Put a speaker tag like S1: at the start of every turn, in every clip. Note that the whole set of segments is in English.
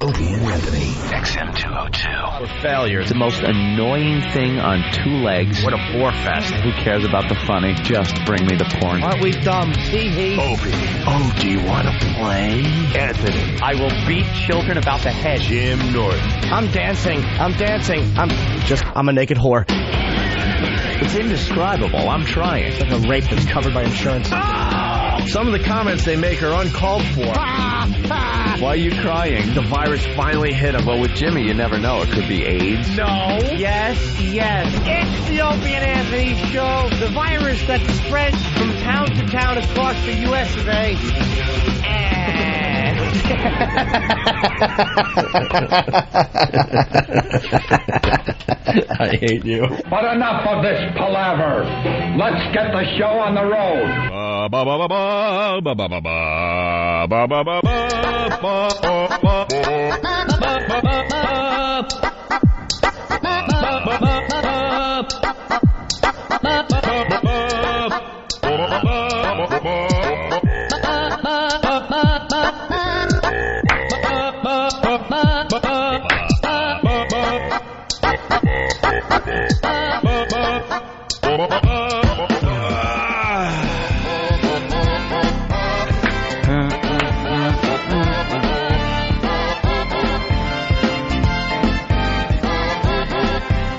S1: Opie and Anthony. XM202.
S2: For failure.
S3: It's the most annoying thing on two legs.
S2: What a bore fest.
S3: Who cares about the funny? Just bring me the porn.
S4: Aren't we dumb? See,
S1: Opie. Oh, do you want to play? Anthony.
S3: I will beat children about the head.
S1: Jim Norton.
S4: I'm dancing. I'm a naked whore.
S1: It's indescribable. I'm trying.
S4: It's like a rape that's covered by insurance.
S2: Some of the comments they make are uncalled for.
S3: Why are you crying?
S2: The virus finally hit him.
S3: Well, with Jimmy, you never know. It could be AIDS.
S2: No.
S4: Yes. It's the Opie and Anthony show. The virus that spreads from town to town across the U.S. of A.
S3: I hate you.
S5: But enough of this palaver. Let's get the show on the road.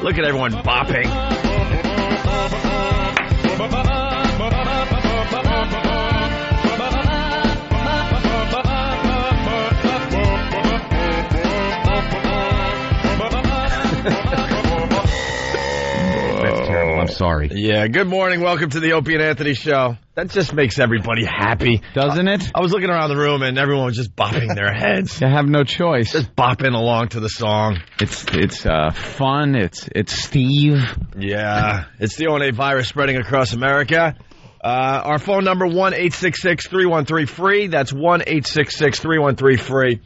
S2: Look at everyone bopping.
S3: That's terrible. I'm sorry.
S2: Yeah, good morning. Welcome to the Opie and Anthony show. That just makes everybody happy.
S3: Doesn't it?
S2: I was looking around the room and everyone was just bopping their heads.
S3: You have no choice.
S2: Just bopping along to the song.
S3: It's fun. It's Steve.
S2: Yeah, it's the only virus spreading across America. Our phone number, 1-866-313-FREE. That's 1-866-313-FREE.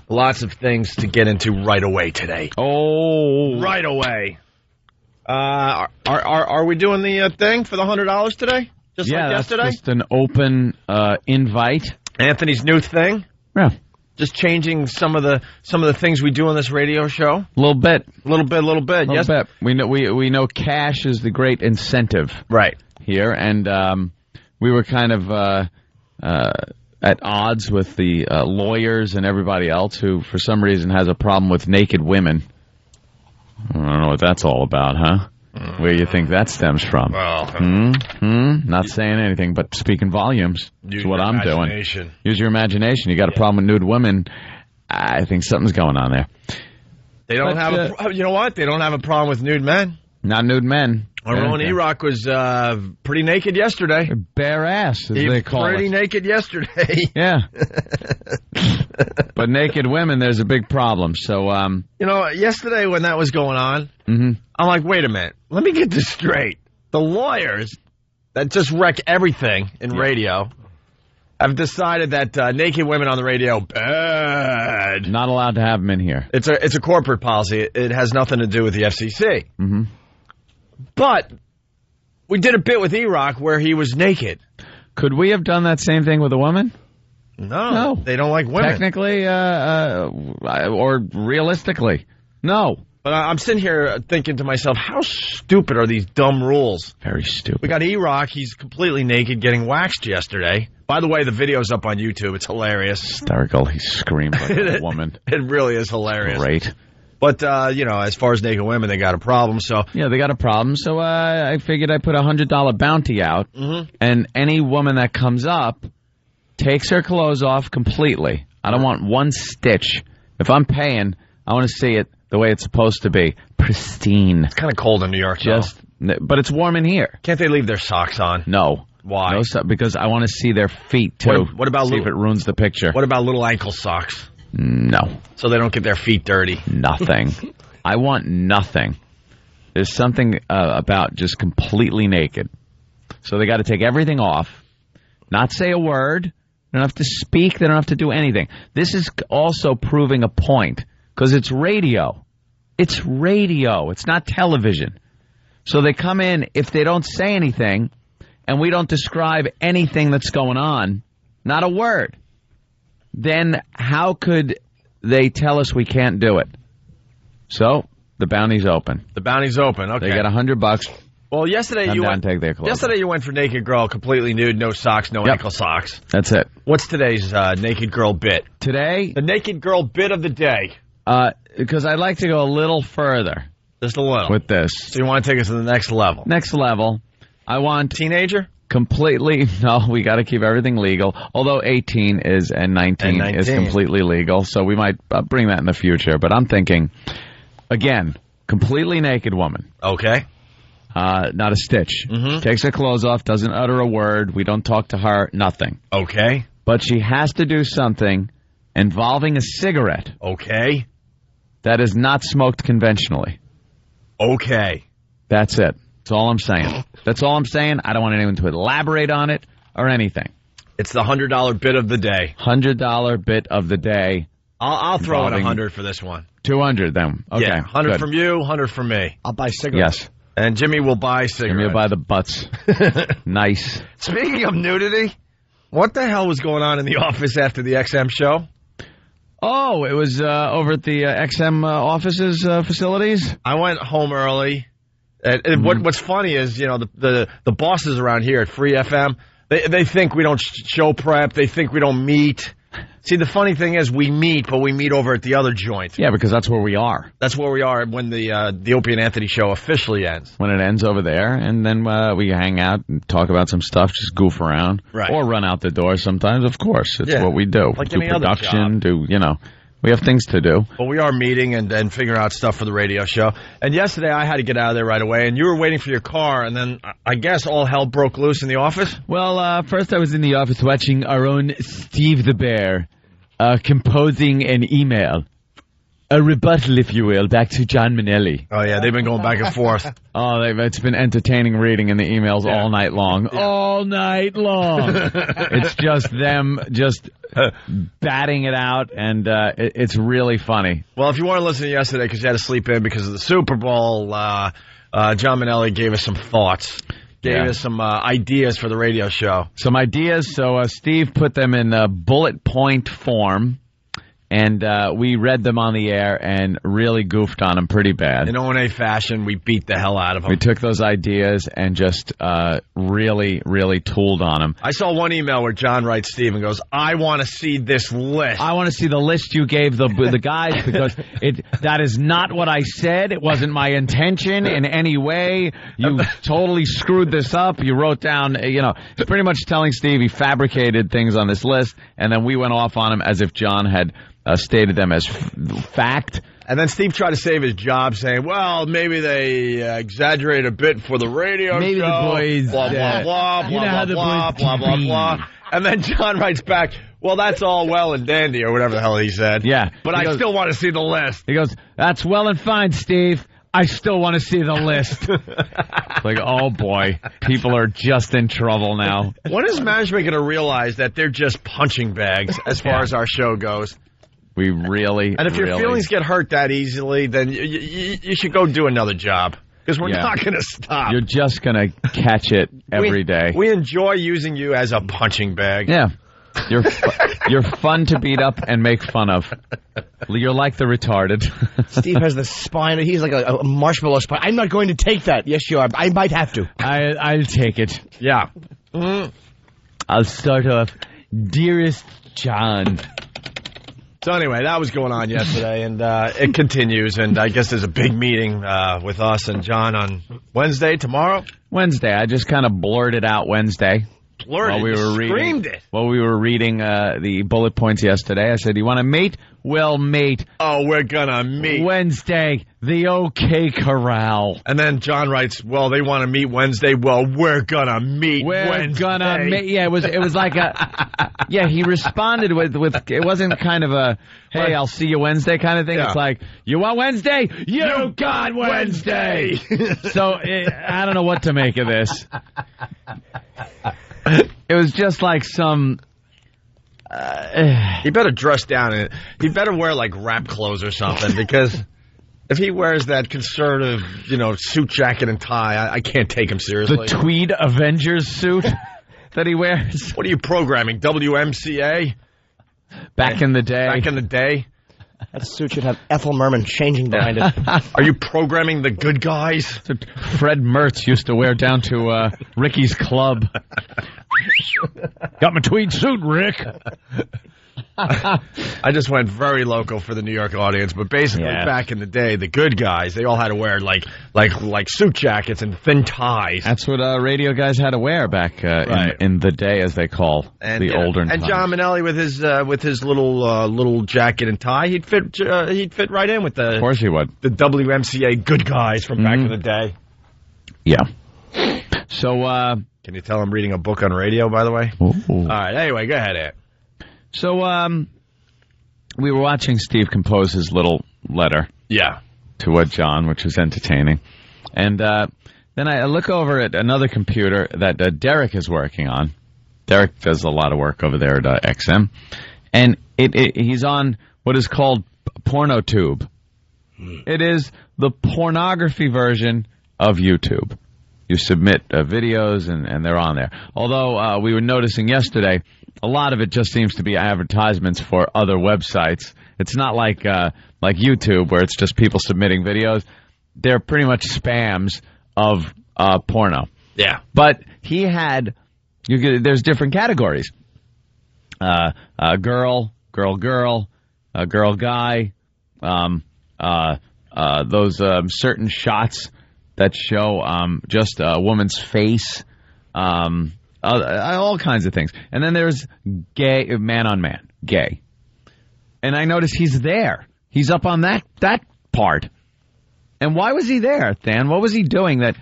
S2: Lots of things to get into right away today.
S3: Oh.
S2: Right away. Are we doing the thing for the $100 today? Just like yesterday?
S3: That's just an open invite.
S2: Anthony's new thing?
S3: Yeah.
S2: Just changing some of the things we do on this radio show?
S3: A little bit.
S2: Little bit.
S3: Yes. We know cash is the great incentive.
S2: Right.
S3: Here, and we were kind of at odds with the lawyers and everybody else who, for some reason, has a problem with naked women. I don't know what that's all about, huh? Where do you think that stems from?
S2: Well,
S3: Not saying anything, but speaking volumes is what I'm doing. Use your imagination. You got a problem with nude women, I think something's going on there.
S2: They don't you know what? They don't have a problem with nude men.
S3: Not nude men.
S2: Our own E-Rock was pretty naked yesterday.
S3: Bare ass, as they call it.
S2: Pretty naked yesterday.
S3: Yeah. But naked women, there's a big problem. So,
S2: yesterday when that was going on, I'm like, wait a minute. Let me get this straight. The lawyers that just wreck everything in radio have decided that naked women on the radio, bad.
S3: Not allowed to have them in here.
S2: It's a corporate policy. It has nothing to do with the FCC. Mm-hmm. But we did a bit with E-Rock where he was naked.
S3: Could we have done that same thing with a woman?
S2: No. They don't like women.
S3: Technically, or realistically, no.
S2: But I'm sitting here thinking to myself, how stupid are these dumb rules?
S3: Very stupid.
S2: We got E-Rock. He's completely naked getting waxed yesterday. By the way, the video's up on YouTube. It's hilarious.
S3: Hysterical. He screamed like a woman.
S2: It really is hilarious.
S3: Great.
S2: But, as far as naked women, they got a problem, so...
S3: Yeah, they got a problem, so I figured I'd put a $100 bounty out, and any woman that comes up takes her clothes off completely. I don't want one stitch. If I'm paying, I want to see it the way it's supposed to be. Pristine.
S2: It's kind of cold in New York,
S3: but it's warm in here.
S2: Can't they leave their socks on?
S3: No.
S2: Why?
S3: No, because I want to see their feet, too.
S2: What about
S3: see if it ruins the picture.
S2: What about little ankle socks?
S3: No.
S2: So they don't get their feet dirty?
S3: Nothing. I want nothing. There's something about just completely naked. So they got to take everything off, not say a word. They don't have to speak. They don't have to do anything. This is also proving a point because it's radio. It's radio. It's not television. So they come in, if they don't say anything and we don't describe anything that's going on, not a word, then how could they tell us we can't do it. So the bounty's open.
S2: The bounty's open. Okay.
S3: They get $100.
S2: Well, yesterday you went.
S3: Take their clothes.
S2: Yesterday you went for naked girl, completely nude, no socks, no ankle socks.
S3: That's it.
S2: What's today's naked girl bit?
S3: Today,
S2: the naked girl bit of the day.
S3: Because I'd like to go a little further.
S2: Just a little
S3: with this.
S2: So you want to take us to the next level?
S3: Next level. I want
S2: teenager.
S3: Completely. No, we got to keep everything legal. Although 18 is and 19 is completely legal, so we might bring that in the future. But I'm thinking, again, completely naked woman.
S2: Okay.
S3: Not a stitch. Takes her clothes off, doesn't utter a word. We don't talk to her, nothing.
S2: Okay.
S3: But she has to do something involving a cigarette.
S2: Okay.
S3: That is not smoked conventionally.
S2: Okay.
S3: That's it. That's all I'm saying. That's all I'm saying. I don't want anyone to elaborate on it or anything.
S2: It's the $100 bit of the day.
S3: $100 bit of the day.
S2: I'll throw in 100 for this one.
S3: 200 then. Okay.
S2: Yeah, 100 from you, 100 from me.
S4: I'll buy cigarettes.
S3: Yes.
S2: And Jimmy will buy cigarettes.
S3: Jimmy will buy the butts. Nice.
S2: Speaking of nudity, what the hell was going on in the office after the XM show?
S3: Oh, it was over at the XM offices facilities?
S2: I went home early. And what's funny is, you know, the bosses around here at Free FM, they think we don't show prep. They think we don't meet. See, the funny thing is we meet, but we meet over at the other joint.
S3: Yeah, because that's where we are.
S2: That's where we are when the Opie and Anthony show officially ends.
S3: When it ends over there, and then we hang out and talk about some stuff, just goof around.
S2: Right.
S3: Or run out the door sometimes, of course. It's what we do.
S2: Like
S3: do
S2: any
S3: production,
S2: other job.
S3: We have things to do.
S2: But we are meeting and figuring out stuff for the radio show. And yesterday I had to get out of there right away, and you were waiting for your car, and then I guess all hell broke loose in the office?
S3: Well, first I was in the office watching our own Steve the Bear composing an email. A rebuttal, if you will, back to John Minnelli.
S2: Oh, yeah, they've been going back and forth.
S3: It's been entertaining reading in the emails all night long. Yeah. All night long. It's just them batting it out, and it's really funny.
S2: Well, if you weren't listening yesterday because you had to sleep in because of the Super Bowl, John Minnelli gave us some thoughts. Gave us some ideas for the radio show.
S3: Some ideas. So Steve put them in bullet point form. And we read them on the air and really goofed on them pretty bad.
S2: In O&A fashion, we beat the hell out of them.
S3: We took those ideas and just really, really tooled on them.
S2: I saw one email where John writes Steve and goes, I want to see this list.
S3: I want to see the list you gave the guys because that is not what I said. It wasn't my intention in any way. You totally screwed this up. You wrote down, it's pretty much telling Steve he fabricated things on this list, and then we went off on him as if John had stated them as fact.
S2: And then Steve tried to save his job saying, well, maybe they exaggerated a bit for the radio show.
S3: Maybe the boys...
S2: Blah, blah, blah, blah, blah, blah, blah, blah. And then John writes back, well, that's all well and dandy, or whatever the hell he said.
S3: Yeah.
S2: But I still want to see the list.
S3: He goes, that's well and fine, Steve. I still want to see the list. Like, oh, boy. People are just in trouble now.
S2: When is management going to realize that they're just punching bags as far as our show goes?
S3: We really,
S2: and if your feelings get hurt that easily, then you should go do another job. Because we're not going to stop.
S3: You're just going to catch it every day.
S2: We enjoy using you as a punching bag.
S3: Yeah. You're fun to beat up and make fun of. You're like the retarded.
S4: Steve has the spine. He's like a marshmallow spine. I'm not going to take that. Yes, you are. I might have to.
S3: I'll take it.
S2: Yeah.
S3: I'll start off, dearest John.
S2: So anyway, that was going on yesterday, and it continues, and I guess there's a big meeting with us and John on Wednesday, tomorrow?
S3: Wednesday. I just kind of blurted out Wednesday.
S2: Screamed it.
S3: While we were reading the bullet points yesterday, I said, you want to meet? We'll meet.
S2: Oh, we're gonna meet.
S3: Wednesday, the OK Corral.
S2: And then John writes, well, they want to meet Wednesday. Well, we're gonna meet Wednesday.
S3: We're gonna meet. Yeah, it was like he responded with, it wasn't kind of a, hey, I'll see you Wednesday kind of thing. Yeah. It's like, you want Wednesday? You got Wednesday. So, I don't know what to make of this. It was just like some...
S2: he better dress down in it. He better wear like rap clothes or something, because if he wears that conservative, suit jacket and tie, I can't take him seriously.
S3: The tweed Avengers suit that he wears.
S2: What are you programming? WMCA?
S3: Back in the day.
S2: Back in the day.
S4: That suit should have Ethel Merman changing behind it.
S2: Are you programming the good guys?
S3: Fred Mertz used to wear down to Ricky's club. Got my tweed suit, Rick.
S2: I just went very local for the New York audience, but basically back in the day, the good guys, they all had to wear like suit jackets and thin ties.
S3: That's what radio guys had to wear back in the day, as they call the older times.
S2: And John Minnelli with his little jacket and tie, he'd fit right in with the.
S3: Of course he would.
S2: The WMCA good guys from back in the day.
S3: Yeah. So
S2: can you tell I'm reading a book on radio, by the way?
S3: Ooh.
S2: All right. Anyway, go ahead, Ed.
S3: So, we were watching Steve compose his little letter.
S2: Yeah.
S3: To John, which was entertaining. And then I look over at another computer that Derek is working on. Derek does a lot of work over there at XM. And he's on what is called Pornotube. It is the pornography version of YouTube. You submit videos, and they're on there. Although we were noticing yesterday, a lot of it just seems to be advertisements for other websites. It's not like YouTube, where it's just people submitting videos. They're pretty much spams of porno.
S2: Yeah.
S3: But he had, there's different categories. Girl, guy, those certain shots that show just a woman's face, all kinds of things. And then there's gay, man on man, gay. And I noticed he's there. He's up on that part. And why was he there, Than? What was he doing that?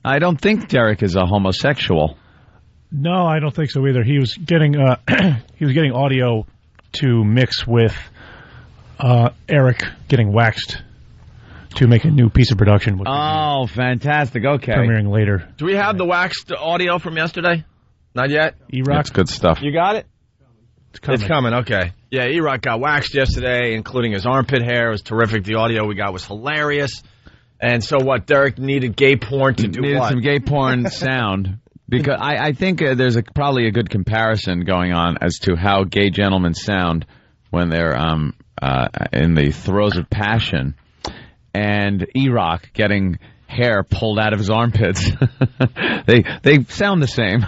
S3: I don't think Derek is a homosexual.
S6: No, I don't think so either. He was getting getting audio to mix with Eric getting waxed to make a new piece of production.
S3: Oh, fantastic. Okay.
S6: Premiering later.
S2: Do we have the waxed audio from yesterday? Not yet?
S6: E-Rock?
S3: That's good stuff.
S2: You got it?
S6: It's coming,
S2: okay. Yeah, E-Rock got waxed yesterday, including his armpit hair. It was terrific. The audio we got was hilarious. And so what? Derek needed gay porn to do
S3: needed
S2: what?
S3: Some gay porn sound. Because I think there's probably a good comparison going on as to how gay gentlemen sound when they're in the throes of passion. And E-Rock getting hair pulled out of his armpits. They sound the same,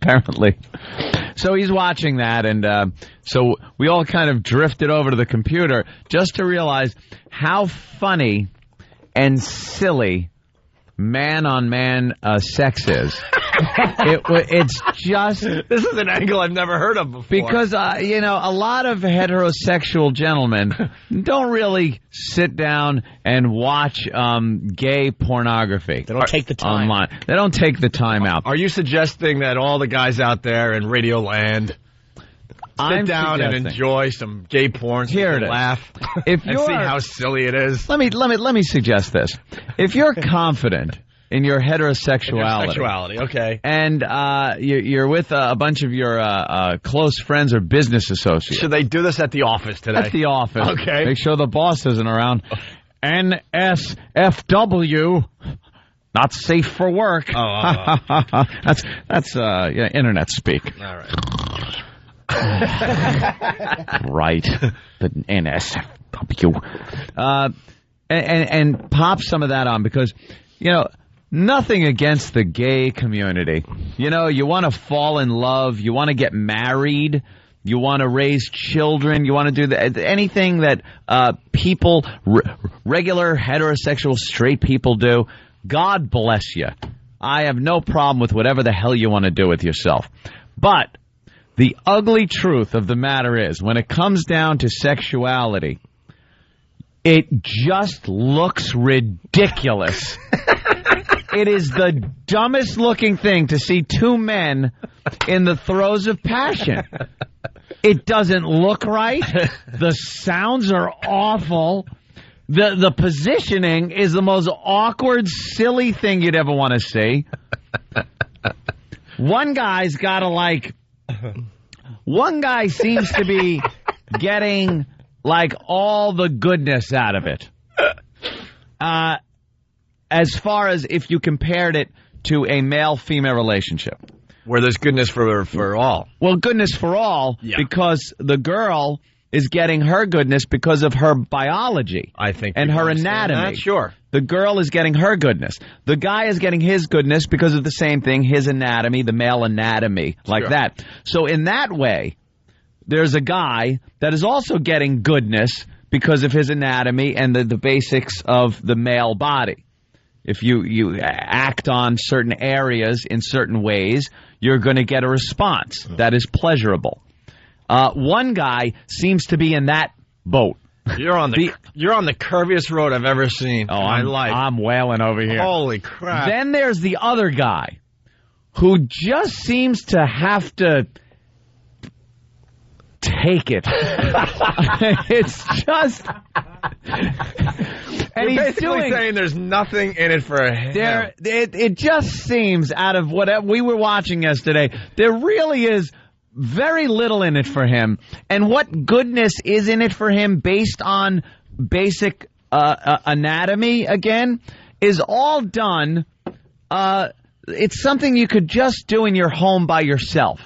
S3: apparently. So he's watching that, and so we all kind of drifted over to the computer just to realize how funny and silly man-on-man sex is. It's just...
S2: This is an angle I've never heard of before.
S3: Because, a lot of heterosexual gentlemen don't really sit down and watch gay pornography.
S4: They don't take the time.
S3: Online. They don't take the time out.
S2: Are you suggesting that all the guys out there in Radio Land sit down and enjoy some gay porn so
S3: Here
S2: you can
S3: it is.
S2: laugh
S3: If
S2: and see how silly it is?
S3: Let me suggest this. If you're confident in your heterosexuality,
S2: okay,
S3: and you're with a bunch of your close friends or business associates.
S2: Should they do this at the office today?
S3: At the office.
S2: Okay.
S3: Make sure the boss isn't around. NSFW. Not safe for work. That's internet speak.
S2: All right.
S3: Right. The NSFW. And pop some of that on because, nothing against the gay community. You want to fall in love. You want to get married. You want to raise children. You want to do anything that people, regular heterosexual straight people do. God bless you. I have no problem with whatever the hell you want to do with yourself. But the ugly truth of the matter is, when it comes down to sexuality, it just looks ridiculous. It is the dumbest looking thing to see two men in the throes of passion. It doesn't look right. The sounds are awful. The positioning is the most awkward, silly thing you'd ever want to see. One guy's got to one guy seems to be getting all the goodness out of it. As far as if you compared it to a male-female relationship.
S2: Where there's goodness for all.
S3: Well, goodness for all, because the girl is getting her goodness because of her biology.
S2: I think.
S3: And her anatomy.
S2: That, sure.
S3: The girl is getting her goodness. The guy is getting his goodness because of the same thing, his anatomy, the male anatomy, like that. So in that way, there's a guy that is also getting goodness because of his anatomy and the basics of the male body. If you act on certain areas in certain ways, you're going to get a response that is pleasurable. One guy seems to be in that boat.
S2: You're on the curviest road I've ever seen in my life.
S3: I'm wailing over here.
S2: Holy crap.
S3: Then there's the other guy who just seems to have to take it. It's just... And
S2: You're
S3: he's
S2: basically saying there's nothing in it for him.
S3: It just seems, out of what we were watching yesterday, there really is very little in it for him. And what goodness is in it for him based on basic anatomy, again, is all done. It's something you could just do in your home by yourself,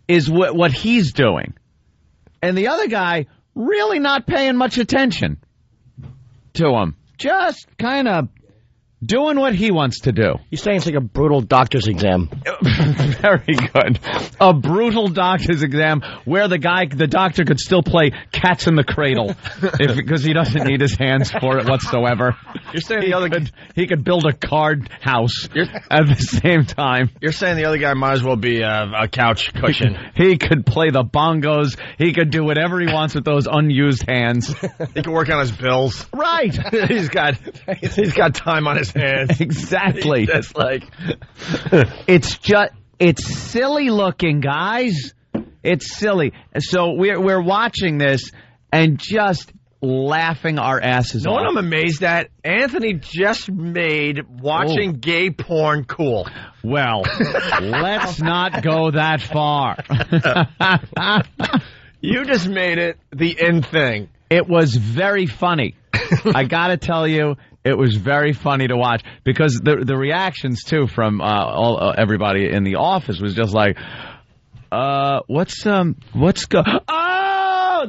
S3: is what he's doing. And the other guy really not paying much attention to him. Just kind of doing what he wants to do.
S4: You're saying it's like a brutal doctor's exam.
S3: Very good. A brutal doctor's exam where the doctor could still play cats in the cradle because he doesn't need his hands for it whatsoever.
S2: You're saying
S3: he could build a card house at the same time.
S2: You're saying the other guy might as well be a couch cushion.
S3: He could play the bongos. He could do whatever he wants with those unused hands.
S2: He could work on his bills.
S3: Right.
S2: He's got time on his hands.
S3: Exactly.
S2: That's like
S3: it's silly looking, guys. It's silly. So we're watching this and just laughing our asses off.
S2: What I'm amazed at? Anthony just made watching gay porn cool.
S3: Well, let's not go that far.
S2: You just made it the in thing.
S3: It was very funny. I gotta tell you, it was very funny to watch because the reactions too from everybody in the office was just like,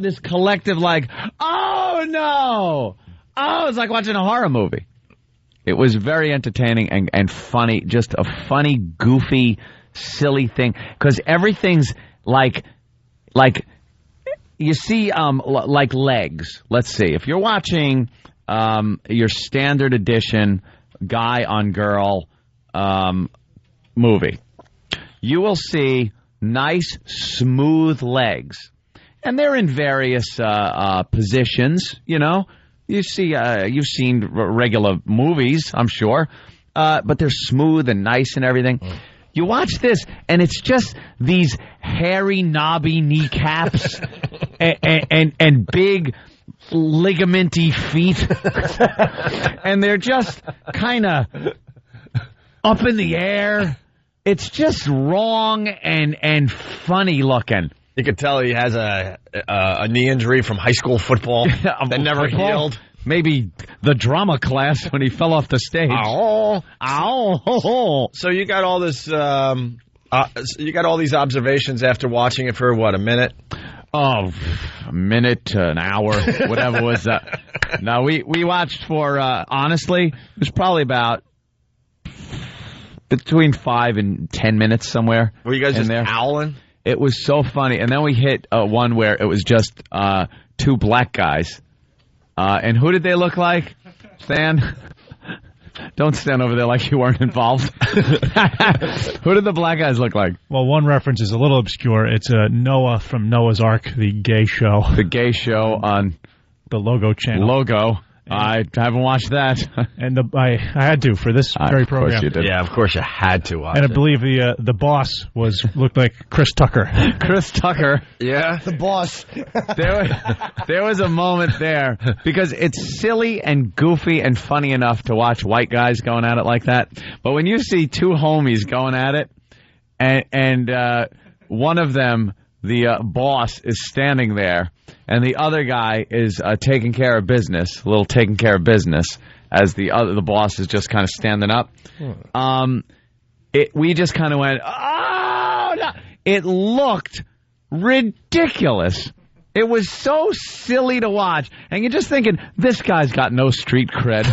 S3: this collective like, oh no, it's like watching a horror movie. It was very entertaining and funny, just a funny, goofy, silly thing because everything's like. You see, like legs. Let's see. If you're watching your standard edition guy on girl movie, you will see nice, smooth legs. And they're in various positions, you know. You see, you've seen regular movies, I'm sure. But they're smooth and nice and everything. You watch this, and it's just these hairy, knobby kneecaps and big, ligamenty feet. And they're just kind of up in the air. It's just wrong and funny looking.
S2: You could tell he has a knee injury from high school football that never healed.
S3: Maybe the drama class when he fell off the stage.
S2: Ow.
S3: Ow.
S2: So you got all this. You got all these observations after watching it for what, a minute?
S3: Oh, a minute to an hour, whatever was that. No, we watched for honestly, it was probably about between 5 and 10 minutes somewhere.
S2: Were you guys just
S3: there
S2: howling?
S3: It was so funny, and then we hit one where it was just two black guys. And who did they look like, Stan? Don't stand over there like you weren't involved. Who did the black guys look like?
S6: Well, one reference is a little obscure. It's Noah from Noah's Ark, the gay show.
S3: The gay show on
S6: the Logo channel.
S3: Logo. I haven't watched that.
S6: And I had to for this very program.
S3: Of course you did.
S2: Yeah, of course you had to watch
S6: and I
S2: it.
S6: believe the boss looked like Chris Tucker.
S3: Chris Tucker.
S2: Yeah.
S4: The boss.
S3: There was a moment there because it's silly and goofy and funny enough to watch white guys going at it like that. But when you see two homies going at it and one of them, the boss, is standing there, and the other guy is taking care of business, a little taking care of business, as the boss is just kind of standing up. We just kind of went, oh, no. It looked ridiculous. It was so silly to watch, and you're just thinking, this guy's got no street cred.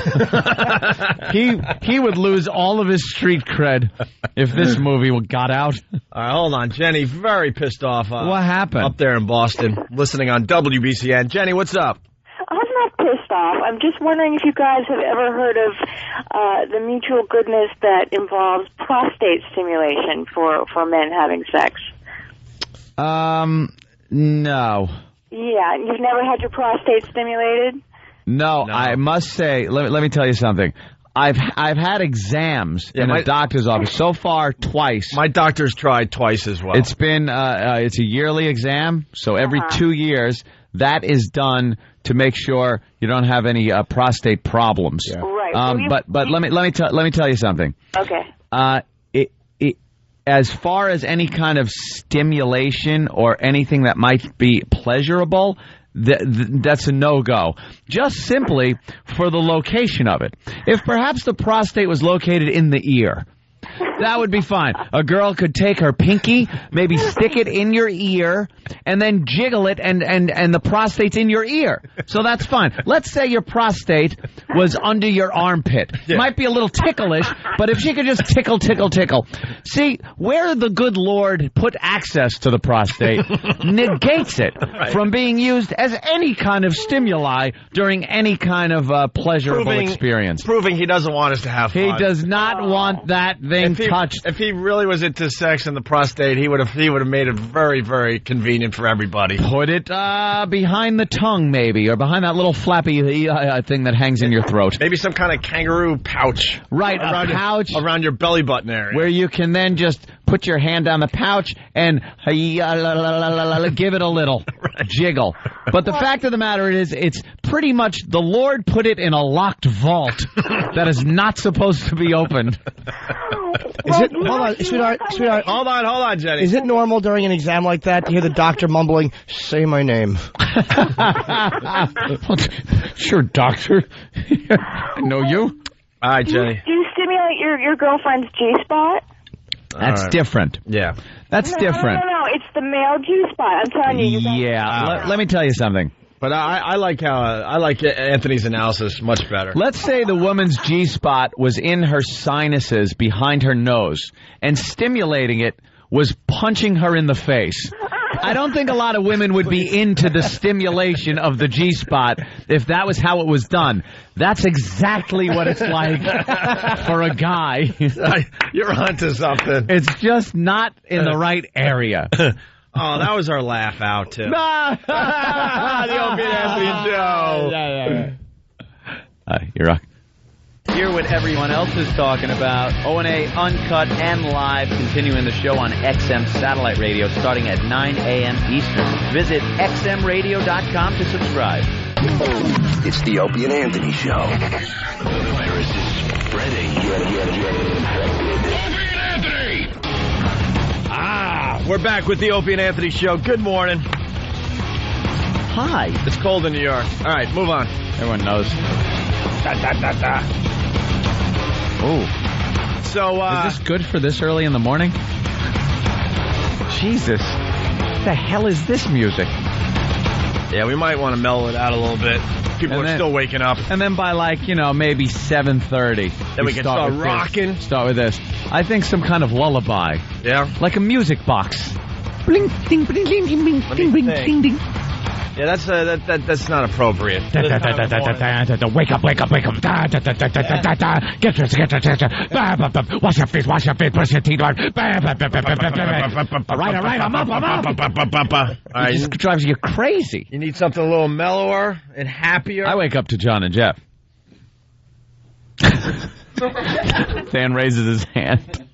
S3: he would lose all of his street cred if this movie got out.
S2: All right, hold on. Jenny, very pissed off.
S3: What happened?
S2: Up there in Boston, listening on WBCN. Jenny, what's up?
S7: I'm not pissed off. I'm just wondering if you guys have ever heard of the mutual goodness that involves prostate stimulation for men having sex.
S3: No.
S7: Yeah, you've never had your prostate stimulated?
S3: No, I must say, let me tell you something. I've had exams in a doctor's office so far twice.
S2: My doctor's tried twice as well.
S3: It's been it's a yearly exam, so every 2 years that is done to make sure you don't have any prostate problems.
S7: Yeah. Right.
S3: But let me tell you something.
S7: Okay.
S3: As far as any kind of stimulation or anything that might be pleasurable, that's a no-go. Just simply for the location of it. If perhaps the prostate was located in the ear, that would be fine. A girl could take her pinky, maybe stick it in your ear, and then jiggle it, and the prostate's in your ear. So that's fine. Let's say your prostate was under your armpit. Yeah. Might be a little ticklish, but if she could just tickle. See, where the good Lord put access to the prostate negates it from being used as any kind of stimuli during any kind of pleasurable experience.
S2: Proving he doesn't want us to have fun.
S3: He does not want that thing touched.
S2: If he really was into sex and the prostate, he would have made it very, very convenient for everybody.
S3: Put it behind the tongue, maybe, or behind that little flappy thing that hangs in your throat.
S2: Maybe some kind of kangaroo pouch.
S3: Right, a pouch.
S2: Around your belly button area.
S3: Where you can then just put your hand down the pouch and give it a little jiggle. But the fact of the matter is, it's pretty much the Lord put it in a locked vault that is not supposed to be opened.
S4: Is it? Hold on, sweetheart.
S2: Hold on, Jenny.
S4: Is it normal during an exam like that to hear the doctor mumbling, "Say my name"?
S3: Sure, doctor. I know you.
S2: All right, Jenny.
S7: Do you stimulate your girlfriend's G-spot?
S3: That's different.
S2: Yeah.
S3: That's different.
S7: No, it's the male G-spot. I'm telling you.
S3: Yeah. Let me tell you something.
S2: But I like Anthony's analysis much better.
S3: Let's say the woman's G-spot was in her sinuses behind her nose, and stimulating it was punching her in the face. I don't think a lot of women would be into the stimulation of the G-spot if that was how it was done. That's exactly what it's like for a guy.
S2: You're onto something.
S3: It's just not in the right area.
S2: Oh, that was our laugh out, too. The Opie and Anthony Show.
S3: Yeah. You're rock. Hear what everyone else is talking about. O&A Uncut and Live, continuing the show on XM Satellite Radio starting at 9 a.m. Eastern. Visit xmradio.com to subscribe.
S1: It's the Opie and Anthony Show. The virus is spreading. Opie and Anthony!
S2: We're back with the Opie and Anthony Show. Good morning.
S3: Hi.
S2: It's cold in New York. All right, move on.
S3: Everyone knows. Oh.
S2: So,
S3: is this good for this early in the morning? Jesus. What the hell is this music?
S2: Yeah, we might want to mellow it out a little bit. People are still waking up.
S3: And then by maybe 7:30.
S2: Then we can start rocking.
S3: Start with this. I think some kind of lullaby.
S2: Yeah?
S3: Like a music box. Bling, ding, bling, ding, ding, ding, ding, ding, ding, ding.
S2: Yeah, that's not appropriate.
S6: Wake up. Get dressed. Wash your face, brush your teeth. All right, I'm up.
S3: It just drives you crazy.
S2: You need something a little mellower and happier.
S3: I wake up to John and Jeff. Dan raises his hand.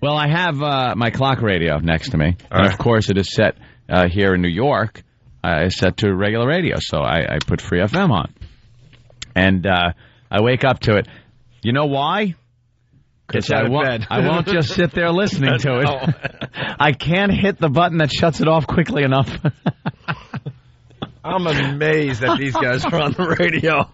S3: Well, I have my clock radio next to me. And of course, it is set here in New York. It's set to regular radio, so I put Free FM on. And I wake up to it. You know why? Because I won't just sit there listening to it. I can't hit the button that shuts it off quickly enough.
S2: I'm amazed that these guys are on the radio.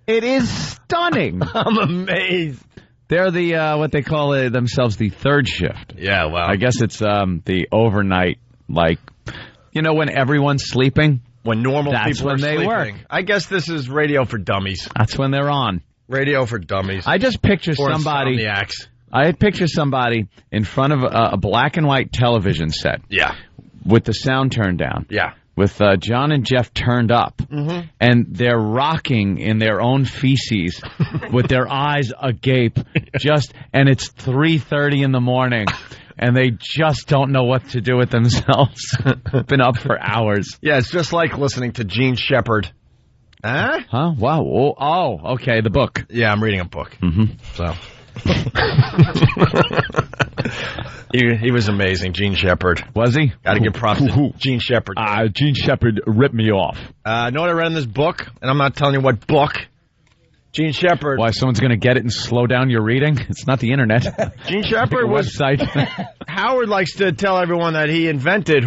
S3: It is stunning.
S2: I'm amazed.
S3: They're the what they call themselves the third shift.
S2: Yeah, wow.
S3: I guess it's the overnight, You know when everyone's sleeping?
S2: When normal
S3: That's
S2: people
S3: when
S2: are
S3: they
S2: sleeping.
S3: work.
S2: I guess this is radio for dummies.
S3: That's when they're on.
S2: Radio for dummies.
S3: I just picture
S2: Or
S3: somebody.
S2: insomniacs.
S3: I picture somebody in front of a black and white television set.
S2: Yeah.
S3: With the sound turned down.
S2: Yeah.
S3: With John and Jeff turned up. Mm-hmm. And they're rocking in their own feces with their eyes agape. And it's 3:30 in the morning. And they just don't know what to do with themselves. Been up for hours.
S2: Yeah, it's just like listening to Gene Shepard. Huh?
S3: Huh? Wow. Oh, okay, the book.
S2: Yeah, I'm reading a book.
S3: Mm-hmm.
S2: So. he was amazing, Gene Shepard.
S3: Was he?
S2: Got to give props to Gene Shepard.
S3: Gene Shepard ripped me off.
S2: Know what I read in this book? And I'm not telling you what book. Gene Shepard.
S3: Why, someone's going to get it and slow down your reading? It's not the internet.
S2: Gene Shepard was...
S3: website.
S2: Howard likes to tell everyone that he invented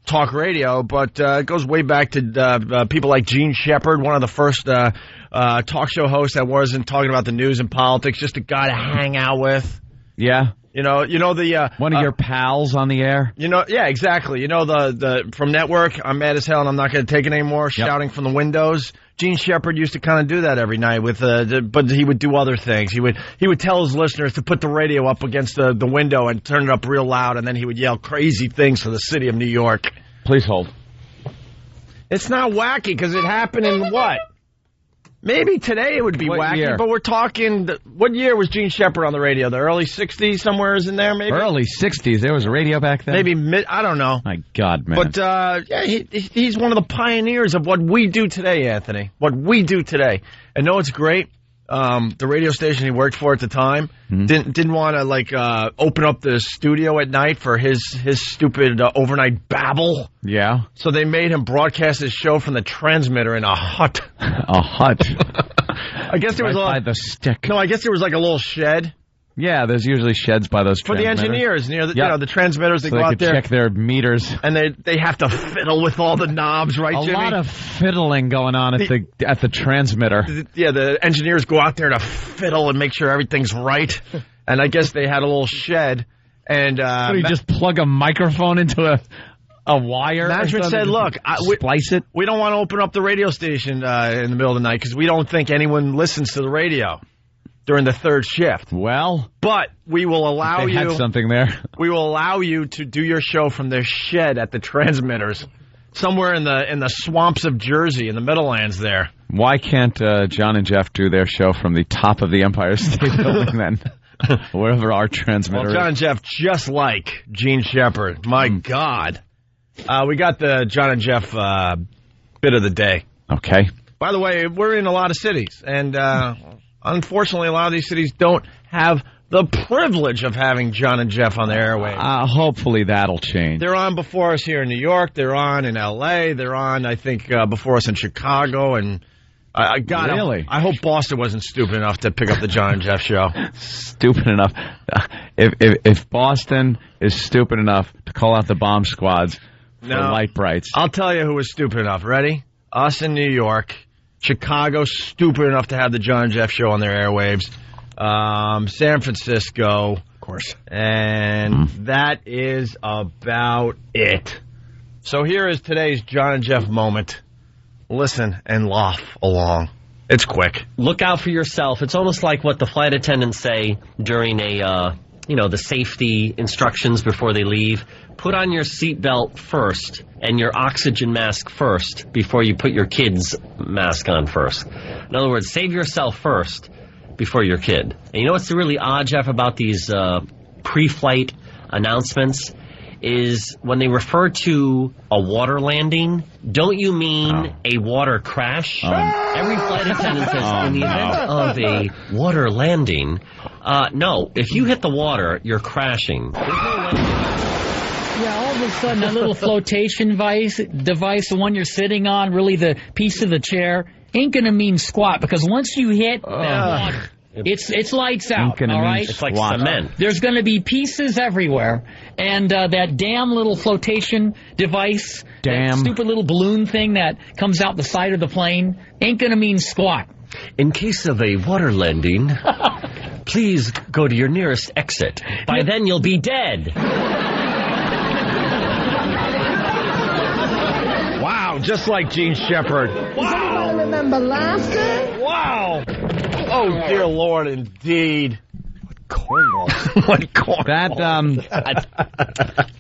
S2: talk radio, but it goes way back to people like Gene Shepard, one of the first talk show hosts that wasn't talking about the news and politics, just a guy to hang out with.
S3: Yeah.
S2: You know the
S3: one of your pals on the air.
S2: Yeah, exactly. You know the from Network. I'm mad as hell and I'm not going to take it anymore. Yep. Shouting from the windows. Gene Shepard used to kind of do that every night but he would do other things. He would tell his listeners to put the radio up against the window and turn it up real loud, and then he would yell crazy things for the city of New York.
S3: Please hold.
S2: It's not wacky because it happened in what? Maybe today it would be
S3: what
S2: wacky,
S3: year?
S2: But we're talking... What year was Gene Shepard on the radio? The early 60s, somewhere is in there, maybe?
S3: Early 60s. There was a radio back then?
S2: Maybe I don't know.
S3: My God, man.
S2: But, yeah, he's one of the pioneers of what we do today, Anthony. What we do today. And know it's great? The radio station he worked for at the time didn't want to open up the studio at night for his stupid overnight babble.
S3: Yeah.
S2: So they made him broadcast his show from the transmitter in a hut.
S3: A hut.
S2: I guess there was
S3: by the stick.
S2: No, I guess there was like a little shed.
S3: Yeah, there's usually sheds by those
S2: for the engineers near the the transmitters. They
S3: so
S2: go
S3: they
S2: out
S3: could
S2: there,
S3: check their meters,
S2: and they have to fiddle with all the knobs, right, Jimmy?
S3: A lot of fiddling going on at the transmitter.
S2: The engineers go out there to fiddle and make sure everything's right. And I guess they had a little shed, and
S3: you just plug a microphone into a wire.
S2: Management said, "Look,
S3: splice it.
S2: We don't want to open up the radio station in the middle of the night because we don't think anyone listens to the radio during the third shift.
S3: Well,
S2: but we will allow
S3: you. Had something there.
S2: We will allow you to do your show from their shed at the transmitters, somewhere in the swamps of Jersey, in the Meadowlands there.
S3: Why can't John and Jeff do their show from the top of the Empire State Building then? Wherever our transmitter
S2: is. John and Jeff, just like Gene Shepard. My God. We got the John and Jeff bit of the day.
S3: Okay.
S2: By the way, we're in a lot of cities, and unfortunately, a lot of these cities don't have the privilege of having John and Jeff on the airwaves.
S3: Hopefully that'll change.
S2: They're on before us here in New York. They're on in L.A. They're on, I think, before us in Chicago. And God,
S3: really?
S2: I hope Boston wasn't stupid enough to pick up the John and Jeff show.
S3: Stupid enough. If Boston is stupid enough to call out the bomb squads for light brights.
S2: I'll tell you who was stupid enough. Ready? Us in New York. Chicago, stupid enough to have the John and Jeff show on their airwaves. San Francisco. Of course. And that is about it. So here is today's John and Jeff moment. Listen and laugh along. It's quick.
S8: Look out for yourself. It's almost like what the flight attendants say during the safety instructions before they leave. Put on your seatbelt first and your oxygen mask first before you put your kid's mask on first. In other words, save yourself first before your kid. And you know what's really odd, Jeff, about these pre-flight announcements is when they refer to a water landing, don't you mean a water crash? Every flight attendant says, in the event of a water landing, no, if you hit the water, you're crashing. There's no way.
S9: Yeah, all of a sudden, a little flotation device, the one you're sitting on, really the piece of the chair, ain't going to mean squat, because once you hit that water, it's lights out, all right?
S8: It's like cement.
S9: There's going to be pieces everywhere, and that damn little flotation device, that stupid little balloon thing that comes out the side of the plane, ain't going to mean squat.
S8: In case of a water landing, please go to your nearest exit. By then, you'll be dead.
S2: Wow, just like Gene Shepard.
S10: Wow. Remember last time?
S2: Wow. Oh, dear Lord, indeed.
S10: Cornball.
S2: What corn?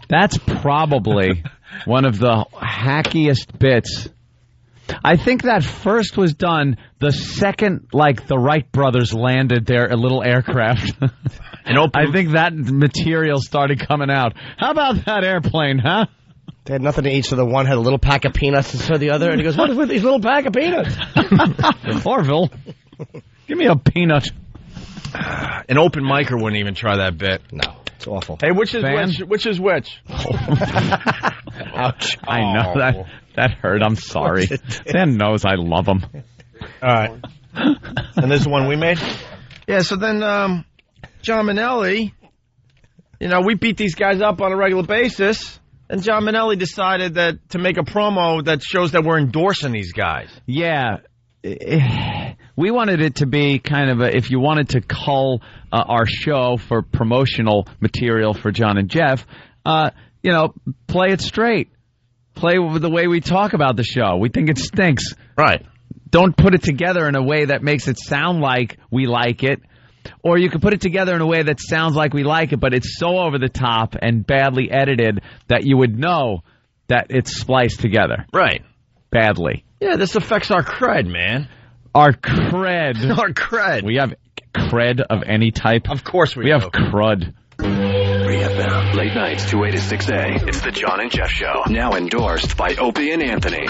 S3: That's probably one of the hackiest bits. I think that first was done the second, the Wright brothers landed their little aircraft. I think that material started coming out. How about that airplane, huh?
S10: They had nothing to eat, so the one had a little pack of peanuts, and so the other, and he goes, "What is with these little pack of peanuts?"
S3: Orville, give me a peanut.
S2: An open micer wouldn't even try that bit.
S10: No, it's awful.
S2: Hey, which is which?
S3: Ouch. I know that hurt. I'm sorry. Dan knows I love him.
S2: All right. And this is the one we made? Yeah, so then John Minnelli, we beat these guys up on a regular basis, and John Minnelli decided that to make a promo that shows that we're endorsing these guys.
S3: Yeah. We wanted it to be kind of if you wanted to cull our show for promotional material for John and Jeff, play it straight. Play with the way we talk about the show. We think it stinks.
S2: Right.
S3: Don't put it together in a way that makes it sound like we like it. Or you can put it together in a way that sounds like we like it, but it's so over the top and badly edited that you would know that it's spliced together.
S2: Right.
S3: Badly.
S2: Yeah, this affects our cred, man.
S3: Our cred.
S2: Our cred.
S3: We have cred of any type.
S2: Of course we do.
S3: We have crud.
S1: 3FM, late nights 2A to 6A. It's the John and Jeff Show. Now endorsed by Opie and Anthony.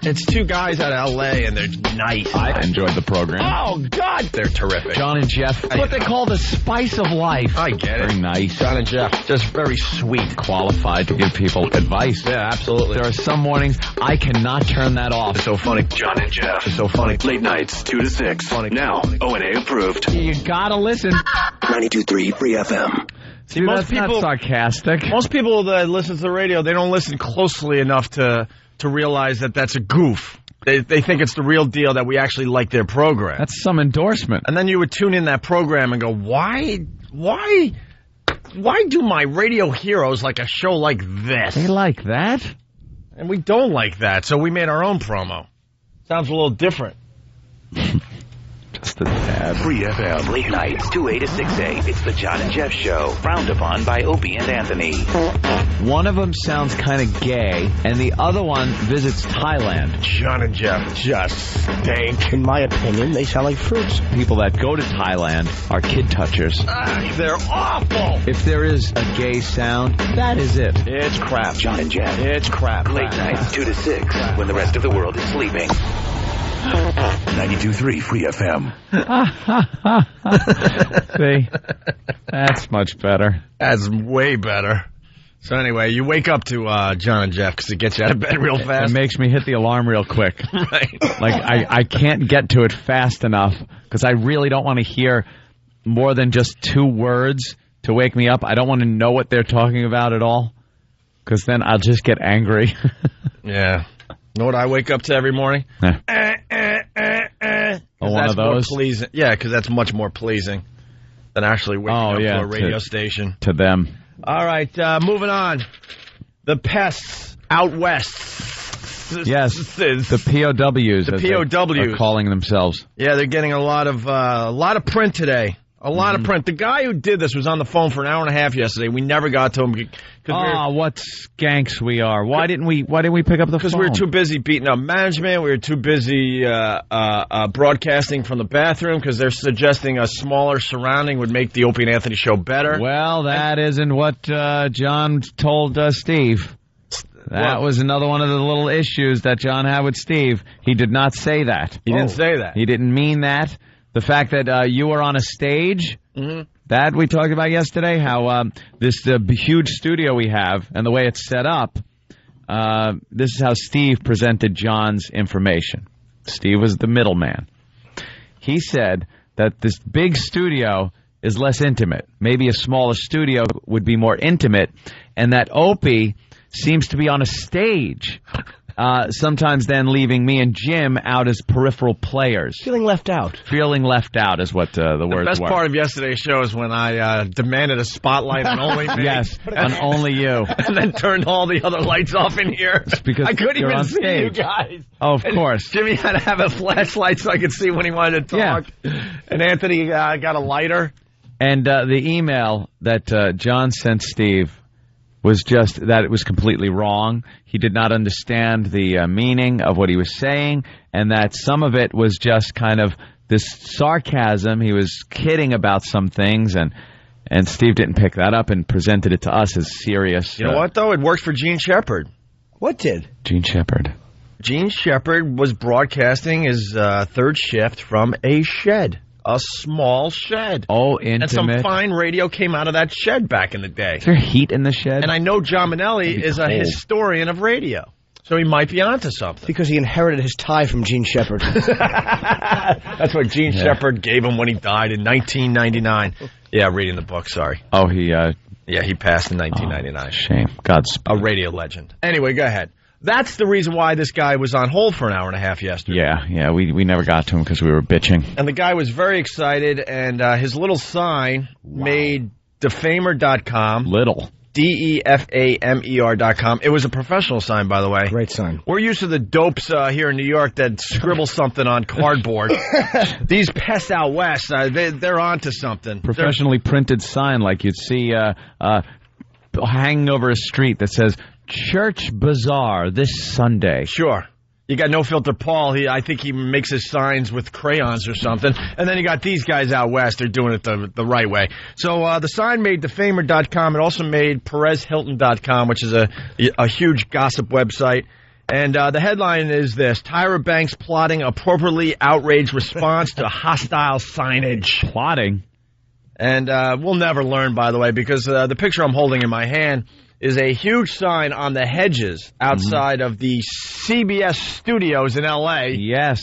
S2: It's two guys out of L.A. and they're nice.
S3: I enjoyed the program.
S2: Oh, God, they're terrific.
S3: John and Jeff. What they call the spice of life.
S2: I get it.
S3: Very nice.
S2: John and Jeff, just very sweet.
S3: Qualified to give people advice.
S2: Yeah, absolutely.
S3: There are some mornings I cannot turn that off.
S2: It's so funny.
S1: John and Jeff.
S2: It's so funny.
S1: Late nights 2 to 6.
S2: Funny.
S1: Now, O&A approved.
S3: You gotta listen.
S1: 92.3 Free FM.
S3: See, most people, not sarcastic.
S2: Most people that listen to the radio, they don't listen closely enough to realize that that's a goof. They think it's the real deal, that we actually like their program.
S3: That's some endorsement.
S2: And then you would tune in that program and go, why do my radio heroes like a show like this?
S3: They like that?
S2: And we don't like that, so we made our own promo. Sounds a little different.
S3: Just a tad.
S1: Free FM.
S11: Late nights, 2A to 6A. It's the John and Jeff Show. Frowned upon by Opie and Anthony.
S3: One of them sounds kind of gay, and the other one visits Thailand.
S2: John and Jeff just stink.
S10: In my opinion, they sound like fruits.
S3: People that go to Thailand are kid touchers.
S2: They're awful.
S3: If there is a gay sound, that is it.
S2: It's crap.
S11: John and Jeff.
S2: It's crap.
S11: Late nights, 2 to 6, when the rest of the world is sleeping.
S1: 92.3 Free FM.
S3: See? That's much better.
S2: That's way better. So anyway, you wake up to John and Jeff because it gets you out of bed real fast.
S3: It makes me hit the alarm real quick.
S2: Right.
S3: Like, I can't get to it fast enough because I really don't want to hear more than just 2 words to wake me up. I don't want to know what they're talking about at all because then I'll just get angry.
S2: Yeah. You know what I wake up to every morning?
S3: Yeah.
S2: One of those? Pleasing. Yeah, because that's much more pleasing than actually waking up to a radio station.
S3: To them.
S2: All right, moving on. The pests out west.
S3: Yes, the POWs.
S2: The POWs
S3: are calling themselves.
S2: Yeah, they're getting a lot of print today. A lot of print. The guy who did this was on the phone for an hour and a half yesterday. We never got to him.
S3: What skanks we are! Why didn't we pick up the phone?
S2: Because we were too busy beating up management. We were too busy broadcasting from the bathroom because they're suggesting a smaller surrounding would make the Opie and Anthony show better.
S3: Well, that isn't what John told Steve. That was another one of the little issues that John had with Steve. He did not say that.
S2: He didn't say that.
S3: He didn't mean that. The fact that you were on a stage, that we talked about yesterday, how this huge studio we have and the way it's set up, this is how Steve presented John's information. Steve was the middleman. He said that this big studio is less intimate. Maybe a smaller studio would be more intimate, and that Opie seems to be on a stage sometimes then leaving me and Jim out as peripheral players.
S10: Feeling left out.
S3: Feeling left out is what the words were.
S2: The best part of yesterday's show is when I demanded a spotlight on only me.
S3: Yes, on only you.
S2: And then turned all the other lights off in here.
S3: Because
S2: I couldn't
S3: you're
S2: even
S3: on
S2: see
S3: stage.
S2: you guys.
S3: Oh, of course.
S2: Jimmy had to have a flashlight so I could see when he wanted to talk. Yeah. And Anthony got a lighter.
S3: And the email that John sent Steve was just that it was completely wrong. He did not understand the meaning of what he was saying, and that some of it was just kind of this sarcasm. He was kidding about some things, and Steve didn't pick that up and presented it to us as serious.
S2: You know what, though? It worked for Gene Shepard.
S10: What did?
S3: Gene Shepard.
S2: Gene Shepard was broadcasting his third shift from a shed. A small shed.
S3: Oh, intimate.
S2: And some fine radio came out of that shed back in the day.
S3: Is there heat in the shed?
S2: And I know John Minnelli is a historian of radio. So he might be onto something.
S10: Because he inherited his tie from Gene Shepard.
S2: That's what Gene Shepard gave him when he died in 1999. Yeah, reading the book, sorry.
S3: Oh, he...
S2: Yeah, he passed in 1999.
S3: Shame. Godspeed.
S2: A radio legend. Anyway, go ahead. That's the reason why this guy was on hold for an hour and a half yesterday.
S3: Yeah, we never got to him because we were bitching.
S2: And the guy was very excited, and his little sign made defamer.com.
S3: Little.
S2: DEFAMER.com. It was a professional sign, by the way.
S10: Great sign.
S2: We're used to the dopes here in New York that scribble something on cardboard. These pests out west, they're onto something.
S3: Professionally printed sign like you'd see hanging over a street that says, Church Bazaar this Sunday.
S2: Sure. You got No Filter Paul. I think he makes his signs with crayons or something. And then you got these guys out west. They're doing it the right way. So the sign made defamer.com. It also made PerezHilton.com, which is a huge gossip website. And the headline is this: Tyra Banks plotting appropriately outraged response to hostile signage.
S3: Plotting?
S2: And we'll never learn, by the way, because the picture I'm holding in my hand is a huge sign on the hedges outside of the CBS studios in L.A.
S3: Yes.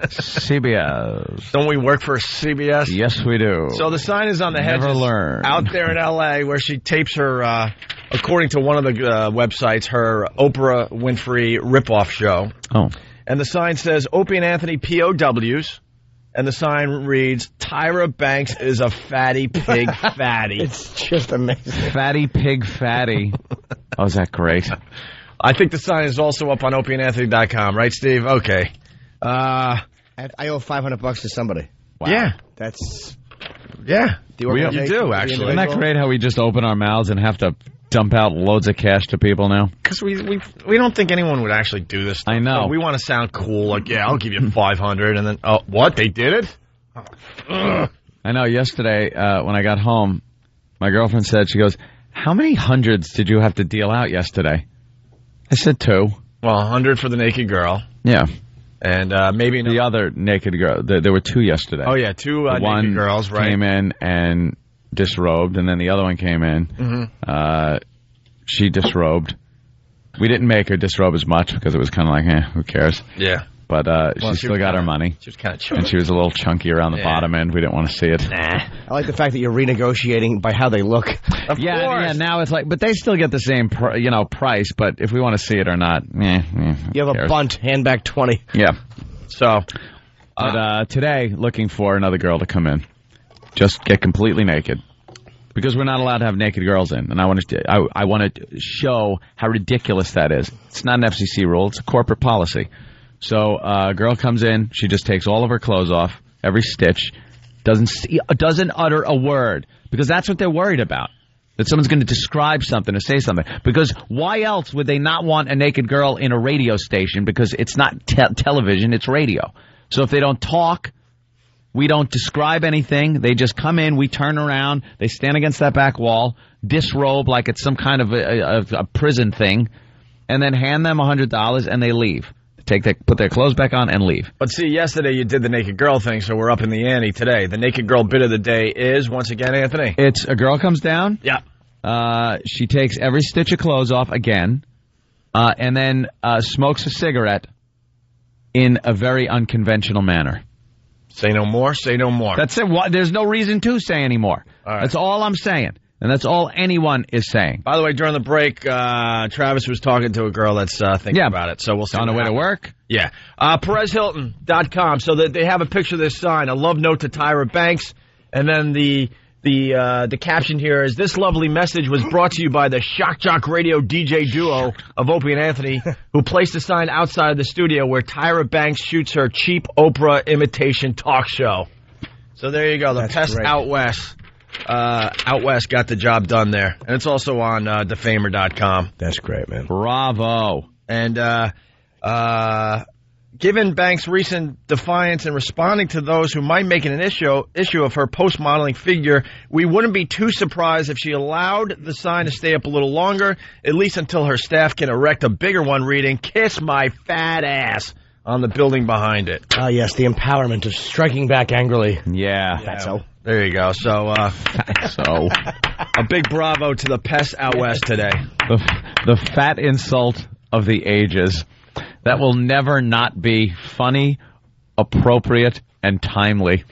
S3: CBS.
S2: Don't we work for CBS?
S3: Yes, we do.
S2: So the sign is on the hedges out there in L.A. where she tapes her, according to one of the websites, her Oprah Winfrey ripoff show.
S3: Oh.
S2: And the sign says, Opie and Anthony POWs. And the sign reads, Tyra Banks is a fatty pig fatty.
S10: It's just amazing.
S3: Fatty pig fatty. Oh, is that great?
S2: I think the sign is also up on opieandanthony.com, right, Steve? Okay.
S10: I owe $500 to somebody.
S2: Wow. Yeah.
S10: That's...
S2: Yeah. You do, actually.
S3: Isn't that great how we just open our mouths and have to dump out loads of cash to people now?
S2: Because we don't think anyone would actually do this stuff.
S3: I know.
S2: So we want to sound cool. Like, yeah, I'll give you $500. And then, oh, what? They did it?
S3: I know. Yesterday, when I got home, my girlfriend said, she goes, how many hundreds did you have to deal out yesterday? I said 2.
S2: Well, 100 for the naked girl.
S3: Yeah.
S2: And maybe
S3: the other naked girl. There were 2 yesterday.
S2: Oh, yeah, 2 naked girls, right?
S3: Came in and disrobed, and then the other one came in.
S2: Mm-hmm.
S3: She disrobed. We didn't make her disrobe as much because it was kind of like, who cares?
S2: Yeah.
S3: But she still got her money.
S2: She was kind of chunky.
S3: And she was a little chunky around the bottom end. We didn't want to see it.
S10: Nah. I like the fact that you're renegotiating by how they look.
S2: Of course.
S3: Yeah, now it's like, but they still get the same price, but if we want to see it or not,
S10: you have a bunt, hand back 20.
S3: Yeah.
S2: So,
S3: but today, looking for another girl to come in. Just get completely naked. Because we're not allowed to have naked girls in, and I want to show how ridiculous that is. It's not an FCC rule; it's a corporate policy. So a girl comes in, she just takes all of her clothes off, every stitch, doesn't utter a word, because that's what they're worried about. That someone's going to describe something or say something. Because why else would they not want a naked girl in a radio station? Because it's not television, it's radio. So if they don't talk, we don't describe anything. They just come in, we turn around, they stand against that back wall, disrobe like it's some kind of a prison thing, and then hand them $100 and they leave. Put their clothes back on and leave.
S2: But see, yesterday you did the naked girl thing, so we're up in the ante today. The naked girl bit of the day is, once again, Anthony.
S3: It's a girl comes down.
S2: Yeah.
S3: She takes every stitch of clothes off again, and then smokes a cigarette in a very unconventional manner.
S2: Say no more, say no more.
S3: That's it. There's no reason to say any more.
S2: All right.
S3: That's all I'm saying. And that's all anyone is saying.
S2: By the way, during the break, Travis was talking to a girl that's thinking about it. So we'll see.
S3: On the way to work?
S2: Yeah. PerezHilton.com. So that they have a picture of this sign, a love note to Tyra Banks. And then the caption here is, this lovely message was brought to you by the Shock Jock Radio DJ duo of Opie and Anthony, who placed a sign outside of the studio where Tyra Banks shoots her cheap Oprah imitation talk show. So there you go. The Pest Out West. Out West got the job done there. And it's also on defamer.com.
S10: That's great, man.
S3: Bravo.
S2: And given Banks' recent defiance in responding to those who might make it an issue of her post-modeling figure, we wouldn't be too surprised if she allowed the sign to stay up a little longer, at least until her staff can erect a bigger one reading, "Kiss my fat ass," on the building behind it.
S10: Oh, yes, the empowerment of striking back angrily.
S3: Yeah.
S10: Fatso.
S2: There you go. So, a big bravo to the Pest Out West today.
S3: The fat insult of the ages. That will never not be funny, appropriate, and timely.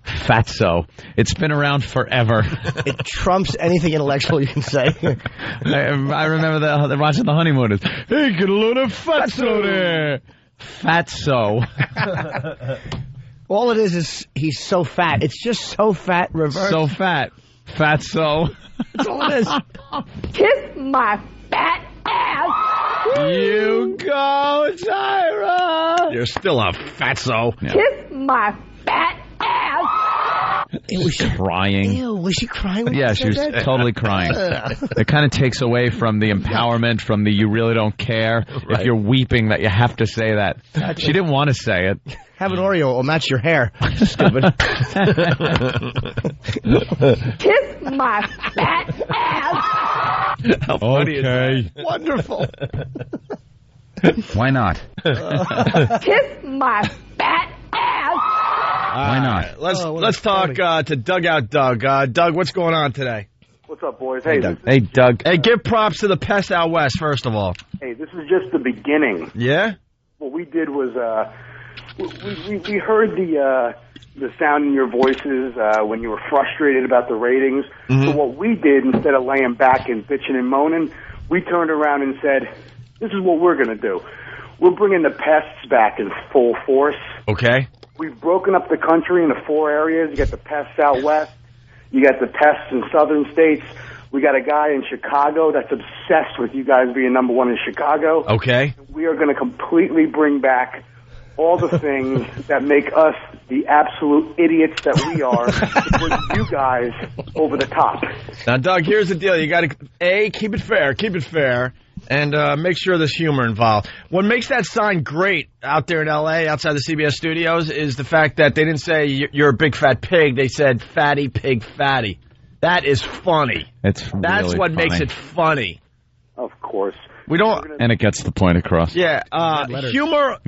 S3: Fatso. It's been around forever.
S10: It trumps anything intellectual you can say.
S3: I remember they're watching The Honeymooners. Hey, get a load of fatso there. Fatso.
S10: All it is he's so fat. It's just so fat reverse.
S3: So fat. Fatso.
S10: That's all it is.
S12: Kiss my fat ass.
S3: You go, Tyra.
S2: You're still a fatso.
S3: Yeah.
S12: Kiss my fat ass.
S3: Was she crying?
S10: Ew, was she crying?
S3: Yeah, she was totally crying. It kind of takes away from the empowerment, from the you really don't care. Right. If you're weeping that you have to say that. She didn't want to say it.
S10: Have an Oreo, it'll match your hair. Stupid.
S12: Kiss my fat ass.
S2: How funny is that?
S10: Wonderful.
S3: Why not?
S12: Kiss my fat ass.
S3: Why not?
S2: Let's talk to Dugout Doug. Doug, what's going on today?
S13: What's up, boys?
S2: Hey,
S13: Doug.
S3: Hey, Doug.
S2: Hey, give props to the Pest Out West, first of all.
S13: Hey, this is just the beginning.
S2: Yeah?
S13: What we did was we heard the sound in your voices when you were frustrated about the ratings.
S2: Mm-hmm.
S13: So what we did, instead of laying back and bitching and moaning, we turned around and said, this is what we're going to do. We're bringing the pests back in full force.
S2: Okay.
S13: We've broken up the country into 4 areas. You got the pests out west. You got the pests in southern states. We got a guy in Chicago that's obsessed with you guys being number 1 in Chicago.
S2: Okay.
S13: We are going to completely bring back all the things that make us the absolute idiots that we are to put you guys over the top.
S2: Now, Doug, here's the deal. You got to, keep it fair, and make sure there's humor involved. What makes that sign great out there in L.A., outside the CBS studios, is the fact that they didn't say you're a big fat pig. They said fatty pig fatty. That is funny.
S3: That's
S2: what
S3: funny.
S2: makes it funny.
S13: Of course.
S2: We don't,
S3: and it gets the point across.
S2: Yeah, humor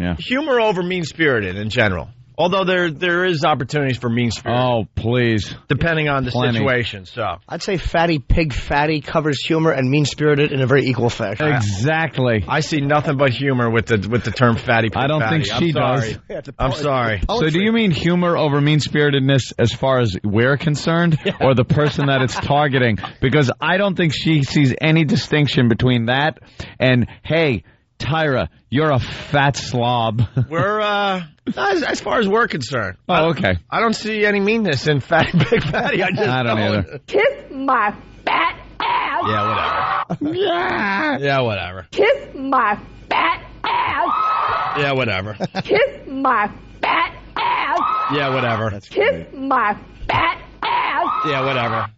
S2: over mean-spirited in general. Although there is opportunities for mean-spirited.
S3: Oh, please.
S2: Depending on the situation. So
S10: I'd say fatty pig fatty covers humor and mean-spirited in a very equal fashion.
S3: Exactly.
S2: I see nothing but humor with the term fatty pig
S3: I don't
S2: fatty.
S3: think she does.
S2: I'm sorry.
S3: So do you mean humor over mean-spiritedness as far as we're concerned, or the person that it's targeting? Because I don't think she sees any distinction between that and, hey, Tyra, you're a fat slob.
S2: We're, as far as we're concerned.
S3: Oh, okay.
S2: I don't see any meanness in fatty pig fatty. I
S3: don't either.
S12: Kiss my fat ass.
S2: Yeah, whatever. Yeah, whatever.
S12: Kiss my fat ass.
S2: Yeah, whatever.
S12: Kiss my fat ass.
S2: Yeah, whatever.
S12: Kiss my fat ass.
S2: Yeah, whatever.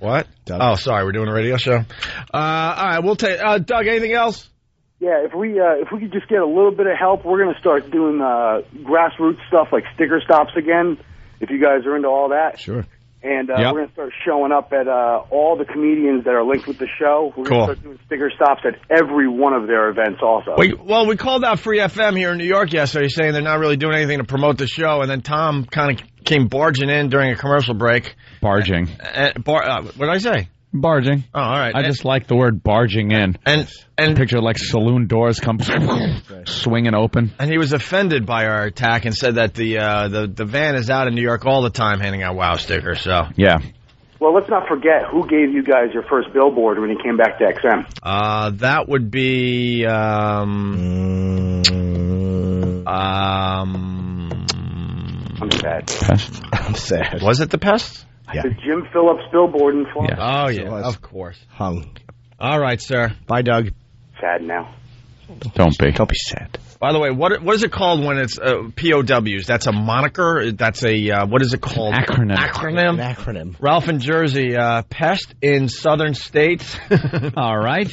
S2: What? Doug. Oh, sorry. We're doing a radio show. All right, we'll take Doug. Anything else?
S13: Yeah, if we could just get a little bit of help, we're going to start doing grassroots stuff like sticker stops again, if you guys are into all that.
S10: Sure.
S13: And we're going to start showing up at all the comedians that are linked with the show. We're going to start doing sticker stops at every one of their events also.
S2: We called out Free FM here in New York yesterday saying they're not really doing anything to promote the show, and then Tom kind of came barging in during a commercial break.
S3: Barging.
S2: What did I say?
S3: Barging.
S2: Oh, all right.
S3: I just like the word barging in.
S2: And
S3: picture like saloon doors come swinging open.
S2: And he was offended by our attack and said that the van is out in New York all the time handing out WOW stickers. So
S3: yeah.
S13: Well, let's not forget who gave you guys your first billboard when you came back to XM.
S2: That would be
S13: I'm sad.
S3: Pest?
S10: I'm sad.
S2: Was it the Pest?
S10: Yeah.
S13: The Jim Phillips billboard in Florida.
S2: Yeah. Oh, yeah, of course.
S10: Hung.
S2: All right, sir.
S10: Bye, Doug.
S13: Sad now.
S3: Don't be
S10: sad.
S2: By the way, what is it called when it's POWs? That's a moniker? That's a, what is it called?
S3: Acronym.
S10: An acronym.
S2: Ralph in Jersey, pest in southern states.
S3: All right.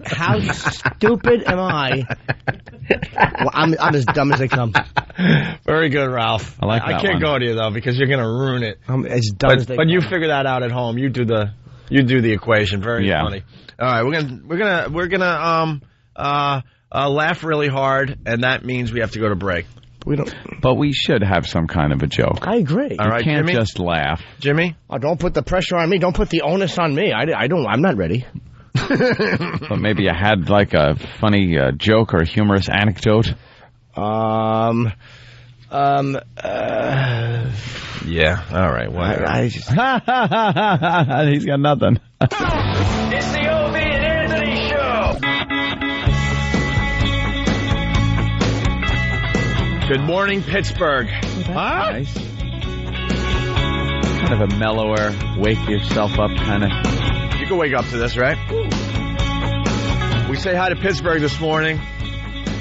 S10: How stupid am I? Well, I'm as dumb as they come.
S2: Very good, Ralph.
S3: I like that
S2: I can't
S3: one.
S2: go to you, though, because you're going to ruin it.
S10: I'm as dumb as they
S2: But
S10: come.
S2: you figure that out at home. You do the equation. Very funny. All right, we're gonna laugh really hard, and that means we have to go to break.
S3: But we should have some kind of a joke.
S10: I agree.
S2: All right,
S3: you can't
S2: Jimmy?
S3: just laugh.
S2: Jimmy?
S10: Oh, don't put the pressure on me. Don't put the onus on me. I'm not ready.
S3: But maybe you had like a funny joke or a humorous anecdote.
S2: Yeah. All right. Whatever.
S3: He's got nothing.
S1: It's the Opie and Anthony Show.
S2: Good morning, Pittsburgh.
S3: Nice. Kind of a mellower, wake yourself up kind of.
S2: You can wake up to this, right? We say hi to Pittsburgh this morning.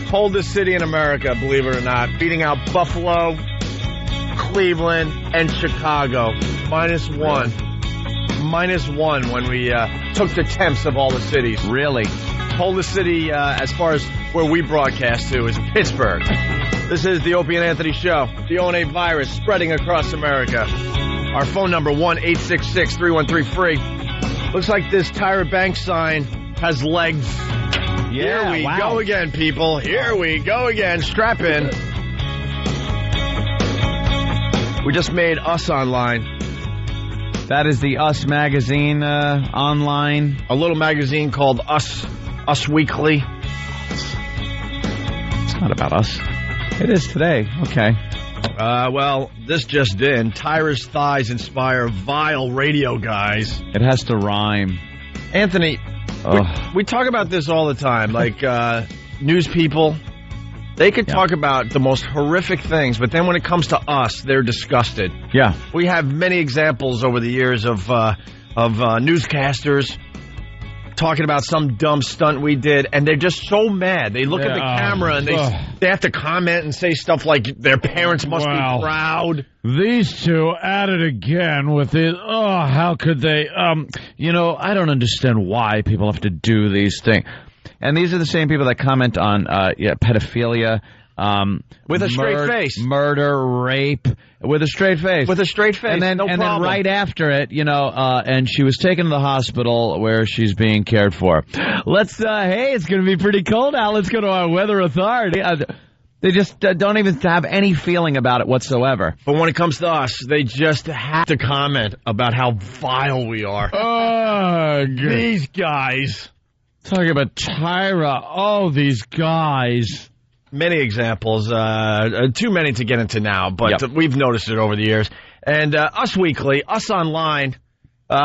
S2: Coldest city in America, believe it or not. Beating out Buffalo, Cleveland, and Chicago. -1. -1 when we took the temps of all the cities.
S3: Really?
S2: Coldest city as far as where we broadcast to is Pittsburgh. This is the Opie and Anthony Show. The ONA virus spreading across America. Our phone number, 1-866-313-FREE. Looks like this Tyra Banks sign has legs. Here we go again, people. Here we go again. Strap in. We just made Us Online.
S3: That is the Us magazine online.
S2: A little magazine called Us Weekly.
S3: It's not about us. It is today. Okay.
S2: Well, this just in. Tyra's thighs inspire vile radio guys.
S3: It has to rhyme.
S2: Anthony, we talk about this all the time. Like, news people, they could talk about the most horrific things, but then when it comes to us, they're disgusted.
S3: Yeah.
S2: We have many examples over the years of newscasters talking about some dumb stunt we did, and they're just so mad. They look at the camera and they have to comment and say stuff like their parents must be proud.
S3: These two at it again with it. Oh, how could they? I don't understand why people have to do these things. And these are the same people that comment on pedophilia.
S2: With a straight face.
S3: Murder, rape, with a straight face.
S2: With a straight face,
S3: and then right after it, and she was taken to the hospital where she's being cared for. Hey, it's going to be pretty cold out. Let's go to our weather authority. They just don't even have any feeling about it whatsoever.
S2: But when it comes to us, they just have to comment about how vile we are. These guys.
S3: Talking about Tyra. Oh, these guys.
S2: Many examples, too many to get into now, but we've noticed it over the years. And Us Weekly, Us Online,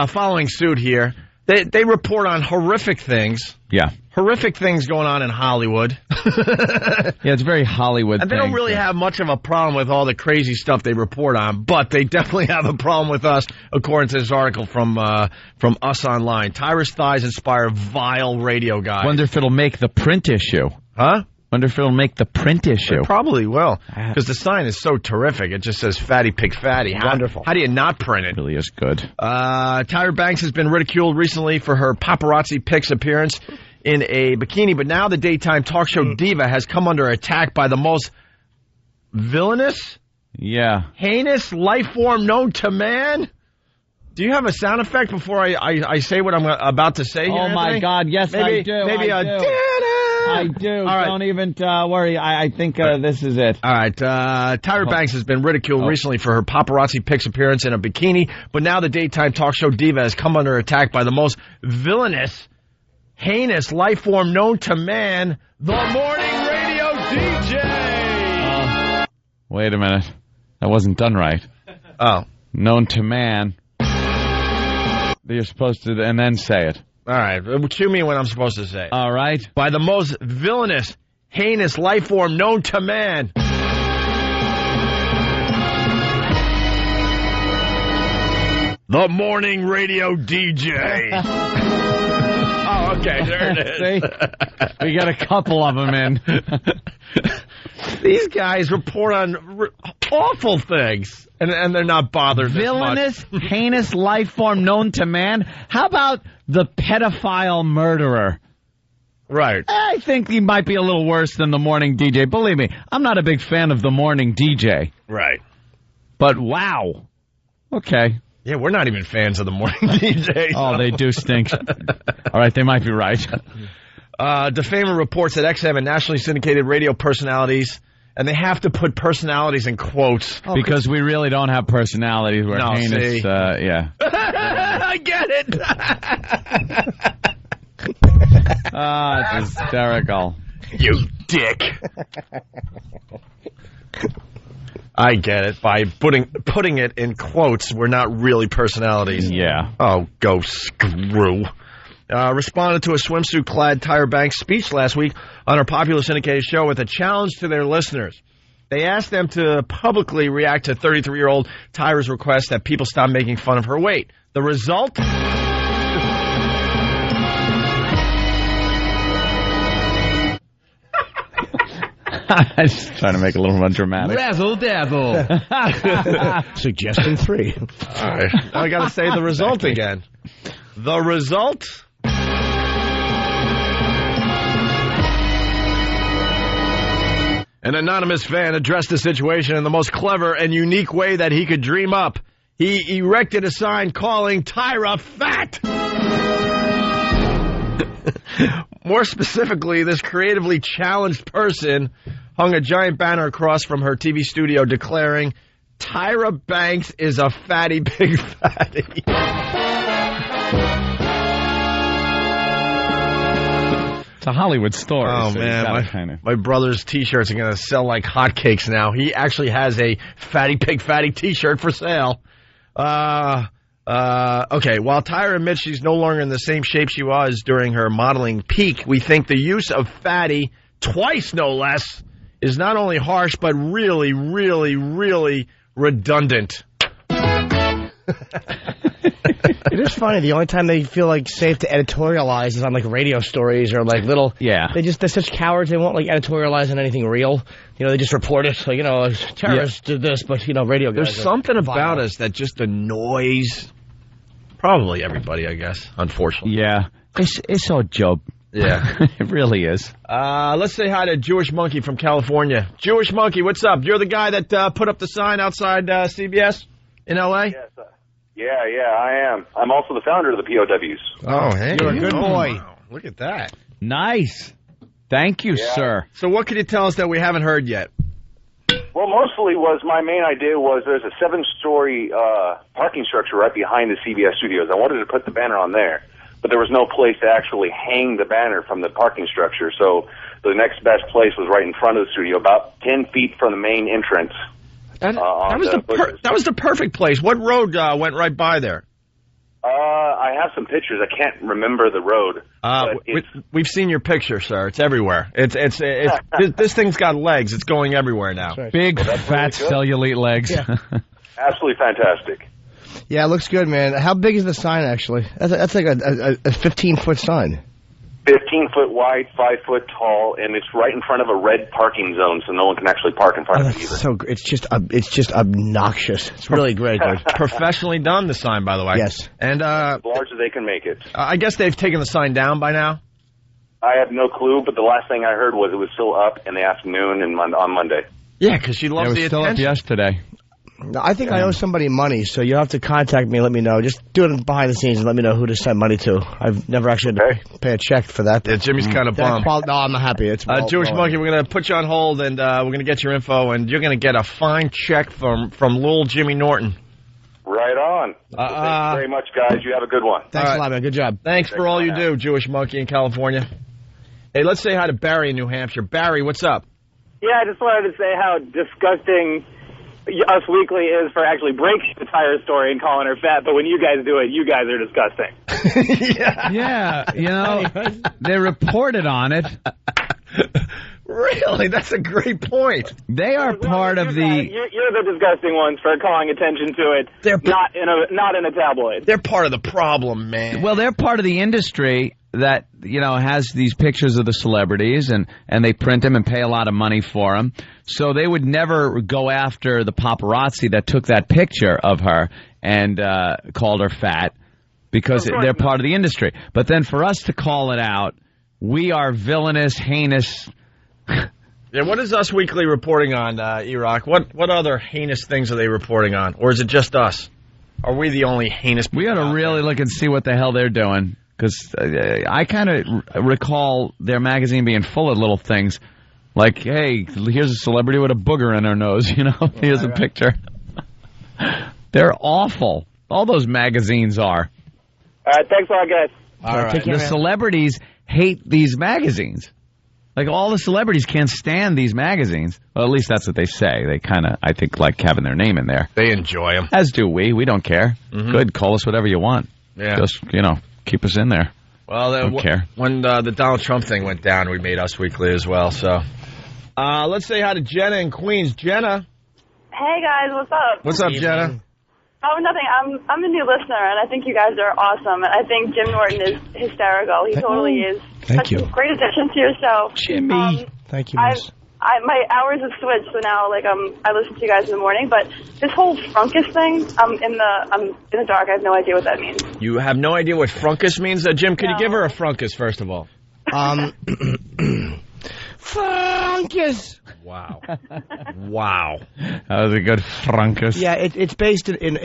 S2: following suit here, they report on horrific things.
S3: Yeah.
S2: Horrific things going on in Hollywood.
S3: Yeah, it's very Hollywood.
S2: And they don't really have much of a problem with all the crazy stuff they report on, but they definitely have a problem with us, according to this article from Us Online. Tyra's thighs inspire vile radio guys.
S3: Wonder if it'll make the print issue.
S2: Huh?
S3: Wonder if it'll make the print issue.
S2: It probably will, because the sign is so terrific. It just says fatty pig fatty.
S10: Wonderful.
S2: How do you not print it?
S3: It really is good.
S2: Tyra Banks has been ridiculed recently for her paparazzi pics appearance in a bikini, but now the daytime talk show diva has come under attack by the most villainous, heinous life form known to man. Do you have a sound effect before I say what I'm about to say here,
S3: Oh, my
S2: Anthony?
S3: God, yes, I do.
S2: Maybe
S3: I do. I do.
S2: All right.
S3: Don't even worry. I think this is it.
S2: All right. Tyra Banks has been ridiculed recently for her paparazzi pics appearance in a bikini, but now the daytime talk show diva has come under attack by the most villainous, heinous life form known to man, the morning radio DJ.
S3: Wait a minute. That wasn't done right.
S2: Oh.
S3: Known to man. You're supposed to, and then say it.
S2: All right. Cue me when I'm supposed to say it.
S3: All right.
S2: By the most villainous, heinous life form known to man. The morning radio DJ. Oh, okay, there it is.
S3: See? We got a couple of them in.
S2: These guys report on awful things, and they're not bothered.
S3: Villainous, heinous life form known to man. How about the pedophile murderer?
S2: Right.
S3: I think he might be a little worse than the morning DJ. Believe me, I'm not a big fan of the morning DJ.
S2: Right.
S3: But wow. Okay.
S2: Yeah, we're not even fans of the morning DJ.
S3: Oh, they do stink. All right, they might be right.
S2: Defamer reports that XM and nationally syndicated radio personalities, and they have to put personalities in quotes.
S3: Because we really don't have personalities. We're heinous. Yeah.
S2: I get it.
S3: It's hysterical.
S2: You dick. I get it. By putting it in quotes, we're not really personalities.
S3: Yeah.
S2: Oh, go screw. Responded to a swimsuit-clad Tyra Banks speech last week on her popular syndicated show with a challenge to their listeners. They asked them to publicly react to 33-year-old Tyra's request that people stop making fun of her weight. The result?
S3: I was trying to make it a little more dramatic.
S10: Razzle dazzle. Suggestion 3.
S2: All right. I got to say the result again. The result? An anonymous fan addressed the situation in the most clever and unique way that he could dream up. He erected a sign calling Tyra fat. More specifically, this creatively challenged person hung a giant banner across from her TV studio declaring, Tyra Banks is a fatty big fatty.
S3: It's a Hollywood story.
S2: Oh,
S3: so
S2: man. My brother's T-shirts are going to sell like hotcakes now. He actually has a fatty pig fatty T-shirt for sale. Okay, while Tyra admits she's no longer in the same shape she was during her modeling peak, we think the use of fatty, twice no less, is not only harsh, but really, really, really redundant.
S10: It is funny. The only time they feel like safe to editorialize is on like radio stories or like little.
S3: Yeah.
S10: They're such cowards. They won't like editorialize on anything real. You know, they just report it. So, you know, terrorists did this, but, you know, radio guys.
S2: There's something about us that just annoys probably everybody, I guess, unfortunately.
S3: Yeah. It's all job.
S2: Yeah.
S3: It really is.
S2: Let's say hi to Jewish Monkey from California. Jewish Monkey, what's up? You're the guy that put up the sign outside CBS in L.A.?
S14: Yes, Yeah, I am. I'm also the founder of the POWs.
S2: Oh, hey.
S10: You're a good boy.
S2: Wow. Look at that.
S3: Nice. Thank you, sir.
S2: So what can you tell us that we haven't heard yet?
S14: Well, mostly my main idea was there's a 7-story parking structure right behind the CBS studios. I wanted to put the banner on there, but there was no place to actually hang the banner from the parking structure. So the next best place was right in front of the studio, about 10 feet from the main entrance.
S2: That was the perfect place. What road went right by there?
S14: I have some pictures. I can't remember the road.
S2: We've seen your picture, sir. It's everywhere. This thing's got legs. It's going everywhere now.
S10: Right.
S3: Big, fat, cellulite legs.
S10: Yeah.
S14: Absolutely fantastic.
S10: Yeah, it looks good, man. How big is the sign, actually? That's like a 15-foot sign.
S14: 15-foot wide, 5-foot tall, and it's right in front of a red parking zone, so no one can actually park in front of it either.
S10: So it's just obnoxious. It's really great.
S2: Professionally done, the sign, by the way.
S10: Yes.
S2: And
S14: as large as they can make it.
S2: I guess they've taken the sign down by now.
S14: I have no clue, but the last thing I heard was it was still up in the afternoon and on Monday.
S2: Yeah, because she loves the
S3: attention. It was still up yesterday.
S10: I think I owe somebody money, so you'll have to contact me and let me know. Just do it behind the scenes and let me know who to send money to. I've never actually had to pay a check for that.
S2: Yeah, Jimmy's kind of bummed.
S10: No, I'm not happy. It's
S2: Jewish Monkey, we're going to put you on hold, and we're going to get your info, and you're going to get a fine check from little Jimmy Norton.
S14: Right on. Thank you very much, guys. You have a good one.
S10: Thanks a lot, man. Good job.
S2: Thanks for all you do, Jewish Monkey in California. Hey, let's say hi to Barry in New Hampshire. Barry, what's up?
S15: Yeah, I just wanted to say how disgusting Us Weekly is for actually breaking the Tyra story and calling her fat, but when you guys do it, you guys are disgusting.
S3: Yeah, you know, they reported on it.
S2: Really? That's a great point.
S3: They are part of the...
S15: You're the disgusting ones for calling attention to it, not in a tabloid.
S2: They're part of the problem, man.
S3: Well, they're part of the industry that, you know, has these pictures of the celebrities, and they print them and pay a lot of money for them. So they would never go after the paparazzi that took that picture of her and called her fat, because they're part of the industry. But then for us to call it out, we are villainous, heinous...
S2: Yeah, what is Us Weekly reporting on, E-Rock? What other heinous things are they reporting on? Or is it just us? Are we the only heinous people?
S3: We got to really look and see what the hell they're doing. Because I kind of recall their magazine being full of little things. Like, hey, here's a celebrity with a booger in her nose, you know? Here's a picture. They're awful. All those magazines are.
S15: All right, thanks a lot, guys.
S3: All right. The celebrities hate these magazines. Like, all the celebrities can't stand these magazines. Well, at least that's what they say. They kind of, I think, like having their name in there.
S2: They enjoy them.
S3: As do we. We don't care. Good. Call us whatever you want.
S2: Yeah.
S3: Just, you know, keep us in there.
S2: Well,
S3: don't care.
S2: When the Donald Trump thing went down, we made Us Weekly as well. So, let's say hi to Jenna in Queens. Jenna.
S16: Hey, guys. What's up?
S2: What's up, Jenna?
S16: Oh, nothing. I'm a new listener, and I think you guys are awesome. And I think Jim Norton is hysterical. He totally is.
S10: Thank you.
S16: Such a great addition to your show.
S10: Jimmy. Thank you, miss.
S16: My hours have switched, so now I listen to you guys in the morning. But this whole frunkus thing, I'm in the dark. I have no idea what that means.
S2: You have no idea what frunkus means, Jim? Could you give her a frunkus first of all?
S10: Frunkus.
S2: Wow. Wow.
S3: That was a good frunkus.
S10: Yeah, it's based in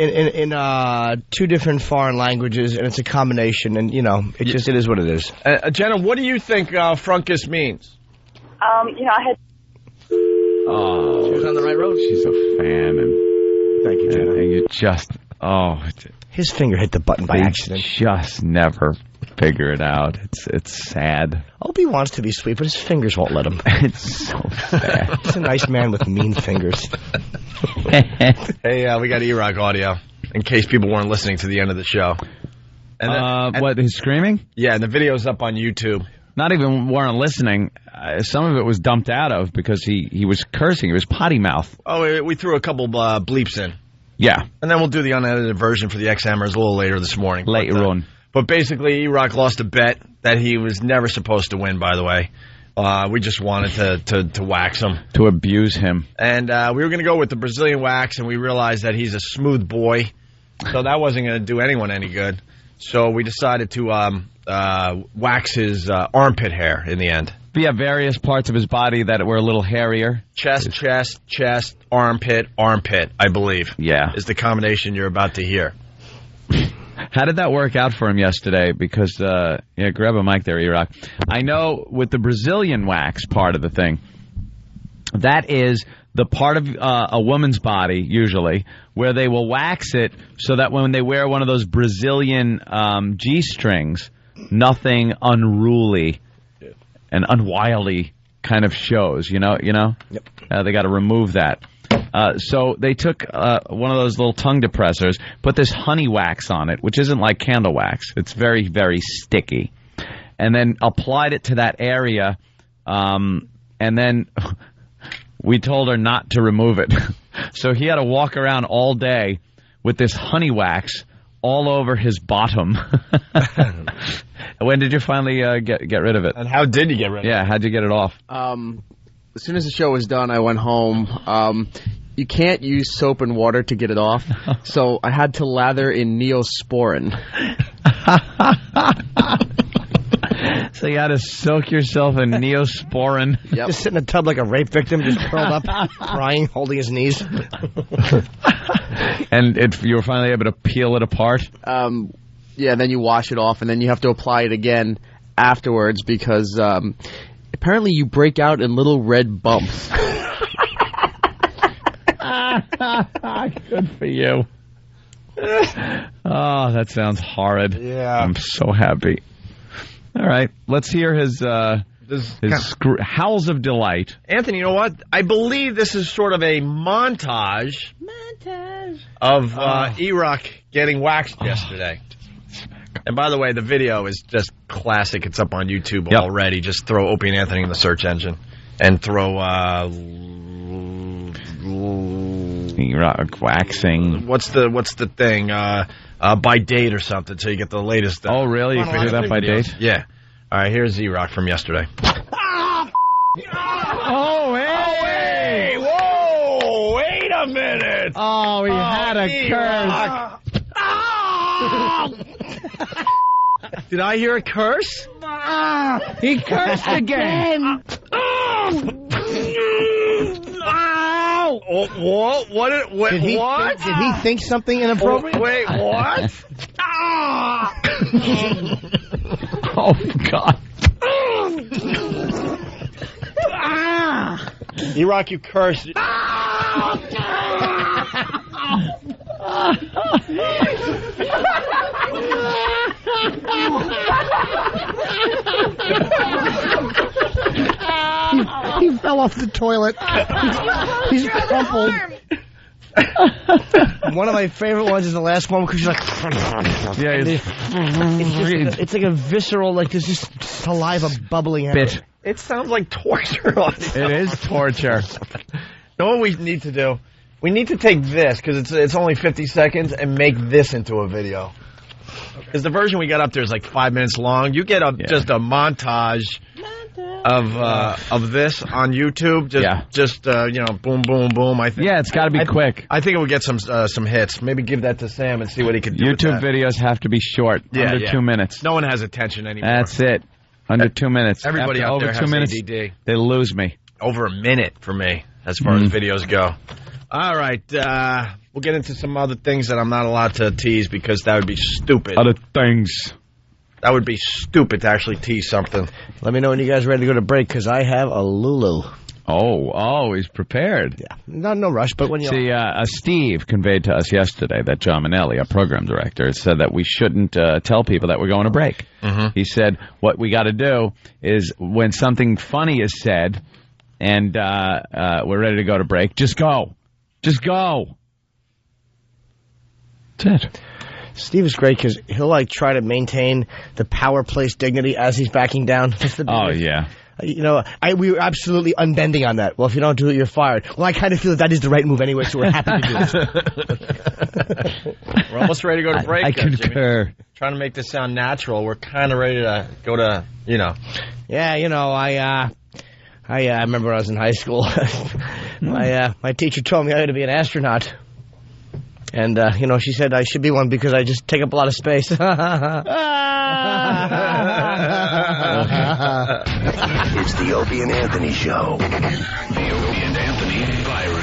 S10: two different foreign languages, and it's a combination, and, you know, it is what it is.
S2: Jenna, what do you think frunkus means?
S16: I had...
S3: Oh,
S10: she's on the right road.
S3: She's a fan, and
S10: thank you, Jenna.
S3: And you just,
S10: his finger hit the button by accident.
S3: Just never figure it out. It's sad.
S10: Opie wants to be sweet, but his fingers won't let him.
S3: It's so sad.
S10: He's a nice man with mean fingers.
S2: Hey, we got E-Rock audio in case people weren't listening to the end of the show. And
S3: what, his screaming?
S2: Yeah, and the video's up on YouTube.
S3: Not even weren't listening. Some of it was dumped out of because he was cursing. He was potty mouth.
S2: Oh, we threw a couple bleeps in.
S3: Yeah.
S2: And then we'll do the unedited version for the X-Hammers a little later this morning.
S3: Later on.
S2: But basically, E-Rock lost a bet that he was never supposed to win, by the way. We just wanted to wax him.
S3: To abuse him.
S2: And we were going to go with the Brazilian wax, and we realized that he's a smooth boy. So that wasn't going to do anyone any good. So we decided to wax his armpit hair in the end.
S3: Yeah, various parts of his body that were a little hairier.
S2: Chest, armpit, I believe.
S3: Yeah.
S2: Is the combination you're about to hear.
S3: How did that work out for him yesterday? Because, grab a mic there, E-Rock. I know with the Brazilian wax part of the thing, that is the part of a woman's body, usually, where they will wax it so that when they wear one of those Brazilian G-strings, nothing unruly and unwily kind of shows, you know?
S10: Yep.
S3: They got to remove that. So they took one of those little tongue depressors, put this honey wax on it, which isn't like candle wax. It's very, very sticky. And then applied it to that area, and then we told her not to remove it. So he had to walk around all day with this honey wax all over his bottom. When did you finally get rid of it?
S2: And how did you get rid of it?
S3: Yeah, how'd you get it off?
S17: As soon as the show was done, I went home. You can't use soap and water to get it off, so I had to lather in Neosporin.
S3: So you had to soak yourself in Neosporin.
S10: Yep. Just sit in a tub like a rape victim, just curled up, crying, holding his knees.
S3: And you were finally able to peel it apart?
S17: Yeah, then you wash it off, and then you have to apply it again afterwards because apparently you break out in little red bumps.
S3: Good for you. Oh, that sounds horrid.
S10: Yeah.
S3: I'm so happy. All right, let's hear his howls of delight.
S2: Anthony, you know what? I believe this is sort of a montage of E-Rock getting waxed yesterday. And by the way, the video is just classic. It's up on YouTube already. Just throw Opie and Anthony in the search engine and throw
S3: E-Rock waxing.
S2: What's the thing? By date or something, so you get the latest.
S3: Oh, really? You can do that by date?
S2: Yeah. All right, here's E-Rock from yesterday.
S3: Oh, hey!
S2: Whoa! Wait a minute!
S3: Oh, he had a
S2: E-Rock. Did I hear a curse?
S3: He cursed again!
S2: What?
S10: Did he think something inappropriate?
S2: Wait, what?
S3: Oh, God.
S2: E-Rock, you cursed.
S10: He fell off the toilet. He's crumpled. One of my favorite ones is the last one because she's like, it's like a visceral, like there's just saliva bubbling out.
S2: It sounds like torture.
S3: It is torture.
S2: You know what we need to do? We need to take this because it's only 50 seconds and make this into a video. Because the version we got up there is like 5 minutes long. You get just a montage of this on YouTube. Just boom, boom, boom. I think.
S3: Yeah, it's got to be quick.
S2: I think it would get some hits. Maybe give that to Sam and see what he could do.
S3: YouTube videos have to be short, under 2 minutes.
S2: No one has attention anymore.
S3: That's it. Under 2 minutes.
S2: Everybody out there has
S3: 2 minutes,
S2: ADD.
S3: They lose me.
S2: Over a minute for me, as far as videos go. All right, we'll get into some other things that I'm not allowed to tease because that would be stupid.
S3: Other things.
S2: That would be stupid to actually tease something.
S10: Let me know when you guys are ready to go to break because I have a Lulu.
S3: Oh, he's prepared.
S10: Yeah, no rush, but when you
S3: see, Steve conveyed to us yesterday that John Minnelli, our program director, said that we shouldn't tell people that we're going to break. He said what we got to do is when something funny is said and we're ready to go to break, just go. Just go. That's it.
S10: Steve is great because he'll try to maintain the power place dignity as he's backing down.
S3: Oh, yeah.
S10: We were absolutely unbending on that. Well, if you don't do it, you're fired. Well, I kind of feel that is the right move anyway, so we're happy to do it.
S2: We're almost ready to go to break.
S3: I concur.
S2: Jimmy. Trying to make this sound natural. We're kind of ready to go to,
S10: Yeah, I remember when I was in high school. My teacher told me I had to be an astronaut. And, she said I should be one because I just take up a lot of space.
S1: It's the Opie and Anthony Show. The Opie and Anthony virus.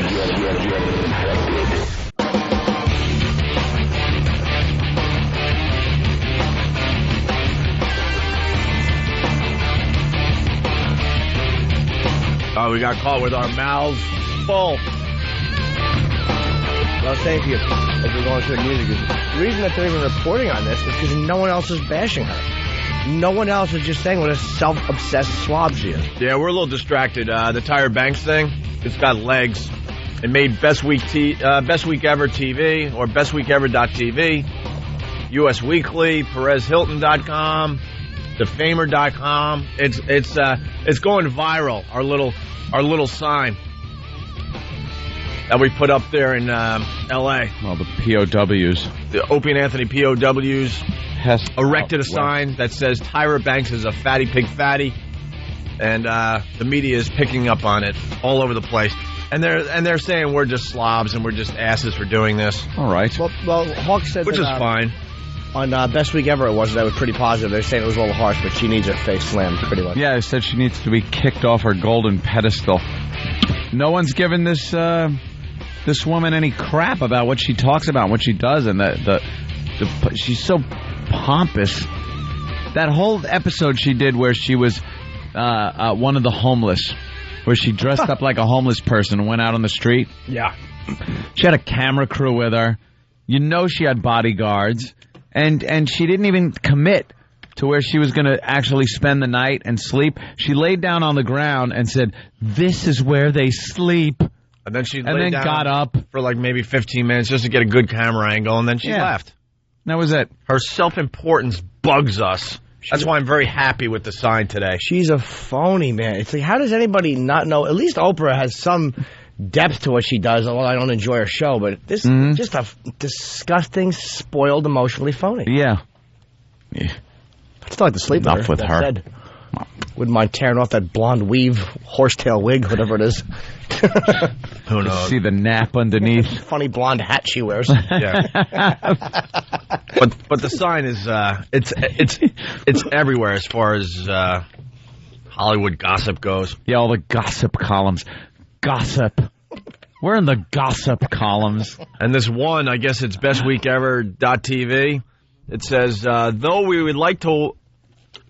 S2: We got caught with our mouths full.
S10: What I was saying to you as we're going through the music is the reason that they're even reporting on this is because no one else is bashing her. No one else is just saying what a self-obsessed slob she is.
S2: Yeah, we're a little distracted. The Tyra Banks thing, it's got legs. It made Best Week Ever TV or bestweekever.tv, US Weekly, PerezHilton.com, Defamer.com. It's going viral. Our little sign that we put up there in L.A.
S3: Well, the POWs.
S2: The Opie and Anthony POWs erected a sign that says Tyra Banks is a fatty pig fatty, and the media is picking up on it all over the place. And they're saying we're just slobs and we're just asses for doing this.
S3: All right.
S10: Well, Hawk said
S2: which is fine.
S10: On Best Week Ever, that was pretty positive. They're saying it was a little harsh, but she needs her face slammed pretty much.
S3: Yeah, they said she needs to be kicked off her golden pedestal. No one's given this woman any crap about what she talks about, what she does, and she's so pompous. That whole episode she did where she was one of the homeless, where she dressed up like a homeless person and went out on the street.
S2: Yeah.
S3: She had a camera crew with her. She had bodyguards. And she didn't even commit to where she was going to actually spend the night and sleep. She laid down on the ground and said, "This is where they sleep."
S2: And then she
S3: got up
S2: for like maybe 15 minutes just to get a good camera angle, and then she left.
S3: That was it.
S2: Her self-importance bugs us. That's why I'm very happy with the sign today.
S10: She's a phony, man. It's like, how does anybody not know? At least Oprah has some depth to what she does, although I don't enjoy her show. But this is just a disgusting, spoiled, emotionally phony.
S3: Yeah.
S10: I still like to sleep
S3: Enough with her.
S10: Said. Wouldn't mind tearing off that blonde weave, horsetail wig, whatever it is.
S2: Who knows?
S3: See the nap underneath.
S10: Funny blonde hat she wears.
S2: Yeah. but the sign is it's everywhere as far as Hollywood gossip goes.
S3: Yeah, all the gossip columns. Gossip. We're in the gossip columns.
S2: And this one, I guess it's bestweekever.tv. It says, though we would like to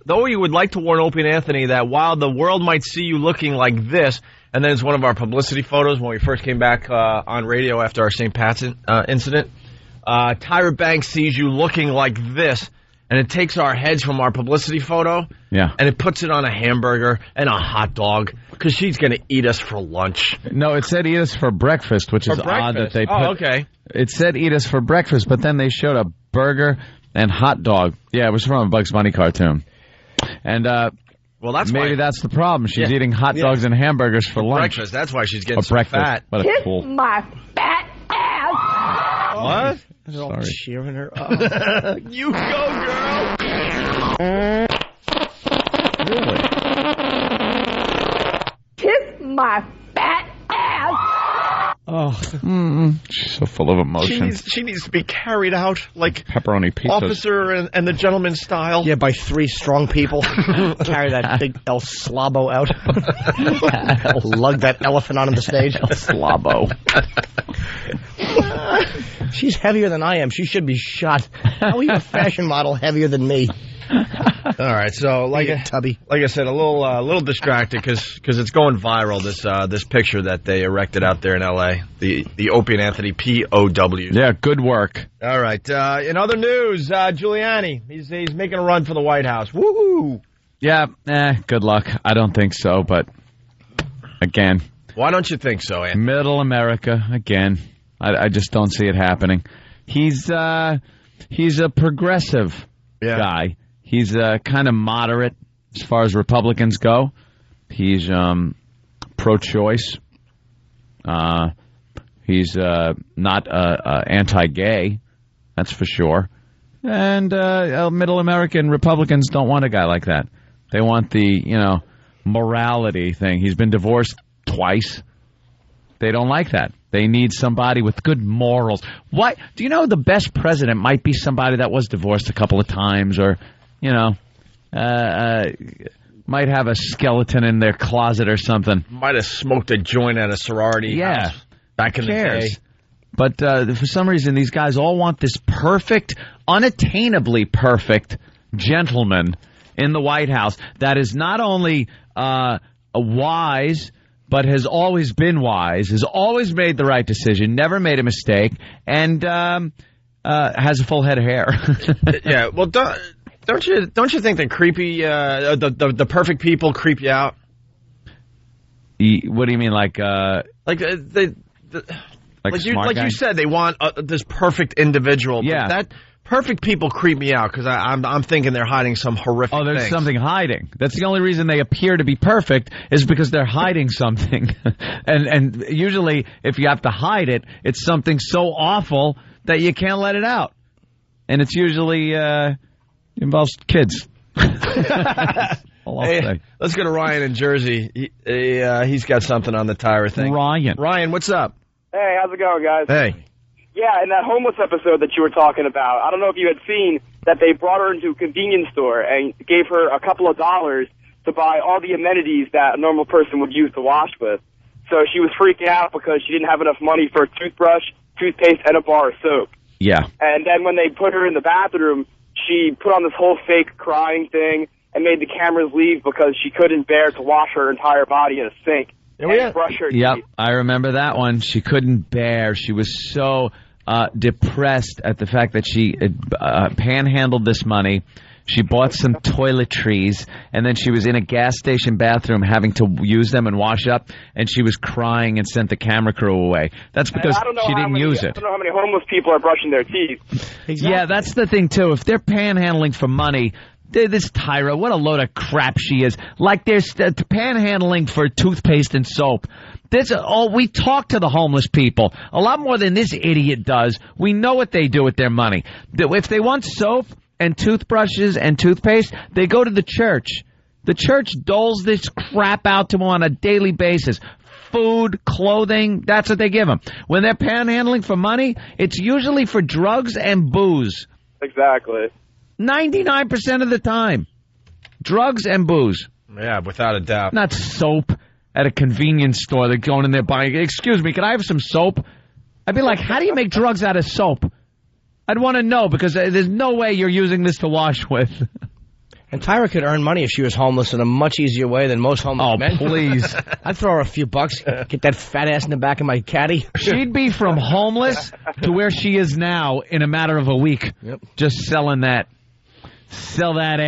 S2: warn Opie and Anthony that while the world might see you looking like this, and then it's one of our publicity photos when we first came back on radio after our St. Pat's incident. Tyra Banks sees you looking like this, and it takes our heads from our publicity photo, and it puts it on a hamburger and a hot dog, because she's going to eat us for lunch.
S3: No, it said eat us for breakfast, which is odd that they put...
S2: Oh, okay.
S3: It said eat us for breakfast, but then they showed a burger and hot dog. Yeah, it was from a Bugs Bunny cartoon. And
S2: well,
S3: that's the problem. She's eating hot dogs and hamburgers for lunch.
S2: Breakfast. That's why she's getting
S3: so fat. What a
S12: Kiss
S3: fool.
S12: my fat ass.
S2: What?
S10: They're all cheering her up.
S2: You go, girl.
S3: Really?
S12: Kiss my fat ass.
S3: Oh, she's so full of emotion.
S2: She needs to be carried out like
S3: pepperoni pizzas.
S2: Officer and the Gentleman style.
S10: Yeah, by 3 strong people. Carry that big El Slabo out. Lug that elephant onto the stage.
S3: El Slabo.
S10: She's heavier than I am. She should be shot. How are you a fashion model heavier than me?
S2: All right, so like I said, a little distracted because it's going viral. This picture that they erected out there in L.A. The Opie and Anthony POWs.
S3: Yeah, good work.
S2: All right. In other news, Giuliani he's making a run for the White House. Woohoo!
S3: Yeah, good luck. I don't think so, but again,
S2: why don't you think so, Anthony?
S3: Middle America again. I just don't see it happening. He's a progressive guy. He's kind of moderate as far as Republicans go. He's pro-choice. He's not anti-gay, that's for sure. And middle American Republicans don't want a guy like that. They want the, morality thing. He's been divorced twice. They don't like that. They need somebody with good morals. Why? Do you know the best president might be somebody that was divorced a couple of times or, might have a skeleton in their closet or something.
S2: Might have smoked a joint at a sorority house back in the day.
S3: But for some reason, these guys all want this perfect, unattainably perfect gentleman in the White House that is not only wise, but has always been wise, has always made the right decision, never made a mistake, and has a full head of hair.
S2: Yeah, well, don't you think the creepy, the perfect people creep you out?
S3: What do you mean, like
S2: you said, they want this perfect individual.
S3: Yeah,
S2: but that perfect people creep me out because I'm thinking they're hiding some horrific.
S3: Oh, there's
S2: things.
S3: Something hiding. That's the only reason they appear to be perfect is because they're hiding something. and usually, if you have to hide it, it's something so awful that you can't let it out. And it's usually involves kids.
S2: Hey, let's go to Ryan in Jersey. He's got something on the Tyra thing. Ryan, what's up?
S18: Hey, how's it going, guys?
S2: Hey.
S18: Yeah, in that homeless episode that you were talking about, I don't know if you had seen that they brought her into a convenience store and gave her a couple of dollars to buy all the amenities that a normal person would use to wash with. So she was freaking out because she didn't have enough money for a toothbrush, toothpaste, and a bar of soap.
S3: Yeah.
S18: And then when they put her in the bathroom, she put on this whole fake crying thing and made the cameras leave because she couldn't bear to wash her entire body in a sink. Brush her teeth.
S3: I remember that one. She couldn't bear. She was so depressed at the fact that she panhandled this money. She bought some toiletries, and then she was in a gas station bathroom having to use them and wash up, and she was crying and sent the camera crew away. That's because she didn't use it.
S18: I don't know how many homeless people are brushing their teeth.
S3: Exactly. Yeah, that's the thing, too. If they're panhandling for money, this Tyra, what a load of crap she is. Like they're panhandling for toothpaste and soap. We talk to the homeless people a lot more than this idiot does. We know what they do with their money. If they want soap and toothbrushes and toothpaste, they go to the church. The church doles this crap out to them on a daily basis. Food, clothing, that's what they give them. When they're panhandling for money, it's usually for drugs and booze.
S18: Exactly.
S3: 99% of the time. Drugs and booze.
S2: Yeah, without a doubt.
S3: Not soap at a convenience store. They're going in there buying, excuse me, can I have some soap? I'd be like, how do you make drugs out of soap? I'd want to know, because there's no way you're using this to wash with.
S10: And Tyra could earn money if she was homeless in a much easier way than most homeless men.
S3: Oh, please.
S10: I'd throw her a few bucks, get that fat ass in the back of my caddy.
S3: She'd be from homeless to where she is now in a matter of a week.
S10: Yep.
S3: Just selling that. Sell that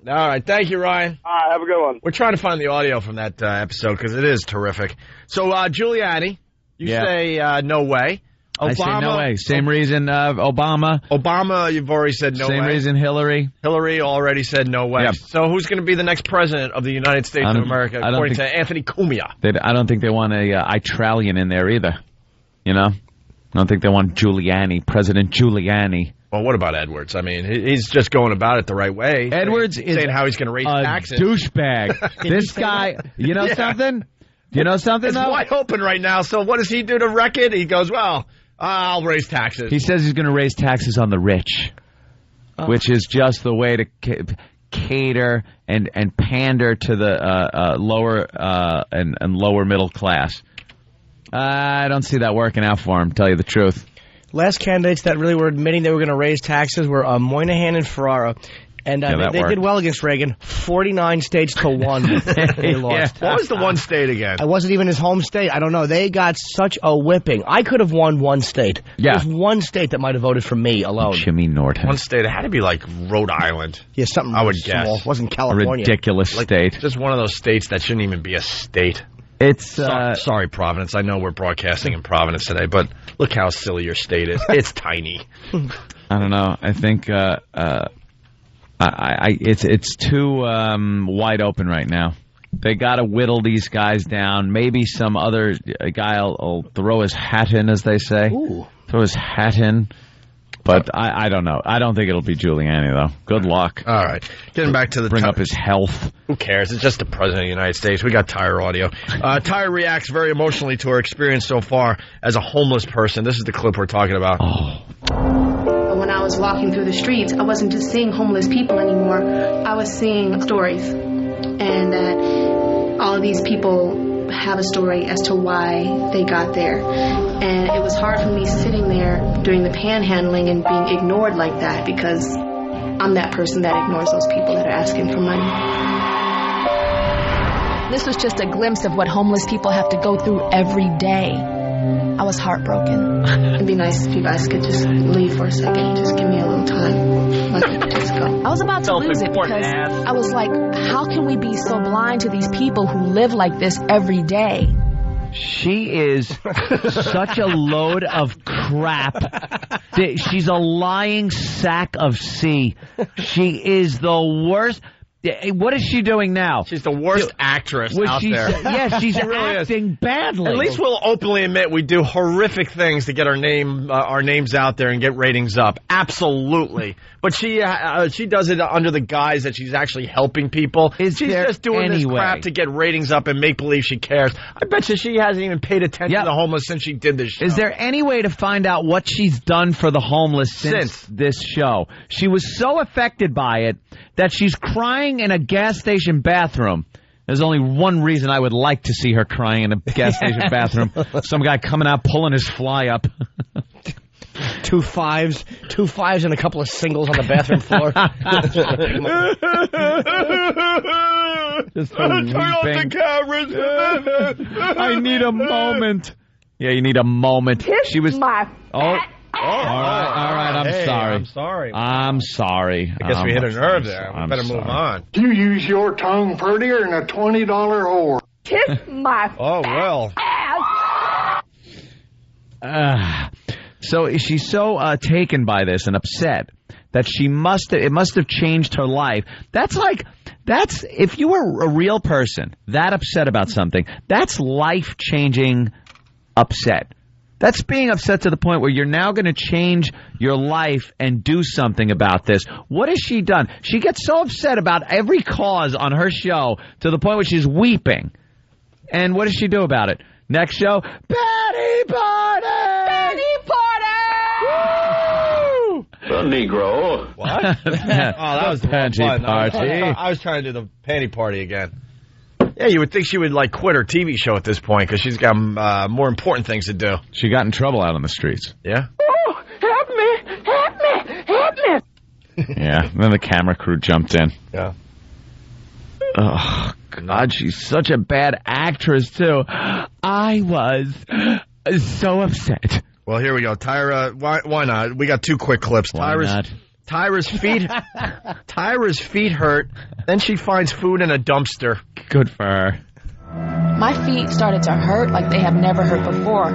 S2: All right. Thank you, Ryan.
S18: All right. Have a good one.
S2: We're trying to find the audio from that episode because it is terrific. So, Giuliani, you say no way. Obama,
S3: I say no way. Same reason Obama.
S2: Obama, you've already said no way.
S3: Same reason Hillary.
S2: Hillary already said no way.
S3: Yep.
S2: So who's going to be the next president of the United States of America, according to Anthony Cumia?
S3: I don't think they want a Itralian in there either. You know? I don't think they want Giuliani, President Giuliani.
S2: Well, what about Edwards? I mean, he's just going about it the right way.
S3: Edwards
S2: is saying how he's going to raise taxes.
S3: Douchebag. This guy, you know something? You know something,
S2: It's wide open right now, so what does he do to wreck it? He goes, well, I'll raise taxes.
S3: He says he's going to raise taxes on the rich, which is just the way to cater and pander to the lower and lower middle class. I don't see that working out for him, to tell you the truth.
S10: Last candidates that really were admitting they were going to raise taxes were Moynihan and Ferrara. And they did well against Reagan. 49 states to 1. They lost.
S2: What was the one state again?
S10: It wasn't even his home state. I don't know. They got such a whipping. I could have won one state.
S3: Yeah.
S10: There's one state that might have voted for me alone.
S3: Jimmy Norton.
S2: One state. It had to be like Rhode Island.
S10: Yeah, something
S2: I would
S10: small.
S2: guess.
S10: It wasn't California.
S3: A ridiculous state.
S2: Just one of those states that shouldn't even be a state.
S3: It's
S2: sorry, Providence. I know we're broadcasting in Providence today, but look how silly your state is. It's tiny.
S3: I don't know. I think it's too wide open right now. They got to whittle these guys down. Maybe some other guy will throw his hat in, as they say.
S10: Ooh.
S3: Throw his hat in. But I don't know. I don't think it'll be Giuliani, though. Good luck.
S2: All right. Getting back to the...
S3: Bring up his health.
S2: Who cares? It's just the President of the United States. We got Tyra audio. Tyra reacts very emotionally to her experience so far as a homeless person. This is the clip we're talking about.
S19: When I was walking through the streets, I wasn't just seeing homeless people anymore. I was seeing stories. And that all of these people have a story as to why they got there. And it was hard for me sitting there doing the panhandling and being ignored like that, because I'm that person that ignores those people that are asking for money.
S20: This was just a glimpse of what homeless people have to go through every day. I was heartbroken.
S19: It'd be nice if you guys could just leave for a second. Just give me a little time. Let me just go.
S20: I was about to lose it because I was like, how can we be so blind to these people who live like this every day?
S3: She is such a load of crap. She's a lying sack of C. She is the worst. What is she doing now?
S2: She's the worst actress out there.
S3: Yeah, she's
S2: really
S3: acting badly.
S2: At least we'll openly admit we do horrific things to get our names out there and get ratings up. Absolutely. But she does it under the guise that she's actually helping people. She's just doing this crap to get ratings up and make believe she cares. I bet you she hasn't even paid attention to the homeless since she did this show.
S3: Is there any way to find out what she's done for the homeless since this show? She was so affected by it that she's crying in a gas station bathroom. There's only one reason I would like to see her crying in a gas station bathroom. Some guy coming out pulling his fly up.
S10: 2 5s and a couple of singles on the bathroom floor.
S3: Just
S2: turn off the cameras.
S3: I need a moment. Yeah, you need a moment.
S12: Kiss my fat ass.
S3: All right, I'm sorry.
S2: I'm sorry.
S3: I'm sorry.
S2: I guess we hit a nerve there. We better move on.
S21: You use your tongue prettier than a $20 whore.
S12: Kiss my
S3: ass. So she's so taken by this and upset that it must have changed her life. That's if you were a real person that upset about something, that's life-changing upset. That's being upset to the point where you're now going to change your life and do something about this. What has she done? She gets so upset about every cause on her show to the point where she's weeping. And what does she do about it? Next show, Patty Party!
S12: Patty Party!
S3: Woo!
S1: The Negro.
S2: What? Oh, that was the
S3: Panty party.
S2: I was trying to do the panty party again. Yeah, you would think she would quit her TV show at this point because she's got more important things to do.
S3: She got in trouble out on the streets.
S2: Yeah.
S12: Oh, help me! Help me! Help me!
S3: Yeah. Then the camera crew jumped in.
S2: Yeah.
S3: Oh, God, she's such a bad actress, too. I was so upset.
S2: Well, here we go. Tyra, why not? We got two quick clips.
S3: Why not?
S2: Tyra's feet hurt. Then she finds food in a dumpster.
S3: Good for her.
S20: My feet started to hurt like they have never hurt before.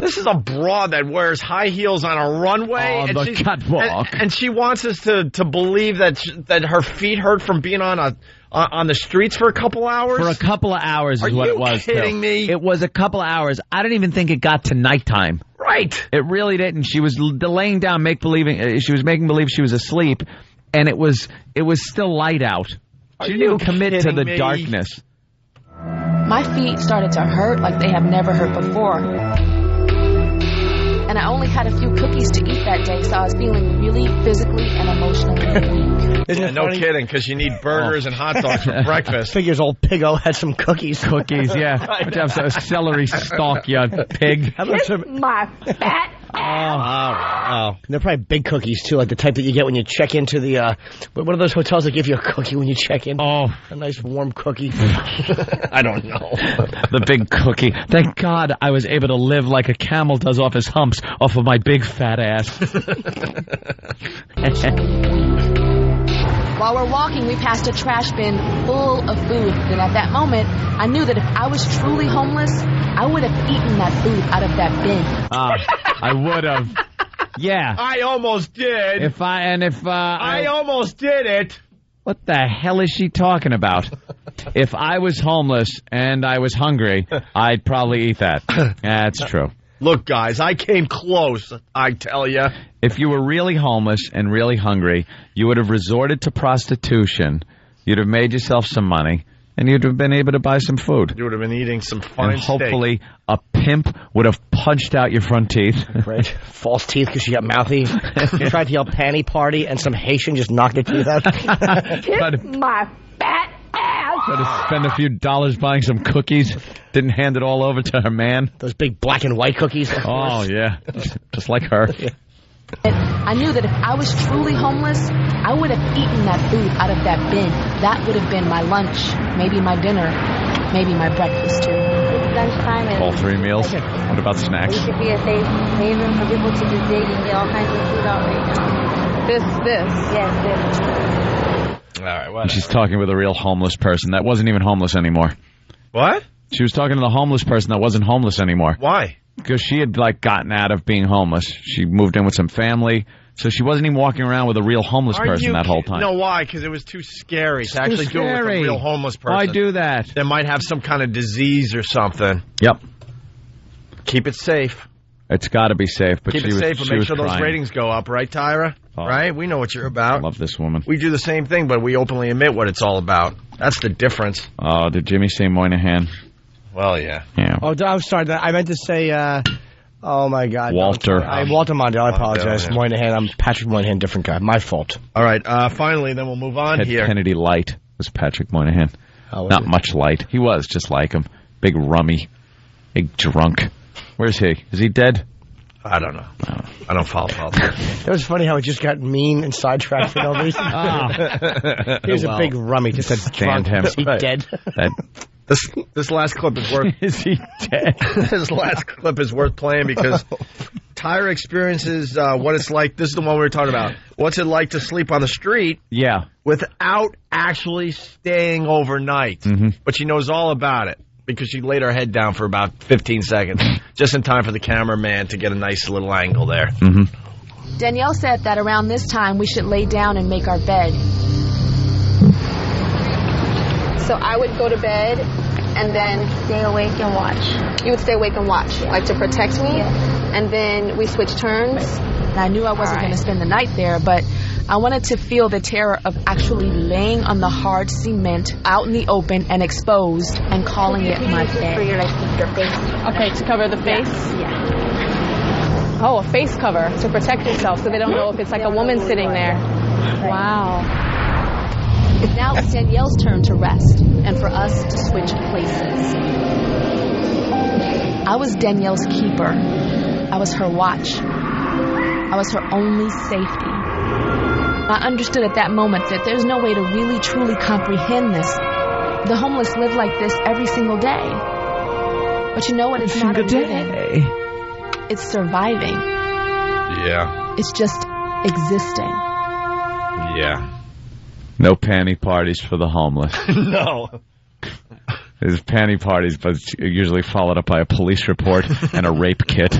S2: This is a broad that wears high heels on a runway.
S3: On the catwalk.
S2: And she wants us to believe that her feet hurt from being on the streets for a couple hours?
S3: For a couple of hours is what it was.
S2: Are you kidding me?
S3: It was a couple of hours. I don't even think it got to nighttime.
S2: Right.
S3: It really didn't. She was laying down, she was making believe she was asleep, and it was still light out. She didn't commit to the darkness.
S20: My feet started to hurt like they have never hurt before. And I only had a few cookies to eat that day, so I was feeling really physically and emotionally weak.
S2: Yeah, no kidding, because you need burgers and hot dogs for breakfast.
S10: Figures old Piggo had some cookies.
S3: Cookies, yeah. Let's have some celery stalk, you pig.
S12: Kiss my fat
S10: Oh. They're probably big cookies, too, like the type that you get when you check into the, what are those hotels that give you a cookie when you check in?
S3: Oh.
S10: A nice warm cookie. I don't know.
S3: The big cookie. Thank God I was able to live like a camel does off his humps, off of my big fat ass.
S20: While we're walking, we passed a trash bin full of food. And at that moment, I knew that if I was truly homeless, I would have eaten that food out of that bin.
S3: I would have. Yeah.
S2: I almost did.
S3: I
S2: almost did it.
S3: What the hell is she talking about? If I was homeless and I was hungry, I'd probably eat that. That's true.
S2: Look, guys, I came close, I tell you.
S3: If you were really homeless and really hungry, you would have resorted to prostitution. You'd have made yourself some money, and you'd have been able to buy some food.
S2: You would have been eating some fine steak.
S3: Hopefully, a pimp would have punched out your front teeth.
S10: Right. False teeth because you got mouthy. You tried to yell panty party, and some Haitian just knocked your teeth out.
S12: Kiss my fat ass.
S3: Had to spend a few dollars buying some cookies. Didn't hand it all over to her man.
S10: Those big black and white cookies.
S3: Oh, yeah. Just like her.
S20: I knew that if I was truly homeless, I would have eaten that food out of that bin. That would have been my lunch, maybe my dinner, maybe my breakfast, too.
S22: It's lunchtime. And
S3: all 3 meals? What about snacks?
S22: We should be a safe haven for people to just dig and get all kinds of food out right now.
S20: This.
S22: Yes, this.
S2: All right,
S3: and she's talking with a real homeless person that wasn't even homeless anymore.
S2: What?
S3: She was talking to the homeless person that wasn't homeless anymore.
S2: Why?
S3: Because she had gotten out of being homeless. She moved in with some family, so she wasn't even walking around with a real homeless person that whole time.
S2: No, why? Because it was too scary to actually do it with a real homeless person.
S3: Why do that?
S2: They might have some kind of disease or something.
S3: Yep.
S2: Keep it safe.
S3: It's got to be safe. But
S2: Keep it safe and make sure those ratings go up, right, Tyra?
S3: Oh.
S2: Right? We know what you're about.
S3: I love this woman.
S2: We do the same thing, but we openly admit what it's all about. That's the difference.
S3: Oh, did Jimmy say Moynihan?
S2: Well, yeah.
S10: Oh, I'm sorry. I meant to say, oh, my God.
S3: Walter.
S10: Walter Mondale. I apologize.
S2: Yeah.
S10: Moynihan. I'm Patrick Moynihan, different guy. My fault.
S2: All right. Finally, then we'll move on
S3: Ted
S2: here.
S3: Kennedy Light was Patrick Moynihan. Not much light. He was just like him. Big rummy. Big drunk. Where's he? Is he dead?
S2: I don't know. I don't follow politics.
S10: It was funny how it just got mean and sidetracked for no reason. Here's a big rummy. Just said drunk.
S3: Him.
S10: Is he dead?
S2: This last clip is worth...
S3: Is he dead?
S2: This last clip is worth playing because Tyra experiences what it's like. This is the one we were talking about. What's it like to sleep on the street?
S3: Yeah.
S2: Without actually staying overnight.
S3: Mm-hmm.
S2: But she knows all about it because she laid her head down for about 15 seconds, just in time for the cameraman to get a nice little angle there.
S3: Mm-hmm.
S20: Danielle said that around this time we should lay down and make our bed. So I would go to bed and then
S22: stay awake and watch.
S20: You would stay awake and watch, like to protect me.
S22: Yeah.
S20: And then we switched turns. And I knew I wasn't going to spend the night there, but I wanted to feel the terror of actually laying on the hard cement out in the open and exposed and calling it my bed.
S22: For your, like, your face.
S20: Okay, to cover the face?
S22: Yeah.
S20: Oh, a face cover to protect yourself so they don't know if it's like a woman sitting there. Wow. Now it's Danielle's turn to rest and for us to switch places. I was Danielle's keeper. I was her watch. I was her only safety. I understood at that moment that there's no way to really truly comprehend this. The homeless live like this every single day. But you know what? It's not a living. It's surviving.
S2: Yeah.
S20: It's just existing.
S2: Yeah.
S3: No panty parties for the homeless.
S2: No.
S3: There's panty parties, but it's usually followed up by a police report and a rape kit.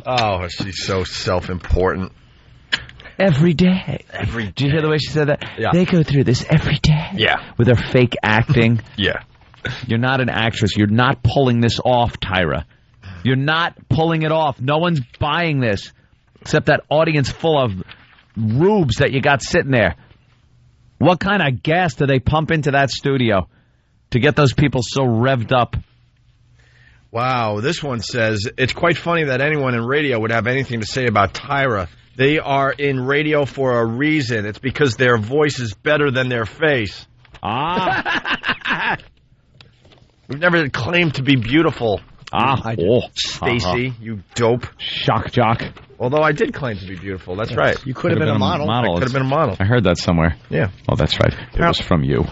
S2: Oh, she's so self-important.
S3: Every day.
S2: Did
S3: you hear the way she said that?
S2: Yeah.
S3: They go through this every day.
S2: Yeah.
S3: With their fake acting.
S2: Yeah.
S3: You're not an actress. You're not pulling this off, Tyra. You're not pulling it off. No one's buying this except that audience full of rubes that you got sitting there. What kind of gas do they pump into that studio to get those people so revved up?
S2: Wow, this one says, it's quite funny that anyone in radio would have anything to say about Tyra. They are in radio for a reason. It's because their voice is better than their face.
S3: Ah.
S2: We've never claimed to be beautiful. Stacy, you dope.
S3: Shock jock.
S2: Although I did claim to be beautiful. That's right.
S10: You could have been a model.
S2: I could have been a model.
S3: I heard that somewhere.
S2: Yeah.
S3: Oh, that's right. It was from you.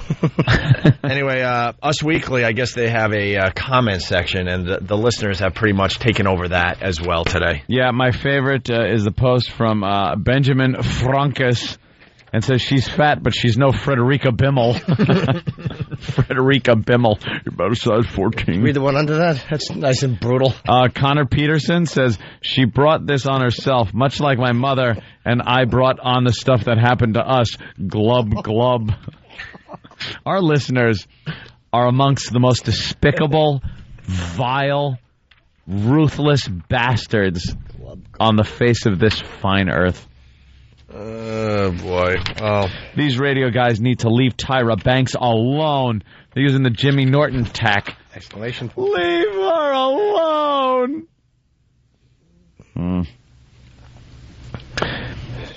S2: Anyway, Us Weekly, I guess they have a comment section, and the listeners have pretty much taken over that as well today.
S3: Yeah, my favorite is the post from Benjamin Frankus. And says she's fat, but she's no Frederica Bimmel. Frederica Bimmel. You're about a size 14.
S10: Read the one under that. That's nice and brutal.
S3: Connor Peterson says she brought this on herself, much like my mother and I brought on the stuff that happened to us. Glub, glub. Our listeners are amongst the most despicable, vile, ruthless bastards on the face of this fine earth.
S2: Oh, boy. Oh.
S3: These radio guys need to leave Tyra Banks alone. They're using the Jimmy Norton tack.
S10: Exclamation point.
S3: Leave her alone.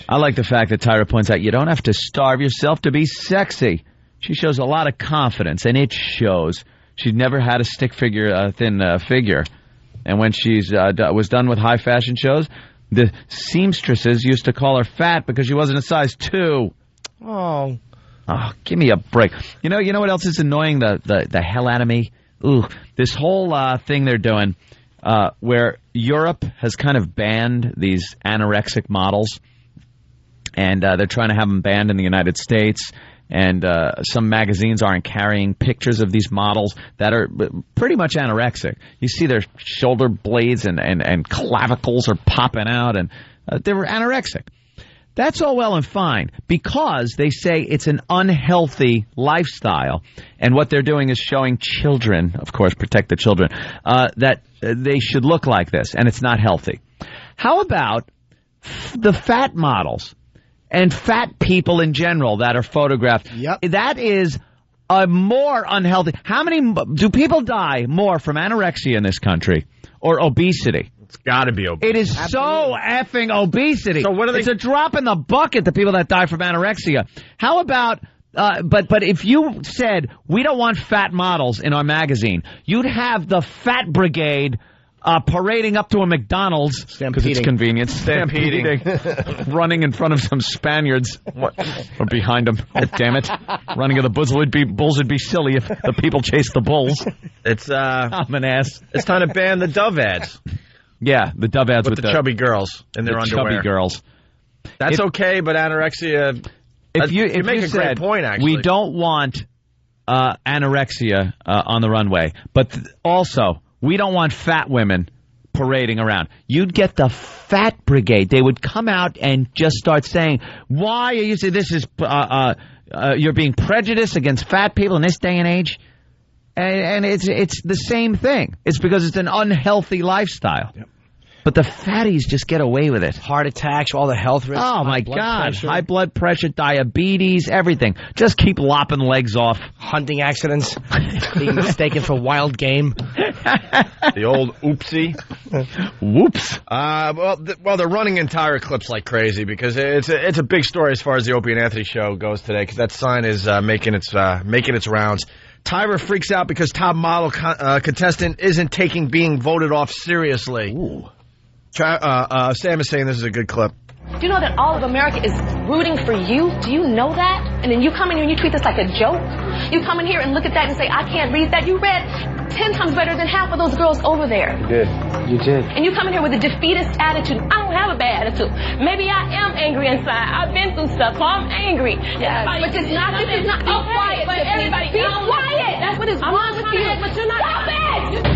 S3: I like the fact that Tyra points out you don't have to starve yourself to be sexy. She shows a lot of confidence, and it shows. She'd never had a stick figure, thin figure. And when she's was done with high fashion shows, the seamstresses used to call her fat because she wasn't a size 2.
S10: Oh,
S3: give me a break. You know what else is annoying the hell out of me? Ooh, this whole thing they're doing where Europe has kind of banned these anorexic models, and they're trying to have them banned in the United States. And some magazines aren't carrying pictures of these models that are pretty much anorexic. You see their shoulder blades and clavicles are popping out, and they were anorexic. That's all well and fine because they say it's an unhealthy lifestyle. And what they're doing is showing children, of course, protect the children, that they should look like this, and it's not healthy. How about the fat models? And fat people in general that are photographed.
S10: Yep.
S3: That is a more unhealthy. How many do people die more from anorexia in this country or obesity?
S2: It's got to be obesity.
S3: It is so effing obesity.
S2: So what are they?
S3: It's a drop in the bucket, the people that die from anorexia. How about, but if you said, we don't want fat models in our magazine, you'd have the fat brigade parading up to a McDonald's because it's convenient. Stampeding. Running in front of some Spaniards. Or behind them. Oh, damn it. Running of the bulls would be silly if the people chased the bulls.
S2: It's
S3: I'm an ass.
S2: It's time to ban the Dove ads.
S3: Yeah, the Dove ads
S2: with the chubby girls in their underwear.
S3: Chubby girls.
S2: That's okay, but anorexia.
S3: If you
S2: make a
S3: said,
S2: great point, actually,
S3: we don't want anorexia on the runway, but also we don't want fat women parading around. You'd get the fat brigade. They would come out and just start saying, "Why are you saying this is you're being prejudiced against fat people in this day and age?" And it's the same thing. It's because it's an unhealthy lifestyle. Yep. But the fatties just get away with it.
S10: Heart attacks, all the health risks.
S3: Oh, my God. High blood pressure, diabetes, everything. Just keep lopping legs off.
S10: Hunting accidents. Being mistaken for wild game.
S2: The old oopsie.
S3: Whoops.
S2: Well, they're running entire clips like crazy because it's a big story as far as the Opie and Anthony show goes today because that sign is making its rounds. Tyra freaks out because top model contestant isn't taking being voted off seriously.
S10: Ooh.
S2: Sam is saying this is a good clip.
S20: Do you know that all of America is rooting for you? Do you know that? And then you come in here and you treat this like a joke? You come in here and look at that and say, I can't read that. You read 10 times better than half of those girls over there.
S17: You did.
S20: And you come in here with a defeatist attitude. I don't have a bad attitude. Maybe I am angry inside. I've been through stuff, so I'm angry. Yeah, but this is not, be quiet. But everybody, be quiet. That's what is wrong with you. But you're not. Stop it!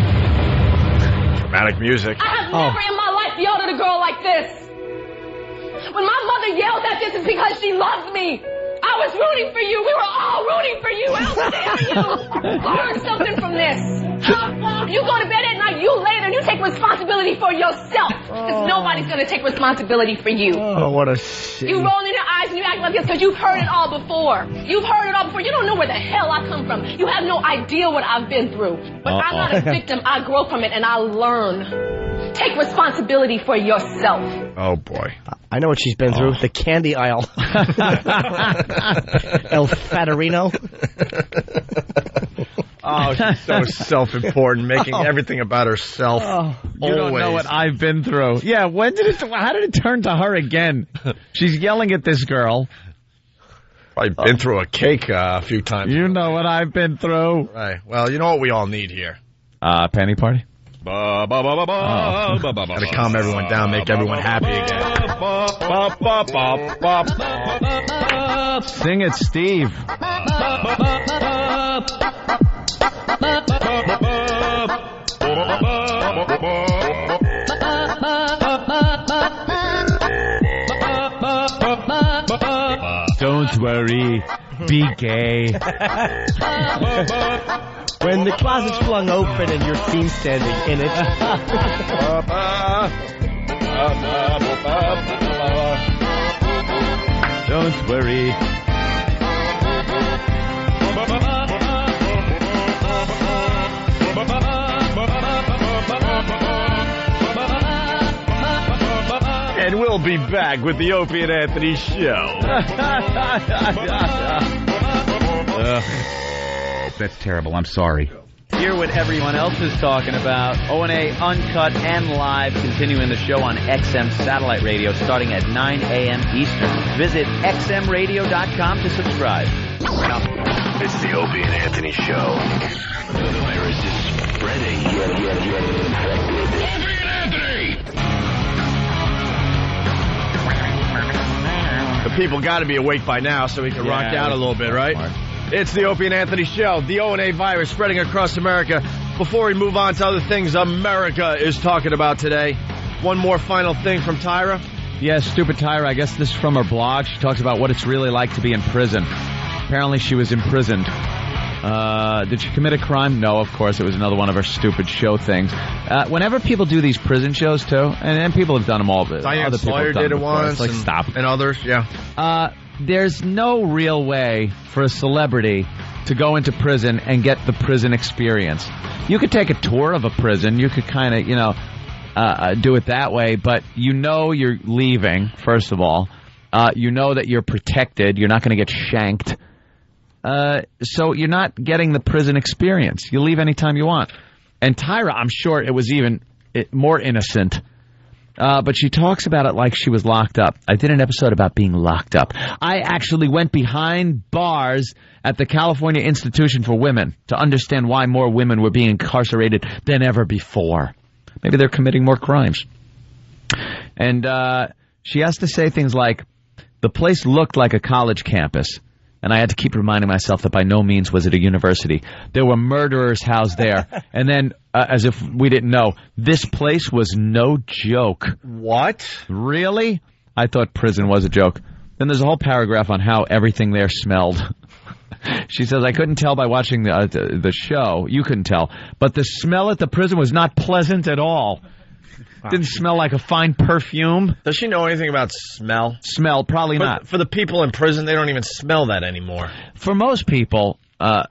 S2: Dramatic music.
S20: I have never in my life yelled at a girl like this. When my mother yelled at this, it's because she loved me. I was rooting for you. We were all rooting for you. How dare you? Learn something from this. You go to bed at night, you lay there, and you take responsibility for yourself. Because nobody's going to take responsibility for you.
S10: Oh, what a shame.
S20: You roll in your eyes and you act like this because you've heard it all before. You've heard it all before. You don't know where the hell I come from. You have no idea what I've been through. But I'm not a victim. I grow from it and I learn. Take responsibility for yourself.
S2: Oh, boy.
S10: I know what she's been through. The candy aisle. El Fatorino.
S2: Oh, she's so self-important, making everything about herself.
S3: You don't know what I've been through. Yeah, how did it turn to her again? She's yelling at this girl.
S2: Probably been through a cake a few times.
S3: You know what I've been through.
S2: Right. Well, you know what we all need here.
S3: Penny party?
S2: Gotta calm everyone down, make everyone happy again.
S3: Sing it, Steve. Don't worry, be gay.
S10: When the closet's flung open and your team's standing in it.
S3: Don't worry.
S2: And we'll be back with the Opie and Anthony show.
S3: That's terrible. I'm sorry. Hear what everyone else is talking about. O&A Uncut and Live, continuing the show on XM Satellite Radio starting at 9 a.m. Eastern. Visit xmradio.com to subscribe.
S1: It's the Opie and Anthony show. The virus is spreading. Opie and Anthony!
S2: The people got to be awake by now so we can rock out a little bit, right? It's the Opie and Anthony show. The O&A virus spreading across America. Before we move on to other things America is talking about today, one more final thing from Tyra.
S3: Yeah, stupid Tyra. I guess this is from her blog. She talks about what it's really like to be in prison. Apparently she was imprisoned. Did she commit a crime? No, of course. It was another one of her stupid show things. Whenever people do these prison shows, too, and people have done them all.
S2: Diane Sawyer did it once.
S3: Like, stop.
S2: And others, yeah.
S3: There's no real way for a celebrity to go into prison and get the prison experience. You could take a tour of a prison. You could kind of, do it that way. But you know you're leaving, first of all. You know that you're protected. You're not going to get shanked. So you're not getting the prison experience. You leave anytime you want. And Tyra, I'm sure it was even more innocent. But she talks about it like she was locked up. I did an episode about being locked up. I actually went behind bars at the California Institution for Women to understand why more women were being incarcerated than ever before. maybe they're committing more crimes. And she has to say things like, the place looked like a college campus, and I had to keep reminding myself that by no means was it a university. There were murderers housed there. And then, as if we didn't know, this place was no joke.
S2: What?
S3: Really? I thought prison was a joke. Then there's a whole paragraph on how everything there smelled. She says, I couldn't tell by watching the show. You couldn't tell. But the smell at the prison was not pleasant at all. Didn't smell like a fine perfume.
S2: Does she know anything about smell?
S3: Smell, probably not.
S2: For the people in prison, they don't even smell that anymore.
S3: For most people are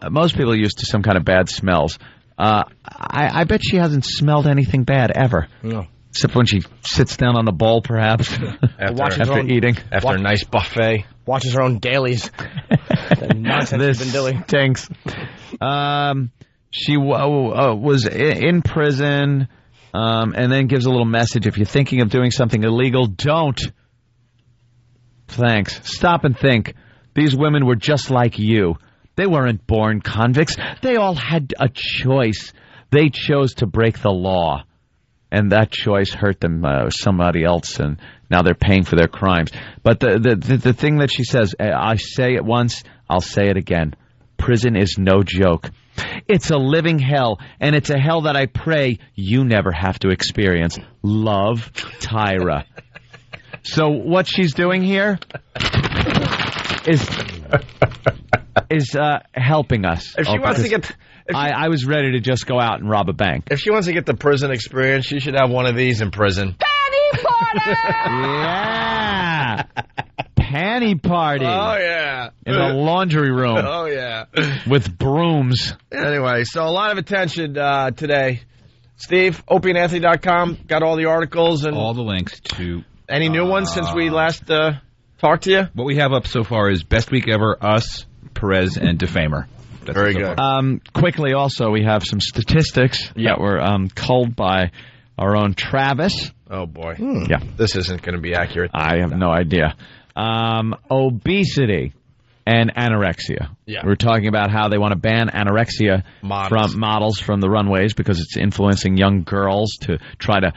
S3: used to some kind of bad smells. I bet she hasn't smelled anything bad ever.
S10: No.
S3: Except when she sits down on the bowl, perhaps, after eating.
S2: After a nice buffet.
S10: Watches her own dailies. The nonsense she's been doing.
S3: Stinks. She was in prison, and then gives a little message. If you're thinking of doing something illegal, don't. Thanks. Stop and think. These women were just like you. They weren't born convicts. They all had a choice. They chose to break the law. And that choice hurt them, somebody else, and now they're paying for their crimes. But the thing that she says, I say it once, I'll say it again. Prison is no joke. It's a living hell, and it's a hell that I pray you never have to experience. Love, Tyra. So what she's doing here is helping us.
S2: If she wants to get...
S3: I was ready to just go out and rob a bank.
S2: If she wants to get the prison experience, she should have one of these in prison.
S12: Panty party!
S3: Yeah! Panty party.
S2: Oh, yeah.
S3: In the laundry room.
S2: Oh, yeah.
S3: With brooms.
S2: Anyway, so a lot of attention today. Steve, opieandanthony.com, got all the articles and
S4: all the links to...
S2: Any new ones since we last talked to you?
S4: What we have up so far is Best Week Ever, Us, Perez, and Defamer. That's
S2: very good.
S3: Quickly, also, we have some statistics that were culled by our own Travis.
S2: Oh, boy.
S3: Yeah.
S2: This isn't going to be accurate.
S3: I have no idea. Obesity and anorexia.
S2: Yeah.
S3: We're talking about how they want to ban anorexia from models from the runways because it's influencing young girls to try to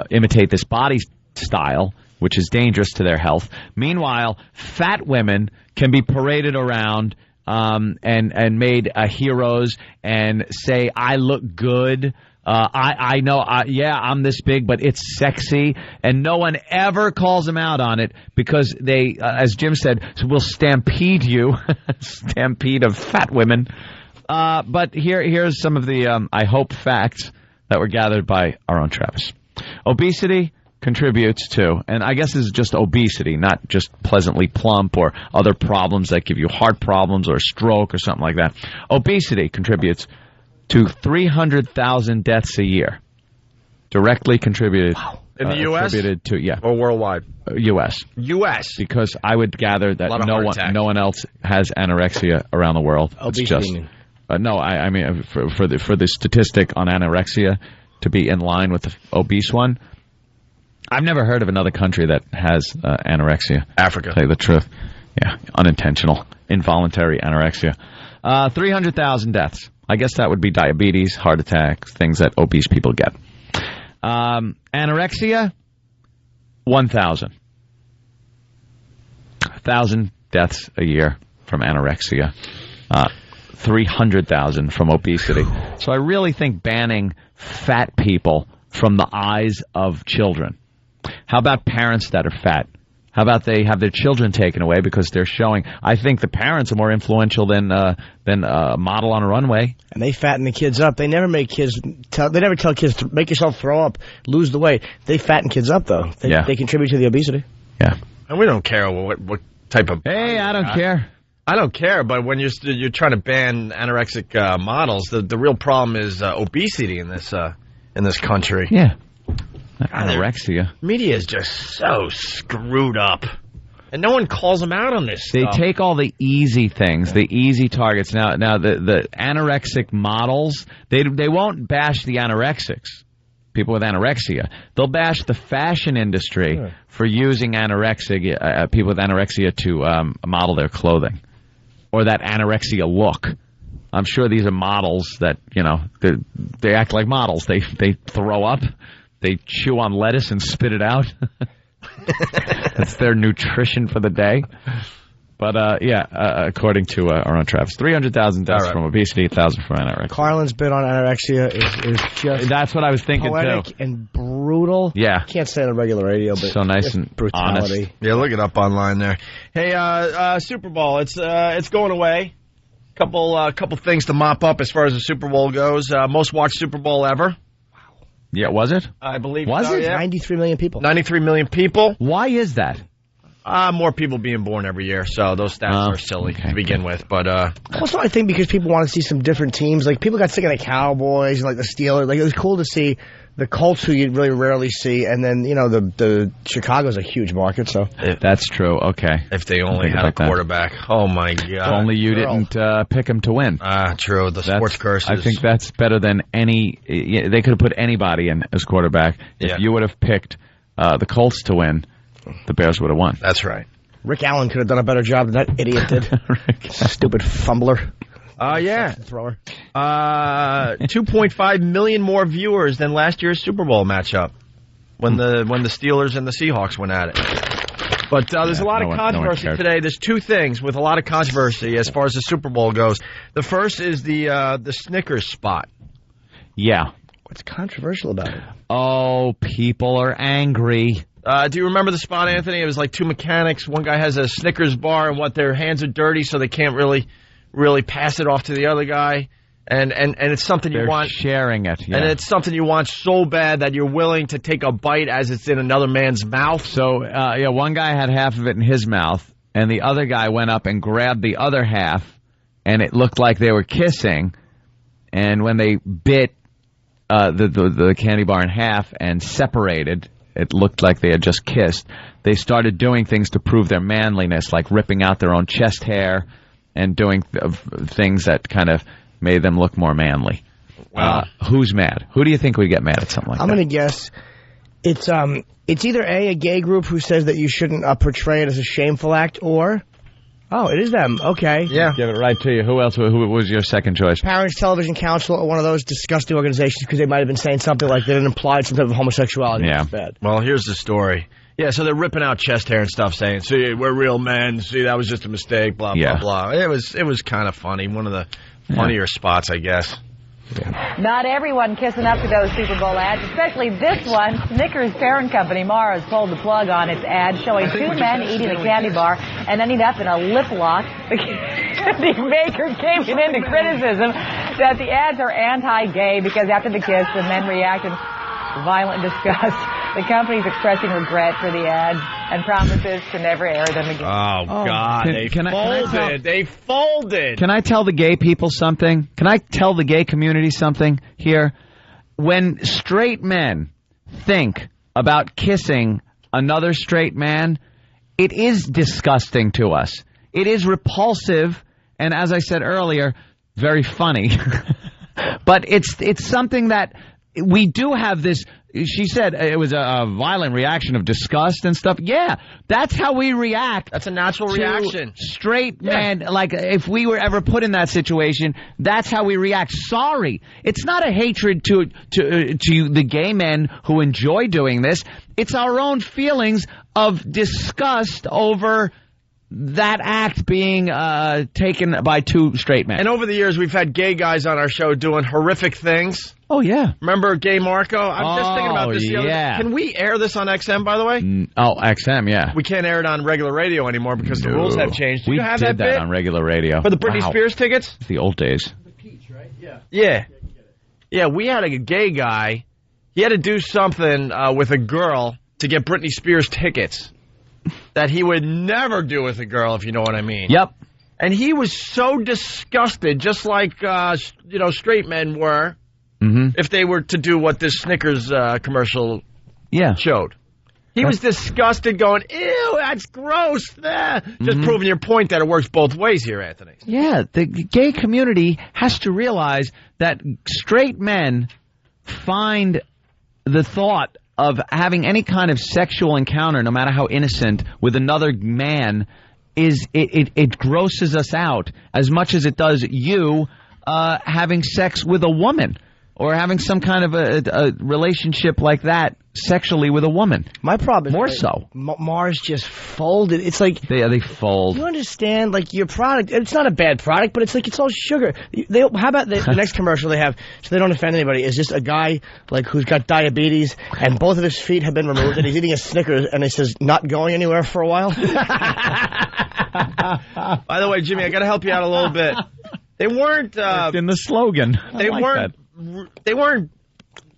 S3: imitate this body style, which is dangerous to their health. Meanwhile, fat women can be paraded around and made heroes and say, I look good. I know, I'm this big, but it's sexy. And no one ever calls them out on it because they, as Jim said, will stampede you. Stampede of fat women. But here's some of the, I hope, facts that were gathered by our own Travis. Obesity contributes to, and I guess this is just obesity, not just pleasantly plump or other problems that give you heart problems or stroke or something like that. Obesity contributes to 300,000 deaths a year. Directly contributed.
S2: Wow. In the U.S.?
S3: Attributed to, yeah.
S2: Or worldwide?
S3: U.S.
S2: U.S.
S3: Because I would gather that no one else has anorexia around the world.
S10: Obesity.
S3: No, I mean, for the statistic on anorexia to be in line with the obese one, I've never heard of another country that has anorexia.
S2: Africa.
S3: To tell you the truth. Yeah, unintentional, involuntary anorexia. 300,000 deaths. I guess that would be diabetes, heart attacks, things that obese people get. Anorexia, 1,000. 1,000 deaths a year from anorexia. 300,000 from obesity. So I really think banning fat people from the eyes of children. How about parents that are fat? How about they have their children taken away because they're showing? I think the parents are more influential than a model on a runway.
S10: And they fatten the kids up. They never make kids. They never tell kids to make yourself throw up, lose the weight. They fatten kids up though. They contribute to the obesity.
S3: Yeah.
S2: And we don't care what type of.
S3: Hey, I don't care.
S2: I don't care. But when you're trying to ban anorexic models, the real problem is obesity in this country.
S3: Yeah. Anorexia.
S2: Media is just so screwed up. And no one calls them out on this stuff.
S3: They take all the easy things, the easy targets. Now the anorexic models, they won't bash the anorexics, people with anorexia. They'll bash the fashion industry for using anorexia, people with anorexia to model their clothing. Or that anorexia look. I'm sure these are models that, they act like models. They throw up, they chew on lettuce and spit it out. That's their nutrition for the day. But, according to our own Travis, 300,000 deaths from obesity, 1,000 from anorexia.
S10: Carlin's bit on anorexia is just...
S3: That's what I was thinking,
S10: poetic and brutal.
S3: Yeah.
S10: Can't say it on regular radio, but
S3: so nice and
S10: brutality.
S3: honest.
S2: Yeah, look it up online there. Hey, Super Bowl, it's going away. Couple things to mop up as far as the Super Bowl goes. Most watched Super Bowl ever.
S3: Yeah, was it?
S2: I believe
S3: was
S2: so,
S3: it?
S2: Yeah.
S10: 93 million people.
S2: 93 million people.
S3: Why is that?
S2: More people being born every year, so those stats are silly to begin with. But
S10: also, I think because people want to see some different teams. Like, people got sick of the Cowboys and, like, the Steelers. Like, it was cool to see the Colts, who you really rarely see, and then, the Chicago's a huge market, so.
S3: That's true, okay.
S2: If they only had a quarterback. Oh, my God.
S3: If only you didn't pick him to win.
S2: True. The sports curses.
S3: I think that's better than any... they could have put anybody in as quarterback. If you would have picked the Colts to win, the Bears would have won.
S2: That's right.
S10: Rick Allen could have done a better job than that idiot did. Stupid fumbler.
S2: Yeah.
S10: Thrower.
S2: 2.5 million more viewers than last year's Super Bowl matchup when the Steelers and the Seahawks went at it. But there's a lot of controversy today. There's two things with a lot of controversy as far as the Super Bowl goes. The first is the Snickers spot.
S3: Yeah.
S10: What's controversial about it?
S3: Oh, people are angry.
S2: Do you remember the spot, Anthony? It was like two mechanics. One guy has a Snickers bar, and their hands are dirty, so they can't really pass it off to the other guy. And it's something you want.
S3: Sharing it, yeah.
S2: And it's something you want so bad that you're willing to take a bite as it's in another man's mouth.
S3: So, one guy had half of it in his mouth, and the other guy went up and grabbed the other half, and it looked like they were kissing. And when they bit the candy bar in half and separated, it looked like they had just kissed. They started doing things to prove their manliness, like ripping out their own chest hair and doing things that kind of made them look more manly. Wow. Who's mad? Who do you think would get mad at something like that?
S10: I'm going to guess it's either a gay group who says that you shouldn't portray it as a shameful act, or... Oh, it is them. Okay.
S3: Yeah. Give it right to you. Who else? Who was your second choice?
S10: Parents Television Council, or one of those disgusting organizations, because they might have been saying something like that implied some type of homosexuality.
S3: Yeah.
S10: Bad.
S2: Well, here's the story. Yeah, so they're ripping out chest hair and stuff, saying, "See, we're real men. See, that was just a mistake." Blah blah blah. It was kind of funny. One of the funnier spots, I guess.
S5: Yeah. Not everyone kissing up to those Super Bowl ads, especially this one. Snickers parent company Mars pulled the plug on its ad showing two men eating a candy bar and ending up in a lip lock. The maker came into criticism that the ads are anti-gay because after the kiss, the men react in violent disgust. The company's expressing regret for the ads and promises to never air them again.
S2: Oh, God. They folded.
S3: Can I tell the gay people something? Can I tell the gay community something here? When straight men think about kissing another straight man, it is disgusting to us. It is repulsive, and as I said earlier, very funny. But it's something that we do have this... She said it was a violent reaction of disgust and stuff. Yeah, that's how we react.
S2: That's a natural reaction.
S3: Straight men, like if we were ever put in that situation, that's how we react. Sorry. It's not a hatred to the gay men who enjoy doing this. It's our own feelings of disgust over that act being taken by two straight men.
S2: And over the years, we've had gay guys on our show doing horrific things.
S3: Oh, yeah.
S2: Remember Gay Marco? I'm just thinking about this the other day. Can we air this on XM, by the way?
S3: XM, yeah.
S2: We can't air it on regular radio anymore because the rules have changed.
S3: We did that on regular radio.
S2: For the Britney Spears tickets?
S3: The old days.
S2: The Peach, right? Yeah. Yeah, we had a gay guy. He had to do something with a girl to get Britney Spears tickets that he would never do with a girl, if you know what I mean.
S3: Yep.
S2: And he was so disgusted, just like, straight men were, if they were to do what this Snickers commercial showed. He was disgusted, going, ew, that's gross. Just proving your point that it works both ways here, Anthony.
S3: Yeah, the gay community has to realize that straight men find the thought of having any kind of sexual encounter, no matter how innocent, with another man, it grosses us out as much as it does you, having sex with a woman or having some kind of a relationship like that sexually with a woman.
S10: My problem is
S3: more so.
S10: Mars just folded. It's like
S3: they fold.
S10: You understand, like your product. It's not a bad product, but it's like it's all sugar. How about the next commercial they have, so they don't offend anybody? Is just a guy like who's got diabetes and both of his feet have been removed and he's eating a Snickers and it says not going anywhere for a while.
S2: By the way, Jimmy, I got to help you out a little bit. They weren't
S3: in the slogan.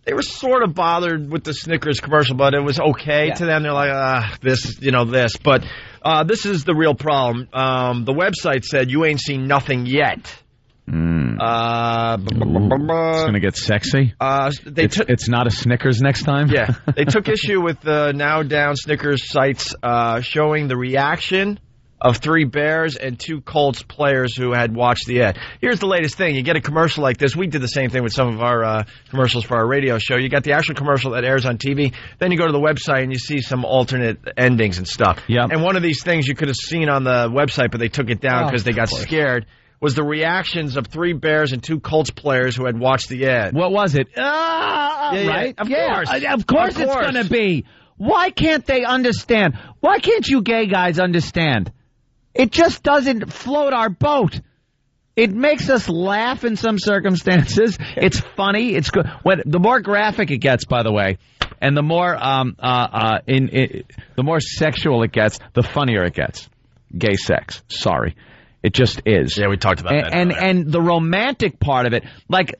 S2: They were sort of bothered with the Snickers commercial, but it was okay to them. They're like, this. But this is the real problem. The website said you ain't seen nothing yet.
S3: It's going to get sexy. It's not a Snickers next time?
S2: Yeah. They took issue with the now down Snickers sites showing the reaction of 3 Bears and 2 Colts players who had watched the ad. Here's the latest thing. You get a commercial like this. We did the same thing with some of our commercials for our radio show. You got the actual commercial that airs on TV. Then you go to the website and you see some alternate endings and stuff.
S3: Yep.
S2: And one of these things you could have seen on the website, but they took it down because they got scared, was the reactions of 3 Bears and 2 Colts players who had watched the ad.
S3: What was it?
S2: Right?
S3: Of course it's going to be. Why can't they understand? Why can't you gay guys understand? It just doesn't float our boat. It makes us laugh in some circumstances. It's funny. It's good. The more graphic it gets, by the way, and the more the more sexual it gets, the funnier it gets. Gay sex. Sorry, it just is.
S2: Yeah, we talked about that.
S3: And the romantic part of it, like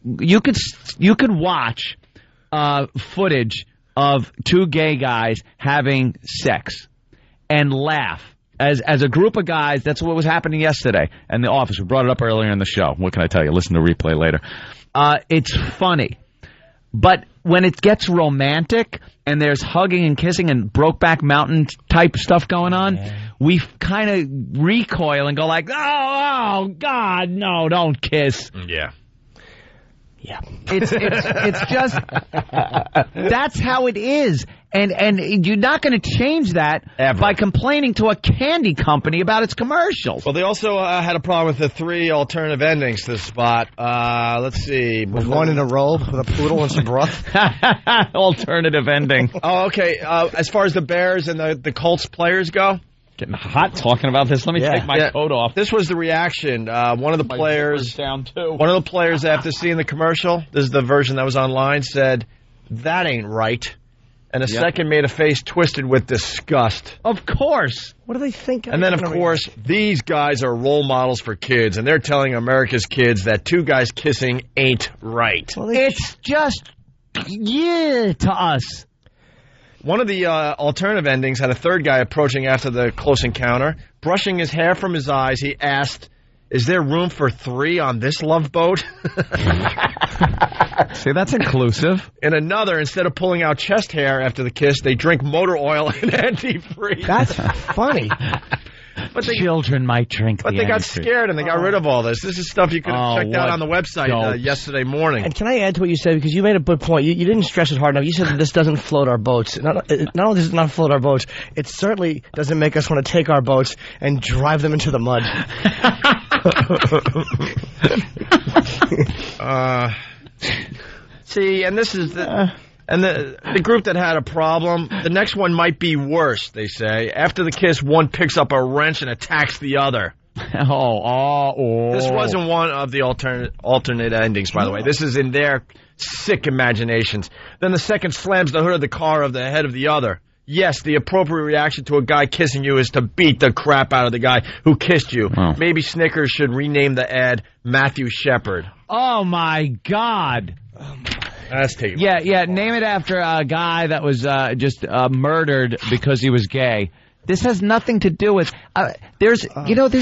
S3: you could watch footage of 2 gay guys having sex and laugh. As a group of guys, that's what was happening yesterday. And the office, we brought it up earlier in the show. What can I tell you? Listen to the replay later. It's funny. But when it gets romantic and there's hugging and kissing and Brokeback Mountain type stuff going on, we kind of recoil and go like, oh, God, no, don't kiss.
S2: Yeah.
S10: Yeah.
S3: It's just, that's how it is. And you're not going to change that by complaining to a candy company about its commercials.
S2: Well, they also had a problem with the 3 alternative endings to the spot. Let's see.
S10: With one in a row with a poodle and some broth.
S3: Alternative ending.
S2: Oh, okay. As far as the Bears and the Colts players go.
S3: Getting hot talking about this. Let me take my coat off.
S2: This was the reaction. One of the players after seeing the commercial, this is the version that was online, said, "That ain't right." And a second made a face twisted with disgust.
S3: Of course.
S10: What do they think?
S2: And then, of course, these guys are role models for kids, and they're telling America's kids that 2 guys kissing ain't right.
S3: Well, it's just to us.
S2: One of the alternative endings had a 3rd guy approaching after the close encounter. Brushing his hair from his eyes, he asked, "Is there room for 3 on this love boat?"
S3: See, that's inclusive.
S2: In another, instead of pulling out chest hair after the kiss, they drink motor oil and antifreeze.
S10: That's funny.
S2: But
S3: children might drink
S2: But they got scared and they got rid of all this. This is stuff you could have checked out on the website yesterday morning.
S10: And can I add to what you said? Because you made a good point. You didn't stress it hard enough. You said that this doesn't float our boats. Not only does it not float our boats, it certainly doesn't make us want to take our boats and drive them into the mud.
S2: See, and this is the group that had a problem. The next one might be worse, they say. After the kiss, one picks up a wrench and attacks the other. This wasn't one of the alternate endings, by the way. This is in their sick imaginations. Then the second slams the hood of the car of the head of the other. Yes, the appropriate reaction to a guy kissing you is to beat the crap out of the guy who kissed you. Oh. Maybe Snickers should rename the ad Matthew Shepard.
S3: Oh, my God.
S2: That's taking
S3: name it after a guy that was just murdered because he was gay. This has nothing to do with there's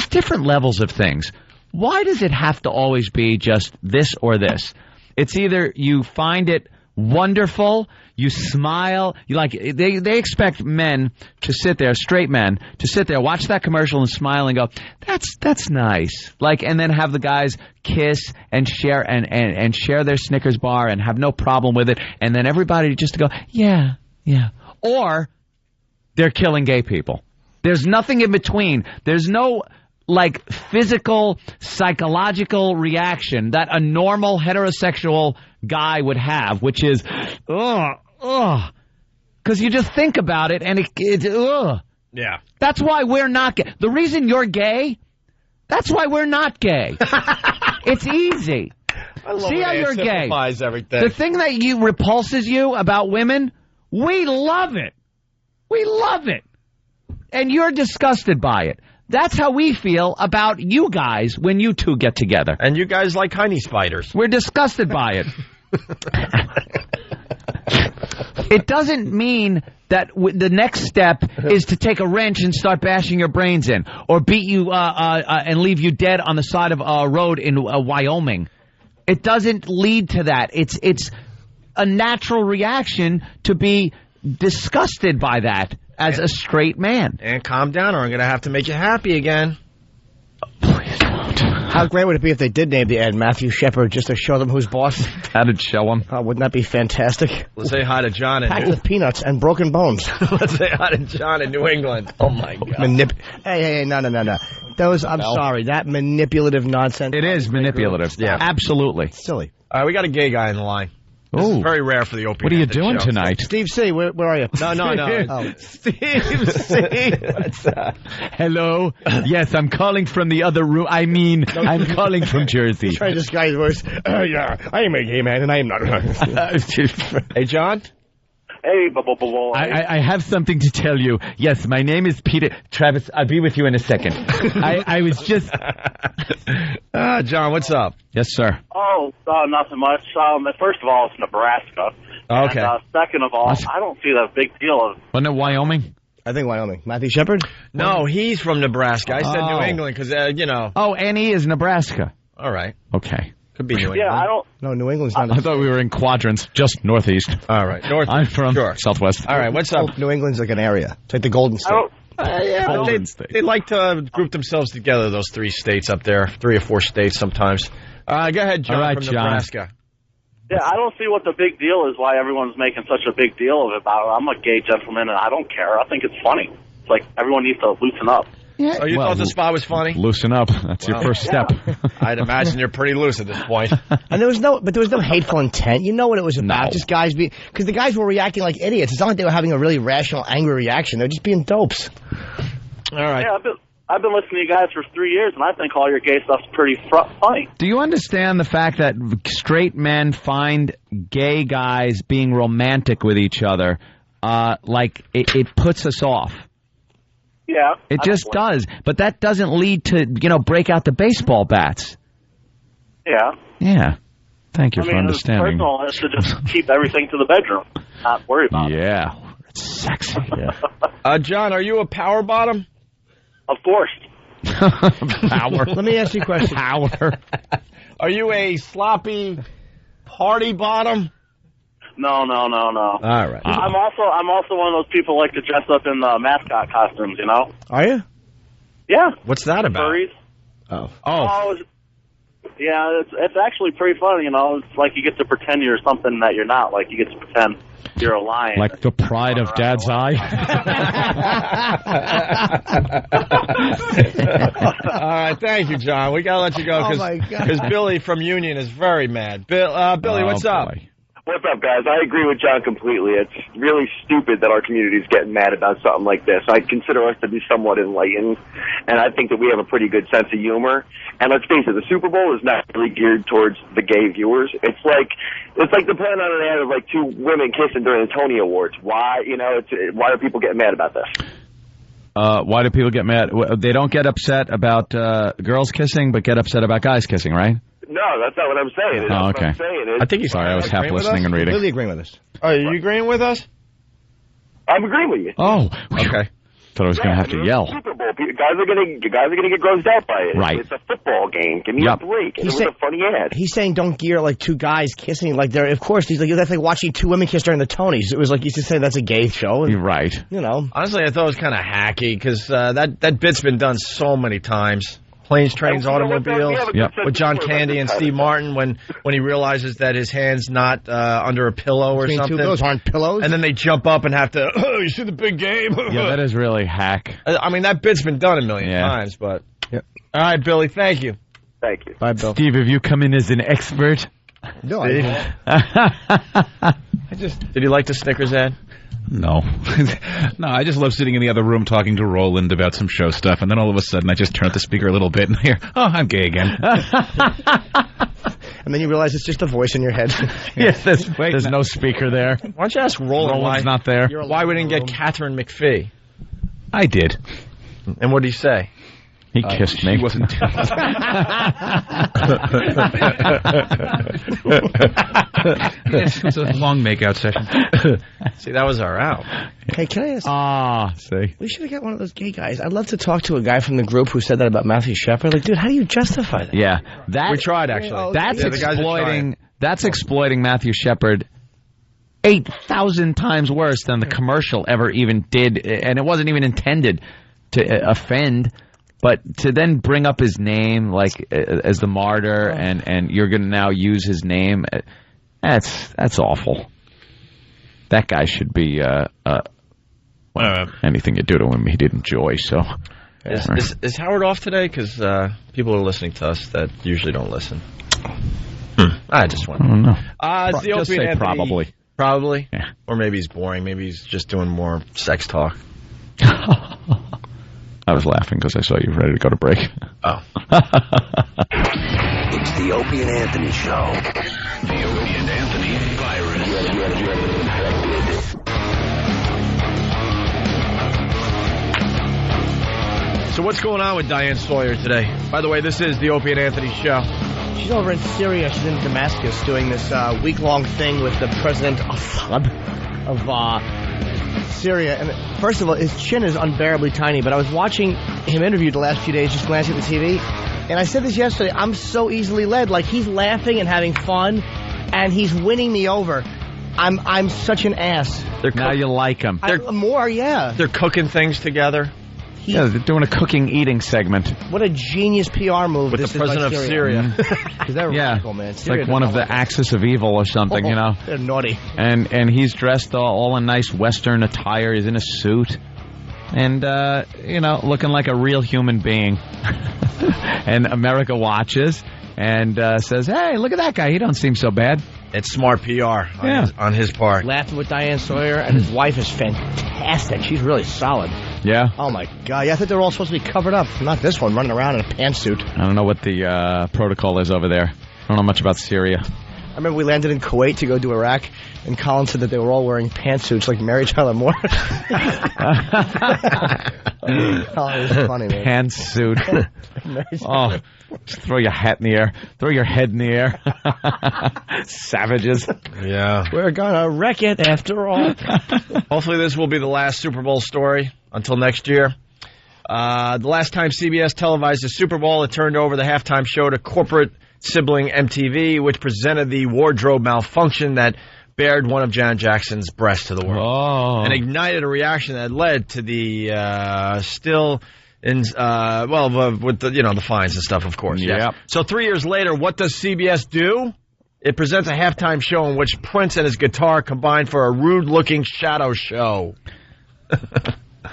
S3: different levels of things. Why does it have to always be just this or this? It's either you find it wonderful, you smile, you like they expect men to sit there, straight men to sit there, watch that commercial and smile and go, that's nice. And then have the guys kiss and share and share their Snickers bar and have no problem with it, and then everybody just to go, yeah. Or they're killing gay people. There's nothing in between. There's no like physical, psychological reaction that a normal heterosexual guy would have, which is, because you just think about it and it's
S2: Yeah.
S3: That's why we're not gay. The reason you're gay, that's why we're not gay. It's easy.
S2: I love
S3: See how you're gay.
S2: Everything.
S3: The thing that repulses you about women, we love it. We love it. And you're disgusted by it. That's how we feel about you guys when you two get together.
S2: And you guys like honey spiders.
S3: We're disgusted by it. It doesn't mean that the next step is to take a wrench and start bashing your brains in, or beat you and leave you dead on the side of a road in Wyoming. It doesn't lead to that. It's a natural reaction to be disgusted by that as a straight man.
S2: And calm down, or I'm going to have to make you happy again.
S3: Please don't.
S10: How great would it be if they did name the ad Matthew Shepard just to show them who's boss?
S3: That'd show them.
S10: Wouldn't that be fantastic?
S2: Let's say hi to John.
S10: Packed with peanuts and broken bones.
S2: Let's say hi to John in New England. Oh, my God.
S10: Hey, no. Those, I'm sorry, that manipulative nonsense.
S3: It is manipulative.
S2: Yeah.
S3: Absolutely.
S10: It's silly.
S2: All right, we got a gay guy in the line. This is very rare for the Opie.
S3: What are you doing tonight?
S10: Steve C., where are you?
S2: No. Steve C. What's that?
S3: Hello? Yes, I'm calling from the other room. I mean, I'm calling from Jersey.
S10: Try to disguise voice. Yeah, I am a gay man, and I am not.
S2: Hey, John?
S14: Hey,
S3: I have something to tell you. Yes, my name is Peter. Travis, I'll be with you in a second. I was just...
S2: John, what's up?
S3: Yes, sir.
S6: Oh, nothing much. First of all, it's Nebraska.
S2: Okay.
S6: And, second of all, I don't see that big deal of...
S3: Wasn't it Wyoming?
S10: I think Wyoming. Matthew Shepard?
S2: No, he's from Nebraska. I said New England because,
S3: Oh, and he is Nebraska.
S2: All right.
S3: Okay.
S2: Could be New England.
S6: Yeah, I don't...
S10: No, New England's not...
S3: I thought we were in quadrants, just northeast.
S2: All right. North.
S3: I'm from southwest.
S2: All right, what's up?
S10: New England's like an area. It's like the Golden State.
S2: They like to group themselves together, those 3 states up there, 3 or 4 states sometimes. Go ahead, John,
S3: All right,
S2: from
S3: John.
S2: Nebraska.
S6: Yeah, I don't see what the big deal is, why everyone's making such a big deal of it. I'm a gay gentleman, and I don't care. I think it's funny. It's like everyone needs to loosen up.
S10: Yeah.
S2: Oh, you thought the spot was funny?
S3: Loosen up. That's your first step.
S2: I'd imagine you're pretty loose at this point.
S10: And there was no hateful intent. You know what it was about?
S3: No.
S10: Just guys because the guys were reacting like idiots. It's not like they were having a really rational, angry reaction. They're just being dopes.
S2: All right.
S6: Yeah, I've been listening to you guys for 3 years, and I think all your gay stuff's pretty funny.
S3: Do you understand the fact that straight men find gay guys being romantic with each other, like it puts us off?
S6: Yeah.
S3: It just does. But that doesn't lead to, break out the baseball bats.
S6: Yeah.
S3: Yeah. Thank you for understanding.
S6: Personal is to just keep everything to the bedroom, not worry about it.
S3: Yeah. It's sexy. Yeah.
S2: John, are you a power bottom?
S6: Of course.
S3: Power.
S10: Let me ask you a question.
S3: Power.
S2: Are you a sloppy party bottom?
S6: No.
S2: All right.
S6: I'm also one of those people who like to dress up in the mascot costumes, you know?
S10: Are you?
S6: Yeah.
S2: What's that about?
S6: Furries.
S10: Oh.
S6: Yeah, it's actually pretty fun, you know? It's like you get to pretend you're something that you're not. Like you get to pretend you're a lion.
S3: Like the pride of Dad's eye.
S2: All right, thank you, John. We got to let you go because Billy from Union is very mad. Billy, what's up?
S7: What's up, guys? I agree with John completely. It's really stupid that our community is getting mad about something like this. I consider us to be somewhat enlightened, and I think that we have a pretty good sense of humor. And let's face it, the Super Bowl is not really geared towards the gay viewers. It's like the playing on an ad of like 2 women kissing during the Tony Awards. Why, why are people getting mad about this?
S3: Why do people get mad? They don't get upset about girls kissing, but get upset about guys kissing, right?
S7: No, that's not what I'm saying.
S3: Oh, okay.
S7: What I'm saying is,
S3: I think he's sorry. I was half listening and reading.
S10: Really agreeing with us.
S2: Are you agreeing with us?
S7: I'm agreeing with you.
S3: Oh,
S2: okay.
S3: Thought I was going to have to yell.
S7: Super Bowl. Guys are gonna get grossed out by it.
S3: Right.
S7: It's a football game. Give me a break. It was a funny ad.
S10: He's saying don't gear like 2 guys kissing like they're. Of course, he's like that's like watching 2 women kiss during the Tonys. It was like he's just saying that's a gay show. And,
S3: You're right.
S2: Honestly, I thought it was kind of hacky because that bit's been done so many times. Planes, Trains, Automobiles, with John Candy and Steve Martin when he realizes that his hand's not under a pillow or something.
S10: 2 pillows aren't pillows.
S2: And then they jump up and have to, you see the big game?
S3: Yeah, that is really hack.
S2: I mean, that bit's been done a million times, but
S17: Yep.
S2: All right, Billy, thank you.
S7: Thank you.
S17: Bye, Bill.
S3: Steve, have you come in as an expert?
S10: No, I didn't.
S2: Did you like the Snickers ad?
S4: No. No, I just love sitting in the other room talking to Roland about some show stuff, and then all of a sudden I just turn up the speaker a little bit and hear, oh, I'm gay again.
S10: And then you realize it's just a voice in your head.
S3: Yes, there's no speaker there.
S2: Why don't you ask Roland
S3: Roland's not there.
S2: why we didn't get Catherine McPhee?
S4: I did.
S2: And what did he say?
S3: He kissed me.
S4: She wasn't. Yes, it was a long makeout session.
S2: See, that was our out.
S10: Hey, can I ask?
S3: See.
S10: We should have got one of those gay guys. I'd love to talk to a guy from the group who said that about Matthew Shepard. Like, dude, how do you justify that?
S3: Yeah,
S2: We tried, actually.
S3: That's
S2: Yeah, the guys are
S3: exploiting. That's exploiting Matthew Shepard 8,000 times worse than the commercial ever even did, and it wasn't even intended to offend. But to then bring up his name like as the martyr, and you're going to now use his name, that's awful. That guy should be anything you do to him, he'd enjoy. So,
S2: is Howard off today? Because people are listening to us that usually don't listen. I just want to
S3: know.
S2: It's the
S3: Just
S2: Opie and
S3: say
S2: Anthony.
S3: probably.
S2: Probably?
S3: Yeah.
S2: Or maybe he's boring. Maybe he's just doing more sex talk.
S3: I was laughing because I saw you ready to go to break.
S2: Oh.
S1: It's the Opie and Anthony Show. The Opie and Anthony virus.
S2: So what's going on with Diane Sawyer today? By the way, this is the Opie and Anthony Show.
S10: She's over in Syria. She's in Damascus doing this week-long thing with the president of Syria. And first of all, his chin is unbearably tiny, but I was watching him interviewed the last few days, just glancing at the TV, and I said this yesterday, I'm so easily led. Like, he's laughing and having fun, and he's winning me over. I'm such an ass.
S3: Now you like him.
S2: They're cooking things together.
S3: Yeah, they're doing a cooking-eating segment.
S10: What a genius PR move
S2: with
S10: this
S2: the president
S10: is
S2: of Syria.
S10: Because they're radical, man.
S3: It's like one of the axis of evil or something, you know.
S10: They're naughty.
S3: And he's dressed all in nice Western attire. He's in a suit. And, looking like a real human being. And America watches and says, hey, look at that guy. He don't seem so bad.
S2: It's smart PR on his part.
S10: Laughing with Diane Sawyer, and his wife is fantastic. She's really solid.
S3: Yeah?
S10: Oh, my God. Yeah, I think they're all supposed to be covered up. Not this one, running around in a pantsuit.
S3: I don't know what the protocol is over there. I don't know much about Syria.
S10: I remember we landed in Kuwait to go to Iraq, and Colin said that they were all wearing pantsuits like Mary Tyler Moore. Oh, it was funny, man.
S3: Pantsuit. Oh, just throw your hat in the air. Throw your head in the air. Savages.
S2: Yeah.
S10: We're gonna wreck it after all.
S2: Hopefully this will be the last Super Bowl story until next year. The last time CBS televised the Super Bowl, it turned over the halftime show to corporate sibling MTV, which presented the wardrobe malfunction that bared one of Janet Jackson's breasts to the world, and ignited a reaction that led to the with the fines and stuff, of course.
S3: Yeah.
S2: Yes. So 3 years later, what does CBS do? It presents a halftime show in which Prince and his guitar combine for a rude-looking shadow show.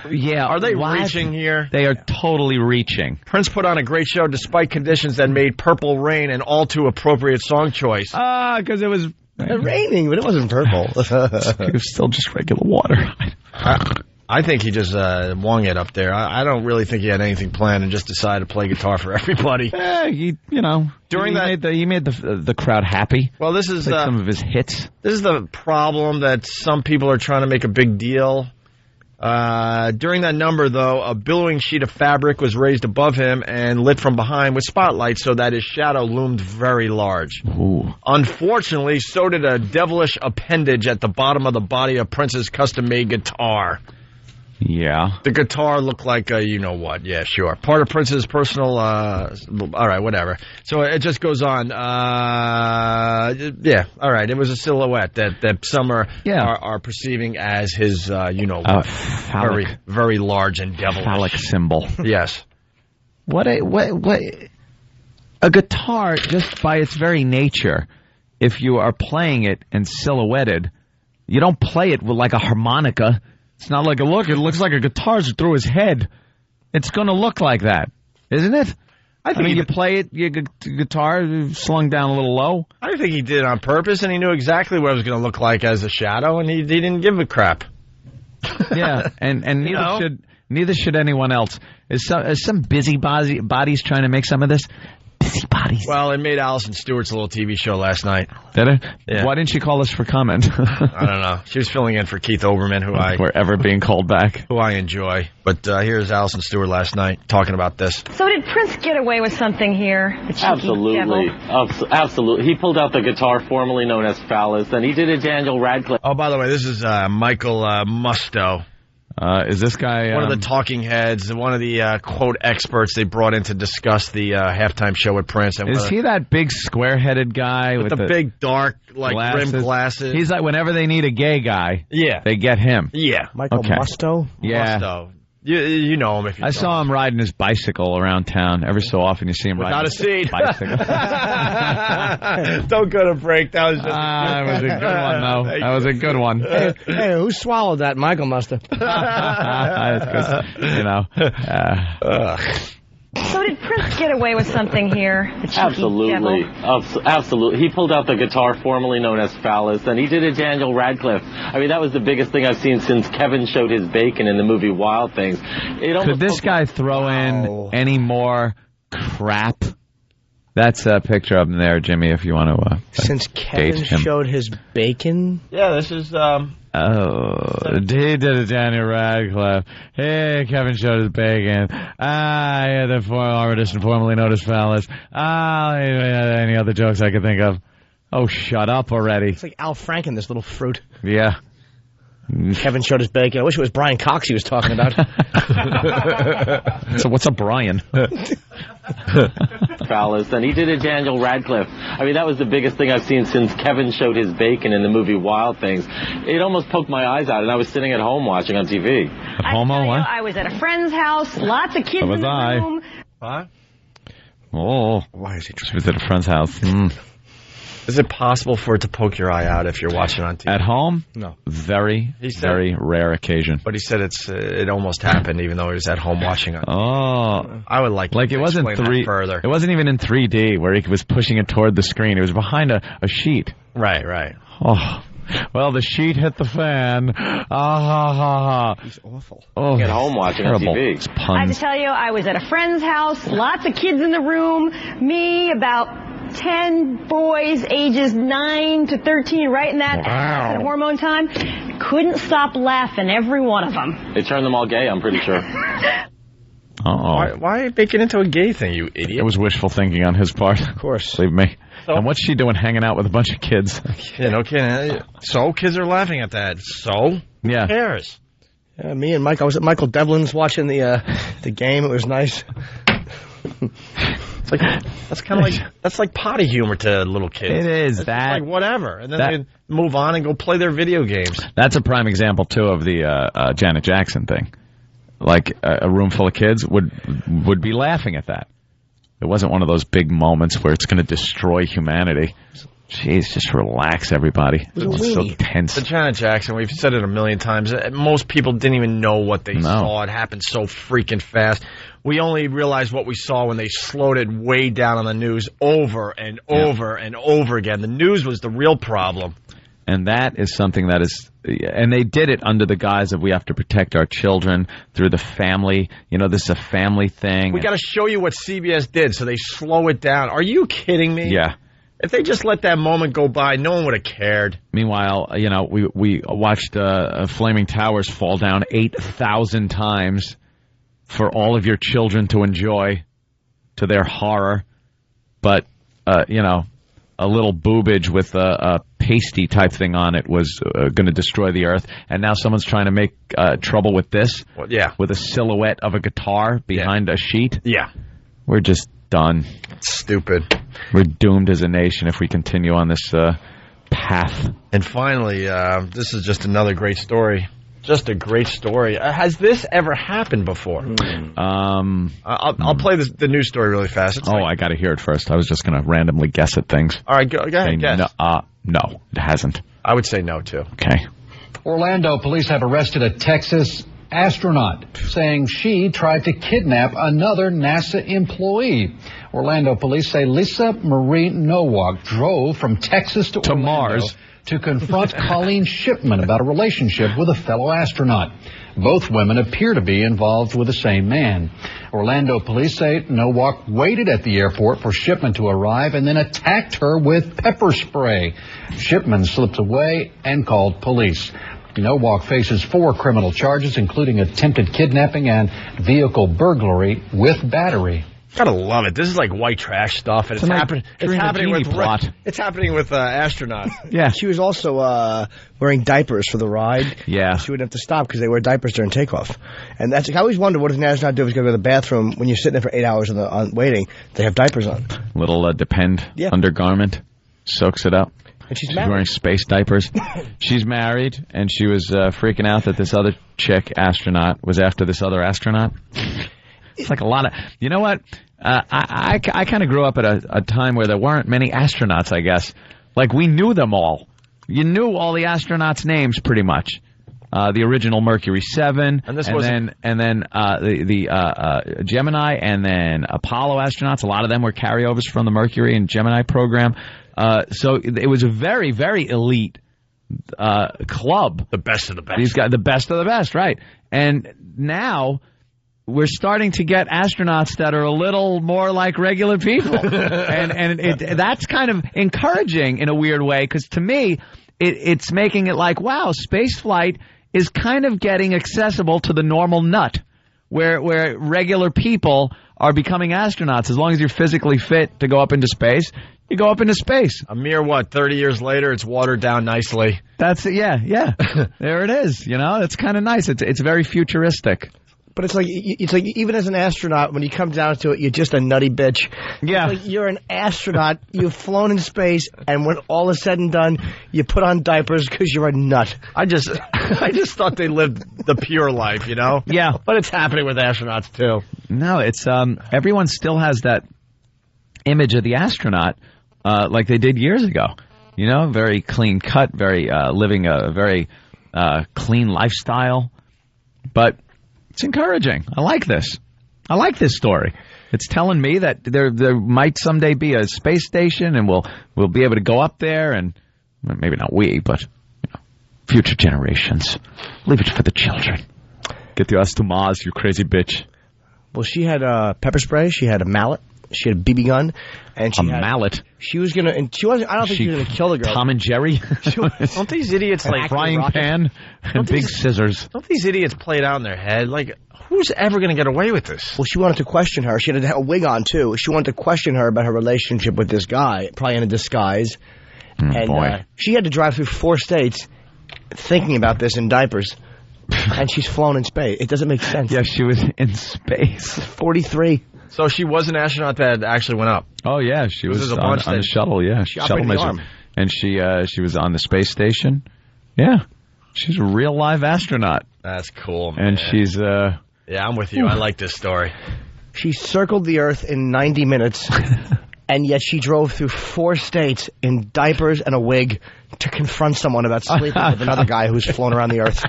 S3: Yeah.
S2: Are they reaching here?
S3: They are totally reaching.
S2: Prince put on a great show despite conditions that made Purple Rain an all-too-appropriate song choice.
S3: Because it was
S10: raining, but it wasn't purple.
S3: It was still just regular water.
S2: I think he just wung it up there. I don't really think he had anything planned and just decided to play guitar for everybody.
S3: He made the crowd happy.
S2: Well, this is
S3: like some of his hits.
S2: This is the problem that some people are trying to make a big deal. During that number, though, a billowing sheet of fabric was raised above him and lit from behind with spotlights so that his shadow loomed very large.
S3: Ooh.
S2: Unfortunately, so did a devilish appendage at the bottom of the body of Prince's custom-made guitar.
S3: Yeah.
S2: The guitar looked like a you-know-what. Yeah, sure. Part of Prince's personal, all right, whatever. So it just goes on. Yeah, all right. It was a silhouette that some are perceiving as his, very, very large and devilish.
S3: Phallic symbol.
S2: Yes.
S3: What a guitar, just by its very nature, if you are playing it and silhouetted, you don't play it with like a harmonica. It's not like it looks like a guitar's through his head. It's going to look like that. Isn't it? I mean, you play it, your guitar slung down a little low.
S2: I think he did it on purpose, and he knew exactly what it was going to look like as a shadow, and he didn't give a crap.
S3: Yeah, and neither should anyone else. Is some busybodies trying to make some of this? Busybodies.
S2: Well, it made Alison Stewart's little TV show last night.
S3: Did it?
S2: Yeah.
S3: Why didn't she call us for comment?
S2: I don't know. She was filling in for Keith Olbermann, who
S3: we're ever being called back.
S2: Who I enjoy. But here's Alison Stewart last night talking about this.
S5: So did Prince get away with something here? The cheeky devil?
S8: Absolutely. He pulled out the guitar formerly known as Phallus, and he did a Daniel Radcliffe.
S2: Oh, by the way, this is Michael Musto.
S3: Is this guy...
S2: one of the talking heads, one of the, quote, experts they brought in to discuss the halftime show with Prince. And
S3: is he that big square-headed guy with
S2: the big, dark, rimmed glasses?
S3: He's like, whenever they need a gay guy, they get him.
S2: Yeah.
S10: Michael Musto?
S3: Yeah.
S2: Musto. You know him if you
S3: I saw him riding his bicycle around town. Every so often you see him riding his bicycle.
S2: Don't go to break. That was just
S3: that was a good one, though. That was a good one.
S10: Hey, who swallowed that? Michael must have.
S5: So did Prince get away with something here? The cheeky
S8: Absolutely.
S5: devil?
S8: Absolutely. He pulled out the guitar formerly known as Phallus, and he did a Daniel Radcliffe. I mean, that was the biggest thing I've seen since Kevin showed his bacon in the movie Wild Things.
S3: Could this guy throw in any more crap? That's a picture of him there, Jimmy, if you want to
S10: since Kevin showed his bacon?
S2: Yeah, this is...
S3: he did a Daniel Radcliffe. Hey, Kevin showed his bacon. Yeah, the audition formerly known as Phallus. Any other jokes I could think of? Oh, shut up already.
S10: It's like Al Franken, this little fruit.
S3: Yeah.
S10: Kevin showed his bacon. I wish it was Brian Cox he was talking about.
S3: So what's a Brian?
S8: Phallus, and he did a Daniel Radcliffe. I mean, that was the biggest thing I've seen since Kevin showed his bacon in the movie Wild Things. It almost poked my eyes out, and I was sitting at home watching on TV.
S5: I was at a friend's house, lots of kids in the room.
S2: What?
S3: Oh.
S2: Why is he
S3: She was at a friend's house.
S2: Is it possible for it to poke your eye out if you're watching on TV?
S3: At home?
S2: No.
S3: Very rare occasion.
S2: But he said it almost happened even though he was at home watching it.
S3: Oh.
S2: I would like
S3: it wasn't
S2: further.
S3: It wasn't even in 3D where he was pushing it toward the screen. It was behind a sheet.
S2: Right.
S3: Oh. Well, the sheet hit the fan.
S10: He's awful.
S8: Oh, at home watching on TV.
S3: It's puns.
S5: I have to tell you, I was at a friend's house, lots of kids in the room, me, about 10 boys ages 9 to 13, right in that hormone time. Couldn't stop laughing, every one of them.
S8: They turned them all gay, I'm pretty sure.
S2: Why make it into a gay thing, you idiot?
S3: It was wishful thinking on his part.
S10: Of course.
S3: Believe me. So, and what's she doing hanging out with a bunch of kids?
S2: Yeah, no kidding. So, kids are laughing at that. So?
S3: Yeah.
S2: Who cares?
S10: Yeah, me and Mike, I was at Michael Devlin's watching the game. It was nice.
S2: It's like, that's kind of like, that's like potty humor to little kids.
S3: It is.
S2: It's like whatever. And then they move on and go play their video games.
S3: That's a prime example, too, of the Janet Jackson thing. Like, a room full of kids would be laughing at that. It wasn't one of those big moments where it's going to destroy humanity. Jeez, just relax, everybody. It's so tense.
S2: The Janet Jackson, we've said it a million times. Most people didn't even know what they saw. It happened so freaking fast. We only realized what we saw when they slowed it way down on the news over and over and over again. The news was the real problem.
S3: And that is something that is, and they did it under the guise of we have to protect our children through the family. You know, this is a family thing.
S2: We got to show you what CBS did, so they slow it down. Are you kidding me?
S3: Yeah.
S2: If they just let that moment go by, no one would have cared.
S3: Meanwhile, you know, we watched Flaming Towers fall down 8,000 times for all of your children to enjoy, to their horror. But, you know, a little boobage with a pasty type thing on it was going to destroy the earth. And now someone's trying to make trouble with this.
S2: Well, yeah.
S3: With a silhouette of a guitar behind a sheet.
S2: Yeah.
S3: We're just done.
S2: Stupid.
S3: We're doomed as a nation if we continue on this path.
S2: And finally, this is just another great story. Just a great story. Has this ever happened before? I'll play the news story really fast.
S3: I got to hear it first. I was just going to randomly guess at things.
S2: All right, go ahead, guess.
S3: No, it hasn't.
S2: I would say no, too.
S3: Okay.
S9: Orlando police have arrested a Texas Astronaut, saying she tried to kidnap another NASA employee. Orlando police say Lisa Nowak drove from Texas to Orlando
S3: Mars
S9: to confront Colleen Shipman about a relationship with a fellow astronaut. Both women appear to be involved with the same man. Orlando police say Nowak waited at the airport for Shipman to arrive and then attacked her with pepper spray. Shipman slipped away and called police. Nowak faces 4 criminal charges, including attempted kidnapping and vehicle burglary with battery.
S2: Gotta love it. This is like white trash stuff, and it's happening. It's happening with It's happening with astronauts.
S3: Yeah.
S10: She was also wearing diapers for the ride.
S3: Yeah.
S10: She wouldn't have to stop because they wear diapers during takeoff. And that's I always wonder, what does an astronaut do if he's going to go to the bathroom when you're sitting there for 8 hours on waiting? They have diapers on.
S3: Little Depend undergarment soaks it up.
S10: And she's
S3: wearing space diapers. She's married, and she was freaking out that this other chick astronaut was after this other astronaut. It's like a lot of, you know what? I kind of grew up at a time where there weren't many astronauts, I guess. Like, we knew them all. You knew all the astronauts' names pretty much. The original Mercury 7, and then the Gemini, and then Apollo astronauts. A lot of them were carryovers from the Mercury and Gemini program. So it was a very, very elite club.
S2: The best of the best.
S3: These guys, the best of the best, right? And now we're starting to get astronauts that are a little more like regular people. and that's kind of encouraging in a weird way, because to me, it's making it like, wow, space flight is kind of getting accessible to the normal nut, where regular people are becoming astronauts. As long as you're physically fit to go up into space, you go up into space.
S2: A mere, 30 years later, it's watered down nicely.
S3: That's it, yeah. There it is, It's kind of nice. It's very futuristic.
S10: But it's like even as an astronaut, when you come down to it, you're just a nutty bitch.
S3: Yeah.
S10: It's like you're an astronaut, you've flown in space, and when all is said and done, you put on diapers because you're a nut.
S2: I just thought they lived the pure life,
S3: Yeah.
S2: But it's happening with astronauts, too.
S3: No, it's everyone still has that image of the astronaut like they did years ago. Very clean cut, very living a very clean lifestyle. But it's encouraging. I like this. I like this story. It's telling me that there might someday be a space station, and we'll be able to go up there, and maybe not we, but future generations. Leave it for the children. Get your ass to Mars, you crazy bitch.
S10: Well, she had pepper spray. She had a mallet. She had a BB gun, and she had
S3: mallet.
S10: She was gonna, and she wasn't. I don't think she was gonna kill the girl.
S3: Tom and Jerry.
S2: Don't these idiots like
S3: frying pan and big scissors?
S2: Don't these idiots play it out in their head? Like, who's ever gonna get away with this?
S10: Well, she wanted to question her. She had a wig on too. She wanted to question her about her relationship with this guy, probably in a disguise. And she had to drive through 4 states thinking about this in diapers. And she's flown in space. It doesn't make sense.
S3: Yeah, she was in space.
S10: 43.
S2: So she was an astronaut that actually went up.
S3: Oh yeah, she was on the shuttle. Yeah, shuttle mission, and she was on the space station. Yeah, she's a real live astronaut.
S2: That's cool, man.
S3: And she's
S2: yeah, I'm with you. I like this story.
S10: She circled the Earth in 90 minutes, and yet she drove through 4 states in diapers and a wig to confront someone about sleeping with another guy who's flown around the Earth.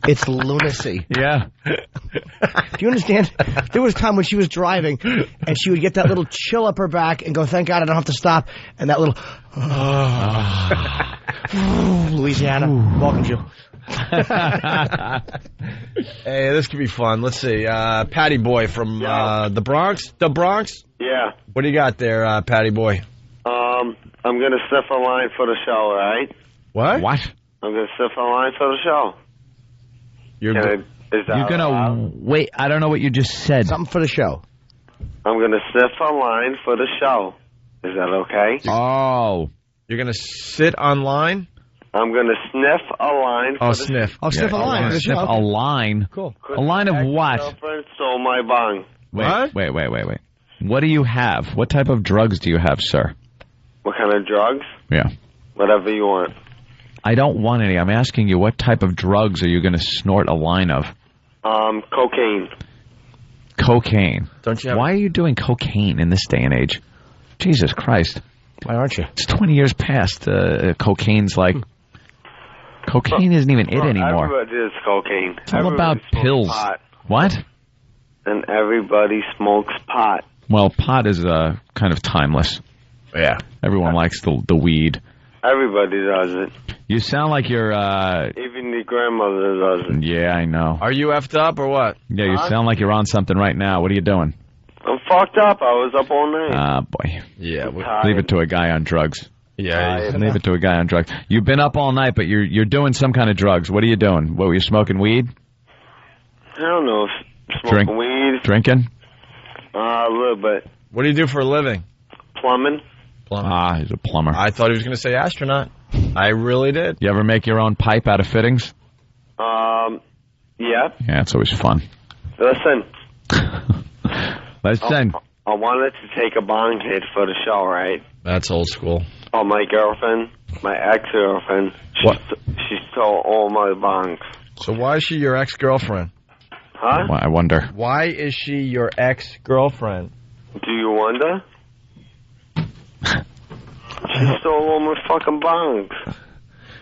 S10: It's lunacy.
S3: Yeah.
S10: Do you understand? There was a time when she was driving, and she would get that little chill up her back and go, thank God I don't have to stop. And that little, Louisiana, welcome you.
S2: Hey, this could be fun. Let's see. Patty Boy from the Bronx. The Bronx?
S11: Yeah.
S2: What do you got there, Patty Boy?
S11: I'm going to sniff a line for the show, all right?
S2: What?
S11: I'm going to sniff a line for the show.
S3: You're gonna wait. I don't know what you just said.
S10: Something for the show.
S11: I'm gonna sniff a line for the show. Is that okay?
S3: Oh,
S2: you're gonna sit online?
S11: I'm gonna sniff a line. For
S2: sniff.
S10: I'll sniff a line.
S3: Sniff a line.
S10: Cool.
S3: A line of what?
S11: Girlfriend stole my bong.
S3: Wait. What do you have? What type of drugs do you have, sir?
S11: What kind of drugs?
S3: Yeah.
S11: Whatever you want.
S3: I don't want any. I'm asking you, what type of drugs are you going to snort a line of?
S11: Cocaine.
S3: Cocaine.
S2: Don't you have...
S3: Why are you doing cocaine in this day and age? Jesus Christ.
S10: Why aren't you?
S3: It's 20 years past. Cocaine's like Cocaine isn't even it anymore.
S11: Everybody does cocaine.
S3: It's all about pills.
S11: Pot.
S3: What?
S11: And everybody smokes pot.
S3: Well, pot is kind of timeless.
S2: Yeah.
S3: Everyone likes the weed.
S11: Everybody does it.
S3: You sound like you're...
S11: Even the grandmother does it.
S3: Yeah, I know.
S2: Are you effed up or what?
S3: Yeah, you sound like you're on something right now. What are you doing?
S11: I'm fucked up. I was up all night.
S3: Ah, boy.
S2: Yeah.
S3: Leave it to a guy on drugs.
S2: Yeah.
S3: Leave it to a guy on drugs. You've been up all night, but you're doing some kind of drugs. What are you doing? What, were you smoking weed?
S11: I don't know. Smoking weed.
S3: Drinking?
S11: A little bit.
S2: What do you do for a living?
S11: Plumbing.
S3: Ah, he's a plumber.
S2: I thought he was going to say astronaut. I really did.
S3: You ever make your own pipe out of fittings?
S11: Yeah.
S3: Yeah, it's always fun.
S11: Listen.
S3: Listen.
S11: I wanted to take a bong hit for the show, right?
S2: That's old school.
S11: Oh, my girlfriend, my ex-girlfriend, she stole all my bongs.
S2: So why is she your ex-girlfriend?
S11: Huh?
S3: Well, I wonder.
S2: Why is she your ex-girlfriend?
S11: Do you wonder? She stole all my fucking bongs.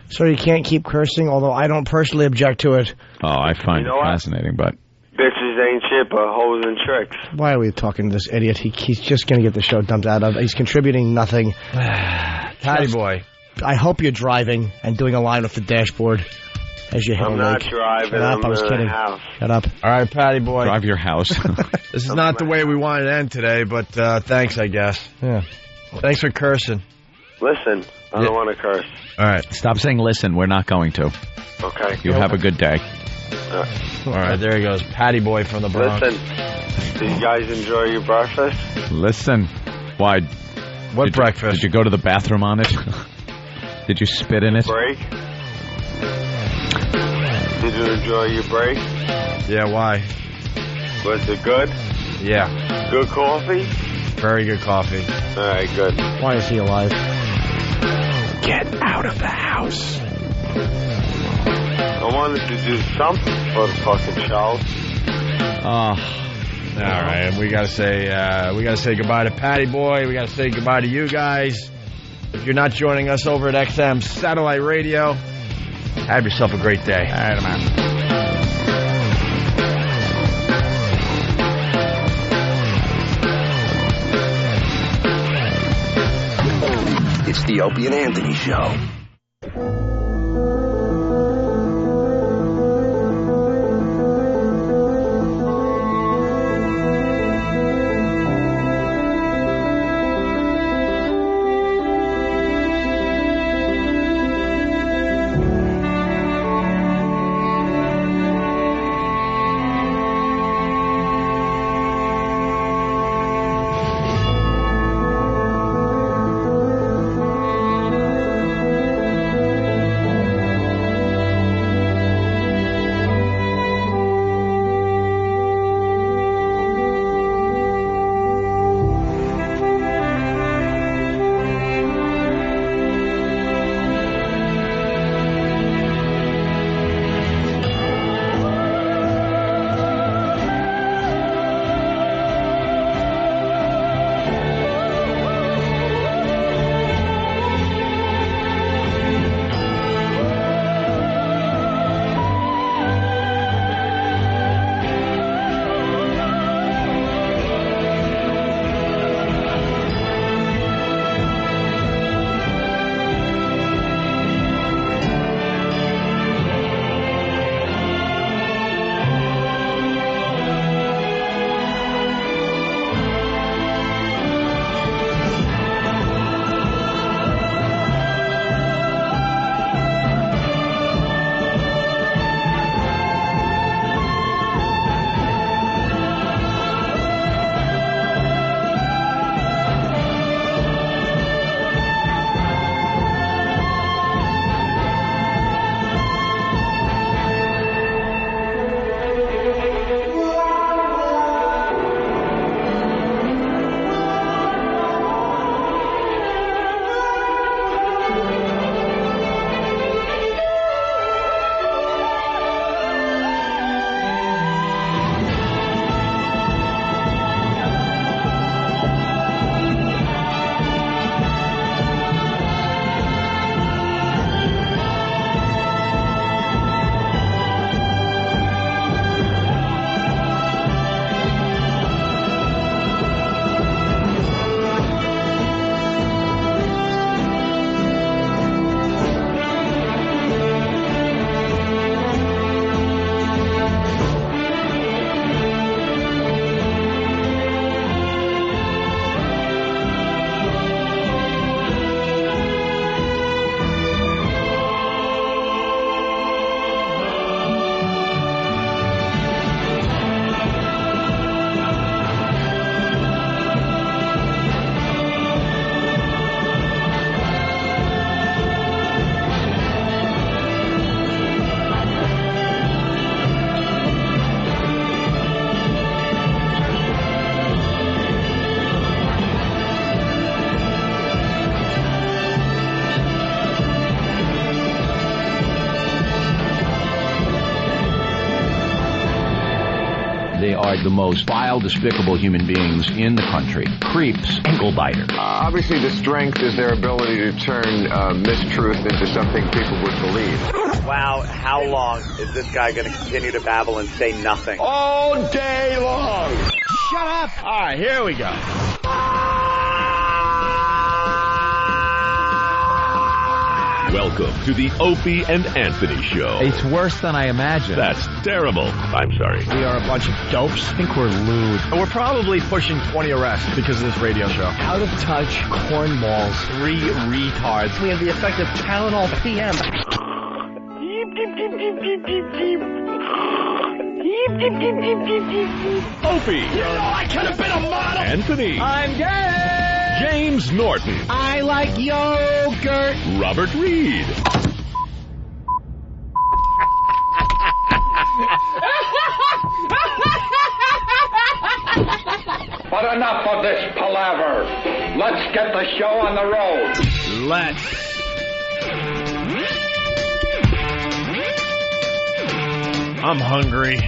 S10: So you can't keep cursing, although I don't personally object to it.
S3: Oh, I find it fascinating, but...
S11: Bitches ain't shit but hoes and tricks.
S10: Why are we talking to this idiot? He's just going to get the show dumped out of. He's contributing nothing.
S2: Patty boy.
S10: I hope you're driving and doing a line off the dashboard as you hit
S11: I'm not driving.
S10: Shut up,
S11: I'm
S10: I was
S11: in
S10: kidding.
S11: the house.
S10: Shut up.
S2: All right, Patty boy.
S3: Drive your house.
S2: This is not the way we wanted to end today, but thanks, I guess.
S10: Yeah.
S2: Thanks for cursing.
S11: Listen, I don't want to curse.
S2: All right.
S3: Stop saying listen. We're not going to.
S11: Okay.
S3: You have a good day.
S2: All right, there he goes. Patty boy from the Bronx.
S11: Listen, did you guys enjoy your breakfast?
S3: Listen. Why?
S2: What breakfast?
S3: Did you go to the bathroom on it? Did you spit in it?
S11: Break? Did you enjoy your break?
S2: Yeah, why?
S11: Was it good?
S2: Yeah.
S11: Good coffee?
S2: Very good coffee.
S11: All right, good.
S10: Why is he alive?
S2: Get out of the house.
S11: I wanted to do something for the fucking show.
S3: Oh.
S2: All right, and we gotta say goodbye to Patty boy. We gotta say goodbye to you guys. If you're not joining us over at XM Satellite Radio, have yourself a great day. All right, man.
S1: It's the Opie and Anthony Show. are the most vile, despicable human beings in the country. Creeps, ankle biters.
S13: Obviously, the strength is their ability to turn mistruth into something people would believe.
S15: Wow, how long is this guy going to continue to babble and say nothing?
S2: All day long. Shut up. All right, here we go.
S23: Welcome to the Opie and Anthony Show.
S3: It's worse than I imagined.
S23: That's terrible. I'm sorry.
S2: We are a bunch of dopes.
S3: I think we're lewd.
S2: And we're probably pushing 20 arrests because of this radio show.
S10: Out of touch, cornballs.
S2: 3 retards.
S10: We have the effect of Tylenol PM.
S23: Opie.
S2: You know I could have been a model.
S23: Anthony.
S10: I'm gay.
S23: James Norton.
S10: I like yogurt.
S23: Robert Reed.
S21: But enough of this palaver. Let's get the show on the road.
S2: Let's. I'm hungry.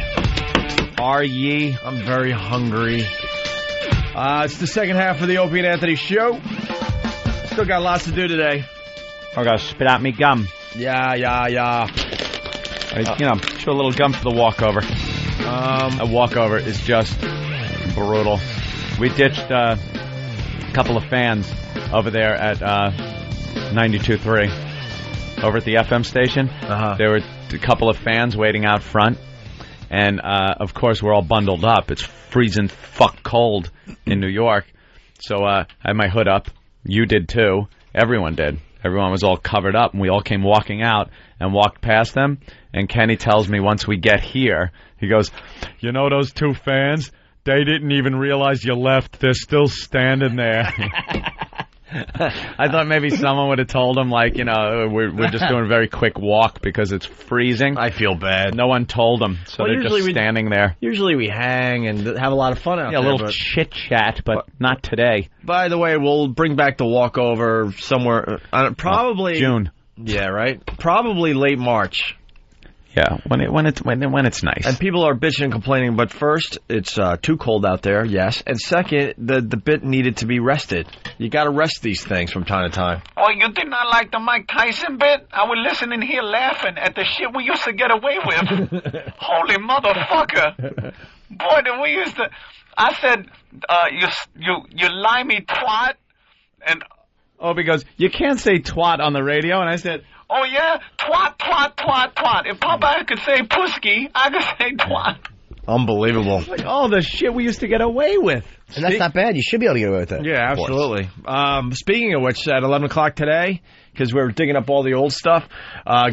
S3: Are ye?
S2: I'm very hungry. It's the second half of the Opie and Anthony show. Still got lots to do today.
S3: I gotta spit out me gum.
S2: Yeah.
S3: Show a little gum for the walkover. A walkover is just brutal. We ditched a couple of fans over there at 92.3 over at the FM station. There were a couple of fans waiting out front. And, of course, we're all bundled up. It's freezing fuck cold in New York. So I had my hood up. You did, too. Everyone did. Everyone was all covered up. And we all came walking out and walked past them. And Kenny tells me once we get here, he goes, you know those 2 fans? They didn't even realize you left. They're still standing there. I thought maybe someone would have told him, like, we're just doing a very quick walk because it's freezing.
S2: I feel bad.
S3: No one told them, so they're just standing there.
S2: Usually we hang and have a lot of fun out there.
S3: Yeah, a little chit-chat, but not today.
S2: By the way, we'll bring back the walkover somewhere, probably...
S3: June.
S2: Yeah, right? Probably late March.
S3: Yeah, when it's nice.
S2: And people are bitching and complaining, but first, it's too cold out there, yes. And second, the bit needed to be rested. You got to rest these things from time to time.
S24: Oh, you did not like the Mike Tyson bit? I was listening here laughing at the shit we used to get away with. Holy motherfucker. Boy, did we used to... I said, you limey twat, and...
S3: Opie goes, you can't say twat on the radio, and I said...
S24: Oh, yeah? Twat, twat, twat, twat. If Popeye could say pusky, I could say twat.
S2: Unbelievable.
S3: Like, all the shit we used to get away with.
S10: And that's not bad. You should be able to get away with it.
S2: Yeah, absolutely. Speaking of which, at 11 o'clock today, because we're digging up all the old stuff,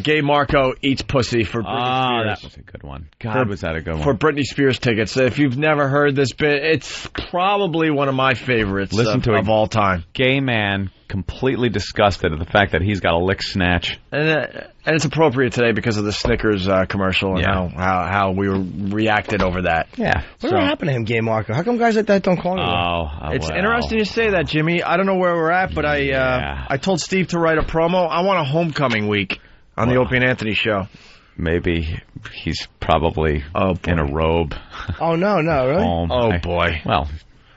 S2: Gay Marco eats pussy for Britney Spears.
S3: That was a good one. God, was that a good one.
S2: For Britney Spears tickets. If you've never heard this bit, it's probably one of my favorites of all time.
S3: Gay man completely disgusted at the fact that he's got a lick snatch.
S2: And it's appropriate today because of the Snickers commercial and how we reacted over that.
S10: Yeah. What happened to him, Gay Marco? How come guys like that don't call him?
S2: It's interesting you say that, Jimmy. I don't know where we're at, but I told Steve to write a promo. I want a homecoming week on the Opie and Anthony show.
S3: Maybe he's probably in a robe.
S10: Oh, no, really?
S2: Oh, boy.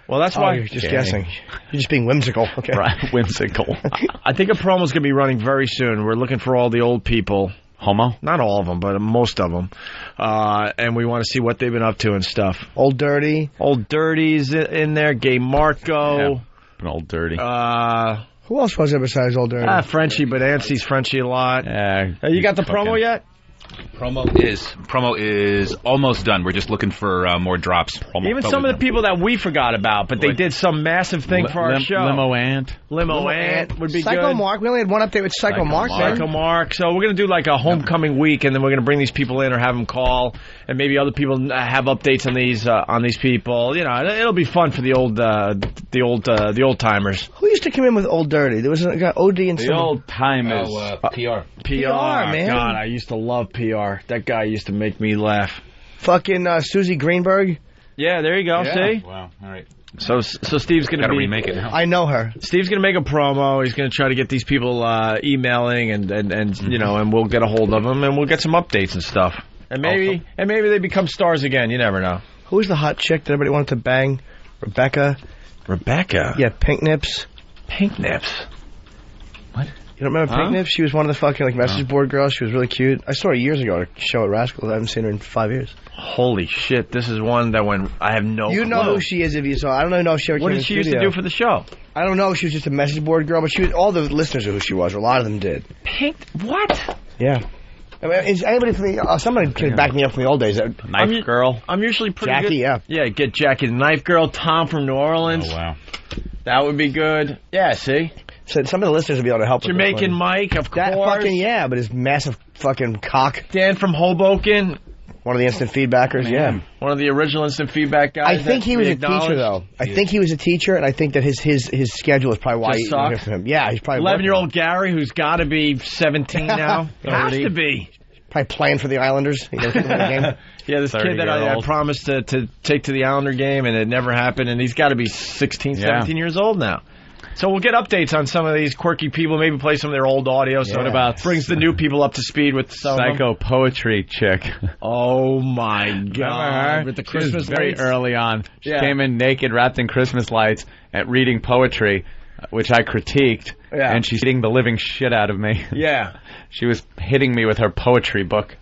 S2: Well, that's why
S10: you're just guessing. You're just being whimsical. Okay.
S3: Right, whimsical.
S2: I think a promo's going to be running very soon. We're looking for all the old people.
S3: Homo?
S2: Not all of them, but most of them. And we want to see what they've been up to and stuff.
S10: Old Dirty.
S2: Old Dirty's in there. Gay Marco.
S3: Yeah, an Old Dirty.
S10: Who else was there besides Old Dirty?
S2: Frenchie, but Anstey's Frenchie a lot. You got the promo yet?
S4: Promo is almost done. We're just looking for more drops.
S2: Even some of the people that we forgot about, but they did some massive thing for our show.
S3: Limo Ant
S2: would be
S10: Psycho
S2: good.
S10: Mark. We only had one update with Psycho Mark.
S2: Psycho Mark. So we're going to do like a homecoming week, and then we're going to bring these people in or have them call, and maybe other people have updates on these people. You know, it'll be fun for the old timers.
S10: Who used to come in with Old Dirty? There was a guy OD and
S3: the old timers.
S2: PR,
S10: man.
S2: God, I used to love PR. That guy used to make me laugh.
S10: Fucking Susie Greenberg.
S2: Yeah, there you go.
S4: Yeah.
S2: See?
S4: Wow. All right.
S2: So Steve's going to
S4: remake it now.
S10: I know her.
S2: Steve's going to make a promo. He's going to try to get these people emailing and you know, and we'll get a hold of them and we'll get some updates and stuff. And maybe they become stars again. You never know.
S10: Who was the hot chick that everybody wanted to bang? Rebecca. Yeah, Pink Nips.
S2: Pink Nips.
S10: What? You don't remember Pink Nips? She was one of the fucking like message board girls. She was really cute. I saw her years ago at a show at Rascals. I haven't seen her in 5 years.
S2: Holy shit! This is one that when I have no.
S10: You know who she is if you saw. I don't even know if she ever.
S2: What
S10: came
S2: did
S10: in
S2: she
S10: the
S2: used to
S10: studio.
S2: do for the show?
S10: I don't know if she was just a message board girl, but she was. All the listeners knew who she was. A lot of them did.
S2: Pink. What?
S10: Yeah. I mean, is anybody from the? Somebody can back me up from the old days.
S3: Knife Girl.
S2: I'm usually pretty
S10: Jackie,
S2: good. Yeah, get Jackie the Knife Girl. Tom from New Orleans.
S4: Oh wow.
S2: That would be good. Yeah. See.
S10: So some of the listeners would be able to help.
S2: Jamaican Mike, of
S10: that
S2: course.
S10: Fucking yeah, but his massive fucking cock.
S2: Dan from Hoboken.
S10: One of the instant feedbackers, yeah.
S2: One of the original instant feedback guys.
S10: I think he was a teacher, though. I think he was a teacher, and I think that his schedule is probably why you hear from him. Yeah, he's probably
S2: 11-year-old Gary, who's got to be 17 now. Has to be.
S10: Probably playing for the Islanders. He goes to the game.
S2: Yeah, this kid that I promised to take to the Islander game, and it never happened, and he's got to be 16, 17 years old now. So we'll get updates on some of these quirky people, maybe play some of their old audio, so it brings the new people up to speed with some
S3: Psycho poetry chick.
S2: Oh, my God.
S3: With the Christmas very early on. She came in naked, wrapped in Christmas lights, and reading poetry, which I critiqued, and she's hitting the living shit out of me.
S2: Yeah.
S3: She was hitting me with her poetry book.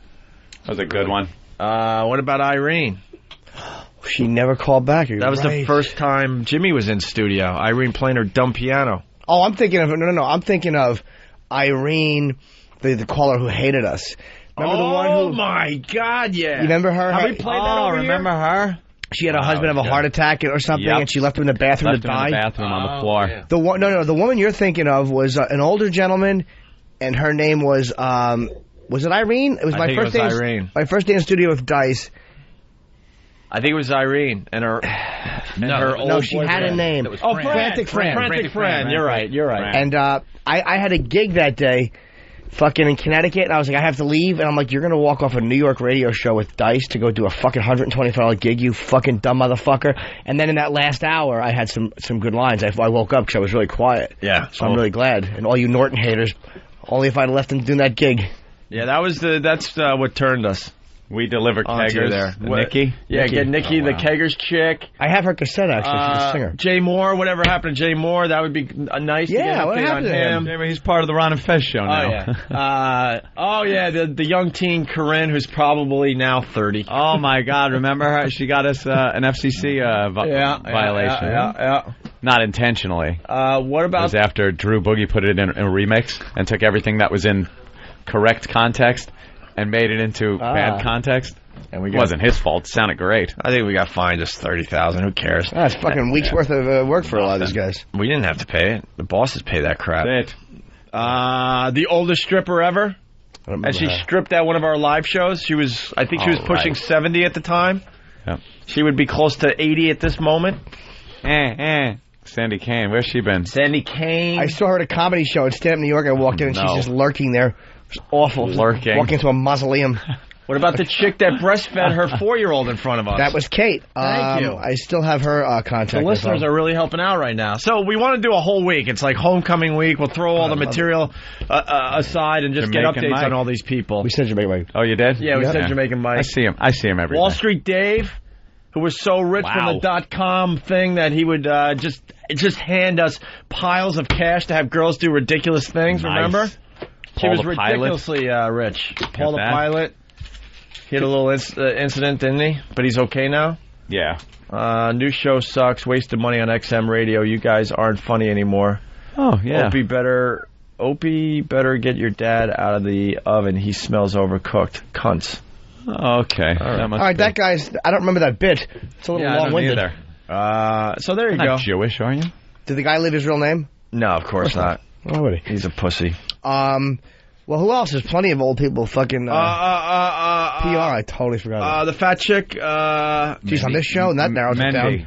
S3: That was a good one.
S2: What about Irene?
S10: She never called back.
S2: That was the first time Jimmy was in studio. Irene playing her dumb piano.
S10: Oh, I'm thinking of no. I'm thinking of Irene, the caller who hated us. Remember the one who?
S2: Oh my God! Yeah.
S10: You remember her?
S2: Have we played that over
S3: remember her?
S10: She had a husband have a heart attack or something, and she left him in the bathroom to die.
S3: In the bathroom on the floor.
S10: Yeah. The woman you're thinking of was an older gentleman, and her name was it Irene? It was my first day.
S2: Irene.
S10: My first day in studio with Dice.
S2: I think it was Irene and her.
S10: No, she had a name.
S2: Frantic Friend. You're right.
S10: And I had a gig that day, fucking in Connecticut, and I was like, I have to leave, and I'm like, you're gonna walk off a New York radio show with Dice to go do a fucking $125 gig, you fucking dumb motherfucker. And then in that last hour, I had some good lines. I woke up because I was really quiet.
S2: Yeah.
S10: So I'm really glad. And all you Norton haters, only if I'd left him doing that gig.
S2: Yeah, that's what turned us.
S3: We deliver keggers there. Nikki?
S2: Yeah, get Nikki, the keggers chick.
S10: I have her cassette, actually. She's a singer.
S2: Jay Moore, whatever happened to Jay Moore, that would be nice to get an
S10: what
S2: update
S10: happened
S2: on
S10: to
S2: him.
S3: He's part of the Ron and Fez show now.
S2: The young teen Corinne, who's probably now 30.
S3: Oh, my God. Remember her? She got us an FCC violation.
S2: Yeah.
S3: Not intentionally.
S2: What about...
S3: It was after Drew Boogie put it in a remix and took everything that was in correct context and made it into bad context. And it wasn't his fault. It sounded great.
S2: I think we got fined just $30,000. Who cares?
S10: That's fucking weeks worth of work for a lot of these guys.
S2: We didn't have to pay it. The bosses pay that crap.
S3: That's it.
S2: The oldest stripper ever. And she stripped at one of our live shows. She was pushing 70 at the time.
S3: Yep.
S2: She would be close to 80 at this moment.
S3: Sandy Kane. Where's she been?
S2: Sandy Kane.
S10: I saw her at a comedy show in Stand Up, New York. I walked in and she's just lurking there. It was awful.
S3: Lurking.
S10: Walking into a mausoleum.
S2: What about the chick that breastfed her 4-year-old in front of us?
S10: That was Kate.
S2: Thank you.
S10: I still have her contact.
S2: The listeners are really helping out right now. So we want to do a whole week. It's like homecoming week. We'll throw all the material aside and just
S3: Jamaican
S2: get updates
S3: Mike.
S2: on all these people.
S10: We said Jamaican Mike.
S3: Oh, you did?
S2: Yeah, we said Jamaican Mike.
S3: I see him every
S2: Wall
S3: day.
S2: Street Dave, who was so rich from the .com thing that he would just hand us piles of cash to have girls do ridiculous things.
S3: Nice.
S2: Remember? She
S3: Paul
S2: was
S3: the
S2: ridiculously rich. Paul the
S3: that?
S2: Pilot. He had a little incident, didn't he? But he's okay now?
S3: Yeah.
S2: New show sucks. Wasted money on XM radio. You guys aren't funny anymore.
S3: Oh, yeah.
S2: Opie better get your dad out of the oven. He smells overcooked. Cunts.
S3: Okay.
S2: All
S10: right, that guy's... I don't remember that bit. It's a little long-winded.
S2: So there you
S3: You're
S2: go.
S3: not Jewish, are you?
S10: Did the guy leave his real name?
S2: No, of course not.
S10: Why would he?
S2: He's a pussy.
S10: Well, who else? There's plenty of old people fucking... PR, I totally forgot.
S2: The fat chick...
S10: Geez, on this show? That narrows it down.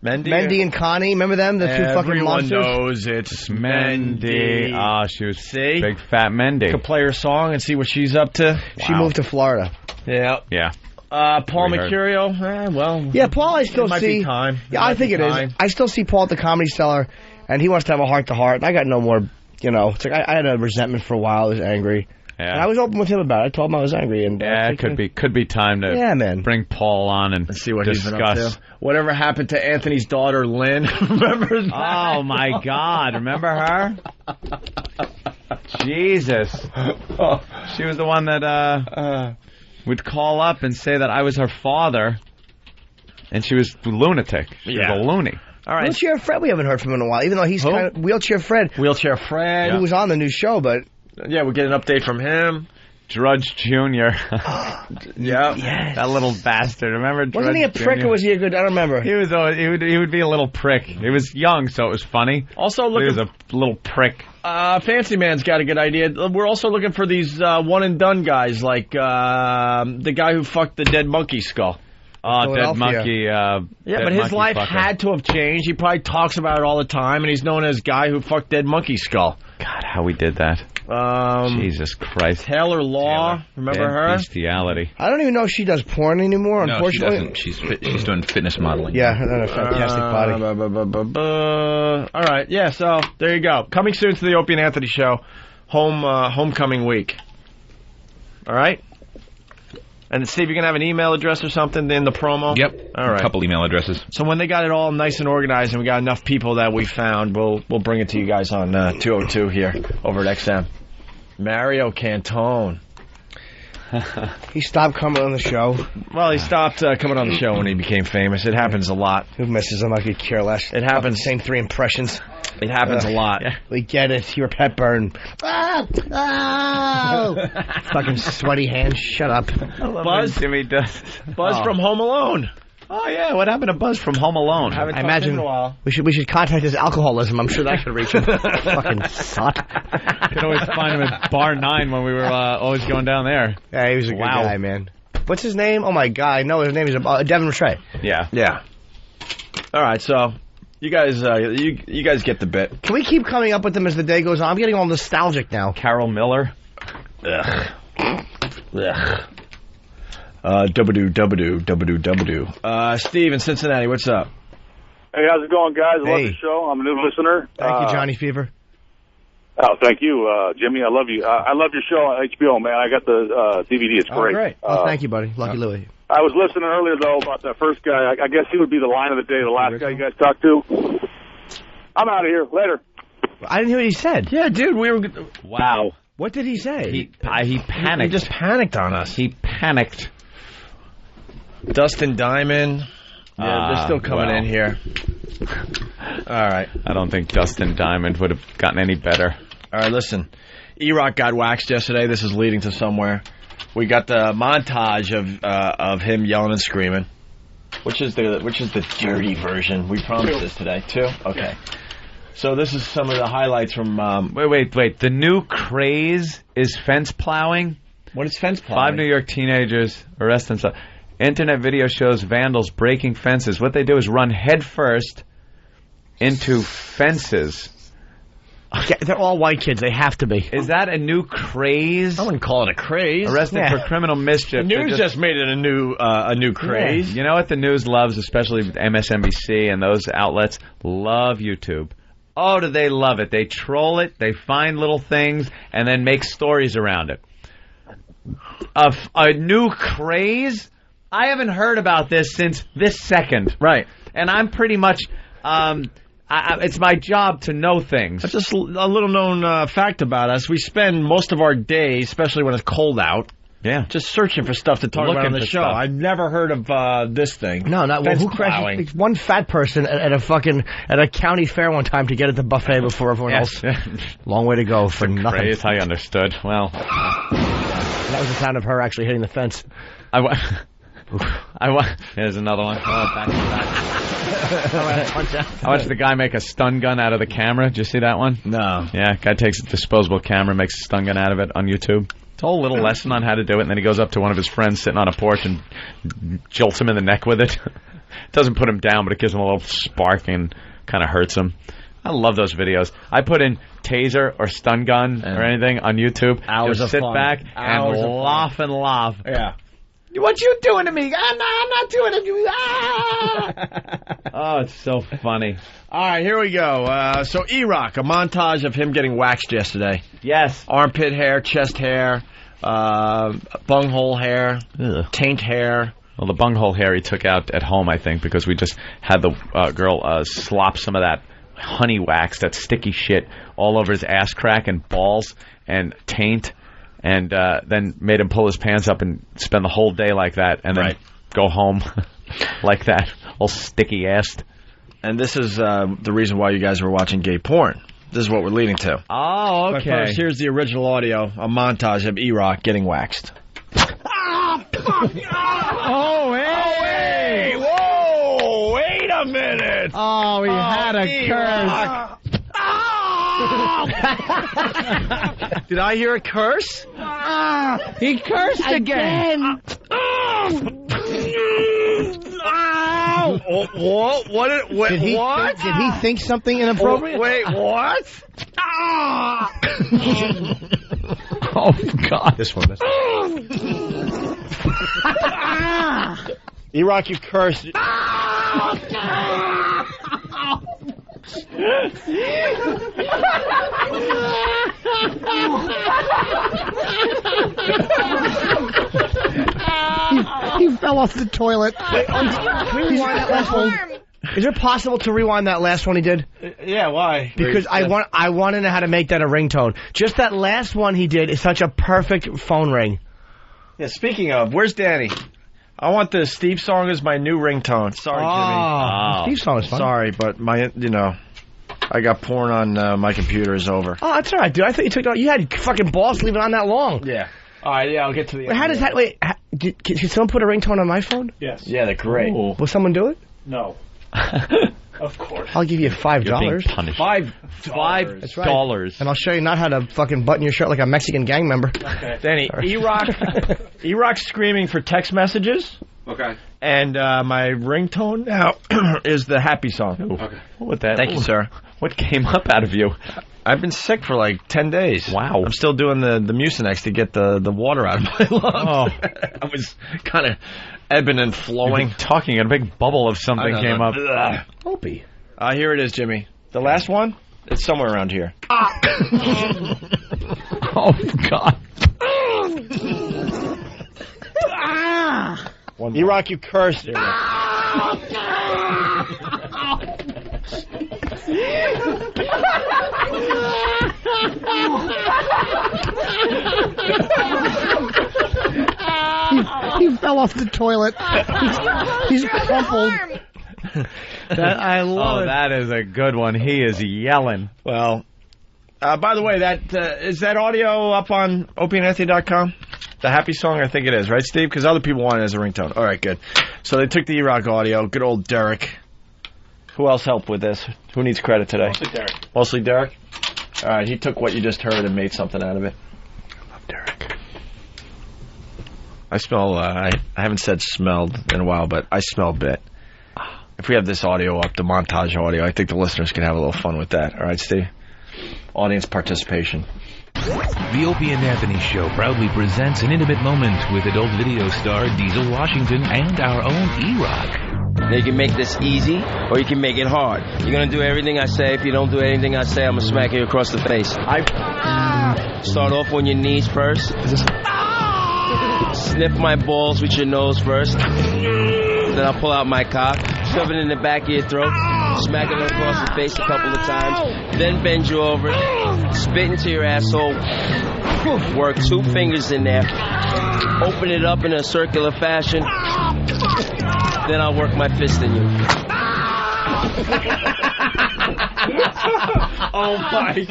S10: Mendy and Connie, remember them? The two fucking monsters?
S2: Everyone knows it's Mendy.
S3: Ah, she was big fat Mendy.
S2: Could play her song and see what she's up to.
S10: She moved to Florida.
S2: Yeah.
S3: Yeah.
S2: Paul Mercurio,
S10: Yeah, Paul I still
S2: it might
S10: see.
S2: Be time.
S10: Yeah, I think it is. I still see Paul at the Comedy Cellar, and he wants to have a heart-to-heart, and I got no more, it's like I had a resentment for a while. I was angry.
S3: Yeah.
S10: And I was open with him about it. I told him I was angry. And
S3: it could be time to
S10: man.
S3: Paul on and
S2: see what
S3: discuss.
S2: he's been up to. Whatever happened to Anthony's daughter, Lynn? Remember that?
S3: Oh, my God. Remember her? Jesus. She was the one that would call up and say that I was her father, and she was lunatic. She was a loony.
S2: All right.
S10: Wheelchair Fred, we haven't heard from in a while, even though he's kind of Wheelchair Fred.
S2: Wheelchair Fred.
S10: Who was on the new show, but...
S2: Yeah, we'll get an update from him.
S3: Drudge Jr.
S2: Yeah.
S10: Yes.
S3: That little bastard. Remember Drudge
S10: Wasn't he a prick
S3: Jr.?
S10: or was he a good... I don't remember.
S3: He would be a little prick. He was young, so it was funny.
S2: Also,
S3: he was a little prick.
S2: Fancy Man's got a good idea. We're also looking for these one-and-done guys, like the guy who fucked the dead monkey skull.
S3: Oh, dead monkey.
S2: But his life had to have changed. He probably talks about it all the time, and he's known as guy who fucked dead monkey skull.
S3: God, how we did that. Jesus Christ.
S2: Taylor Law, remember her?
S3: Bestiality.
S10: I don't even know if she does porn anymore, unfortunately.
S4: No, she doesn't. She's doing fitness modeling.
S10: Yeah, and a fantastic body.
S2: All right, yeah, so there you go. Coming soon to the Opie and Anthony show, homecoming week. All right? And Steve, you can have an email address or something in the promo?
S4: Yep.
S2: All right.
S4: A couple email addresses.
S2: So when they got it all nice and organized and we got enough people that we found, we'll bring it to you guys on 202 here over at XM. Mario Cantone.
S10: He stopped coming on the show.
S2: Well, he stopped coming on the show when he became famous. It happens a lot.
S10: Who misses him? I could care less.
S2: It happens.
S10: Same three impressions.
S2: It happens a lot.
S10: Yeah. We get it. You're Hepburn. Oh! Fucking sweaty hands. Shut up.
S2: Buzz?
S3: Jimmy does.
S2: Buzz from Home Alone.
S3: Oh, yeah. What happened to Buzz from Home Alone?
S2: I
S10: imagine we should contact his alcoholism. I'm sure that could reach him. Fucking sot.
S3: Could always find him at Bar 9 when we were always going down there.
S10: Yeah, he was a good guy, man. What's his name? Oh, my God. No, his name is Devin Rattray.
S3: Yeah.
S2: Yeah. All right, so... You guys get the bit.
S10: Can we keep coming up with them as the day goes on? I'm getting all nostalgic now.
S3: Carol Miller.
S2: Ugh. W. Steve in Cincinnati, what's up?
S14: Hey, how's it going, guys? I love the show. I'm a new listener.
S10: Thank you, Johnny Fever.
S14: Oh, thank you, Jimmy. I love you. I love your show on HBO, man. I got the DVD. It's great.
S10: Oh, great. Thank you, buddy. Lucky Louie.
S14: I was listening earlier, though, about that first guy. I guess he would be the line of the day, the last guy you guys talked to. I'm out of here. Later.
S10: I didn't hear what he said.
S2: Yeah, dude, we were...
S3: Wow.
S10: What did he say?
S3: He panicked.
S2: He just panicked on us.
S3: He panicked.
S2: Dustin Diamond. Yeah, they're still coming in here. All right.
S3: I don't think Dustin Diamond would have gotten any better.
S2: All right, listen. E-Rock got waxed yesterday. This is leading to somewhere. We got the montage of him yelling and screaming. Which is the dirty version? We promised this today, too? Okay. So this is some of the highlights from...
S3: Wait. The new craze is fence plowing?
S2: What is fence plowing?
S3: 5 New York teenagers arrested themselves. Internet video shows vandals breaking fences. What they do is run headfirst into fences.
S10: Okay, they're all white kids. They have to be.
S3: Is that a new craze?
S2: I wouldn't call it a craze.
S3: Arrested for criminal mischief.
S2: The news just made it a new craze.
S3: Yeah. You know what the news loves, especially MSNBC and those outlets? Love YouTube. Oh, do they love it? They troll it, they find little things, and then make stories around it. A new craze? I haven't heard about this since this second.
S2: Right.
S3: And I'm pretty much... it's my job to know things.
S2: Just a little known fact about us. We spend most of our day, especially when it's cold out, just searching for stuff to talk about on the show. I've never heard of this thing.
S10: No, not
S2: fence
S10: who
S2: plowing.
S10: crashed one fat person at a county fair one time to get at the buffet before everyone else. Long way to go for nothing.
S3: Craze, I understood. Well,
S10: that was the sound of her actually hitting the fence.
S3: Here's another one. Back to back. I watched the guy make a stun gun out of the camera. Did you see that one?
S2: No.
S3: Yeah, guy takes a disposable camera, makes a stun gun out of it on YouTube. It's a whole little lesson on how to do it, and then he goes up to one of his friends sitting on a porch and jolts him in the neck with it. It doesn't put him down, but it gives him a little spark and kind of hurts him. I love those videos. I put in taser or stun gun or anything on YouTube.
S2: Hours
S3: just
S2: of
S3: sit
S2: fun.
S3: back
S2: Hours
S3: and
S2: of
S3: laugh and laugh.
S2: Yeah. What you doing to me? I'm not doing it to you.
S3: Oh, it's so funny.
S2: All right, here we go. So E-Rock, a montage of him getting waxed yesterday.
S3: Yes.
S2: Armpit hair, chest hair, bunghole hair, taint hair.
S3: Well, the bunghole hair he took out at home, I think, because we just had the girl slop some of that honey wax, that sticky shit, all over his ass crack and balls and taint, and then made him pull his pants up and spend the whole day like that, and then go home like that, all sticky-assed.
S2: And this is the reason why you guys were watching gay porn. This is what we're leading to.
S3: Oh, okay.
S2: But first, here's the original audio, a montage of E-Rock getting waxed.
S3: Oh, hey!
S2: Whoa! Wait a minute!
S3: Oh, he had a
S2: E-Rock.
S3: curse.
S2: Did I hear a curse?
S3: He cursed again.
S2: What?
S10: Did he think something inappropriate?
S2: Wait, what?
S3: Oh, God.
S10: This one.
S2: E-Rock, you cursed.
S10: He fell off the toilet. Wait, can we rewind that last one? Is it possible to rewind that last one he did?
S2: Yeah, why?
S10: Because I want to know how to make that a ringtone. Just that last one he did is such a perfect phone ring.
S2: Yeah, speaking of, where's Danny? I want the Steve song as my new ringtone. Sorry, Jimmy.
S10: Steve song is fun.
S2: Sorry, but I got porn on my computer is over.
S10: Oh, that's all right, dude. I thought you had fucking balls to leave it on that long.
S2: Yeah. All right, yeah, I'll get to the
S10: Wait, how does that... Wait, can someone put a ringtone on my phone?
S2: Yes. Yeah, they're great.
S10: Ooh. Will someone do it?
S2: No. Of course.
S10: I'll give you $5.
S3: You're being punished.
S2: $5.
S10: That's right. And I'll show you not how to fucking button your shirt like a Mexican gang member.
S2: Okay. Danny, E-Rock's screaming for text messages.
S11: Okay.
S2: And my ringtone now is the happy song.
S11: Okay.
S3: What would that?
S2: Thank you, sir.
S3: What came up out of you?
S2: I've been sick for like 10 days.
S3: Wow.
S2: I'm still doing the Mucinex to get the water out of my lungs.
S3: Oh.
S2: I was kind of ebbing and flowing.
S3: Talking, and a big bubble of something came up.
S10: Opie.
S2: Here it is, Jimmy. The last one? It's somewhere around here.
S3: Oh, God.
S2: E-Rock, you cursed.
S10: He fell off the toilet. He's crumpled. I love it.
S3: That is a good one. He is yelling.
S2: Well, by the way, is that audio up on opieandanthony.com? The happy song, I think it is, right, Steve? Because other people want it as a ringtone. All right, good. So they took the E-Rock audio. Good old Derek. Who else helped with this? Who needs credit today?
S11: Mostly Derek.
S2: Mostly Derek? All right, he took what you just heard and made something out of it. I love Derek. I smell, I haven't said smelled in a while, but I smell bit. If we have this audio up, the montage audio, I think the listeners can have a little fun with that. All right, Steve? Audience participation.
S16: The Opie and Anthony Show proudly presents an intimate moment with adult video star Diesel Washington and our own E-Rock.
S18: Now you can make this easy, or you can make it hard. You're gonna do everything I say. If you don't do anything I say, I'm gonna smack you across the face. Start off on your knees first. Sniff my balls with your nose first. Then I'll pull out my cock, shove it in the back of your throat, smack it across the face a couple of times, then bend you over, spit into your asshole, work 2 fingers in there, open it up in a circular fashion, then I'll work my fist in you.
S2: Oh my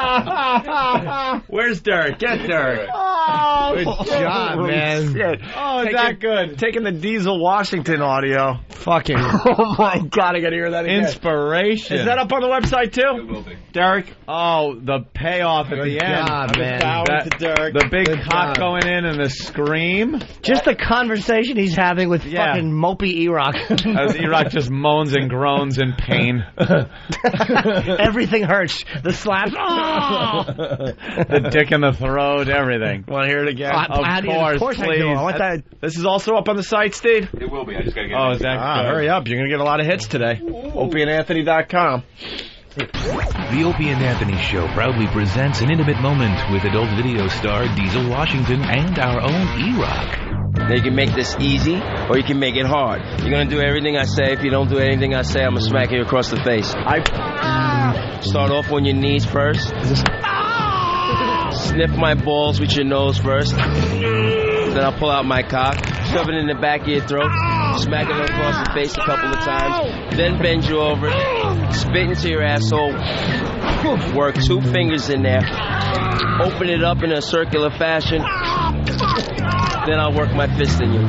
S2: God! Where's Derek? Get Derek.
S10: Oh,
S2: good job, man. Shit.
S3: Oh, is that good?
S2: Taking the Diesel Washington audio.
S10: Fucking.
S2: Oh my God! I gotta hear that again.
S3: Inspiration.
S2: Is that up on the website too?
S11: It will be.
S2: Derek.
S3: Oh, the payoff at the end.
S10: job, man.
S2: Bowing to Derek.
S3: The big
S10: Good
S3: cock
S10: job.
S3: going in and the scream.
S10: Just the conversation he's having with fucking mopey E-Rock.
S3: As E-Rock just moans and groans in pain.
S10: Everything hurts. The slaps.
S3: The dick in the throat, everything.
S2: Well, want to hear it again?
S10: Of course I do. I want that.
S2: This is also up on the site, Steve?
S4: It will be. I just got to get
S2: is that hurry up. You're going to get a lot of hits today. OpieandAnthony.com.
S16: The Opie and Anthony Show proudly presents an intimate moment with adult video star Diesel Washington and our own E-Rock.
S18: Now you can make this easy, or you can make it hard. You're gonna do everything I say. If you don't do anything I say, I'm gonna smack you across the face. Start off on your knees first. Sniff my balls with your nose first. Then I'll pull out my cock, shove it in the back of your throat, smack it across the face a couple of times, then bend you over, spit into your asshole, work 2 fingers in there, open it up in a circular fashion, then I'll work my fist in you.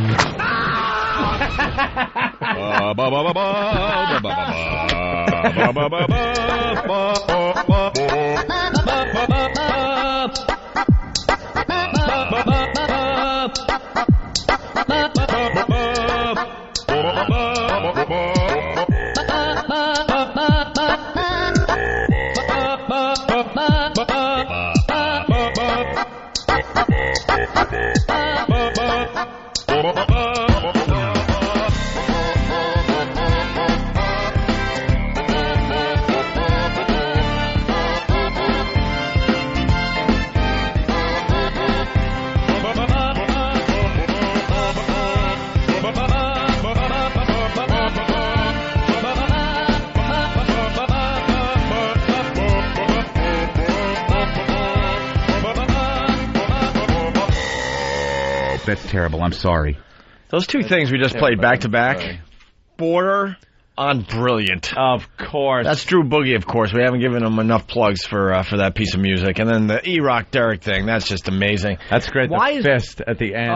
S4: That's terrible. I'm sorry.
S2: Those 2 things we just played back to back, border on brilliant.
S3: Of course.
S2: That's Drew Boogie, of course. We haven't given him enough plugs for that piece of music. And then the E-Rock Derek thing, that's just amazing.
S3: That's great. The fist at the end.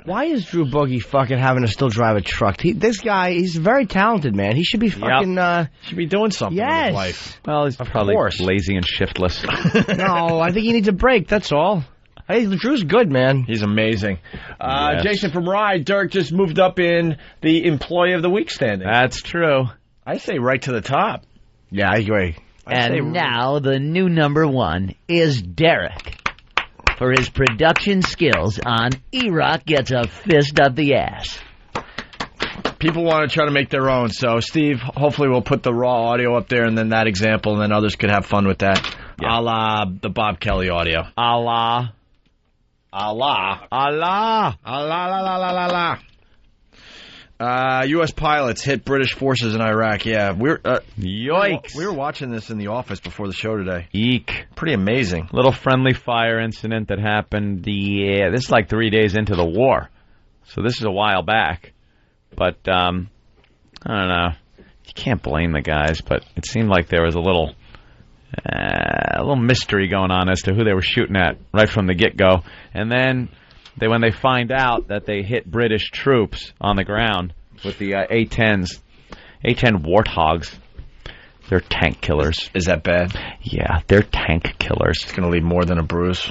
S10: Why is Drew Boogie fucking having to still drive a truck? This guy, he's very talented, man. He should be fucking...
S2: should be doing something in his life.
S3: Well, he's probably lazy and shiftless.
S10: No, I think he needs a break, that's all. Hey, Drew's good, man.
S2: He's amazing.
S3: Yes.
S2: Jason from Rye, Dirk just moved up in the Employee of the Week standing.
S3: That's true.
S2: I say right to the top.
S10: Yeah, I agree.
S12: And now the new number 1 is Derek. For his production skills on E-Rock Gets a Fist Up the Ass.
S2: People want to try to make their own, so Steve, hopefully we'll put the raw audio up there and then that example, and then others could have fun with that. Yeah. A la the Bob Kelly audio.
S3: A la.
S2: Allah.
S3: Allah.
S2: Allah, la, la, la, la, la. U.S. pilots hit British forces in Iraq. Yeah,
S3: yikes.
S2: We were watching this in the office before the show today.
S3: Eek.
S2: Pretty amazing.
S3: Little friendly fire incident that happened. This is like 3 days into the war. So this is a while back. But, I don't know. You can't blame the guys, but it seemed like there was a little mystery going on as to who they were shooting at right from the get-go. And then when they find out that they hit British troops on the ground with the A-10s, A-10 Warthogs, they're tank killers.
S2: Is that bad?
S3: Yeah, they're tank killers.
S2: It's going to leave more than a bruise?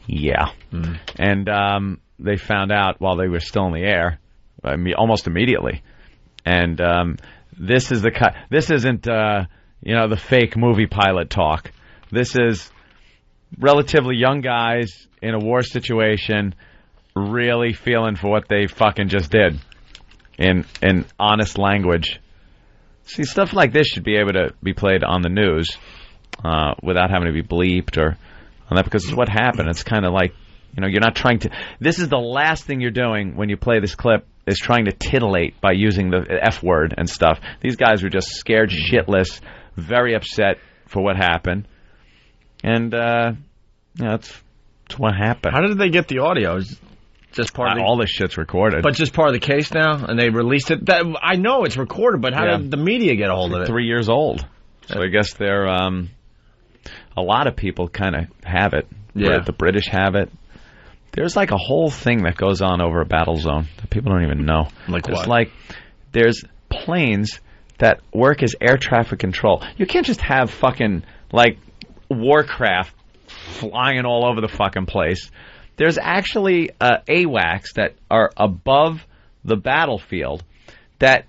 S3: Yeah. Mm. And they found out while they were still in the air, almost immediately. And this isn't the fake movie pilot talk. This is relatively young guys in a war situation really feeling for what they fucking just did in honest language. See, stuff like this should be able to be played on the news without having to be bleeped or on that, because it's what happened. It's kind of like, you're not trying to... This is the last thing you're doing when you play this clip, is trying to titillate by using the F word and stuff. These guys were just scared shitless, very upset for what happened. And, that's what happened.
S2: How did they get the audio? Just part of
S3: all this shit's recorded.
S2: But just part of the case now? And they released it? I know it's recorded, but how did the media get a hold of it?
S3: 3 years old. So I guess they're... a lot of people kind of have it.
S2: Yeah.
S3: The British have it. There's like a whole thing that goes on over a battle zone that people don't even know.
S2: Like
S3: what?
S2: It's
S3: like there's planes that work as air traffic control. You can't just have fucking like warcraft flying all over the fucking place. There's actually AWACS that are above the battlefield that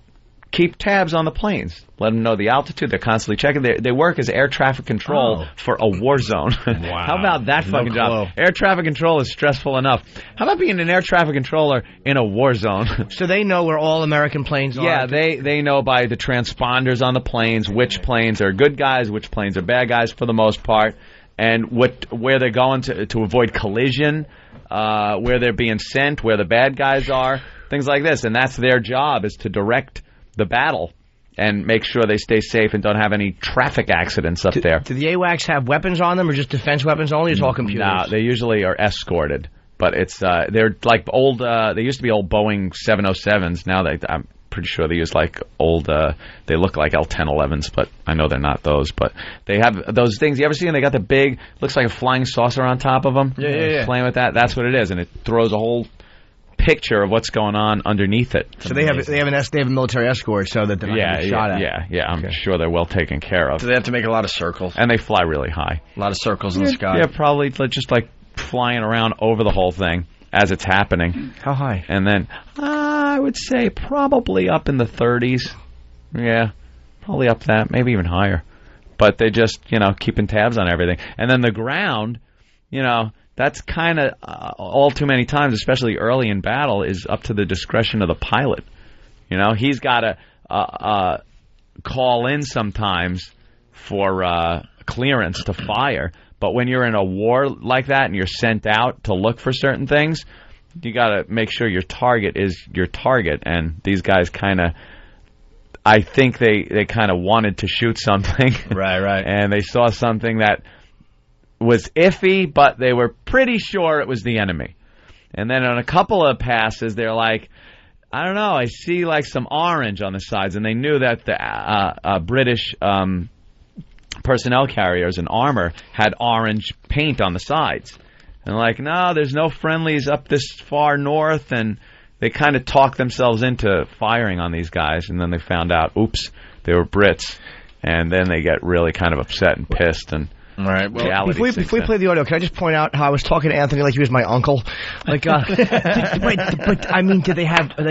S3: keep tabs on the planes. Let them know the altitude. They're constantly checking. They work as air traffic control for a war zone.
S2: Wow.
S3: How about that fucking job? Air traffic control is stressful enough. How about being an air traffic controller in a war zone?
S10: So they know where all American planes are?
S3: Yeah, they know by the transponders on the planes which planes are good guys, which planes are bad guys for the most part, and where they're going to avoid collision, where they're being sent, where the bad guys are, things like this. And that's their job, is to direct the battle and make sure they stay safe and don't have any traffic accidents up there.
S10: Do the AWACS have weapons on them, or just defense weapons only? It's all computers.
S3: No, they usually are escorted, but it's they're like old. They used to be old Boeing 707s. Now I'm pretty sure they use like old. They look like L-1011s, but I know they're not those. But they have those things. You ever see them? They got the big, looks like a flying saucer on top of them.
S2: Yeah.
S3: Playing with that. That's what it is, and it throws a whole picture of what's going on underneath it.
S10: So they have a military escort so that they're not going to get shot at.
S3: Yeah. I'm sure they're well taken care of.
S2: Do they have to make a lot of circles?
S3: And they fly really high.
S2: A lot of circles in the sky.
S3: Yeah, probably just like flying around over the whole thing as it's happening.
S10: How high?
S3: And then I would say probably up in the 30s. Yeah, probably up that, maybe even higher. But they just, keeping tabs on everything. And then the ground, that's kind of all too many times, especially early in battle, is up to the discretion of the pilot. He's got to call in sometimes for clearance to fire. But when you're in a war like that and you're sent out to look for certain things, you got to make sure your target is your target. And these guys I think they kind of wanted to shoot something.
S2: Right.
S3: And they saw something that was iffy, but they were pretty sure it was the enemy. And then on a couple of passes, they're like, I don't know, I see like some orange on the sides. And they knew that the British personnel carriers and armor had orange paint on the sides. And like, no, there's no friendlies up this far north. And they kind of talked themselves into firing on these guys. And then they found out, oops, they were Brits. And then they get really kind of upset and pissed. And
S2: all right. Well,
S10: before we play the audio, can I just point out how I was talking to Anthony like he was my uncle? Like, but I mean, are they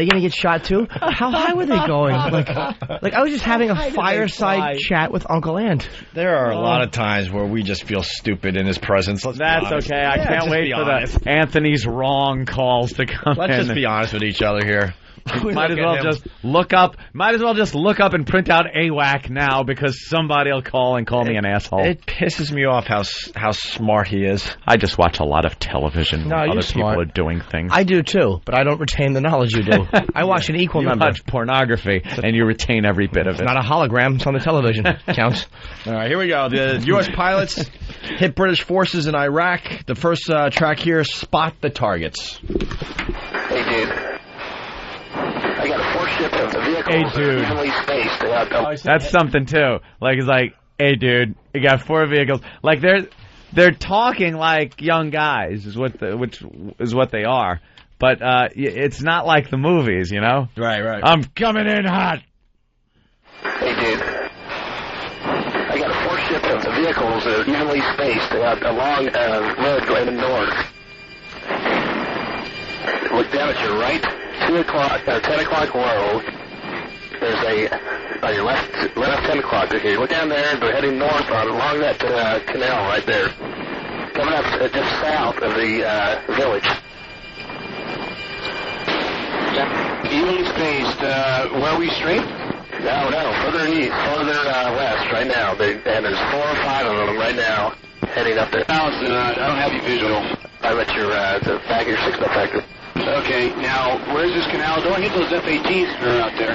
S10: going to get shot too? How high were they going? Like I was just having a fireside chat with Uncle Ant.
S2: There are a lot of times where we just feel stupid in his presence.
S3: That's okay. I can't wait for the Anthony's wrong calls to come in.
S2: Let's just be honest with each other here.
S3: Might as well just look up and print out AWAC now, because somebody will call me an asshole.
S2: It pisses me off how smart he is.
S3: I just watch a lot of television when other people
S10: smart.
S3: are doing things.
S10: I do too, but I don't retain the knowledge you do. I watch an equal number.
S3: You watch pornography and you retain every bit of it.
S10: It's not a hologram, it's on the television. Counts.
S2: All right, here we go. The U.S. pilots hit British forces in Iraq. The first track here, Spot the Targets.
S1: Hey, dude. I got a 4-ship of the vehicles evenly spaced.
S3: That's something too. Like, it's like, hey, dude, you got 4 vehicles. Like, they're talking like young guys, which is what they are. But it's not like the movies,
S2: Right.
S3: I'm coming in hot.
S1: Hey, dude. I got a 4-ship of the vehicles evenly spaced along road going north. Look down at your right. 10 o'clock low. There's on your left 10 o'clock. Okay, look down there and go heading north along that canal right there. Coming up just south of the village. Evenly spaced. Where are we straight? No, further east, further west right now. And there's 4 or 5 of them right now heading up there. I don't have you visual. I'm at your the back of your 6-up factor. Okay, now, where's this canal going? Hit those F-18s that are out there.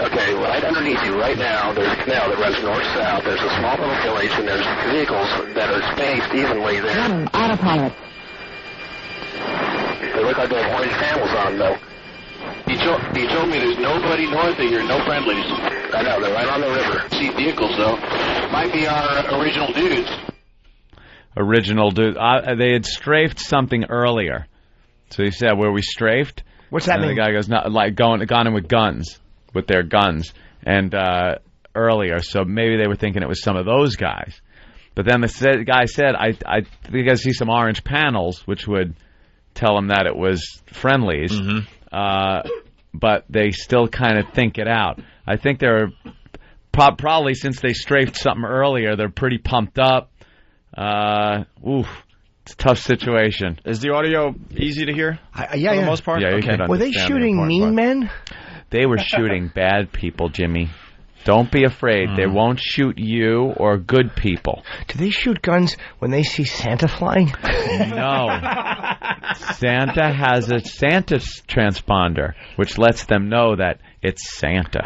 S1: Okay, right underneath you right now, there's a canal that runs north-south. There's a small little village, and there's vehicles that are spaced evenly there.
S5: Autopilot.
S1: They look like they have orange panels on, though. He told me there's nobody north of here, no friendlies. I know, they're right on the river. See vehicles, though. Might be our original dudes.
S3: They had strafed something earlier. So he said, where we strafed?
S10: What's that mean?
S3: And the guy goes, no, like gone in with their guns, and earlier. So maybe they were thinking it was some of those guys. But then the guy said, I think I see some orange panels, which would tell him that it was friendlies. But they still kind of think it out. I think they're probably, since they strafed something earlier, they're pretty pumped up. It's a tough situation.
S2: Is the audio easy to hear?
S10: Yeah,
S2: for the most part?
S3: Yeah, you
S2: okay.
S3: can
S10: Were they
S3: understand
S10: shooting mean men?
S3: They were shooting bad people, Jimmy. Don't be afraid. They won't shoot you or good people.
S10: Do they shoot guns when they see Santa flying?
S3: No. Santa has a Santa transponder, which lets them know that it's Santa.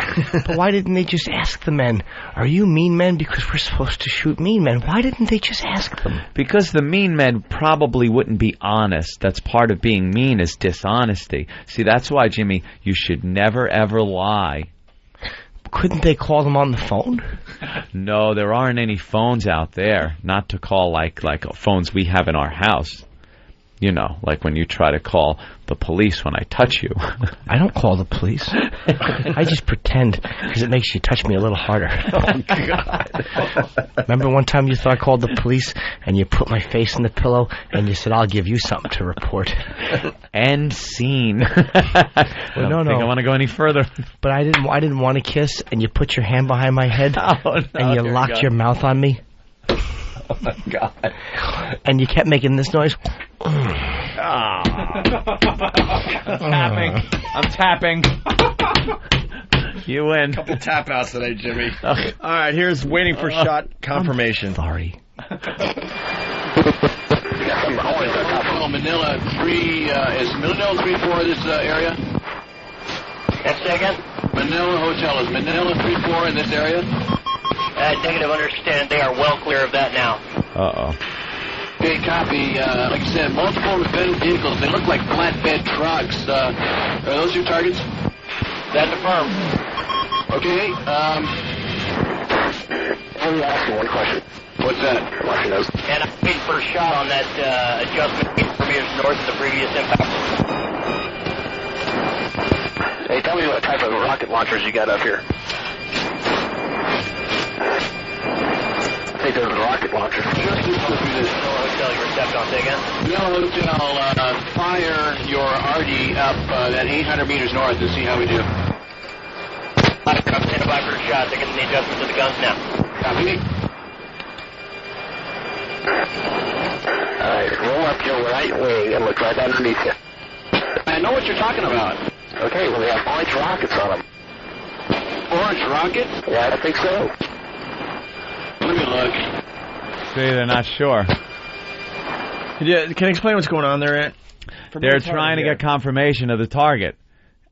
S10: But why didn't they just ask the men, are you mean men? Because we're supposed to shoot mean men. Why didn't they just ask them?
S3: Because the mean men probably wouldn't be honest. That's part of being mean, is dishonesty. See, that's why, Jimmy, you should never, ever lie.
S10: Couldn't they call them on the phone?
S3: No, there aren't any phones out there. Not to call like phones we have in our house. You know, like when you try to call the police when I touch you.
S10: I don't call the police. I just pretend, because it makes you touch me a little harder.
S2: Oh, God.
S10: Remember one time you thought I called the police, and you put my face in the pillow, and you said, I'll give you something to report.
S3: End scene.
S10: Well,
S3: I don't think I want to go any further.
S10: But I didn't want to kiss, and you put your hand behind my head, and you locked your mouth on me.
S2: Oh, my God.
S10: And you kept making this noise.
S3: I'm tapping. You win.
S2: Couple tap outs today, Jimmy. All right, here's waiting for shot confirmation.
S10: Sorry.
S1: Manila 3, is Manila 3-4 this area?
S6: Say again?
S1: Manila Hotel, is Manila 3-4 in this area?
S6: Negative, understand. They are well clear of that now.
S3: Uh-oh.
S1: Okay, copy. Like I said, multiple vehicles. They look like flatbed trucks. Are those your targets?
S6: That's affirmed.
S1: Okay,
S6: Let me ask you one question.
S1: What's that?
S6: And I'm waiting for a shot on that adjustment 4 meters north of the previous impact.
S1: Hey, tell me what type of rocket launchers you got up here. I think there's a rocket launcher.
S6: Hotel, your reception, say again?
S1: No, Hotel, fire your RD up that 800 meters north and see how we do.
S6: I'm standing by for a shot. They're getting the adjustment to the guns now.
S1: Copy.
S6: Alright, roll up your right wing and look right underneath you.
S1: I know what you're talking about.
S6: Okay, well, they have orange rockets on them.
S1: Orange rockets?
S6: Yeah, I think so.
S1: Let me look.
S3: See, they're not sure.
S2: Can you explain what's going on there, Ant?
S3: They're trying to get confirmation of the target,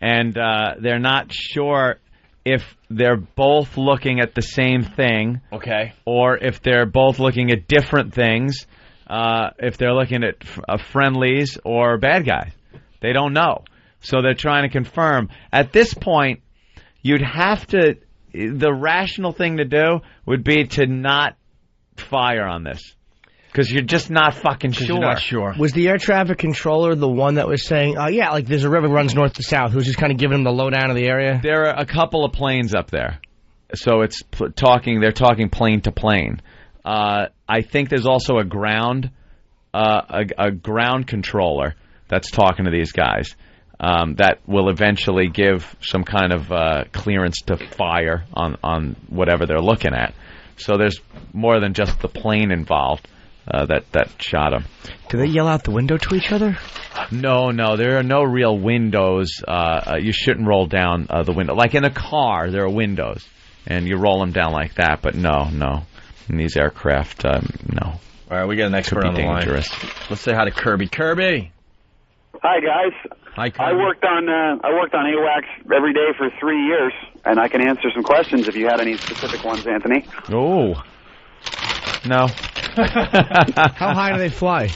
S3: and they're not sure if they're both looking at the same thing,
S2: okay,
S3: or if they're both looking at different things, if they're looking at friendlies or bad guys. They don't know. So they're trying to confirm. At this point, you'd have to... The rational thing to do would be to not fire on this. Because you're just not fucking sure.
S2: You're not sure.
S10: Was the air traffic controller the one that was saying, yeah, like there's a river runs north to south, who's just kind of giving him the lowdown of the area?
S3: There are a couple of planes up there. So it's they're talking plane to plane. I think there's also a ground controller that's talking to these guys. That will eventually give some kind of clearance to fire on whatever they're looking at. So there's more than just the plane involved that shot him.
S10: Do they yell out the window to each other?
S3: No, there are no real windows. You shouldn't roll down the window. Like in a car, there are windows, and you roll them down like that. But no. In these aircraft, no.
S2: All right, we got an expert on the line. Let's say hi to Kirby. Kirby!
S19: Hi, guys.
S2: Hi, Kirby.
S19: I worked on AWACS every day for 3 years, and I can answer some questions if you had any specific ones, Anthony.
S3: Oh. No.
S10: How high do they fly?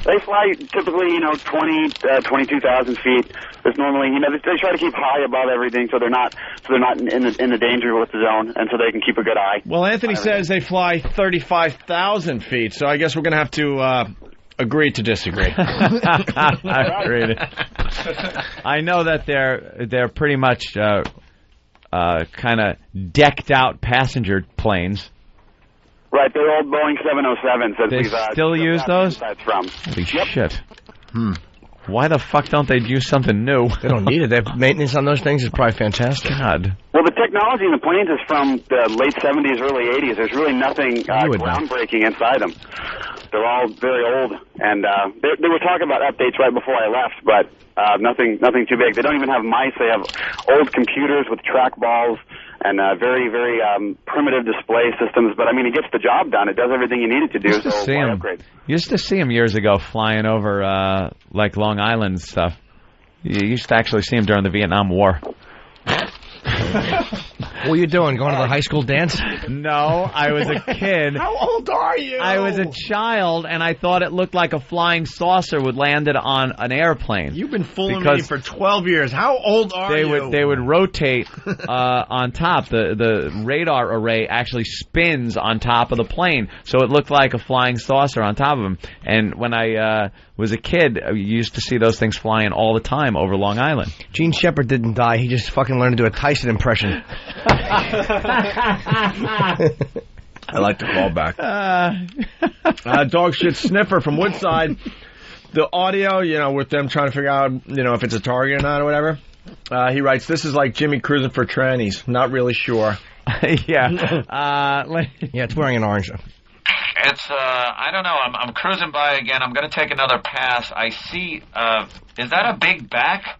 S19: They fly typically, 22,000 feet. There's normally, they try to keep high above everything, so they're not in the danger with the zone, and so they can keep a good eye.
S2: Well, Anthony says they fly 35,000 feet, so I guess we're going to have to agree to disagree.
S3: Agreed. I know that they're pretty much kind of decked out passenger planes.
S19: Right, they're old Boeing 707s.
S3: They still use those?
S19: From.
S3: Holy shit. Why the fuck don't they use something new?
S10: They don't need it. Their maintenance on those things is probably fantastic.
S3: God.
S19: Well, the technology in the planes is from the late 70s, early 80s. There's really nothing groundbreaking inside them. They're all very old, and they were talking about updates right before I left, but nothing too big. They don't even have mice. They have old computers with trackballs and very, very primitive display systems. But, I mean, it gets the job done. It does everything you need it to do, so why upgrade?
S3: Used to see him years ago flying over, like, Long Island and stuff. You used to actually see him during the Vietnam War.
S10: What were you doing? Going to the high school dance?
S3: No, I was a kid.
S10: How old are you?
S3: I was a child, and I thought it looked like a flying saucer would landed on an airplane.
S2: You've been fooling me for 12 years. How old are you?
S3: They would rotate on top. The radar array actually spins on top of the plane, so it looked like a flying saucer on top of them. And when I was a kid, you used to see those things flying all the time over Long Island.
S10: Gene Shepard didn't die. He just fucking learned to do a Tyson impression.
S2: I like the callback. Dog shit sniffer from Woodside. The audio, with them trying to figure out, if it's a target or not or whatever. He writes, "This is like Jimmy cruising for trannies. Not really sure."
S3: Yeah.
S10: Yeah, it's wearing an orange.
S24: It's, I don't know, I'm cruising by again. I'm going to take another pass. I see, is that a big back?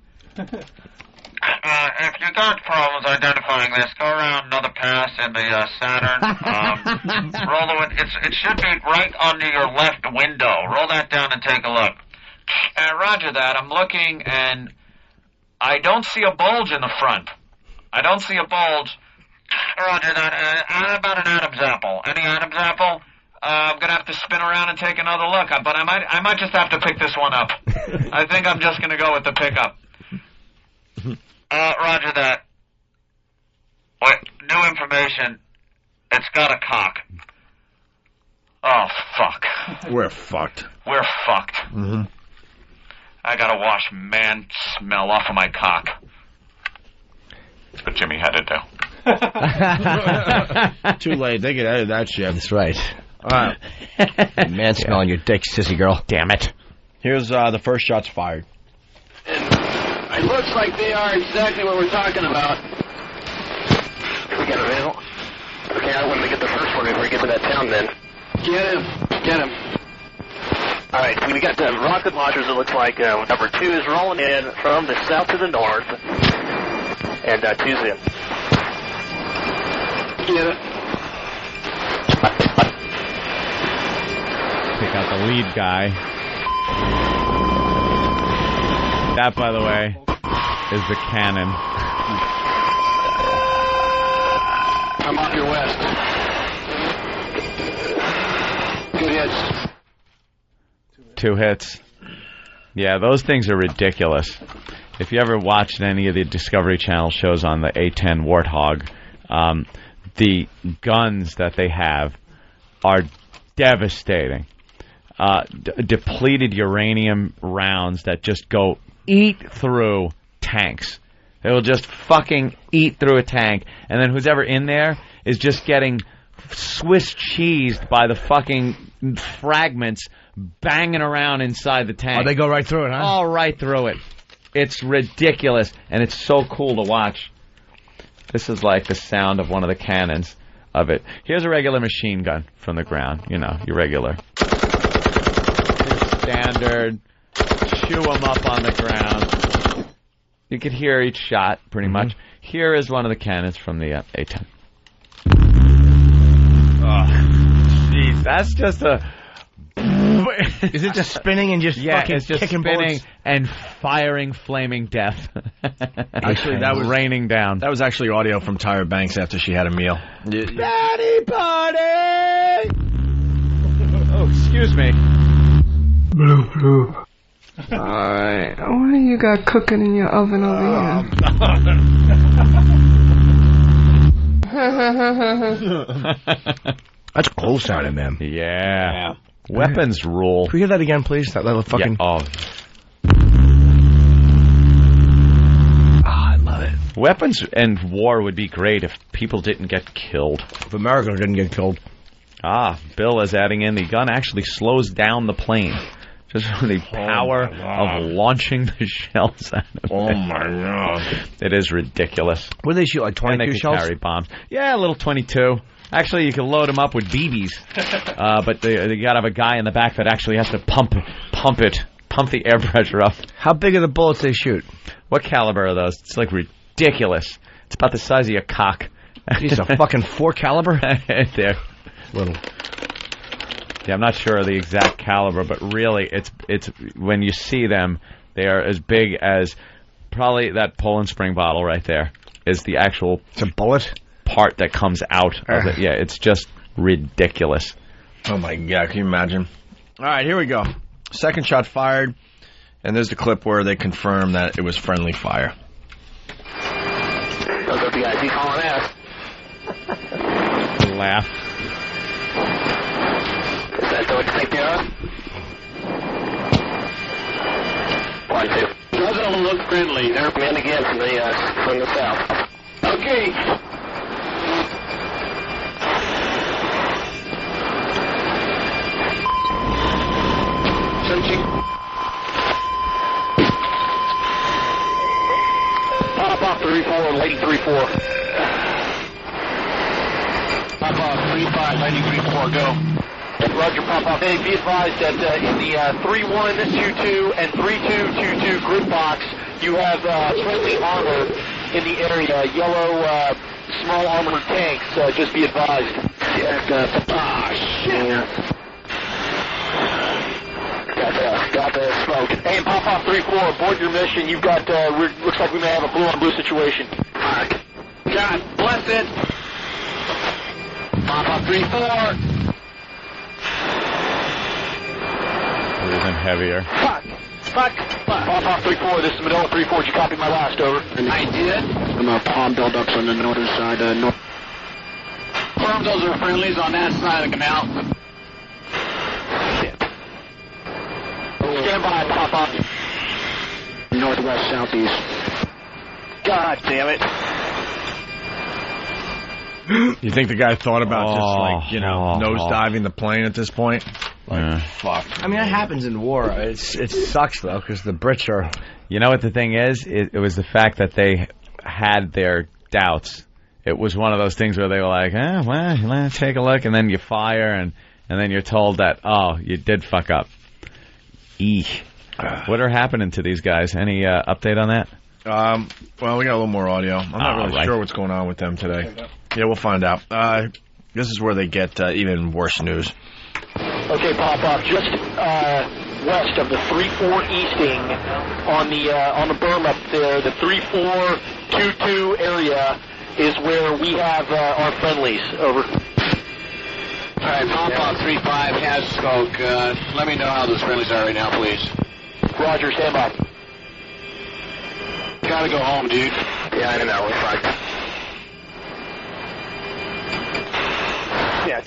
S24: If you got problems identifying this, go around another pass in the Saturn. Roll the it should be right under your left window. Roll that down and take a look. Roger that. I'm looking, and I don't see a bulge in the front. I don't see a bulge. Roger that. How about an Adam's apple? Any Adam's apple? I'm gonna have to spin around and take another look, but I might just have to pick this one up. I think I'm just gonna go with the pickup. Roger that. Wait, new information. It's got a cock. Oh, fuck.
S2: We're fucked.
S24: We're fucked.
S2: Mm-hmm.
S24: I gotta wash man smell off of my cock. That's what Jimmy had to do.
S2: Too late. They could edit that shit.
S10: That's right.
S2: All right.
S10: Man smelling your dick, sissy girl.
S3: Damn it.
S2: Here's the first shots fired.
S1: It looks like they are exactly what we're talking about. We got a vehicle. Okay, I wanted to get the first one before we get to that town then. Get him. All right, we got the rocket launchers, it looks like. Number 2 is rolling in from the south to the north. And 2's in. Get it.
S3: Pick out the lead guy. That, by the way, is the cannon.
S1: I'm off your west. Good hits.
S3: 2 hits. Yeah, those things are ridiculous. If you ever watched any of the Discovery Channel shows on the A-10 Warthog, the guns that they have are devastating. Depleted uranium rounds that just go eat through tanks. They will just fucking eat through a tank, and then who's ever in there is just getting Swiss cheesed by the fucking fragments banging around inside the tank.
S10: Oh, they go right through it, huh?
S3: All right through it. It's ridiculous, and it's so cool to watch. This is like the sound of one of the cannons of it. Here's a regular machine gun from the ground. Your regular. Here's standard. Chew them up on the ground. You could hear each shot, pretty much. Here is one of the cannons from the A-10. Oh, jeez, that's just a...
S10: Is it just spinning and just fucking
S3: it's just
S10: kicking
S3: spinning
S10: bullets?
S3: and firing flaming death.
S2: Actually, that was
S3: raining down.
S2: That was actually audio from Tyra Banks after she had a meal.
S3: Daddy party! Oh, excuse me.
S7: Bloop, bloop. Alright, what do you got cooking in your oven over here?
S10: That's cool sounding, man.
S3: Yeah. Weapons rule.
S10: Can we hear that again, please? That little fucking...
S3: Yeah. Oh.
S10: I love it.
S3: Weapons and war would be great if people didn't get killed.
S10: If America didn't get killed.
S3: Bill is adding in the gun actually slows down the plane. Just for the power of launching the shells at them.
S2: Oh, my God.
S3: It is ridiculous.
S2: What do they shoot, like 22 shells?
S3: Carry bombs. Yeah, a little 22. Actually, you can load them up with BBs. But they got to have a guy in the back that actually has to pump the air pressure up.
S2: How big are the bullets they shoot?
S3: What caliber are those? It's like ridiculous. It's about the size of your cock.
S2: Jeez, a fucking 4 caliber?
S3: They're
S2: little.
S3: Yeah, I'm not sure of the exact caliber, but really, it's when you see them, they are as big as probably that Poland Spring bottle right there is the actual.
S2: It's a bullet
S3: part that comes out of it. Yeah, it's just ridiculous.
S2: Oh my God! Can you imagine? All right, here we go. Second shot fired, and there's the clip where they confirm that it was friendly fire.
S1: Those are the guys. He's hauling ass.
S3: Laugh.
S1: Is that what you think they are? 1, 2. Doesn't look friendly. They're men again from the south. Okay. Searching. Pop off 3-4, lady 3-4. Pop off 3-5, lady 3-4, go. Roger, pop off. Hey, be advised that in the 3122 and 3222 group box, you have friendly armor in the area, yellow small armored tanks. Just be advised. Shit. Got the smoke. Hey, and pop off 3-4, aboard your mission. You've got, looks like we may have a blue-on-blue situation. Alright. God bless it. Pop off 3-4.
S3: Even heavier.
S1: Fuck. Pop off 3-4, this is Minnelli 3-4. Did you copy my last, over? I did. I'm a palm buildups on the northern side. Confirm those are friendlies on that side of the canal. Shit. Stand by, pop off. Northwest, southeast. God damn it.
S2: You think the guy thought about just nosediving the plane at this point? Fuck. I mean, that happens in war. It sucks, though, because the Brits are...
S3: You know what the thing is? It was the fact that they had their doubts. It was one of those things where they were like, well, let's take a look, and then you fire, and then you're told that, oh, you did fuck up. Eesh. What are happening to these guys? Any update on that?
S2: Well, we got a little more audio. I'm not really sure what's going on with them today. Yeah, we'll find out. This is where they get even worse news.
S1: Okay, pop off just west of the 3-4 easting on the berm up there. The 3-4-2-2 area is where we have our friendlies. Over. All right, pop off 3-5 has smoke. Let me know how those friendlies are right now, please. Roger, stand by. Gotta go home, dude. Yeah, I don't know. We're fucked. Yeah.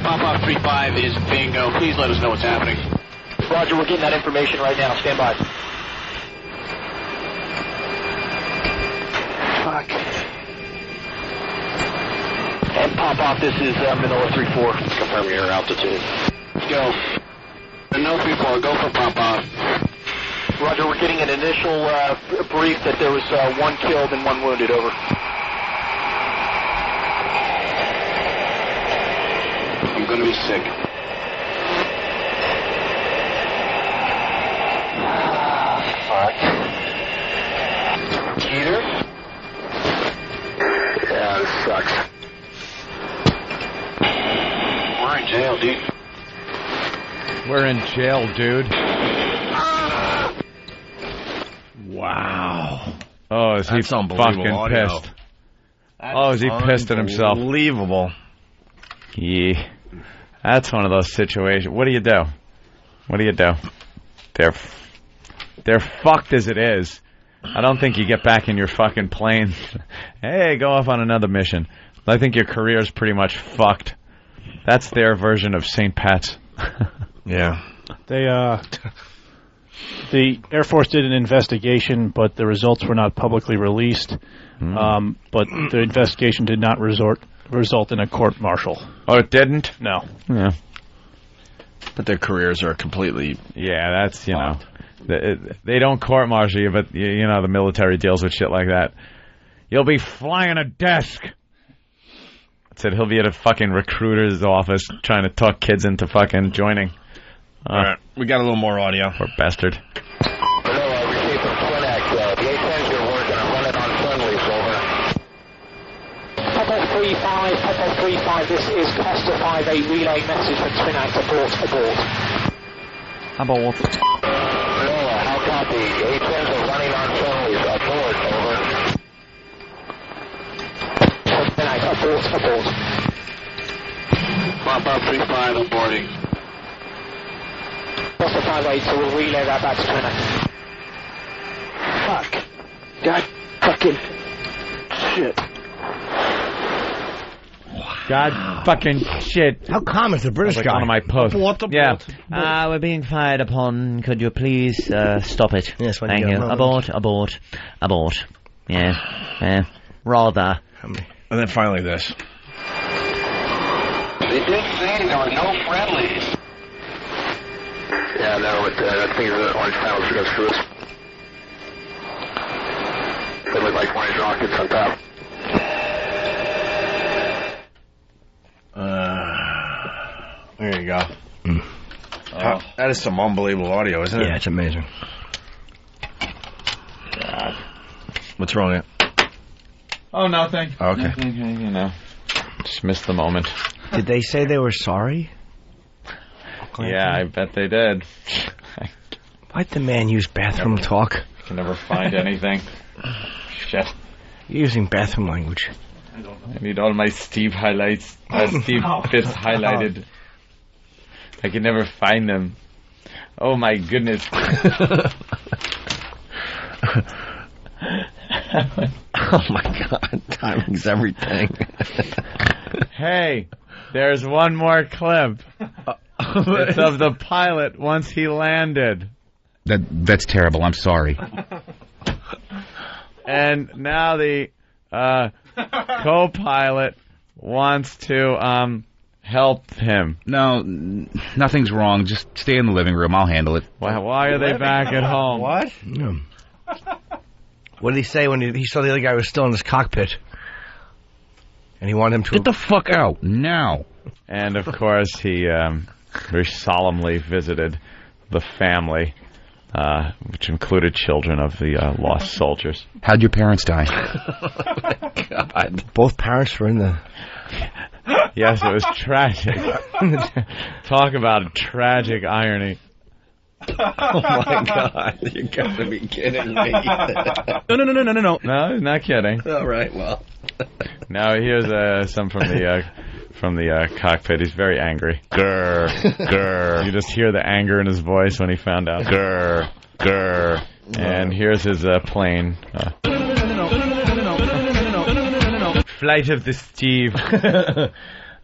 S1: Pop off 3-5 is bingo. Please let us know what's happening. Roger, we're getting that information right now. Stand by. Fuck. And pop off, this is Minnelli 3-4. Confirm your altitude. Go. And no 3-4, go for pop off. Roger, we're getting an initial brief that there was 1 killed and 1 wounded, over. I'm gonna be sick. Fuck. Cheater? Yeah, this sucks. We're in jail, dude.
S3: We're in jail, dude.
S2: Wow.
S3: Oh, is he fucking pissed? Oh, is he pissed at himself?
S2: Unbelievable.
S3: Yeah. That's one of those situations. What do you do? What do you do? They're fucked as it is. I don't think you get back in your fucking plane. Hey, go off on another mission. I think your career's pretty much fucked. That's their version of St. Pat's.
S2: Yeah.
S8: The Air Force did an investigation, but the results were not publicly released. But the investigation did not result in a court-martial.
S3: Oh, it didn't?
S8: No.
S3: Yeah.
S2: But their careers are completely...
S3: Yeah, that's, they don't court-martial you, but, the military deals with shit like that. You'll be flying a desk. Said he'll be at a fucking recruiter's office trying to talk kids into fucking joining.
S2: All right, we got a little more audio.
S3: Poor bastard.
S1: Hello, received from Twinax. The 810's are working. I'm running on friendlies, over.
S9: Papa 35, this is Cluster 58 relay message from Twinax. Abort.
S1: Hello, how copy? The 810's are running on friendlies. Abort, over.
S9: Abort.
S1: Pop up 35, aborting.
S9: Cluster 58, so we'll relay that back to Twinax.
S10: Fuck. God fucking shit.
S3: God fucking shit.
S10: How calm is the British
S3: like
S10: guy?
S3: One of my posts.
S12: Yeah. We're being fired upon. Could you please stop it?
S10: Yes,
S12: thank you. Abort. Yeah. Rather.
S2: And then finally this.
S1: They did say there were no friendlies. Yeah, no, I think the orange panels are going to screw us. They look like orange rockets on top.
S2: There you go. That is some unbelievable audio, isn't it?
S10: Yeah, it's amazing.
S2: God. What's wrong with it?
S3: Oh, nothing.
S2: Okay.
S3: Nothing, just missed the moment.
S10: Did they say they were sorry?
S3: Yeah, I bet they did.
S10: Why'd the man use bathroom talk?
S3: I can never find anything. Shit.
S10: You're using bathroom language.
S3: I don't know. I need all my Steve highlights. Steve bits highlighted. I can never find them. Oh my goodness.
S2: Oh my God, timing's everything.
S3: Hey, there's one more clip. It's of the pilot once he landed.
S4: That's terrible. I'm sorry.
S3: And now the co-pilot wants to help him.
S4: No, nothing's wrong. Just stay in the living room. I'll handle it.
S3: Why are they back at home?
S10: What? Yeah. What did he say when he saw the other guy was still in his cockpit? And he wanted him to...
S4: Get the fuck out now.
S3: And, of course, he very solemnly visited the family, which included children of the lost soldiers.
S4: How'd your parents die?
S10: God. Both parents were in the...
S3: Yes, it was tragic. Talk about tragic irony.
S2: Oh my God! You got to be kidding me!
S3: No! No, he's not kidding.
S2: All right, well.
S3: Now here's some from the cockpit. He's very angry. Grr. You just hear the anger in his voice when he found out. Grr. And here's his plane. Flight of the Steve.
S2: All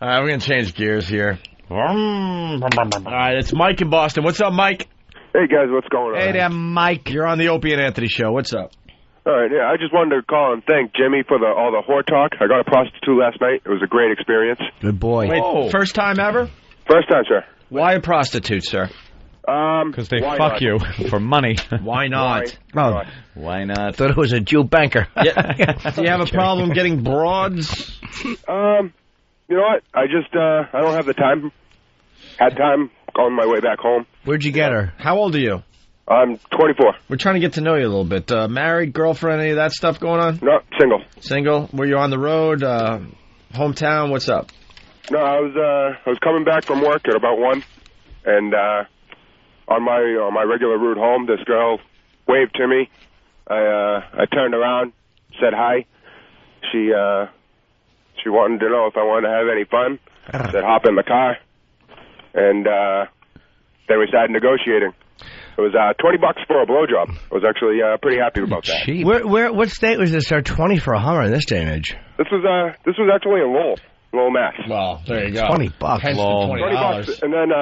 S2: right, we're gonna change gears here. All right, it's Mike in Boston. What's up, Mike?
S17: Hey, guys, what's going on?
S3: Hey there, Mike.
S2: You're on the Opie and Anthony show. What's up?
S17: All right, yeah, I just wanted to call and thank Jimmy for all the whore talk. I got a prostitute last night. It was a great experience.
S10: Good boy.
S2: Wait, first time ever?
S17: First time, sir.
S2: Why a prostitute, sir?
S3: Because they fuck you for money.
S2: Why not?
S3: Why not?
S10: Thought it was a Jew banker.
S2: Yeah. Do you have a problem getting broads?
S17: You know what? I just I don't have the time. Had time on my way back home.
S10: Where'd you get her?
S2: How old are you?
S17: I'm 24.
S2: We're trying to get to know you a little bit. Married, girlfriend, any of that stuff going on?
S17: No, single.
S2: Single? Were you on the road? Hometown? What's up?
S17: No, I was coming back from work at about 1, and on my regular route home, this girl waved to me. I turned around, said hi. She wanted to know if I wanted to have any fun. Said hop in the car, and then we started negotiating. It was $20 for a blowjob. I was actually pretty happy about that.
S10: Cheap. What state was this? 20 for a Hummer in this day and age.
S17: This was actually in Lowell, Mass.
S2: Well, there you go.
S10: $20.
S17: $20, and then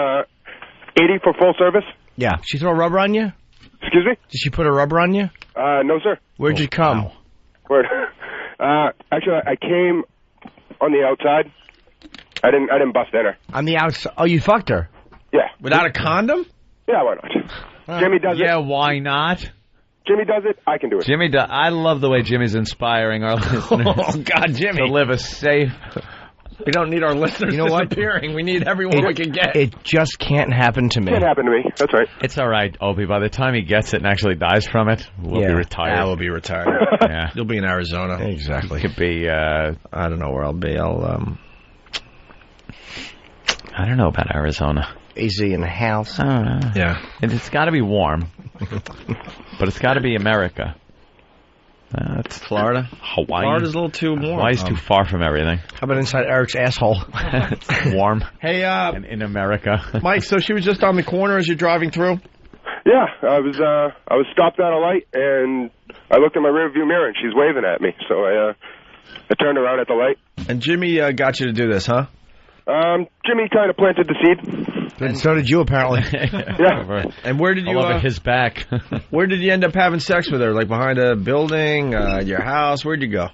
S17: 80 for full service.
S10: Yeah. She throw a rubber on you?
S17: Excuse me?
S10: Did she put a rubber on you?
S17: No, sir.
S10: Where'd you come?
S17: Wow. Where? Actually, I came on the outside. I didn't bust in her.
S10: On the outside? Oh, you fucked her?
S17: Yeah.
S2: Without a condom?
S17: Yeah, why not? Jimmy does it.
S3: Yeah, why not?
S17: Jimmy does it. I can do it.
S3: I love the way Jimmy's inspiring our listeners.
S2: Oh, God, Jimmy.
S3: To live a safe...
S2: We don't need our listeners disappearing. We need everyone we can get.
S10: It just can't happen to me.
S17: Can't happen to me. That's right.
S3: It's all right, Opie. By the time he gets it and actually dies from it, we'll be retired.
S2: Yeah, we'll be retired.
S3: Yeah.
S2: You'll be in Arizona.
S10: Exactly.
S3: Could be,
S2: I don't know where I'll be.
S3: I don't know about Arizona.
S10: Easy in the house.
S3: I don't know.
S2: Yeah.
S3: It's got to be warm. But it's got to be America. It's
S2: Florida?
S3: Hawaii.
S2: Florida's a little too warm.
S3: Hawaii's too far from everything.
S10: How about inside Eric's asshole?
S3: It's warm.
S2: Hey,
S3: in America.
S2: Mike, so she was just on the corner as you're driving through?
S17: Yeah, I was stopped at a light, and I looked in my rearview mirror, and she's waving at me. So I turned around at the light.
S2: And Jimmy got you to do this, huh?
S17: Jimmy kind of planted the seed.
S10: And so did you, apparently.
S17: Yeah.
S2: And where did you...
S3: All over his back.
S2: Where did you end up having sex with her? Like behind a building, your house? Where'd you go?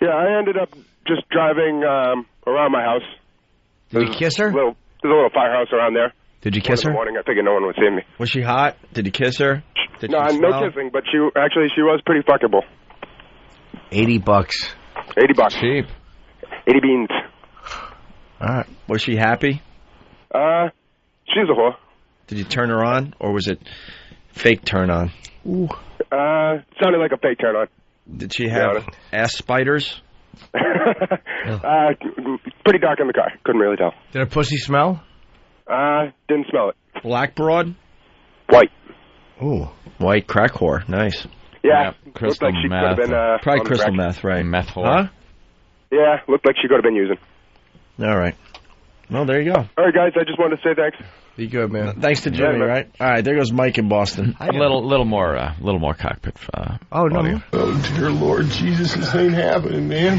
S17: Yeah, I ended up just driving around my house.
S10: Did you kiss her?
S17: There's a little firehouse around there.
S10: Did you kiss her?
S17: In the morning, I figured no one would see me.
S2: Was she hot? Did you kiss her?
S17: No kissing, but she was pretty fuckable.
S10: $80.
S17: $80.
S3: Cheap.
S17: 80 beans.
S2: All right. Was she happy?
S17: She's a whore.
S2: Did you turn her on, or was it fake turn on?
S10: Ooh.
S17: Sounded like a fake turn on.
S2: Did she have ass spiders?
S17: Pretty dark in the car. Couldn't really tell.
S10: Did her pussy smell?
S17: Didn't smell it.
S2: Black broad?
S17: White.
S2: Ooh. White crack whore. Nice.
S17: Yeah.
S3: Crystal
S17: looked like she
S3: meth.
S17: could have been,
S2: Probably
S17: on the
S2: crystal
S17: crack.
S2: meth, right?
S3: Meth whore.
S2: Huh?
S17: Yeah, looked like she could have been using.
S2: All right. Well, there you go.
S17: All right, guys, I just wanted to say thanks.
S10: Be good, man.
S2: Thanks to Jimmy, right? All right, there goes Mike in Boston.
S3: A little more cockpit.
S10: No.
S7: Oh, dear Lord Jesus, this ain't happening, man.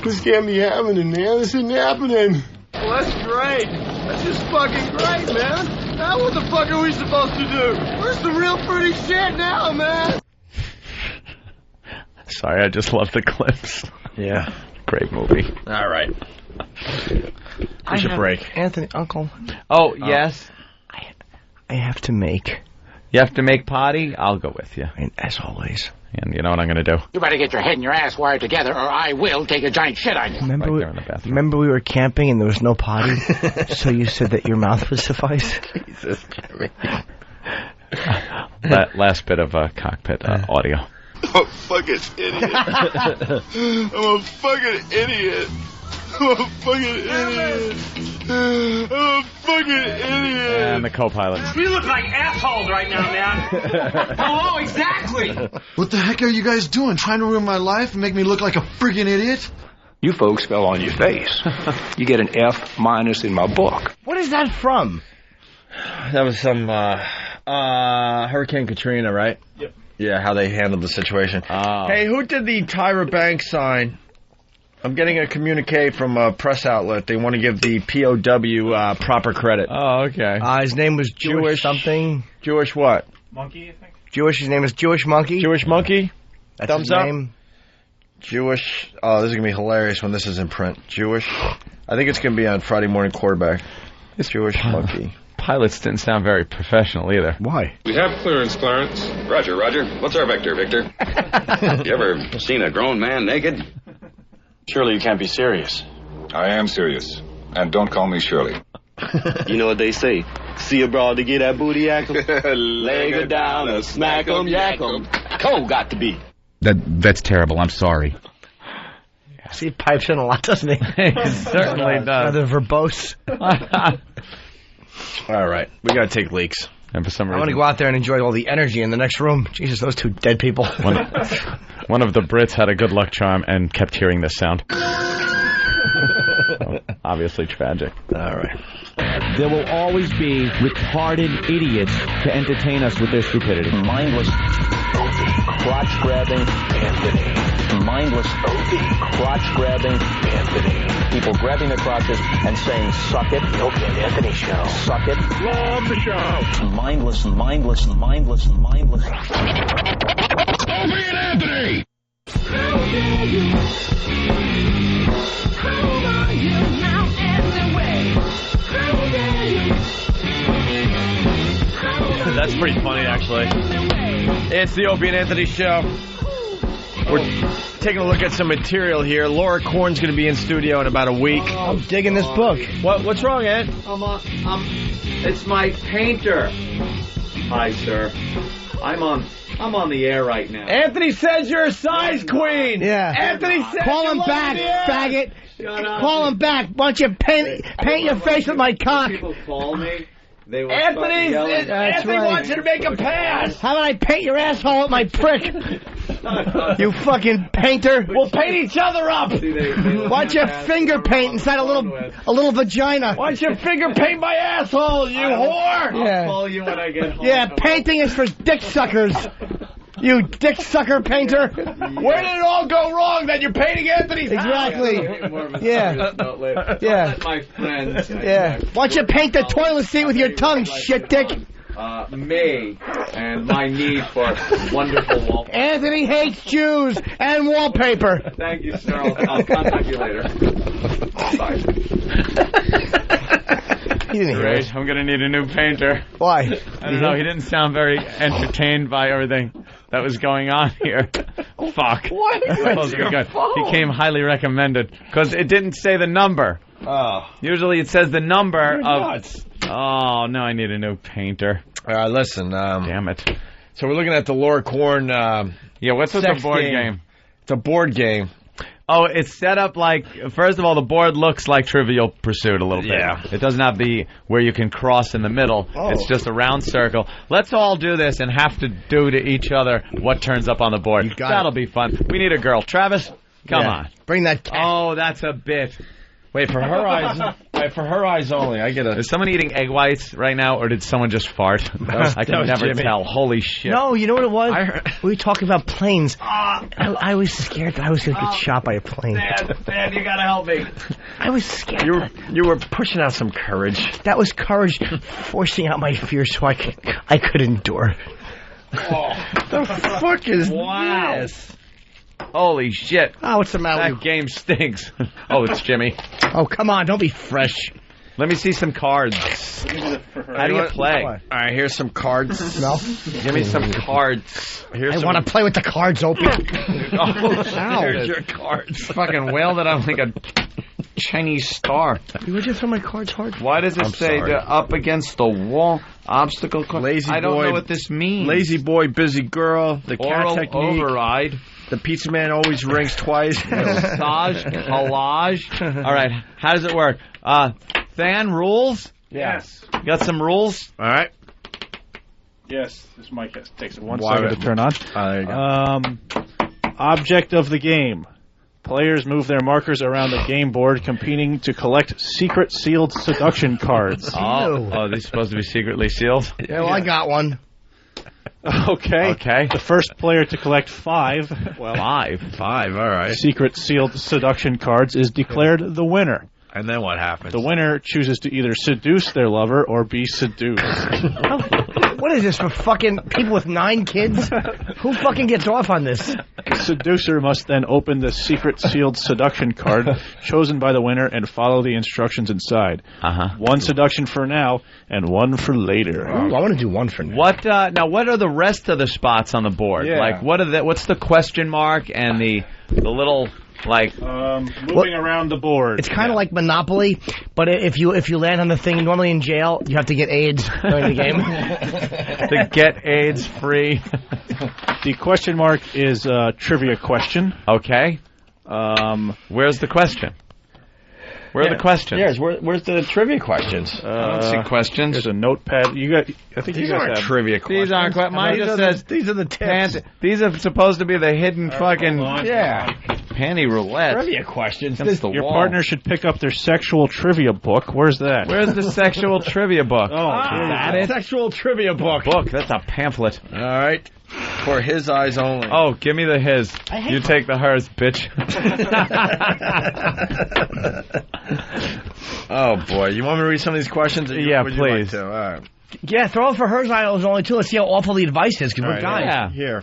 S7: This can't be happening, man. This isn't happening. Well, that's great. That's just fucking great, man. Now what the fuck are we supposed to do? Where's the real pretty shit now, man?
S3: Sorry, I just love the clips.
S2: Yeah.
S3: Great movie.
S2: All right. We should break.
S10: Anthony, Uncle.
S3: Oh, yes.
S10: I have to make.
S3: You have to make potty? I'll go with you.
S10: And as always.
S3: And you know what I'm going to do?
S13: You better get your head and your ass wired together, or I will take a giant shit on you.
S10: Remember we were camping and there was no potty? So you said that your mouth would suffice?
S2: Jesus, Jimmy.
S3: Last bit of cockpit audio.
S7: I'm a fucking idiot. I'm a fucking idiot. I'm a fucking idiot. I'm a fucking idiot.
S3: And the co-pilot.
S15: We look like assholes right now, man. Hello, exactly.
S20: What the heck are you guys doing? Trying to ruin my life and make me look like a friggin' idiot?
S21: You folks fell on your face. You get an F- in my book.
S10: What is that from?
S2: That was some Hurricane Katrina, right?
S15: Yep.
S2: Yeah, how they handled the situation.
S3: Oh.
S2: Hey, who did the Tyra Banks sign? I'm getting a communique from a press outlet. They want to give the POW proper credit.
S3: Oh, okay.
S10: His name was Jewish something.
S2: Jewish what?
S15: Monkey, I think.
S10: Jewish. His name is Jewish Monkey.
S2: Jewish Monkey?
S10: That's
S2: Thumbs
S10: his
S2: up.
S10: name.
S2: Jewish. Oh, this is going to be hilarious when this is in print. Jewish. I think it's going to be on Friday Morning Quarterback. It's Jewish Monkey.
S3: Pilots didn't sound very professional either.
S10: Why?
S22: We have clearance, Clarence. Roger, Roger. What's our vector, Victor? You ever seen a grown man naked?
S25: Surely you can't be serious.
S22: I am serious. And don't call me Shirley.
S25: You know what they say. See a broad to get that booty yak 'em. Leg her down and smack 'em, yak 'em. Cold got to be.
S4: That's terrible. I'm sorry.
S10: See, he pipes in a lot, doesn't he?
S3: He certainly does.
S10: Rather verbose.
S2: All right. We got to take leaks.
S3: And for some
S10: I
S3: reason...
S10: want to go out there and enjoy all the energy in the next room. Jesus, those two dead people.
S3: One of the Brits had a good luck charm and kept hearing this sound. Obviously tragic.
S2: All right.
S26: There will always be retarded idiots to entertain us with their stupidity.
S9: Mindless crotch-grabbing Anthony. Mindless crotch-grabbing Anthony. People grabbing their crotches and saying, suck it. The Opie and Anthony Show. Suck it. Love the show. Mindless.
S22: Opie and Anthony!
S7: How dare you? How are you now anyway? How dare you?
S2: That's pretty funny, actually. It's the Opie and Anthony Show. We're taking a look at some material here. Laura Korn's going to be in studio in about a week.
S10: I'm digging this book.
S2: What's wrong, Ed?
S3: It's my painter. Hi, sir. I'm on the air right now.
S2: Anthony says you're a size queen.
S10: Yeah.
S2: Anthony says
S10: call him back, faggot. Call him back. Why don't you paint your face with my cock?
S3: People call me. They will
S2: Anthony
S10: right.
S2: wants you to make a pass.
S10: How about I paint your asshole with my prick? You fucking painter.
S2: We'll paint each other up.
S10: Why don't you finger paint inside a little vagina?
S2: Why don't you finger paint my asshole, you whore?
S10: Yeah.
S3: I'll call you when I get home.
S10: Yeah, painting is for dick suckers. You dick sucker painter.
S2: Where did it all go wrong that you're painting Anthony's
S10: Exactly.
S3: Yeah.
S10: Yeah.
S3: My friends.
S10: Yeah. Why don't you paint the toilet seat with your tongue, shit dick?
S3: Me and my need for wonderful wallpaper.
S10: Anthony hates Jews and wallpaper.
S3: Thank you, sir. I'll contact you later. Bye.
S10: He didn't hear it.
S3: I'm going to need a new painter.
S10: Why?
S3: I don't know. He didn't sound very entertained by everything that was going on here. Fuck.
S2: What?
S3: He came highly recommended because it didn't say the number.
S2: Oh.
S3: Usually it says the number
S2: You're
S3: of...
S2: nuts.
S3: Oh, no, I need a new painter.
S2: Listen.
S3: Damn it.
S2: So we're looking at the Laura Korn
S3: what's with the board game?
S2: It's a board game.
S3: Oh, it's set up like, first of all, the board looks like Trivial Pursuit a little bit.
S2: Yeah.
S3: It doesn't have where you can cross in the middle.
S10: Oh.
S3: It's just a round circle. Let's all do this and have to do to each other what turns up on the board. That'll be fun. We need a girl. Travis, come on.
S10: Bring that cat.
S3: Oh, that's a bit.
S2: Wait, for her eyes. Wait, for her eyes only. I get a...
S3: Is someone eating egg whites right now, or did someone just fart? I can never tell. Holy shit.
S10: No, you know what it was? We were talking about planes. I was scared that I was going to get shot by a plane.
S3: Dad, you gotta help me.
S10: I was scared.
S2: You were pushing out some courage.
S10: That was courage forcing out my fear so I could endure.
S2: The fuck is this?
S3: Holy shit.
S10: Oh, what's the matter?
S3: That game stinks. Oh, it's Jimmy.
S10: Oh, come on. Don't be fresh.
S3: Let me see some cards. How do you play?
S2: All right, here's some cards.
S10: No?
S3: Give me some cards.
S10: I want to play with the cards, Opie.
S2: Here's your cards.
S3: Fucking wailed it on like a Chinese star.
S10: You would just throw my cards hard.
S3: Why does it say up against the wall? Obstacle card.
S2: Lazy
S3: I don't
S2: boy,
S3: know what this means.
S2: Lazy boy, busy girl. The
S3: Oral
S2: cat technique.
S3: override.
S2: The pizza man always rings twice.
S3: Massage. Collage. All right. How does it work? Fan rules?
S8: Yes.
S3: You got some rules?
S2: All right.
S8: Yes. This mic takes 1 second to turn on.
S2: There you go.
S8: Object of the game. Players move their markers around the game board, competing to collect secret sealed seduction cards.
S3: Oh, these supposed to be secretly sealed?
S10: Yeah, well, I got one.
S8: Okay. The first player to collect 5. Well,
S2: Five. All right.
S8: Secret sealed seduction cards is declared the winner.
S2: And then what happens?
S8: The winner chooses to either seduce their lover or be seduced.
S10: What is this for fucking people with 9 kids? Who fucking gets off on this?
S8: The seducer must then open the secret sealed seduction card chosen by the winner and follow the instructions inside. One seduction for now and one for later.
S10: Ooh, I want to do one for now.
S3: What what are the rest of the spots on the board?
S8: Yeah.
S3: Like what's the question mark and the little like
S8: moving around the board?
S10: It's kind of like Monopoly, but if you land on the thing, normally in jail, you have to get AIDS during the game.
S3: To get AIDS free.
S8: The question mark is a trivia question.
S3: Okay. Where's the question? Where are the questions?
S2: Where's the trivia questions?
S3: I don't see questions.
S8: There's a notepad. I think
S2: These
S8: you guys
S2: aren't
S8: have
S2: trivia questions.
S3: These aren't questions. Mine just says
S2: these are the tips.
S3: These are supposed to be the hidden fucking panty roulette.
S2: Trivia questions.
S8: Your partner should pick up their sexual trivia book. Where's that?
S3: Where's the sexual trivia book?
S2: That it? Sexual trivia book.
S3: That's a pamphlet.
S2: All right. For his eyes only.
S3: Oh, give me the his. You take the hers, bitch.
S2: Oh, boy. You want me to read some of these questions?
S3: Yeah, please.
S2: All right.
S10: Yeah, throw it for her eyes only, too. Let's see how awful the advice is, because we're guys.
S3: Yeah.
S2: Here,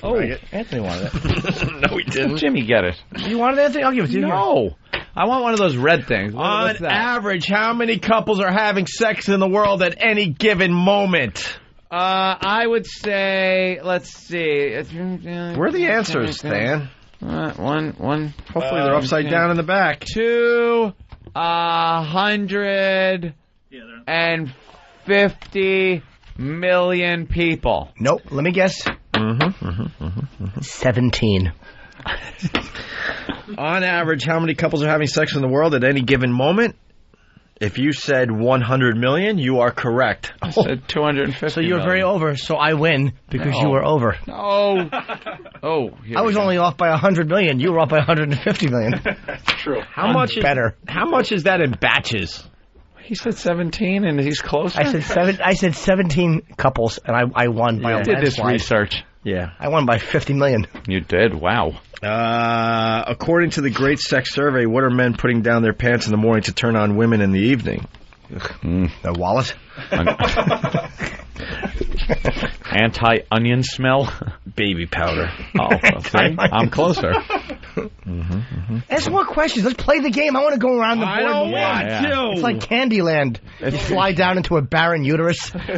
S10: Anthony wanted it.
S2: No, he didn't.
S3: Jimmy, get it.
S10: You wanted it, Anthony? I'll give it to you.
S3: No. I want one of those red things.
S2: On average, how many couples are having sex in the world at any given moment?
S3: I would say, let's see.
S2: Where are the answers, Stan?
S3: One.
S2: Hopefully they're upside down in the back.
S3: 250 million people.
S10: Nope. Let me guess. 17.
S2: On average, how many couples are having sex in the world at any given moment? If you said 100 million, you are correct.
S3: I said 250
S10: So you were very over, so I win because you were over.
S3: No.
S10: I was only off by 100 million. You were off by 150 million.
S2: True. How much is that in batches?
S3: He said 17, and he's closer.
S10: I said 17 couples, and I won by a
S3: landslide. You did this research.
S2: Yeah.
S10: I won by 50 million.
S3: You did? Wow.
S2: According to the Great Sex Survey, what are men putting down their pants in the morning to turn on women in the evening?
S10: Their wallet?
S3: Anti-onion smell?
S2: Baby powder.
S3: Oh, okay. I'm closer.
S10: Ask more questions. Let's play the game. I want to go around the board.
S2: I don't want to.
S10: It's like Candyland. You slide down into a barren uterus.
S3: Poop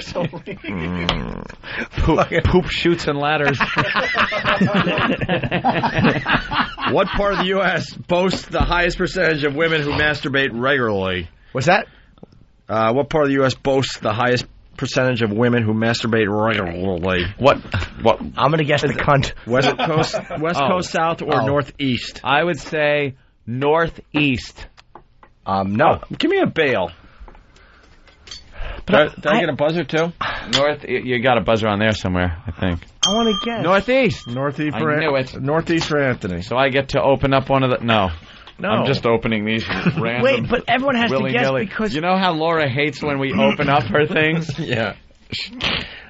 S3: chutes and ladders.
S2: What part of the U.S. boasts the highest percentage of women who masturbate regularly?
S10: What's that?
S2: What part of the U.S. boasts the highest percentage of women who masturbate regularly?
S3: What?
S10: I'm going to guess the cunt.
S2: West Coast, South, or Northeast?
S3: I would say Northeast.
S10: No.
S2: Give me a bail. Did I get a buzzer, too?
S3: You got a buzzer on there somewhere, I think.
S10: I want to guess.
S3: Northeast.
S2: Northeast
S3: I knew it.
S2: Northeast for Anthony.
S3: So I get to open up one of the... No. I'm just opening these random...
S10: Wait, but everyone has to guess because...
S3: You know how Laura hates when we open up her things?
S2: Yeah.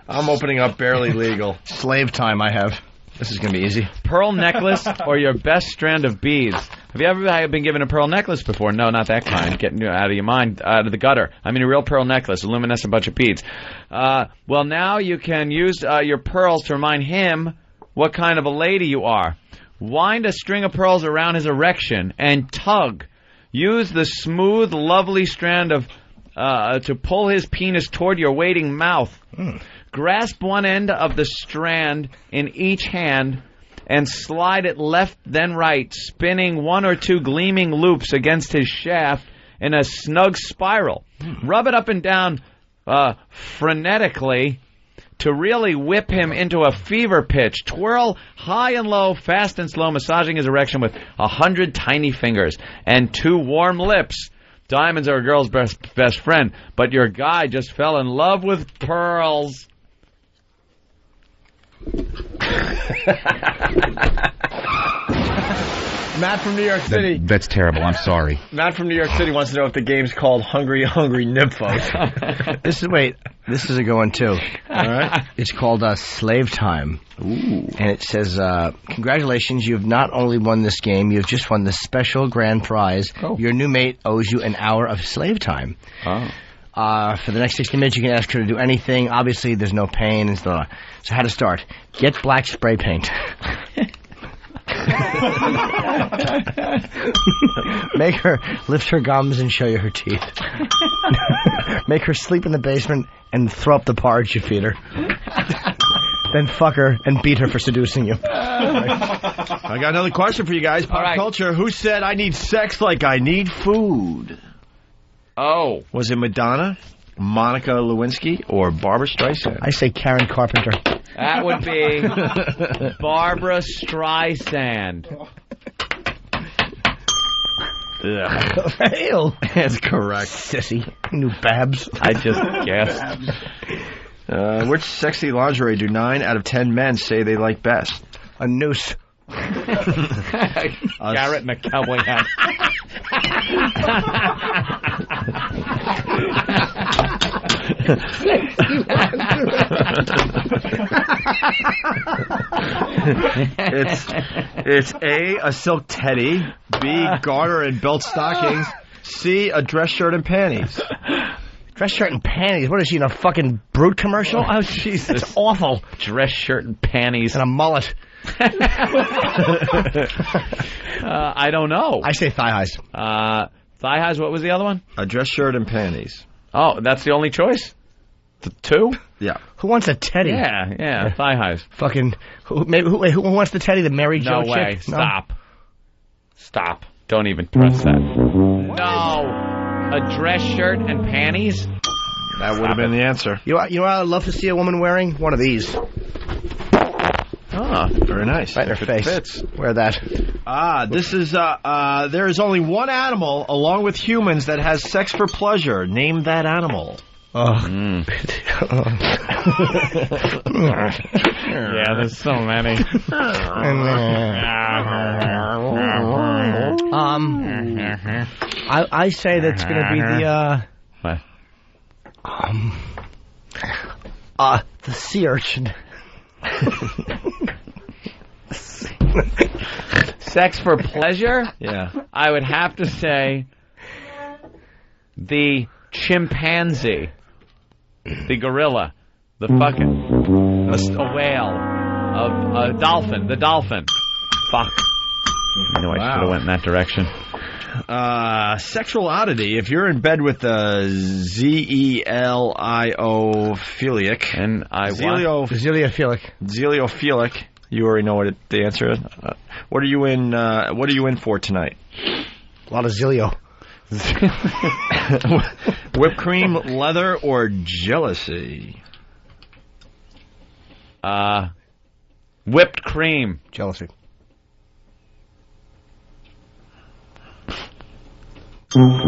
S2: I'm opening up Barely Legal.
S10: Slave time I have. This is going to be easy.
S3: Pearl necklace or your best strand of beads? Have you ever been given a pearl necklace before? No, not that kind. Getting you out of your mind, out of the gutter. I mean a real pearl necklace, a luminescent bunch of beads. Well, now you can use your pearls to remind him what kind of a lady you are. Wind a string of pearls around his erection and tug. Use the smooth, lovely strand of to pull his penis toward your waiting mouth. Grasp one end of the strand in each hand and slide it left then right, spinning one or two gleaming loops against his shaft in a snug spiral. Rub it up and down frenetically to really whip him into a fever pitch. Twirl high and low, fast and slow, massaging his erection with 100 tiny fingers and 2 warm lips. Diamonds are a girl's best friend, but your guy just fell in love with pearls.
S2: Matt from New York City.
S4: That's terrible. I'm sorry.
S2: Matt from New York City wants to know if the game's called Hungry Hungry Nympho.
S10: This is a good one too.
S2: All right.
S10: It's called Slave Time.
S2: Ooh.
S10: And it says, congratulations, you've not only won this game, you've just won the special grand prize. Oh. Your new mate owes you an hour of slave time.
S3: Oh.
S10: For the next 60 minutes, you can ask her to do anything. Obviously, there's no pain and stuff. So how to start? Get black spray paint. Make her lift her gums and show you her teeth. Make her sleep in the basement and throw up the porridge you feed her. Then fuck her and beat her for seducing you.
S2: I got another question for you guys. Pop culture. Who said I need sex like I need food?
S3: Oh.
S2: Was it Madonna, Monica Lewinsky, or Barbara Streisand?
S10: I say Karen Carpenter.
S3: That would be Barbara Streisand.
S10: Ew.
S2: That's correct.
S10: Sissy. New Babs.
S3: I just guessed.
S2: Which sexy lingerie do 9 out of 10 men say they like best?
S10: A noose.
S3: Garrett in a cowboy hat.
S2: It's A, silk teddy, B, garter and belt stockings, C, a dress shirt and panties.
S10: Dress shirt and panties? What is she, in a fucking Brute commercial?
S3: Oh, Jesus.
S10: That's awful.
S3: Dress shirt and panties.
S10: And a mullet.
S3: I don't know.
S10: I say thigh highs.
S3: Thigh highs, what was the other one?
S2: A dress shirt and panties.
S3: Oh, that's the only choice? The 2?
S2: Yeah.
S10: Who wants a teddy?
S3: Yeah, thigh highs.
S10: Fucking. Who wants the teddy? The Mary Jo
S3: No way.
S10: chick?
S3: Stop. Don't even press that. No. A dress shirt and panties?
S2: That would have been the answer.
S10: You know what I'd love to see a woman wearing? One of these.
S2: Ah, very nice.
S10: Right in her face.
S2: Fits.
S10: Wear that.
S2: This is, there is only one animal, along with humans, that has sex for pleasure. Name that animal.
S3: Yeah, there's so many.
S10: I say that's going to be the sea urchin.
S3: Sex for pleasure?
S2: Yeah.
S3: I would have to say the chimpanzee, the gorilla, the fucking a whale, a dolphin, the dolphin. Fuck. I knew I should have went in that direction.
S2: Sexual oddity. If you're in bed with a zeliophiliac,
S3: and
S2: zeliophiliac, you already know what the answer is. What are you in? What are you in for tonight?
S10: A lot of zilio.
S2: Whipped cream, leather, or jealousy?
S3: Whipped cream.
S10: Jealousy.
S2: One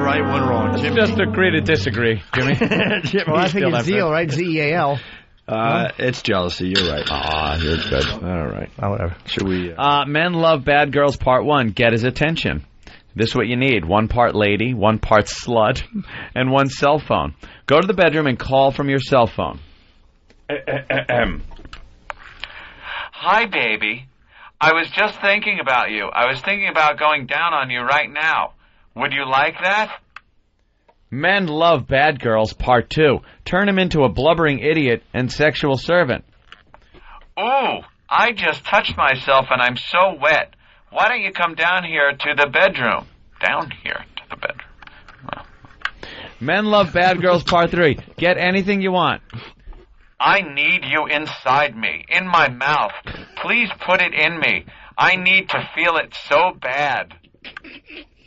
S2: right, one wrong.
S3: Let's just agree to disagree, Jimmy.
S10: Well, I think it's zeal, right? Z-E-A-L.
S2: It's jealousy. You're right.
S3: You're good.
S2: All right.
S10: Whatever.
S2: Should we?
S3: Men Love Bad Girls Part 1. Get his attention. This is what you need. 1 part lady, 1 part slut, and 1 cell phone. Go to the bedroom and call from your cell phone.
S24: Hi, baby. I was just thinking about you. I was thinking about going down on you right now. Would you like that?
S3: Men Love Bad Girls Part 2. Turn him into a blubbering idiot and sexual servant.
S24: Ooh, I just touched myself and I'm so wet. Why don't you come down here to the bedroom? Down here to the bedroom. Well.
S3: Men Love Bad Girls Part 3. Get anything you want.
S24: I need you inside me, in my mouth. Please put it in me. I need to feel it so bad.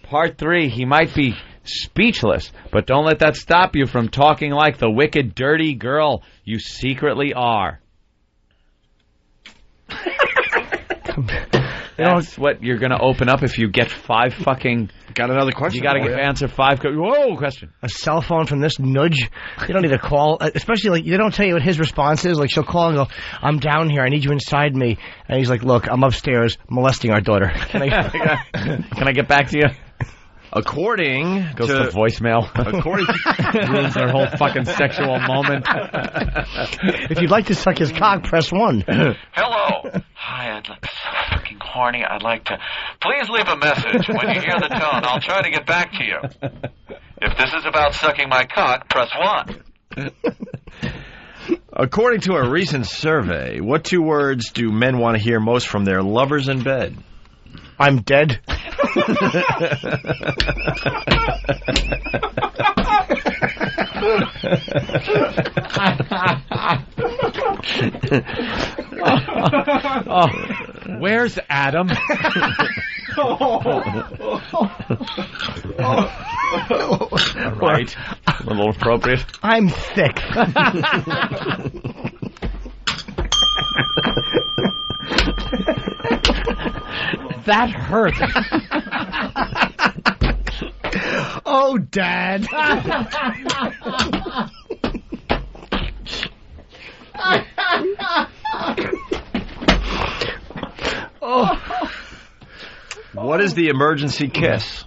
S3: Part 3. He might be speechless, but don't let that stop you from talking like the wicked, dirty girl you secretly are. That's what you're going to open up if you get 5 fucking...
S2: Got another question?
S3: You got to answer 5... Whoa, question.
S10: A cell phone from this nudge? You don't need to call. Especially, like, they don't tell you what his response is. Like, she'll call and go, I'm down here. I need you inside me. And he's like, look, I'm upstairs molesting our daughter. Can
S3: I get back to you?
S2: According
S3: Goes to voicemail.
S2: According
S3: ruins their whole fucking sexual moment.
S10: If you'd like to suck his cock, press 1.
S24: Hello. Hi, I'm so fucking horny. I'd like to... Please leave a message. When you hear the tone, I'll try to get back to you. If this is about sucking my cock, press 1.
S2: According to a recent survey, what 2 words do men want to hear most from their lovers in bed?
S10: I'm dead.
S3: Where's Adam? Right. A little appropriate.
S10: I'm thick.
S3: That hurt.
S10: Oh, Dad.
S2: What is the emergency kiss?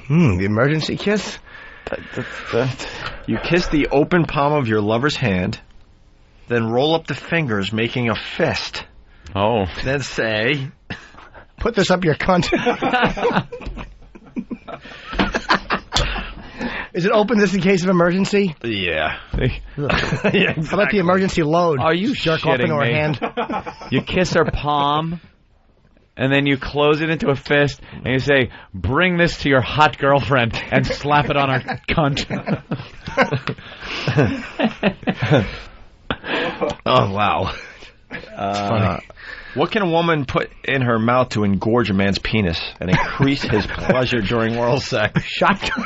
S10: The emergency kiss?
S2: You kiss the open palm of your lover's hand, then roll up the fingers, making a fist.
S3: Oh.
S2: Then say,
S10: put this up your cunt. Is it open just in case of emergency?
S2: Yeah.
S10: How about the emergency load?
S3: Are you
S10: jerk off into her hand?
S3: You kiss her palm, and then you close it into a fist, and you say, "Bring this to your hot girlfriend," and slap it on her cunt.
S2: Oh, wow. Funny. What can a woman put in her mouth to engorge a man's penis and increase his pleasure during oral sex?
S10: Shotgun.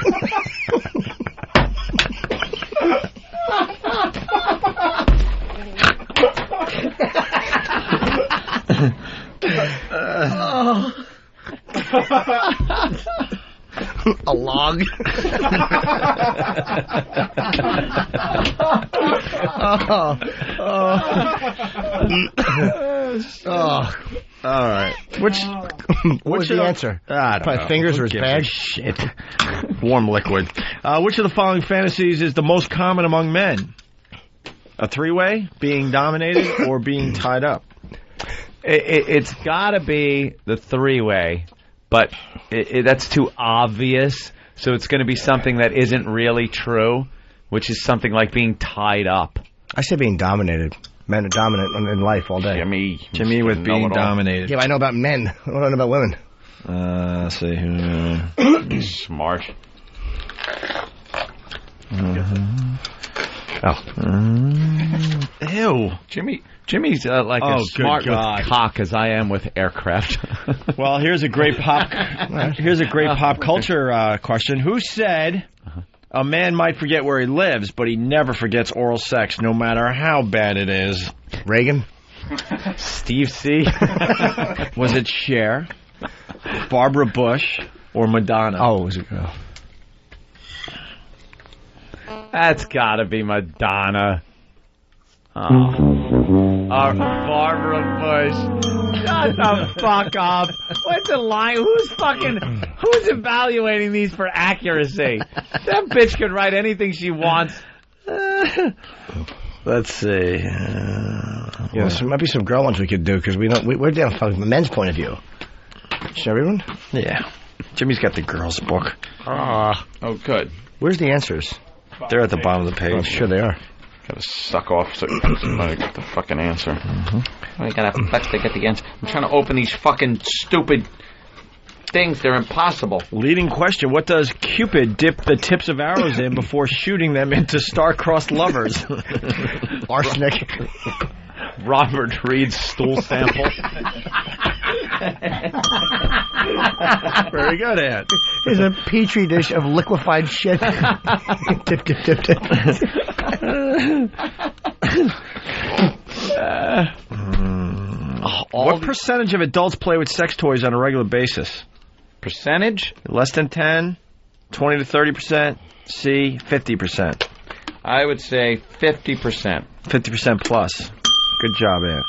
S2: A log. All right. What's the answer? I don't know.
S10: Fingers or his bag?
S2: Shit. Warm liquid. Which of the following fantasies is the most common among men? A three-way, being dominated, or being tied up?
S3: It's got to be the three-way, but that's too obvious, so it's going to be something that isn't really true, which is something like being tied up.
S10: I say being dominated. Men are dominant in life all day.
S2: Jimmy with being dominated.
S10: Yeah, but I know about men. I don't know about women.
S2: Let's see.
S3: Smart.
S2: Ew.
S3: Jimmy's like as smart with cock as I am with aircraft.
S2: Well, here's a great pop culture question. Who said a man might forget where he lives, but he never forgets oral sex, no matter how bad it is?
S10: Reagan?
S2: Steve C? Was it Cher, Barbara Bush, or Madonna?
S10: Oh, it was a girl.
S3: That's got to be Madonna. Barbara Bush. Shut the fuck up. What's the line? Who's evaluating these for accuracy? That bitch could write anything she wants.
S2: Let's see.
S10: There might be some girl ones we could do, because we're down from the men's point of view. Should everyone?
S2: Yeah. Jimmy's got the girls' book.
S3: Oh, good.
S10: Where's the answers?
S2: They're at the bottom of the page.
S10: Oh, sure they are.
S3: Gotta suck off so you can get the fucking answer. I gotta fuck to get the answer. I'm trying to open these fucking stupid things. They're impossible.
S2: Leading question: what does Cupid dip the tips of arrows in before shooting them into star-crossed lovers?
S10: Arsenic.
S3: Robert Reed's stool sample.
S2: Very good, Ant.
S10: There's a petri dish of liquefied shit. Tip.
S2: What percentage of adults play with sex toys on a regular basis?
S3: Percentage?
S2: Less than 10, 20 to 30%, C, 50%.
S3: I would say 50%.
S2: 50% plus. Good job, Ant.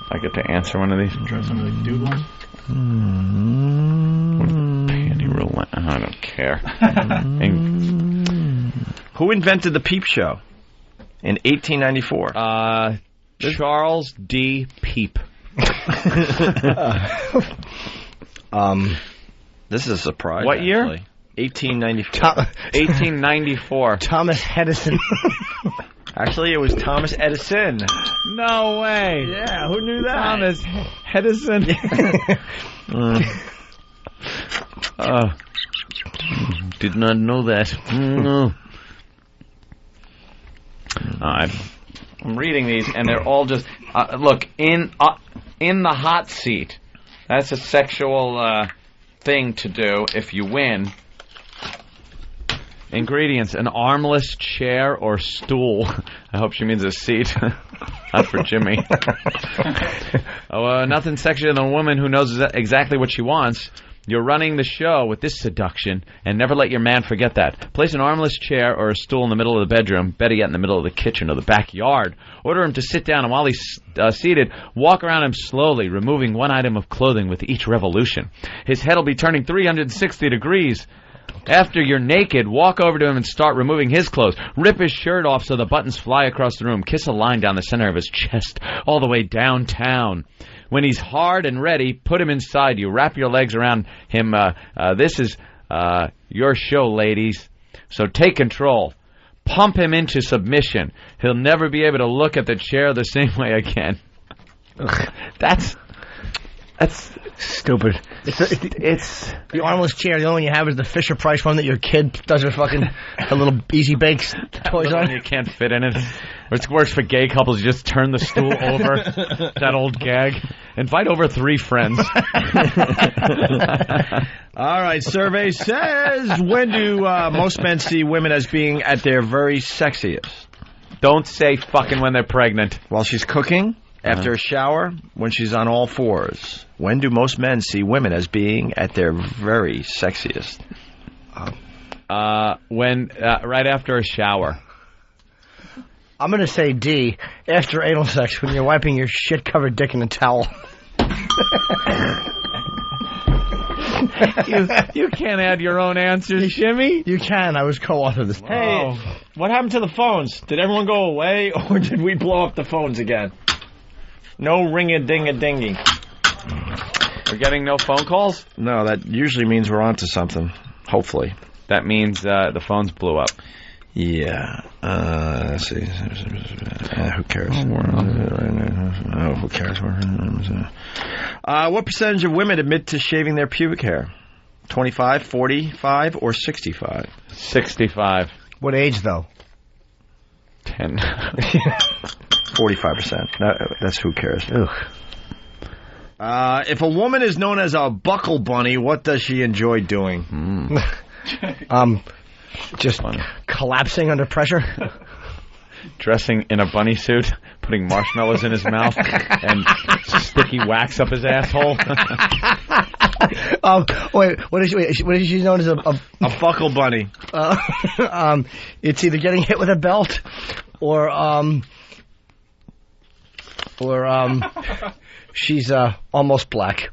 S3: I get to answer one of these.
S8: Try some of the dude ones.
S3: Panty roulette. I don't care.
S2: Who invented the Peep Show in 1894?
S3: Charles D. Peep.
S2: This is a surprise.
S3: What year?
S2: Actually. 1894.
S3: 1894.
S10: Thomas Edison.
S2: Actually, it was Thomas Edison.
S3: No way.
S2: Yeah, who knew that?
S3: Thomas Edison. Did not know that. I'm reading these, and they're all just look in the hot seat. That's a sexual thing to do if you win. Ingredients: an armless chair or stool. I hope she means a seat. Not for Jimmy. Nothing sexier than a woman who knows exactly what she wants. You're running the show with this seduction, and never let your man forget that. Place an armless chair or a stool in the middle of the bedroom, better yet in the middle of the kitchen or the backyard. Order him to sit down, and while he's seated, walk around him slowly, removing one item of clothing with each revolution. His head will be turning 360 degrees. After you're naked, walk over to him and start removing his clothes. Rip his shirt off so the buttons fly across the room. Kiss a line down the center of his chest, all the way downtown. When he's hard and ready, put him inside you. Wrap your legs around him. This is your show, ladies. So take control. Pump him into submission. He'll never be able to look at the chair the same way again. That's That's
S10: stupid.
S3: It's
S10: the armless chair. The only one you have is the Fisher Price one that your kid does her fucking the little Easy Bakes toys on.
S3: You can't fit in it. It's worse for gay couples. You just turn the stool over. That old gag. Invite over 3 friends.
S2: All right. Survey says, when do most men see women as being at their very sexiest?
S3: Don't say fucking when they're pregnant.
S2: While she's cooking, after a shower, when she's on all fours. When do most men see women as being at their very sexiest?
S3: When right after a shower.
S10: I'm going to say D, after anal sex, when you're wiping your shit-covered dick in a towel.
S3: You can't add your own answers, Jimmy.
S10: You can. I was co-author of this.
S2: Hey, what happened to the phones? Did everyone go away, or did we blow up the phones again? No ring-a-ding-a-dingy.
S3: We're getting no phone calls?
S2: No, that usually means we're onto something. Hopefully.
S3: That means the phones blew up.
S2: Yeah. Let's see. Who cares? Who cares? What percentage of women admit to shaving their pubic hair? 25, 45, or 65?
S3: 65.
S10: What age, though?
S3: 10.
S2: 45%. That's who cares. If a woman is known as a buckle bunny, what does she enjoy doing?
S10: Just collapsing under pressure.
S3: Dressing in a bunny suit, putting marshmallows in his mouth, and sticky wax up his asshole.
S10: What is she known as? A
S2: buckle bunny.
S10: It's either getting hit with a belt, or she's almost black.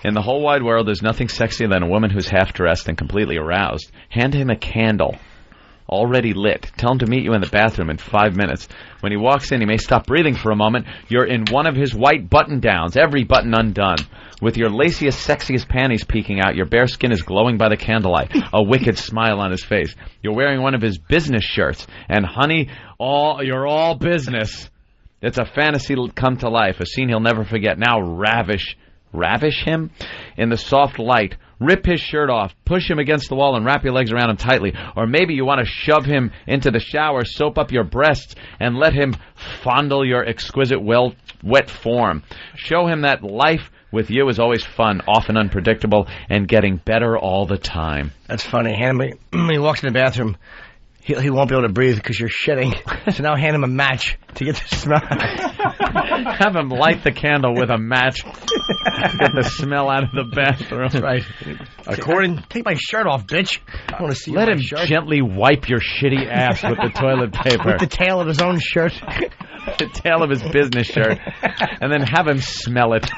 S3: In the whole wide world, there's nothing sexier than a woman who's half-dressed and completely aroused. Hand him a candle, already lit. Tell him to meet you in the bathroom in 5 minutes. When he walks in, he may stop breathing for a moment. You're in one of his white button-downs, every button undone. With your laciest, sexiest panties peeking out, your bare skin is glowing by the candlelight, a wicked smile on his face. You're wearing one of his business shirts, and honey, you're all business. It's a fantasy come to life, a scene he'll never forget. Now ravish him in the soft light. Rip his shirt off, push him against the wall, and wrap your legs around him tightly. Or maybe you want to shove him into the shower, soap up your breasts, and let him fondle your exquisite, wet form. Show him that life with you is always fun, often unpredictable, and getting better all the time.
S10: That's funny. When he walks in the bathroom, he won't be able to breathe because you're shitting. So now hand him a match to get the smell.
S3: Have him light the candle with a match. Get the smell out of the bathroom.
S10: That's right. Take my shirt off, bitch. I want to see.
S3: Let him gently wipe your shitty ass with the toilet paper.
S10: With the tail of his own shirt.
S3: The tail of his business shirt. And then have him smell it.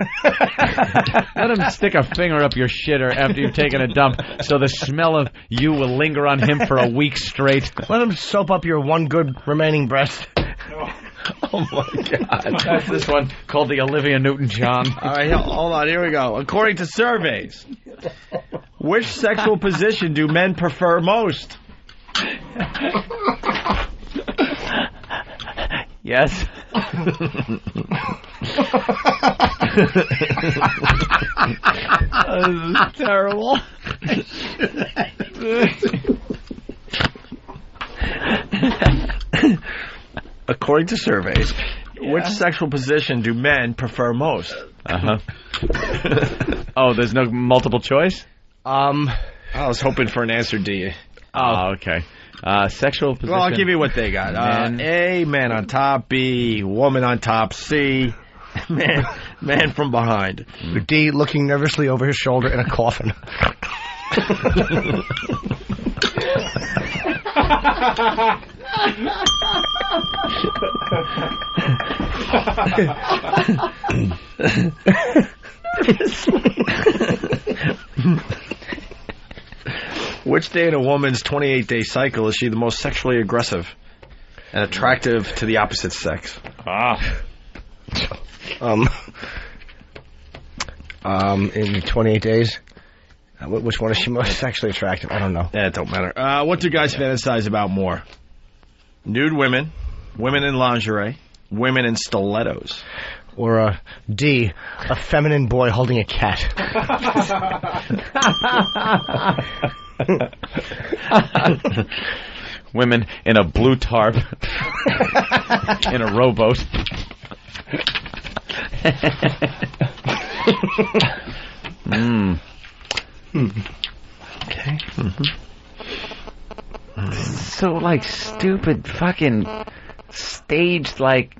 S3: Let him stick a finger up your shitter after you've taken a dump so the smell of you will linger on him for a week straight.
S10: Let him soap up your one good remaining breast.
S2: Oh, my God.
S3: That's this one called the Olivia Newton-John.
S2: All right, hold on. Here we go. According to surveys, which sexual position do men prefer most?
S3: Yes. This is terrible.
S2: According to surveys, which sexual position do men prefer most?
S3: Oh, there's no multiple choice?
S2: I was hoping for an answer, D.
S3: Oh, okay. Sexual position.
S2: Well, I'll give you what they got. A, man on top. B, woman on top. C, man from behind.
S10: D, looking nervously over his shoulder in a coffin.
S2: Which day in a woman's 28-day cycle is she the most sexually aggressive and attractive to the opposite sex?
S10: In 28 days, Which one is she most sexually attractive? I don't know.
S2: Yeah, it don't matter. What do guys fantasize about more? Nude women, women in lingerie, women in stilettos.
S10: Or D, a feminine boy holding a cat.
S3: Women in a blue tarp in a rowboat.
S10: Okay.
S3: So, like, stupid fucking staged, like...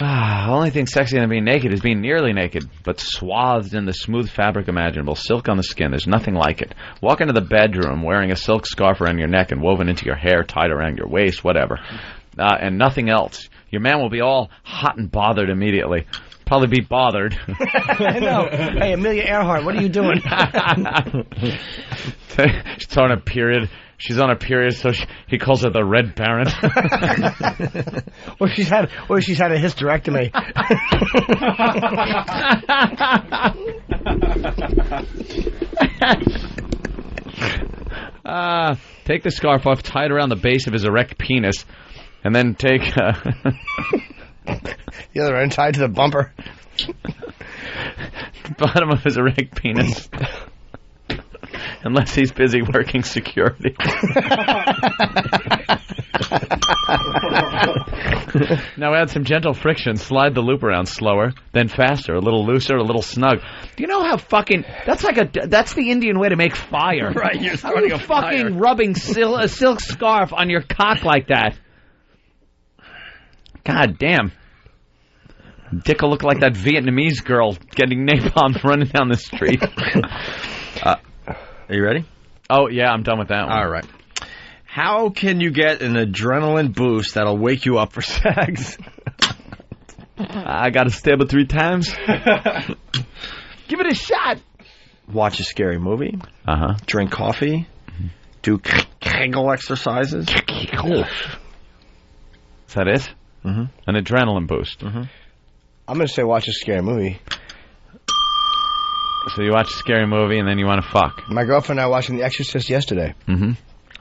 S3: only thing sexy than being naked is being nearly naked, but swathed in the smooth fabric imaginable, silk on the skin. There's nothing like it. Walk into the bedroom wearing a silk scarf around your neck and woven into your hair, tied around your waist, whatever, and nothing else. Your man will be all hot and bothered immediately. Probably be bothered.
S10: I know. Hey, Amelia Earhart, what are you doing?
S3: She's on a period. She's on a period, so he calls her the Red Baron.
S10: Or she's had a hysterectomy.
S3: Take the scarf off, tie it around the base of his erect penis, and then take
S10: the other end tied to the bumper.
S3: The bottom of his erect penis. Unless he's busy working security. Now add some gentle friction. Slide the loop around slower, then faster, a little looser, a little snug. Do you know how fucking... That's the Indian way to make fire.
S2: Right, you're
S3: how are you fucking rubbing a silk scarf on your cock like that? God damn. Dick will look like that Vietnamese girl getting napalm running down the street.
S2: Are you ready?
S3: Oh, yeah, I'm done with that one.
S2: All right. How can you get an adrenaline boost that'll wake you up for sex?
S3: I got to stab it 3 times. Give it a shot.
S2: Watch a scary movie.
S3: Uh-huh.
S2: Drink coffee. Do Kegel exercises.
S3: Is that it?
S2: Mm-hmm.
S3: An adrenaline boost.
S2: Mm-hmm.
S10: I'm going to say watch a scary movie.
S3: So you watch a scary movie and then you want to fuck.
S10: My girlfriend and I were watching The Exorcist yesterday.
S3: Mm-hmm.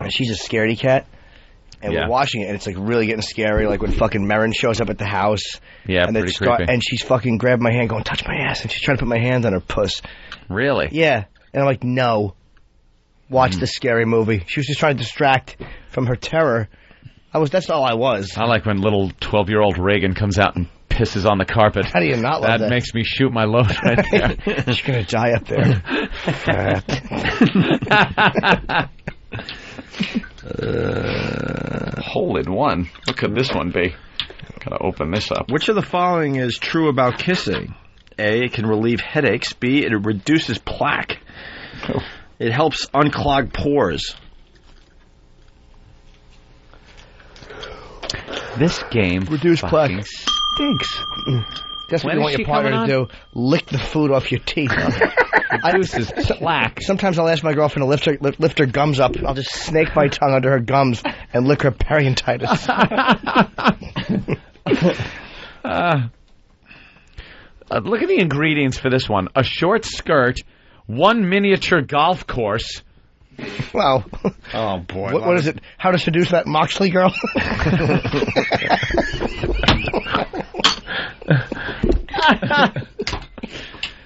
S10: And she's a scaredy cat. And we're watching it, and it's like really getting scary, like when fucking Merrin shows up at the house.
S3: Yeah,
S10: and
S3: pretty creepy.
S10: And she's fucking grabbed my hand going, touch my ass. And she's trying to put my hands on her puss.
S3: Really?
S10: Yeah. And I'm like, no. Watch the scary movie. She was just trying to distract from her terror. That's all I was.
S3: I like when little 12-year-old Reagan comes out and pisses on the carpet.
S10: How do you not love that?
S3: That makes me shoot my load right there.
S10: She's going to die up there.
S3: Hole in one. What could this one be? Gotta open this up.
S2: Which of the following is true about kissing? A, it can relieve headaches. B, it reduces plaque.
S3: Oh.
S2: It helps unclog pores.
S3: This game
S10: reduce plaque
S3: stinks.
S10: That's what you want your partner to do. Lick the food off your teeth.
S3: Reduces plaque.
S10: Sometimes I'll ask my girlfriend to lift her gums up. I'll just snake my tongue under her gums and lick her periodontitis.
S3: Look at the ingredients for this one. A short skirt, 1 miniature golf course.
S10: Wow.
S2: Oh, boy.
S10: What is it? How to seduce that Moxley girl?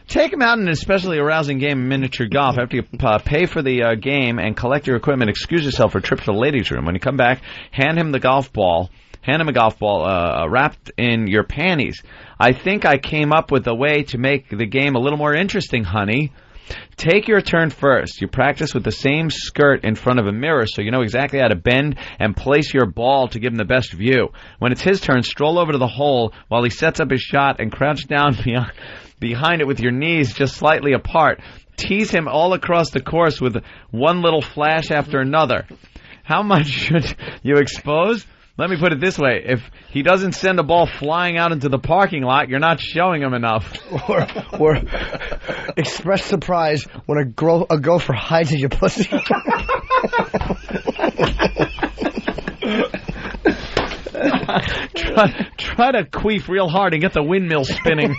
S3: Take him out in an especially arousing game of miniature golf. After you pay for the game and collect your equipment, excuse yourself for a trip to the ladies' room. When you come back, hand him a golf ball wrapped in your panties. I think I came up with a way to make the game a little more interesting, honey. Take your turn first. You practice with the same skirt in front of a mirror so you know exactly how to bend and place your ball to give him the best view. When it's his turn, stroll over to the hole while he sets up his shot and crouch down behind it with your knees just slightly apart. Tease him all across the course with one little flash after another. How much should you expose? Let me put it this way. If he doesn't send a ball flying out into the parking lot, you're not showing him enough.
S10: Or express surprise when a gopher hides in your pussy.
S3: Try to queef real hard and get the windmill spinning.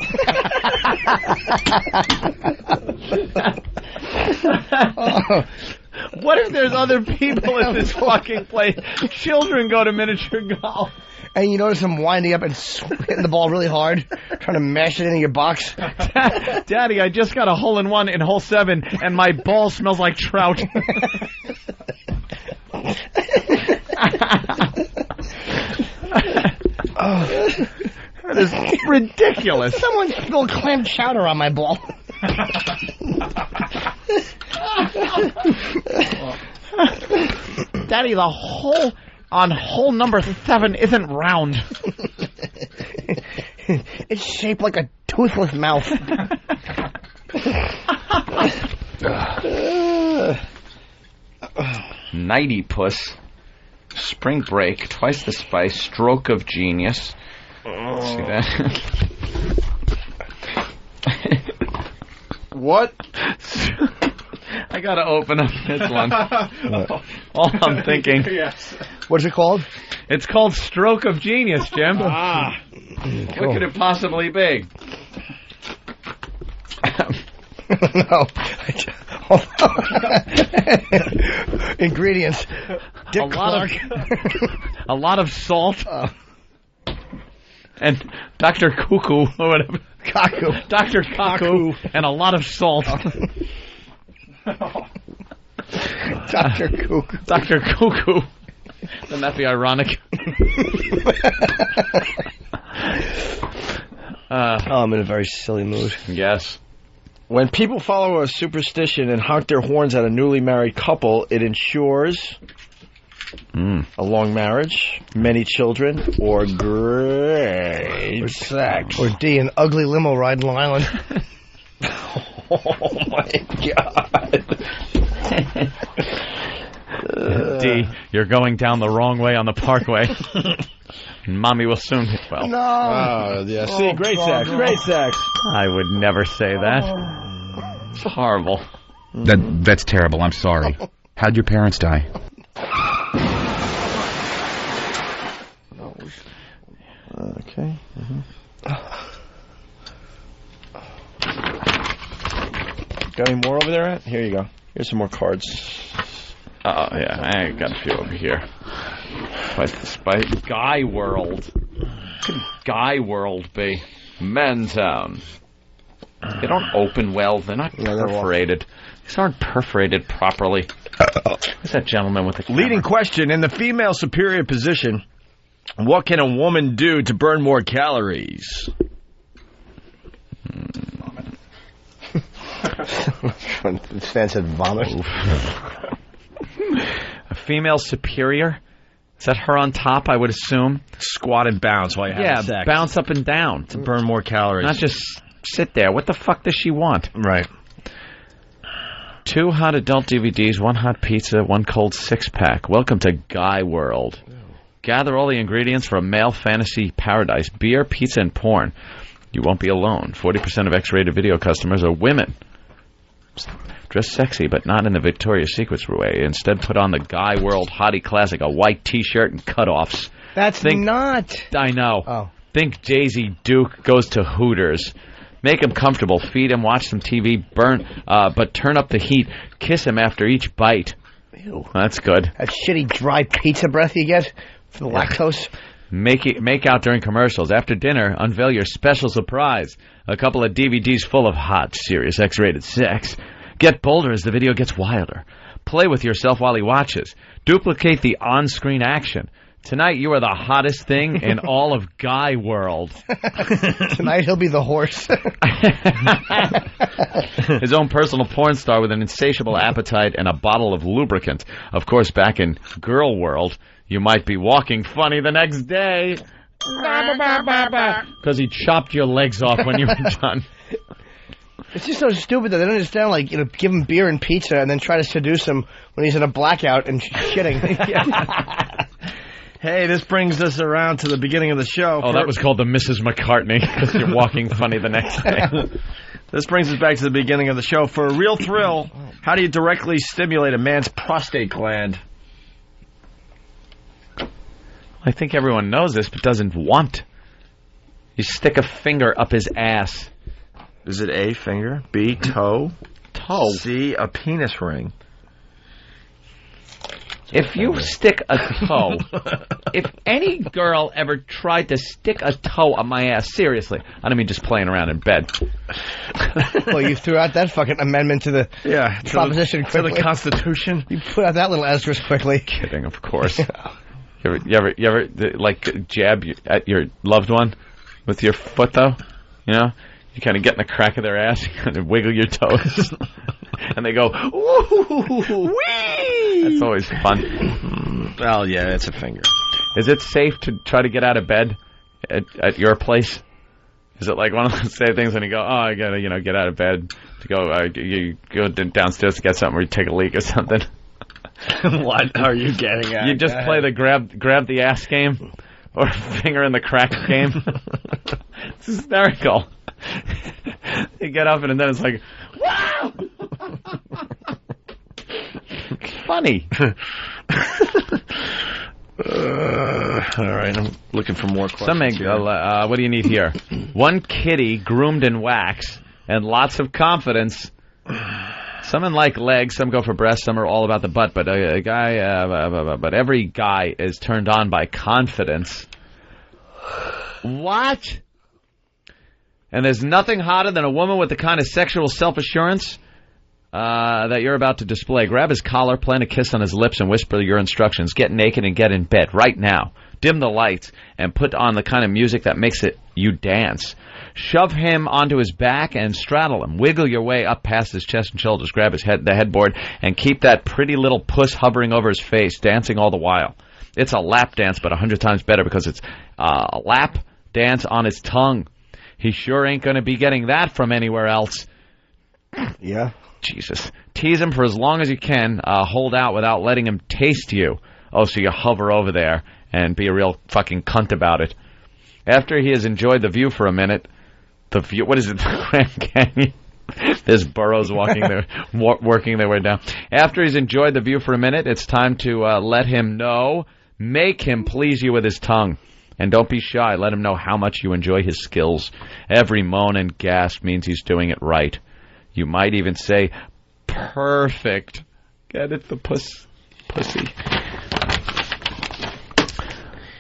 S3: What if there's other people in this fucking place? Children go to miniature golf.
S10: And you notice him winding up and hitting the ball really hard, trying to mash it into your box.
S3: Daddy, I just got a hole-in-one in hole 7, and my ball smells like trout. That is ridiculous.
S10: Someone spilled clam chowder on my ball.
S3: Daddy, the hole on hole number 7 isn't round.
S10: It's shaped like a toothless mouth.
S3: Nighty puss. Spring break. Twice the spice. Stroke of genius. See that?
S2: What?
S3: I gotta open up this one. All I'm thinking.
S10: Yes. What's it called?
S3: It's called Stroke of Genius, Jim.
S10: Cool.
S3: What could it possibly be?
S10: No. Ingredients. Dick Clark.
S3: A lot of salt. And Dr. Cuckoo, or whatever.
S10: Kaku.
S3: Dr. Cuckoo, and a lot of salt.
S10: Dr. Cuckoo.
S3: Dr. Cuckoo. Wouldn't that be ironic?
S10: I'm in a very silly mood.
S3: Yes.
S2: When people follow a superstition and honk their horns at a newly married couple, it ensures a long marriage, many children, or great sex.
S10: Or D, an ugly limo ride in Long Island.
S2: Oh, my God.
S3: D, you're going down the wrong way on the parkway. Mommy will soon hit 12.
S10: No.
S2: Oh, yeah. See, great sex. Great sex.
S3: I would never say that. It's horrible.
S4: That's terrible. I'm sorry. How'd your parents die?
S2: Okay. Got any more over there? Here you go. Here's some more cards.
S3: Oh, yeah. I got a few over here. What's the spice? Guy World. What could Guy World be? Mentown. They don't open well. They're not perforated. These aren't perforated properly. Who's that gentleman with the camera?
S2: Leading question, in the female superior position, what can a woman do to burn more calories?
S10: Stan said vomit.
S3: A female superior? Is that her on top, I would assume?
S2: Squat and bounce while you have sex.
S3: Bounce up and down.
S2: To burn more calories.
S3: Not just sit there. What the fuck does she want?
S2: Right.
S3: 2 hot adult DVDs, 1 hot pizza, 1 cold 6-pack. Welcome to Guy World. Gather all the ingredients for a male fantasy paradise. Beer, pizza, and porn. You won't be alone. 40% of X-rated video customers are women. Dress sexy, but not in the Victoria's Secret way. Instead, put on the Guy World Hottie Classic, a white T-shirt and cutoffs.
S10: That's not.
S3: I know.
S10: Oh.
S3: Think Jay-Z Duke goes to Hooters. Make him comfortable. Feed him. Watch some TV. But turn up the heat. Kiss him after each bite.
S10: Ew.
S3: That's good.
S10: That shitty dry pizza breath you get for the lactose.
S3: Make out during commercials. After dinner, unveil your special surprise. A couple of DVDs full of hot, serious, X-rated sex. Get bolder as the video gets wilder. Play with yourself while he watches. Duplicate the on-screen action. Tonight, you are the hottest thing in all of Guy World.
S10: Tonight, he'll be the horse.
S3: His own personal porn star with an insatiable appetite and a bottle of lubricant. Of course, back in Girl World, you might be walking funny the next day. Because he chopped your legs off when you were done.
S10: It's just so stupid that they don't understand, like, you know, give him beer and pizza and then try to seduce him when he's in a blackout and shitting.
S2: Hey, this brings us around to the beginning of the show.
S3: Oh, that was called the Mrs. McCartney, because you're walking funny the next day.
S2: This brings us back to the beginning of the show. For a real thrill, how do you directly stimulate a man's prostate gland?
S3: I think everyone knows this, but doesn't want. You stick a finger up his ass.
S2: Is it A, finger, B, toe,
S3: toe.
S2: See, a penis ring.
S3: If you stick a toe, if any girl ever tried to stick a toe up my ass, seriously, I don't mean just playing around in bed.
S10: Well, you threw out that fucking amendment to the proposition quickly.
S2: To the Constitution.
S10: You put out that little asterisk quickly.
S3: Kidding, of course. You ever like jab at your loved one with your foot though? You know, you kind of get in the crack of their ass, you kind of wiggle your toes, and they go, ooh, wee! That's always fun.
S2: Well, yeah, it's a finger.
S3: Is it safe to try to get out of bed at your place? Is it like one of those same things when you go, oh, I gotta, get out of bed to go, you go downstairs to get something or you take a leak or something?
S2: What are you getting at?
S3: You just play the grab the ass game or finger in the crack game. It's hysterical. You get up and then it's like, wow! Funny.
S2: All right, I'm looking for more questions.
S3: What do you need here? One kitty groomed in wax and lots of confidence. Some like legs, some go for breasts, some are all about the butt. But but every guy is turned on by confidence. What? And there's nothing hotter than a woman with the kind of sexual self-assurance that you're about to display. Grab his collar, plant a kiss on his lips, and whisper your instructions. Get naked and get in bed right now. Dim the lights and put on the kind of music that makes you dance. Shove him onto his back and straddle him. Wiggle your way up past his chest and shoulders. Grab the headboard and keep that pretty little puss hovering over his face, dancing all the while. It's a lap dance, but 100 times better because it's a lap dance on his tongue. He sure ain't going to be getting that from anywhere else.
S10: Yeah.
S3: Jesus. Tease him for as long as you can. Hold out without letting him taste you. Oh, so you hover over there and be a real fucking cunt about it. After he has enjoyed the view for a minute, what is it, the Grand Canyon? There's burros working their way down. After he's enjoyed the view for a minute, it's time to let him know. Make him please you with his tongue. And don't be shy. Let him know how much you enjoy his skills. Every moan and gasp means he's doing it right. You might even say, perfect. Get it, the pussy.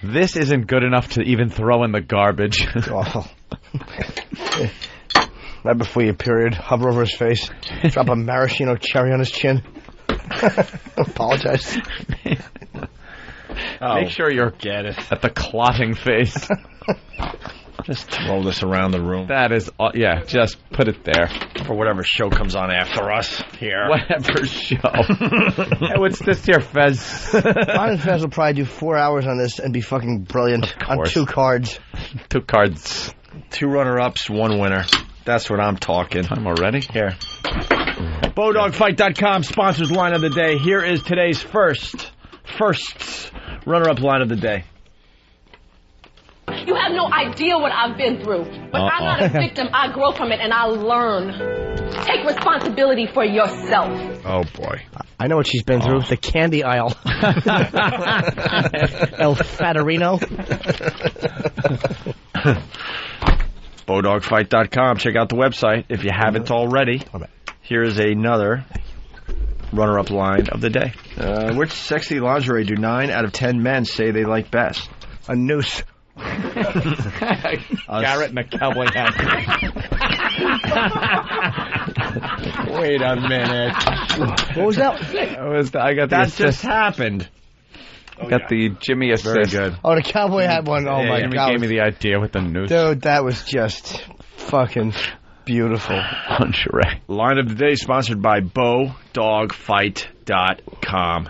S3: This isn't good enough to even throw in the garbage.
S10: Awful. Right before your period, hover over his face, drop a maraschino cherry on his chin. Apologize.
S3: Make sure you're at the clotting face.
S2: Just throw this around the room.
S3: That is, just put it there.
S2: For whatever show comes on after us here.
S3: Whatever show. Hey, what's this here, Fez?
S10: Ron and Fez will probably do 4 hours on this and be fucking brilliant on 2 cards.
S3: 2 cards.
S2: 2 runner-ups, 1 winner. That's what I'm talking.
S3: Time already?
S2: Here. BowDogFight.com sponsors line of the day. Here is today's first runner-up line of the day.
S5: You have no idea what I've been through. But I'm not a victim. I grow from it and I learn. Take responsibility for yourself.
S2: Oh, boy.
S10: I know what she's been through. The candy aisle. El Fatorino.
S2: BowDogFight.com. Check out the website if you haven't already. Here is another runner-up line of the day. Which sexy lingerie do 9 out of 10 men say they like best?
S10: A noose.
S3: Garrett in a cowboy hat.
S2: Wait a minute.
S10: What was that?
S3: I got
S2: that just happened.
S3: Got the Jimmy assist.
S2: Very good.
S10: Oh, the cowboy hat one. Oh, my
S3: Jimmy
S10: God.
S3: gave me the idea with the noose.
S10: Dude, that was just fucking beautiful.
S3: Lingerie.
S2: Line of the day sponsored by BowDogFight.com.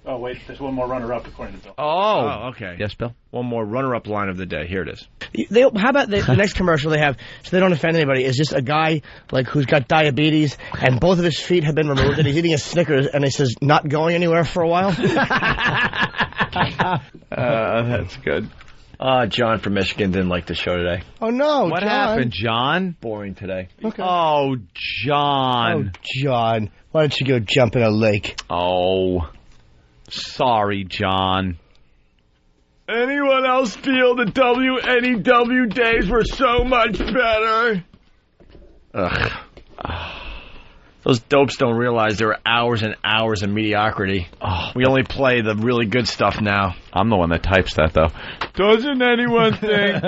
S8: Oh, wait, there's one more runner-up according to Bill.
S2: Oh, okay.
S3: Yes, Bill?
S2: One more runner-up line of the day. Here it is.
S10: How about the next commercial they have, so they don't offend anybody, is just a guy who's got diabetes and both of his feet have been removed and he's eating a Snickers and he says, not going anywhere for a while?
S3: That's good.
S2: John from Michigan didn't like the show today.
S10: Oh, no,
S3: What
S10: John.
S3: happened, John?
S2: Boring today.
S10: Okay.
S3: Oh, John.
S10: Oh, John. Why don't you go jump in a lake?
S3: Oh, sorry, John.
S2: Anyone else feel the WNEW days were so much better? Ugh. Those dopes don't realize there are hours and hours of mediocrity. Oh, we only play the really good stuff now.
S3: I'm the one that types that, though. Doesn't anyone think...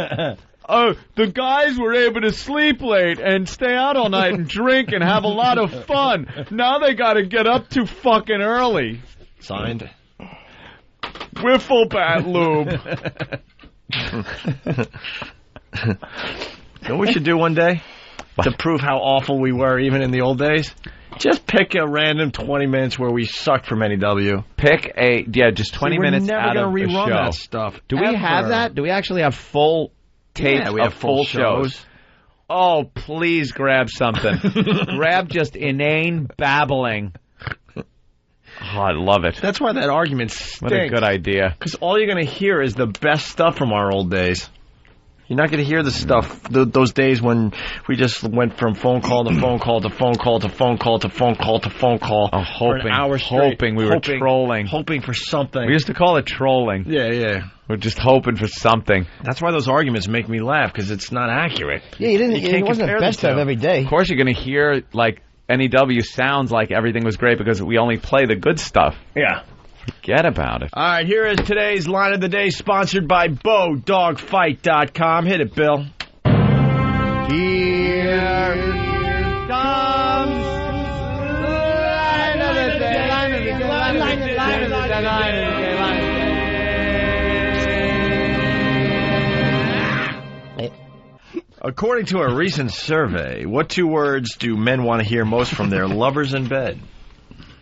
S3: the guys were able to sleep late and stay out all night and drink and have a lot of fun. Now they got to get up too fucking early.
S2: Signed,
S3: Wiffle Bat Lube.
S2: You know what we should do one day? To prove how awful we were even in the old days? Just pick a random 20 minutes where we sucked from NEW.
S3: Pick just 20 minutes out of the show.
S2: We're never going to rerun that stuff.
S3: Do we have that? Do we actually have full tapes
S2: we have full shows?
S3: Oh, please grab something. Grab just inane babbling. Oh, I love it.
S2: That's why that argument stinks.
S3: What a good idea.
S2: Because all you're going to hear is the best stuff from our old days. You're not going to hear the stuff, those days when we just went from phone call to phone call to phone call to phone call to phone call to phone call.
S3: Oh, hoping we were trolling.
S2: Hoping for something.
S3: We used to call it trolling.
S2: Yeah.
S3: We're just hoping for something.
S2: That's why those arguments make me laugh, because it's not accurate.
S10: Yeah, it wasn't the best of every day.
S3: Of course you're going to hear, like, NEW sounds like everything was great because we only play the good stuff.
S2: Yeah.
S3: Forget about it.
S2: All right, here is today's line of the day, sponsored by BowDogFight.com. Hit it, Bill.
S10: Here comes the line of the day. Line of the day. Line of the day. Line of the day. Line of the day. Line of the day.
S2: According to a recent survey, what 2 words do men want to hear most from their lovers in bed?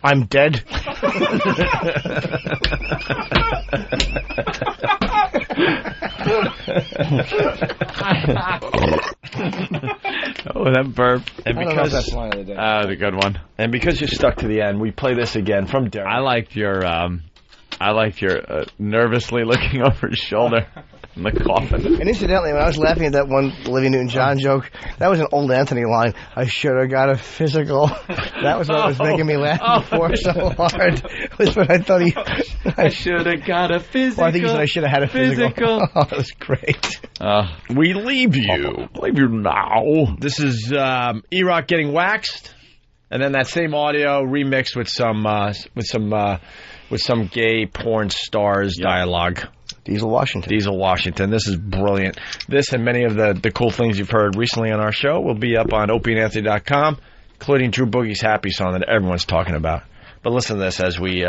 S10: I'm dead.
S3: Oh, that burp.
S2: And because
S10: that's the line of the day.
S3: The good one.
S2: And because you're stuck to the end, we play this again from Derek.
S3: I liked your nervously looking over his shoulder in the coffin.
S10: And incidentally, when I was laughing at that one Olivia Newton-John joke, that was an old Anthony line. I should have got a physical. That was what was making me laugh before so hard. Was what I thought
S3: I should have got a physical.
S10: Well, I think he said I should have had a physical. Oh, that was great.
S2: We leave you.
S3: Leave you now.
S2: This is E-Rock getting waxed, and then that same audio remixed with some gay porn stars dialogue.
S10: Diesel Washington.
S2: This is brilliant. This and many of the cool things you've heard recently on our show will be up on opieandanthony.com, including Drew Boogie's Happy song that everyone's talking about. But listen to this as we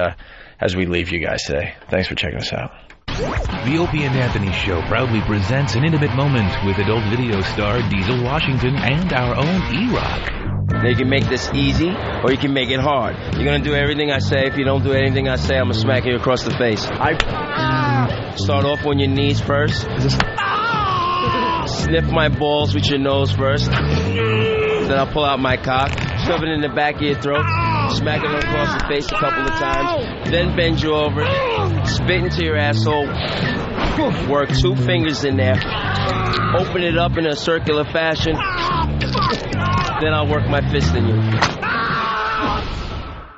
S2: leave you guys today. Thanks for checking us out.
S6: The Opie and Anthony Show proudly presents an intimate moment with adult video star Diesel Washington and our own E-Rock.
S11: Now you can make this easy, or you can make it hard. You're going to do everything I say. If you don't do anything I say, I'm going to smack you across the face. Start off on your knees first. Sniff my balls with your nose first. Then I'll pull out my cock, shove it in the back of your throat, smack it across the face a couple of times, then bend you over, spit into your asshole, work 2 fingers in there, open it up in a circular fashion, then I'll work my fist in you.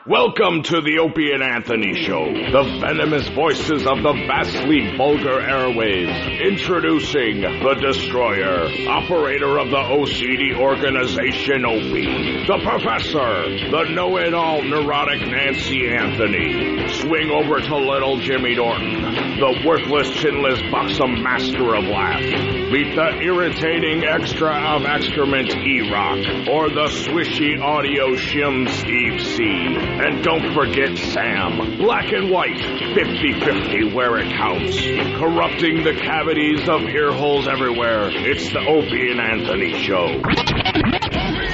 S14: Welcome to the Opie and Anthony Show, the venomous voices of the vastly vulgar airwaves. Introducing the Destroyer, operator of the OCD organization Opie. The Professor, the know-it-all neurotic Nancy Anthony. Swing over to little Jimmy Norton, the worthless, chinless, buxom master of laugh. Meet the irritating extra of excrement E-Rock, or the swishy audio shim Steve C. And don't forget Sam, black and white, 50-50 where it counts. Corrupting the cavities of ear holes everywhere. It's the Opie and Anthony Show.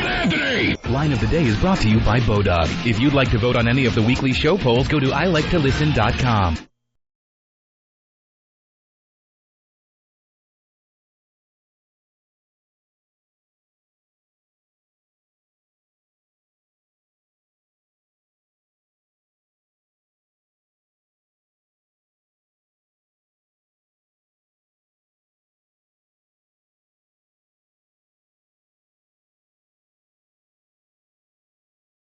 S6: Anthony! Line of the Day is brought to you by BowDog. If you'd like to vote on any of the weekly show polls, go to iliketolisten.com.